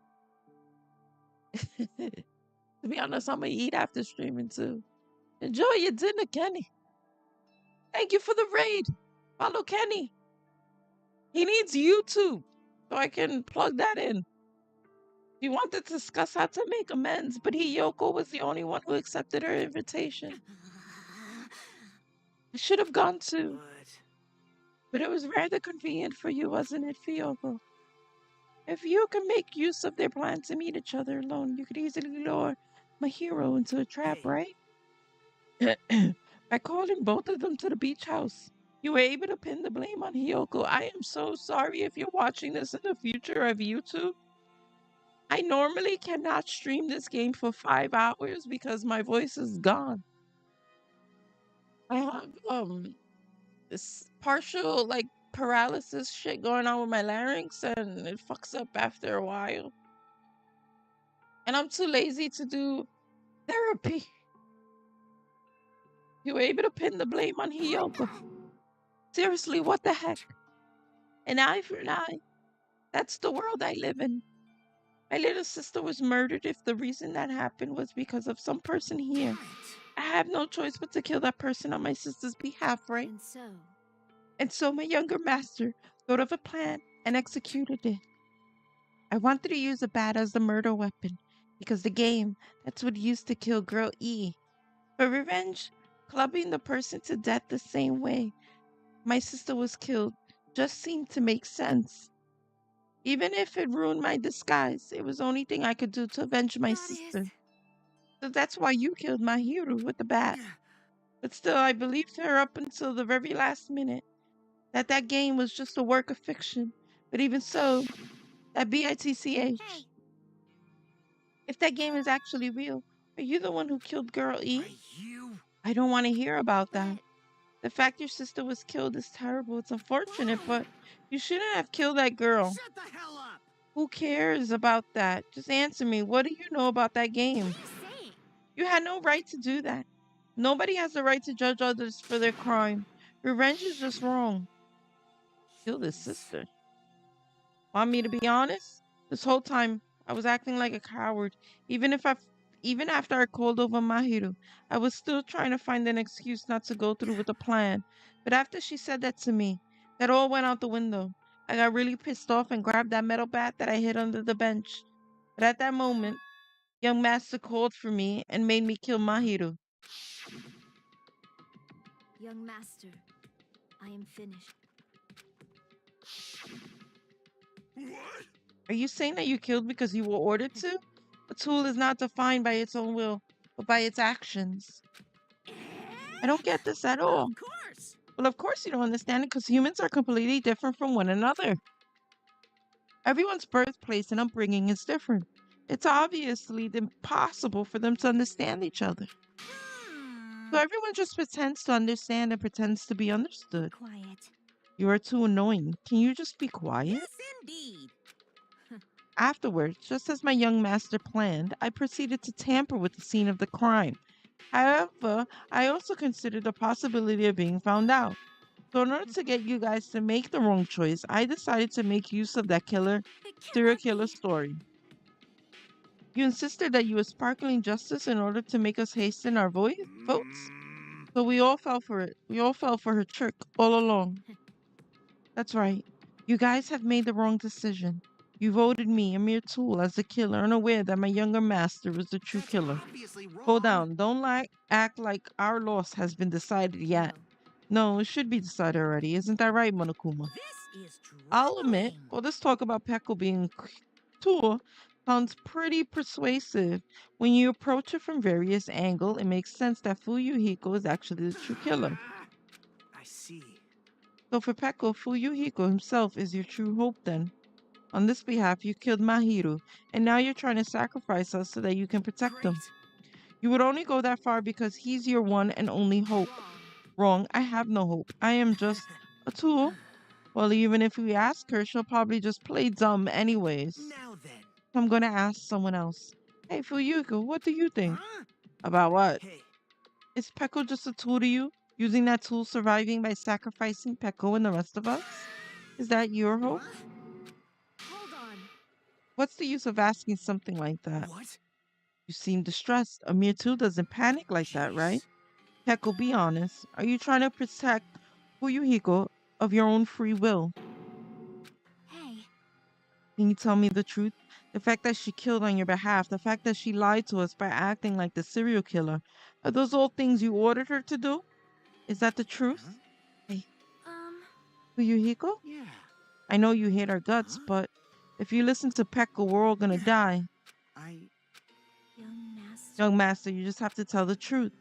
To be honest, I'm gonna eat after streaming too. Enjoy your dinner, Kenny. Thank you for the raid. Follow Kenny. He needs YouTube, so I can plug that in. He wanted to discuss how to make amends, but Hiyoko was the only one who accepted her invitation. I should have gone too. But it was rather convenient for you, wasn't it, Hiyoko? If you can make use of their plan to meet each other alone, you could easily lure my hero into a trap, right? By calling both of them to the beach house. You were able to pin the blame on Hiyoko. I am so sorry if you're watching this in the future of YouTube. I normally cannot stream this game for 5 hours because my voice is gone. I have this partial like paralysis shit going on with my larynx and it fucks up after a while. And I'm too lazy to do therapy. You were able to pin the blame on Hiyoko. Seriously, what the heck? An eye for an eye. That's the world I live in. My little sister was murdered if the reason that happened was because of some person here. I have no choice but to kill that person on my sister's behalf, right? And so my younger master thought of a plan and executed it. I wanted to use a bat as the murder weapon because the game, that's what used to kill girl E. For revenge, clubbing the person to death the same way my sister was killed just seemed to make sense. Even if it ruined my disguise, it was the only thing I could do to avenge my sister. So that's why you killed Mahiru with the bat. But still, I believed her up until the very last minute that game was just a work of fiction. But even so, that BITCH. If that game is actually real, are you the one who killed girl E? I don't want to hear about that. The fact your sister was killed is terrible. It's unfortunate, but you shouldn't have killed that girl. Shut the hell up! Who cares about that? Just answer me. What do you know about that game? You had no right to do that. Nobody has the right to judge others for their crime. Revenge is just wrong. Killed his sister. Want me to be honest? This whole time, I was acting like a coward. Even after I called over Mahiru, I was still trying to find an excuse not to go through with the plan. But after she said that to me, that all went out the window. I got really pissed off and grabbed that metal bat that I hid under the bench. But at that moment, young master called for me and made me kill Mahiru. Young master, I am finished. What? Are you saying that you killed because you were ordered to? A tool is not defined by its own will, but by its actions. I don't get this at all. Of course! Well, of course you don't understand it because humans are completely different from one another. Everyone's birthplace and upbringing is different. It's obviously impossible for them to understand each other. So everyone just pretends to understand and pretends to be understood. Quiet. You are too annoying. Can you just be quiet? Yes, indeed. Afterwards, just as my young master planned, I proceeded to tamper with the scene of the crime. However, I also considered the possibility of being found out. So in order to get you guys to make the wrong choice, I decided to make use of that serial killer story. You insisted that you were sparkling justice in order to make us hasten our votes? So we all fell for it. We all fell for her trick all along. That's right. You guys have made the wrong decision. You voted me, a mere tool, as the killer, unaware that my younger master was the true killer. Hold down. Don't act like our loss has been decided yet. No, it should be decided already. Isn't that right, Monokuma? This is I'll admit, all this talk about Peko being tool sounds pretty persuasive. When you approach it from various angles, it makes sense that Fuyuhiko is actually the true killer. I see. So for Peko, Fuyuhiko himself is your true hope then. On this behalf, you killed Mahiru, and now you're trying to sacrifice us so that you can protect him. You would only go that far because he's your one and only hope. Wrong, I have no hope. I am just a tool. Well, even if we ask her, she'll probably just play dumb anyways. Now then. I'm gonna ask someone else. Hey, Fuyuko, what do you think? Huh? About what? Hey, Is Peko just a tool to you? Using that tool surviving by sacrificing Peko and the rest of us? Is that your hope? Hold on. What's the use of asking something like that? what? You seem distressed. A mere tool doesn't panic like that, right? Peko, be honest. Are you trying to protect Fuyuhiko of your own free will? Hey, Can you tell me the truth? The fact that she killed on your behalf, the fact that she lied to us by acting like the serial killer, are those all things you ordered her to do? Is that the truth? Hey, Fuyuhiko? Yeah. I know you hate our guts, but if you listen to Peko, we're all gonna die. young master. Young master, you just have to tell the truth.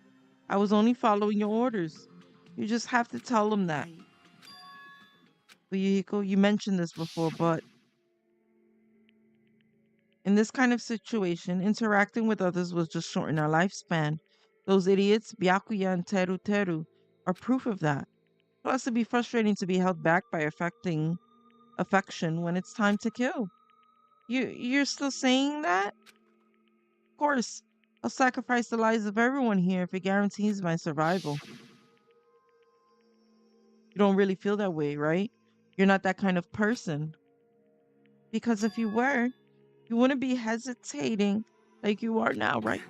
I was only following your orders. You just have to tell them that. Fuyuhiko, you mentioned this before, but in this kind of situation, interacting with others will just shorten our lifespan. Those idiots, Byakuya and Teru Teru, are proof of that. Plus, it'd be frustrating to be held back by affection when it's time to kill. You're still saying that? Of course, I'll sacrifice the lives of everyone here if it guarantees my survival. You don't really feel that way, right? You're not that kind of person. Because if you were, you wouldn't be hesitating like you are now, right?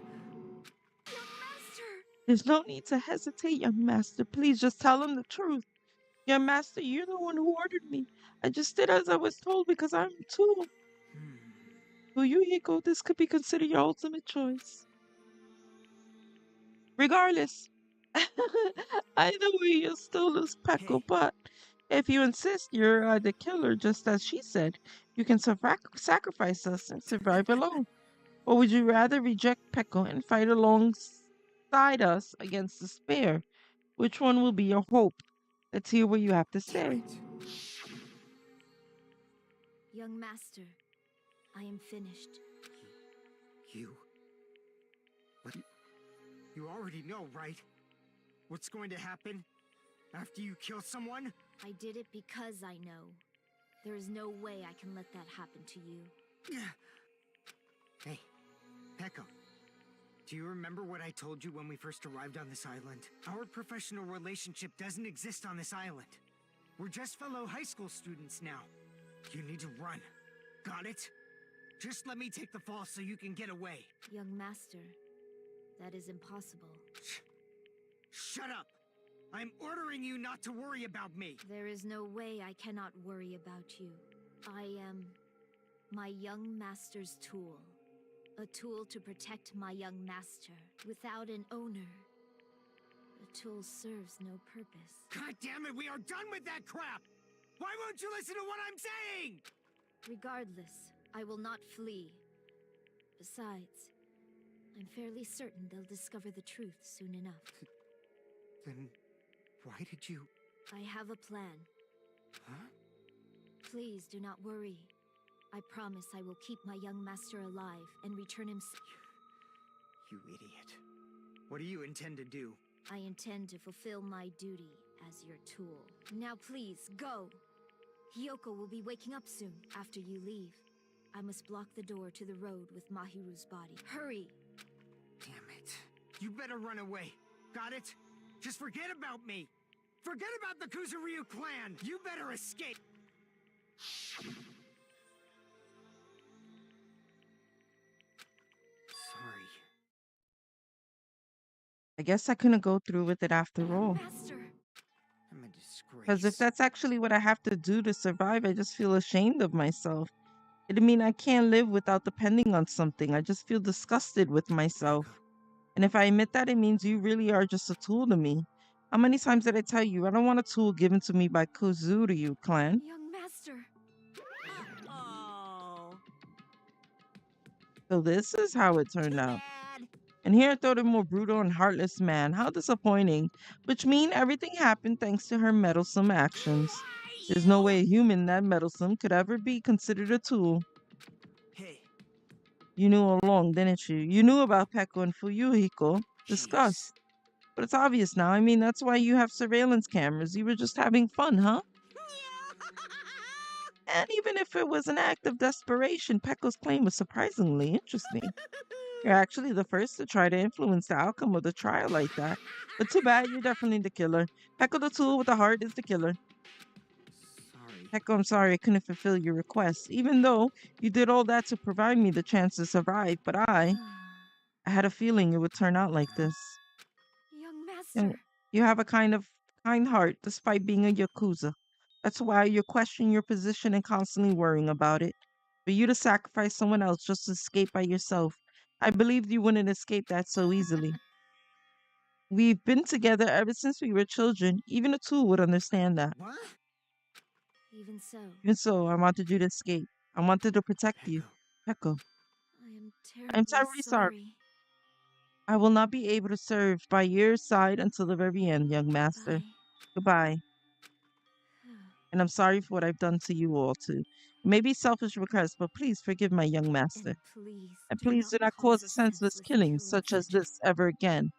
There's no need to hesitate, young master. Please just tell him the truth. Young master, you're the one who ordered me. I just did as I was told because I'm a tool. Fuyuhiko, this could be considered your ultimate choice. Regardless, either way, you'll still lose Peko, but if you insist you're the killer, just as she said, you can sacrifice us and survive alone. Or would you rather reject Peko and fight alongside us against despair? Which one will be your hope? Let's hear what you have to say. Young master, I am finished. You? But you already know, right? What's going to happen after you kill someone? I did it because I know. There is no way I can let that happen to you. Hey, Peko. Do you remember what I told you when we first arrived on this island? Our professional relationship doesn't exist on this island. We're just fellow high school students now. You need to run. Got it? Just let me take the fall so you can get away. Young master, that is impossible. Shut up! I'm ordering you not to worry about me. There is no way I cannot worry about you. I am my young master's tool. A tool to protect my young master. Without an owner, the tool serves no purpose. God damn it, we are done with that crap! Why won't you listen to what I'm saying? Regardless, I will not flee. Besides, I'm fairly certain they'll discover the truth soon enough. Then why did you... I have a plan. Huh? Please do not worry. I promise I will keep my young master alive and return him You idiot. What do you intend to do? I intend to fulfill my duty as your tool. Now please, go! Hiyoko will be waking up soon after you leave. I must block the door to the road with Mahiru's body. Hurry! Damn it. You better run away. Got it? Just forget about me. Forget about the Kuzuryu clan. You better escape. Sorry. I guess I couldn't go through with it after all. Master! I'm a disgrace. Because if that's actually what I have to do to survive, I just feel ashamed of myself. It'd mean I can't live without depending on something. I just feel disgusted with myself. And if I admit that, it means you really are just a tool to me. How many times did I tell you I don't want a tool given to me by Kuzuryu clan? Young master! Oh. So this is how it turned out. And here I thought a more brutal and heartless man. How disappointing. Which mean everything happened thanks to her meddlesome actions. There's no way a human that meddlesome could ever be considered a tool. Hey. You knew all along, didn't you? You knew about Peko and Fuyuhiko. Discuss. But it's obvious now. I mean, that's why you have surveillance cameras. You were just having fun, huh? And even if it was an act of desperation, Peko's claim was surprisingly interesting. You're actually the first to try to influence the outcome of the trial like that. But too bad, you're definitely the killer. Peko the tool with the heart is the killer. Sorry. Peko, I'm sorry I couldn't fulfill your request, even though you did all that to provide me the chance to survive. But I had a feeling it would turn out like this. Young And master! you have a kind heart despite being a Yakuza. That's why you question your position and constantly worrying about it. For you to sacrifice someone else just to escape by yourself, I believed you wouldn't escape that so easily. We've been together ever since we were children. Even a tool would understand that. What? Even so, Even so, I wanted you to escape. I wanted to protect you. Peko, I am I'm terribly terribly sorry. I will not be able to serve by your side until the very end, young master. Bye. Goodbye. And I'm sorry for what I've done to you all too. It may be selfish request, but please forgive my young master. And please, And please do not cause a senseless killing such as this ever again.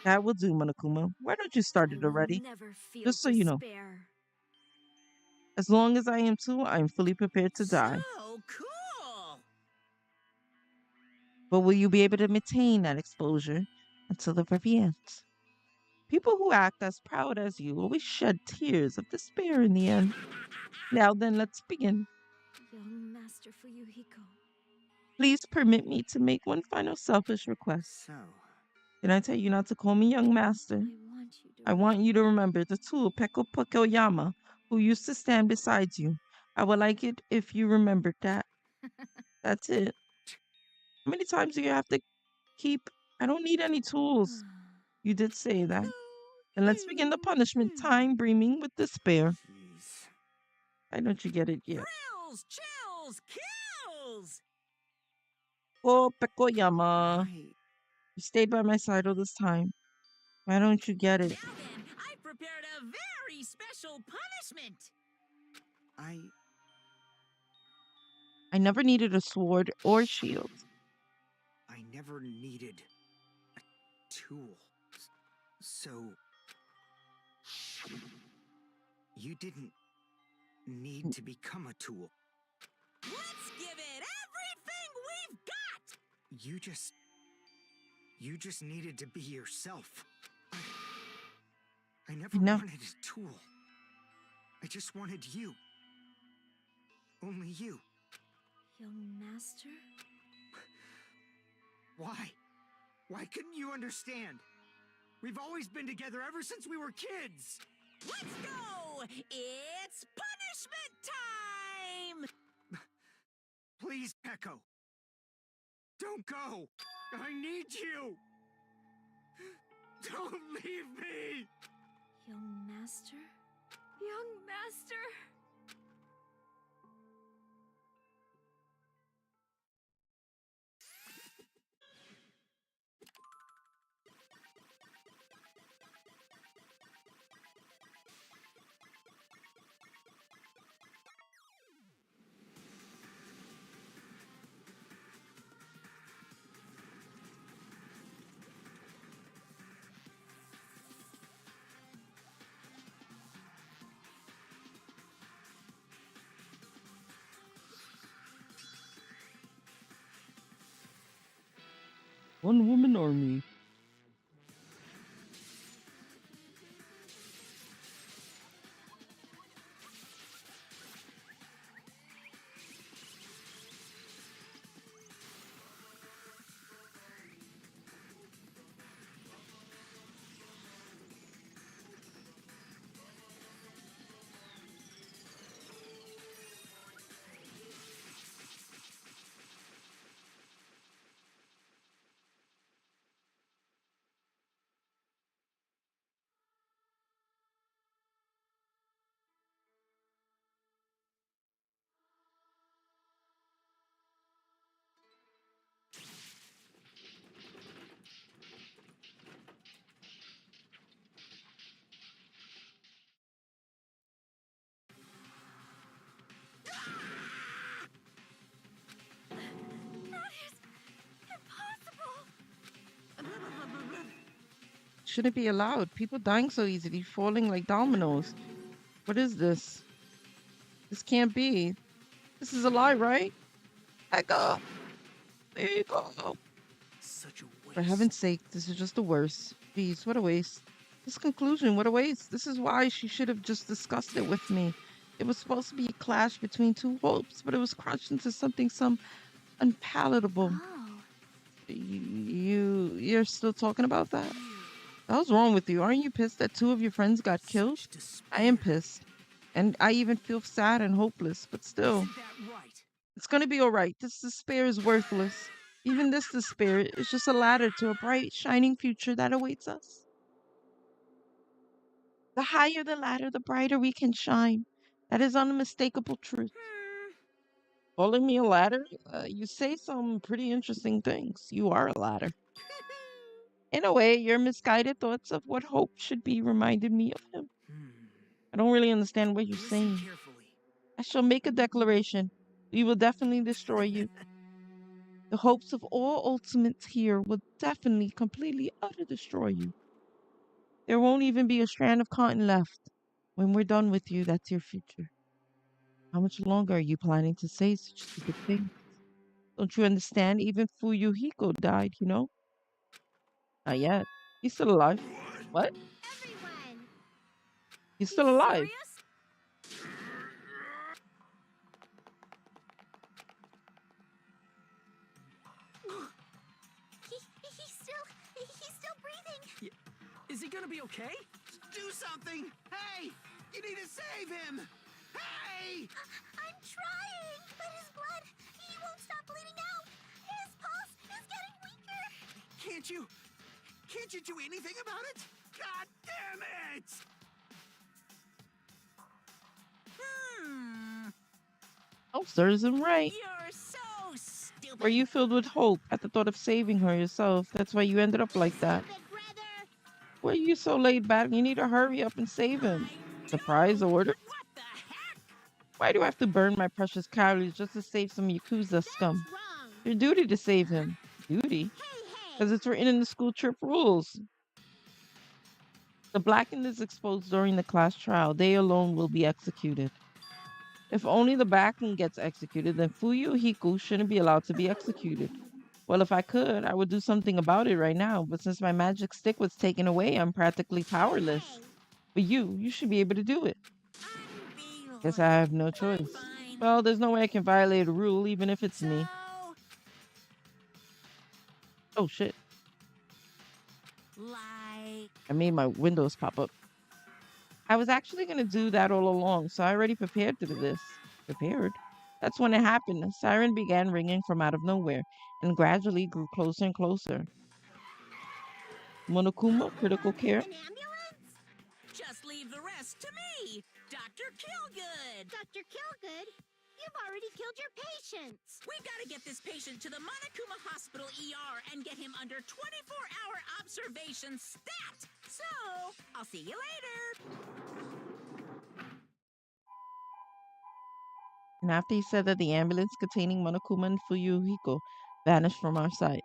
That will do, Monokuma. Why don't you start I it will already? never feel Just so you know. despair. As long as I am too, I am fully prepared to die. So cool! But will you be able to maintain that exposure until the very end? People who act as proud as you always shed tears of despair in the end. Now then, let's begin. Young Master Fuyuhiko. Please permit me to make one final selfish request. So, Can I tell you not to call me young master? I want you to remember the tool Peko Yama, who used to stand beside you. I would like it if you remembered that. That's it. How many times do you have to keep? I don't need any tools. You did say that. Then let's begin the punishment, time brimming with despair. jeez. Why don't you get it yet? Thrills, chills, kills! Oh, Pekoyama. I, You stayed by my side all this time. Why don't you get it? Now then, I prepared a very special punishment! I never needed a sword or shield. I never needed a tool. So, you didn't need to become a tool. Let's give it everything we've got! You just needed to be yourself. I never No. wanted a tool. I just wanted you. Only you. Young Master? Why? Why couldn't you understand? We've always been together ever since we were kids. Let's go! It's punishment time! Please, Peko. Don't go. I need you. Don't leave me. Young Master? Young Master? One woman army. Shouldn't be allowed. People dying so easily, falling like dominoes. What is this? This can't be. This is a lie, right? Echo. There you go. Such a waste. For heaven's sake, this is just the worst. Please, what a waste. This conclusion, what a waste. This is why she should have just discussed it with me. It was supposed to be a clash between two hopes, but it was crushed into something unpalatable. Oh. You're still talking about that? What's wrong with you? Aren't you pissed that two of your friends got killed? I am pissed. And I even feel sad and hopeless, but still. Isn't that right? It's gonna be alright. This despair is worthless. Even this despair is just a ladder to a bright, shining future that awaits us. The higher the ladder, the brighter we can shine. That is unmistakable truth. Calling me a ladder? You say some pretty interesting things. You are a ladder. In a way, your misguided thoughts of what hope should be reminded me of him. I don't really understand what you're Listen saying. carefully. I shall make a declaration. We will definitely destroy you. The hopes of all ultimates here will definitely, completely, utter destroy you. There won't even be a strand of cotton left. When we're done with you, that's your future. How much longer are you planning to say such stupid things? Don't you understand? Even Fuyuhiko died, you know? Not yet. He's still alive. What? Everyone! He's You still alive. serious? He's still breathing. Is he gonna be okay? Do something! Hey! You need to save him! Hey! I'm trying, but his blood, he won't stop bleeding out. His pulse is getting weaker. Can't you do anything about it? God damn it! Oh, serves him right. You're so stupid. Were you filled with hope at the thought of saving her yourself? That's why you ended up like that. Stupid brother. Why are you so laid back? You need to hurry up and save him. Surprise order? What the heck? Why do I have to burn my precious calories just to save some Yakuza scum? That's wrong. Your duty to save him. Duty? Hey! Because it's written in the school trip rules. The blackened is exposed during the class trial. They alone will be executed. If only the blackened gets executed, then Fuyuhiko shouldn't be allowed to be executed. Well, if I could, I would do something about it right now, but since my magic stick was taken away, I'm practically powerless. But you should be able to do it. Guess I have no choice. Well, there's no way I can violate a rule, even if it's me. Oh, shit. I made my windows pop up. I was actually going to do that all along, so I already prepared for this. Prepared? That's when it happened. A siren began ringing from out of nowhere, and gradually grew closer and closer. Monokuma, critical care. An ambulance? Just leave the rest to me, Dr. Killgood. Dr. Killgood, you've already killed your patients. We've got to get this patient to the Monokuma Hospital ER and get him under 24-hour observation stat. So, I'll see you later. And after he said that, the ambulance containing Monokuma and Fuyuhiko vanished from our sight.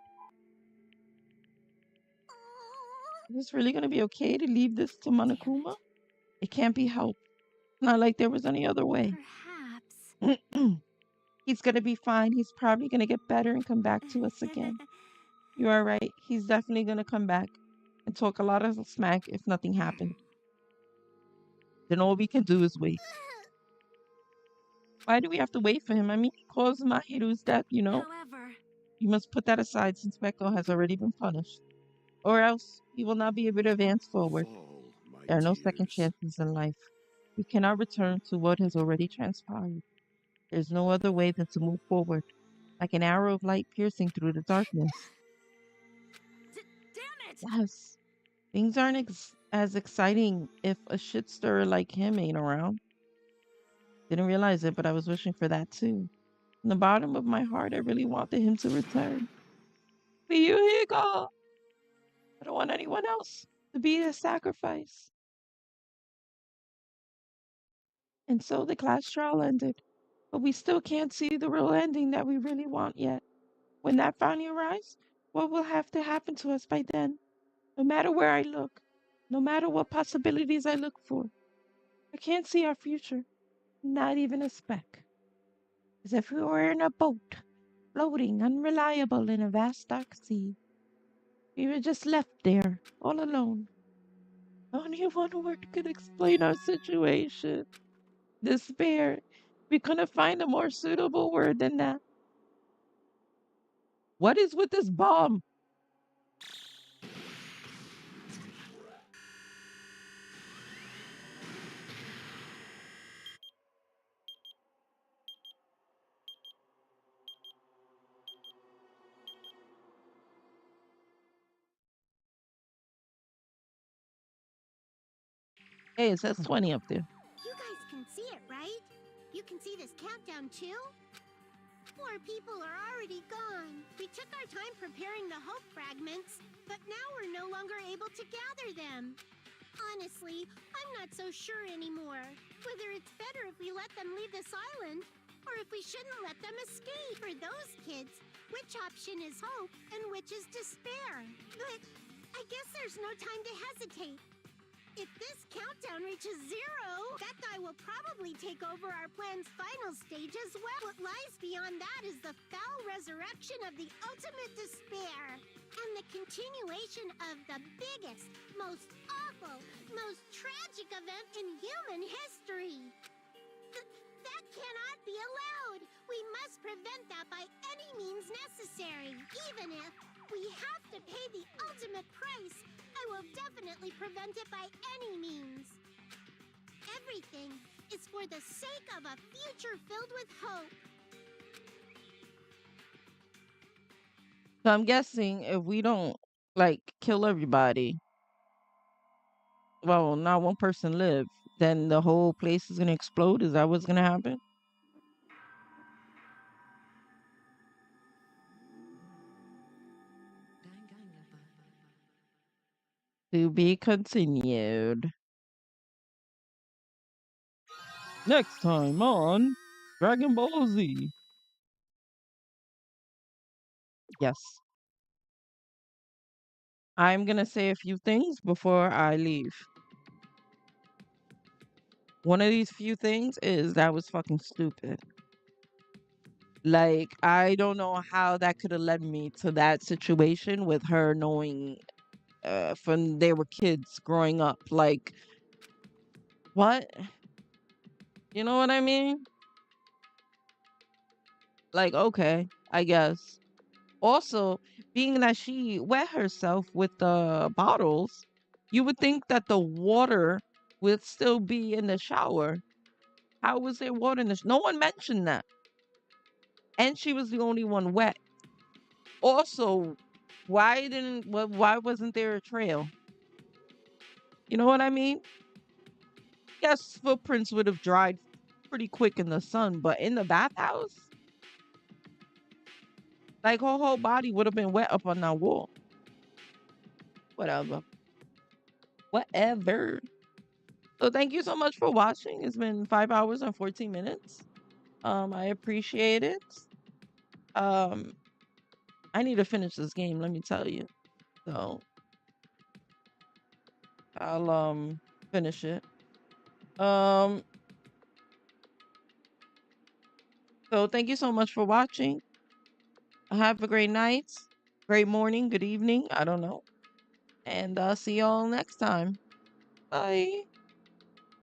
Is this really going to be okay to leave this to Monokuma? It can't be helped. It's not like there was any other way. Perhaps. He's going to be fine. He's probably going to get better and come back to us again. You are right. He's definitely going to come back and talk a lot of smack if nothing happened. Then all we can do is wait. Why do we have to wait for him? I mean, he caused Mahiru's death, you know? However, You must put that aside since Meko has already been punished. Or else he will not be able to advance forward. Fall, my There are no tears. second chances in life. We cannot return to what has already transpired. There's no other way than to move forward, like an arrow of light piercing through the darkness. damn it! Yes, things aren't as exciting if a shit stirrer like him ain't around. Didn't realize it, but I was wishing for that too. In the bottom of my heart, I really wanted him to return. But here you go. I don't want anyone else to be a sacrifice. And so the class trial ended, but we still can't see the real ending that we really want yet. When that finally arrives, what will have to happen to us by then? No matter where I look, no matter what possibilities I look for, I can't see our future, not even a speck. As if we were in a boat, floating unreliable in a vast dark sea. We were just left there, all alone. Only one word could explain our situation. Despair. We couldn't find a more suitable word than that. What is with this bomb? Hey, it says 20 up there. You guys can see it, right? You can see this countdown too? 4 people are already gone. We took our time preparing the hope fragments, but now we're no longer able to gather them. Honestly, I'm not so sure anymore. Whether it's better if we let them leave this island, or if we shouldn't let them escape. For those kids, which option is hope and which is despair? But I guess there's no time to hesitate. If this countdown reaches 0, that guy will probably take over our plan's final stage as well. What lies beyond that is the foul resurrection of the ultimate despair, and the continuation of the biggest, most awful, most tragic event in human history. That cannot be allowed. We must prevent that by any means necessary. Even if we have to pay the ultimate price, I will definitely prevent it by any means. Everything is for the sake of a future filled with hope. So I'm guessing if we don't like kill everybody, well, not one person live, then the whole place is gonna explode. Is that what's gonna happen? To be continued. Next time on Dragon Ball Z. Yes. I'm gonna say a few things before I leave. One of these few things is that was fucking stupid. Like, I don't know how that could have led me to that situation with her knowing when they were kids growing up. Like, what? You know what I mean? Like, okay, I guess. Also, being that she wet herself with the bottles, you would think that the water would still be in the shower. How was there water in the No one mentioned that. And she was the only one wet. Also, why wasn't there a trail? You know what I mean? Yes, footprints would have dried pretty quick in the sun, but in the bathhouse, like her whole body would have been wet up on that wall. Whatever. Whatever. So thank you so much for watching. It's been 5 hours and 14 minutes. I appreciate it. I need to finish this game, let me tell you. So I'll finish it. So thank you so much for watching. Have a great night, great morning, good evening, I don't know. And I'll see y'all next time. Bye.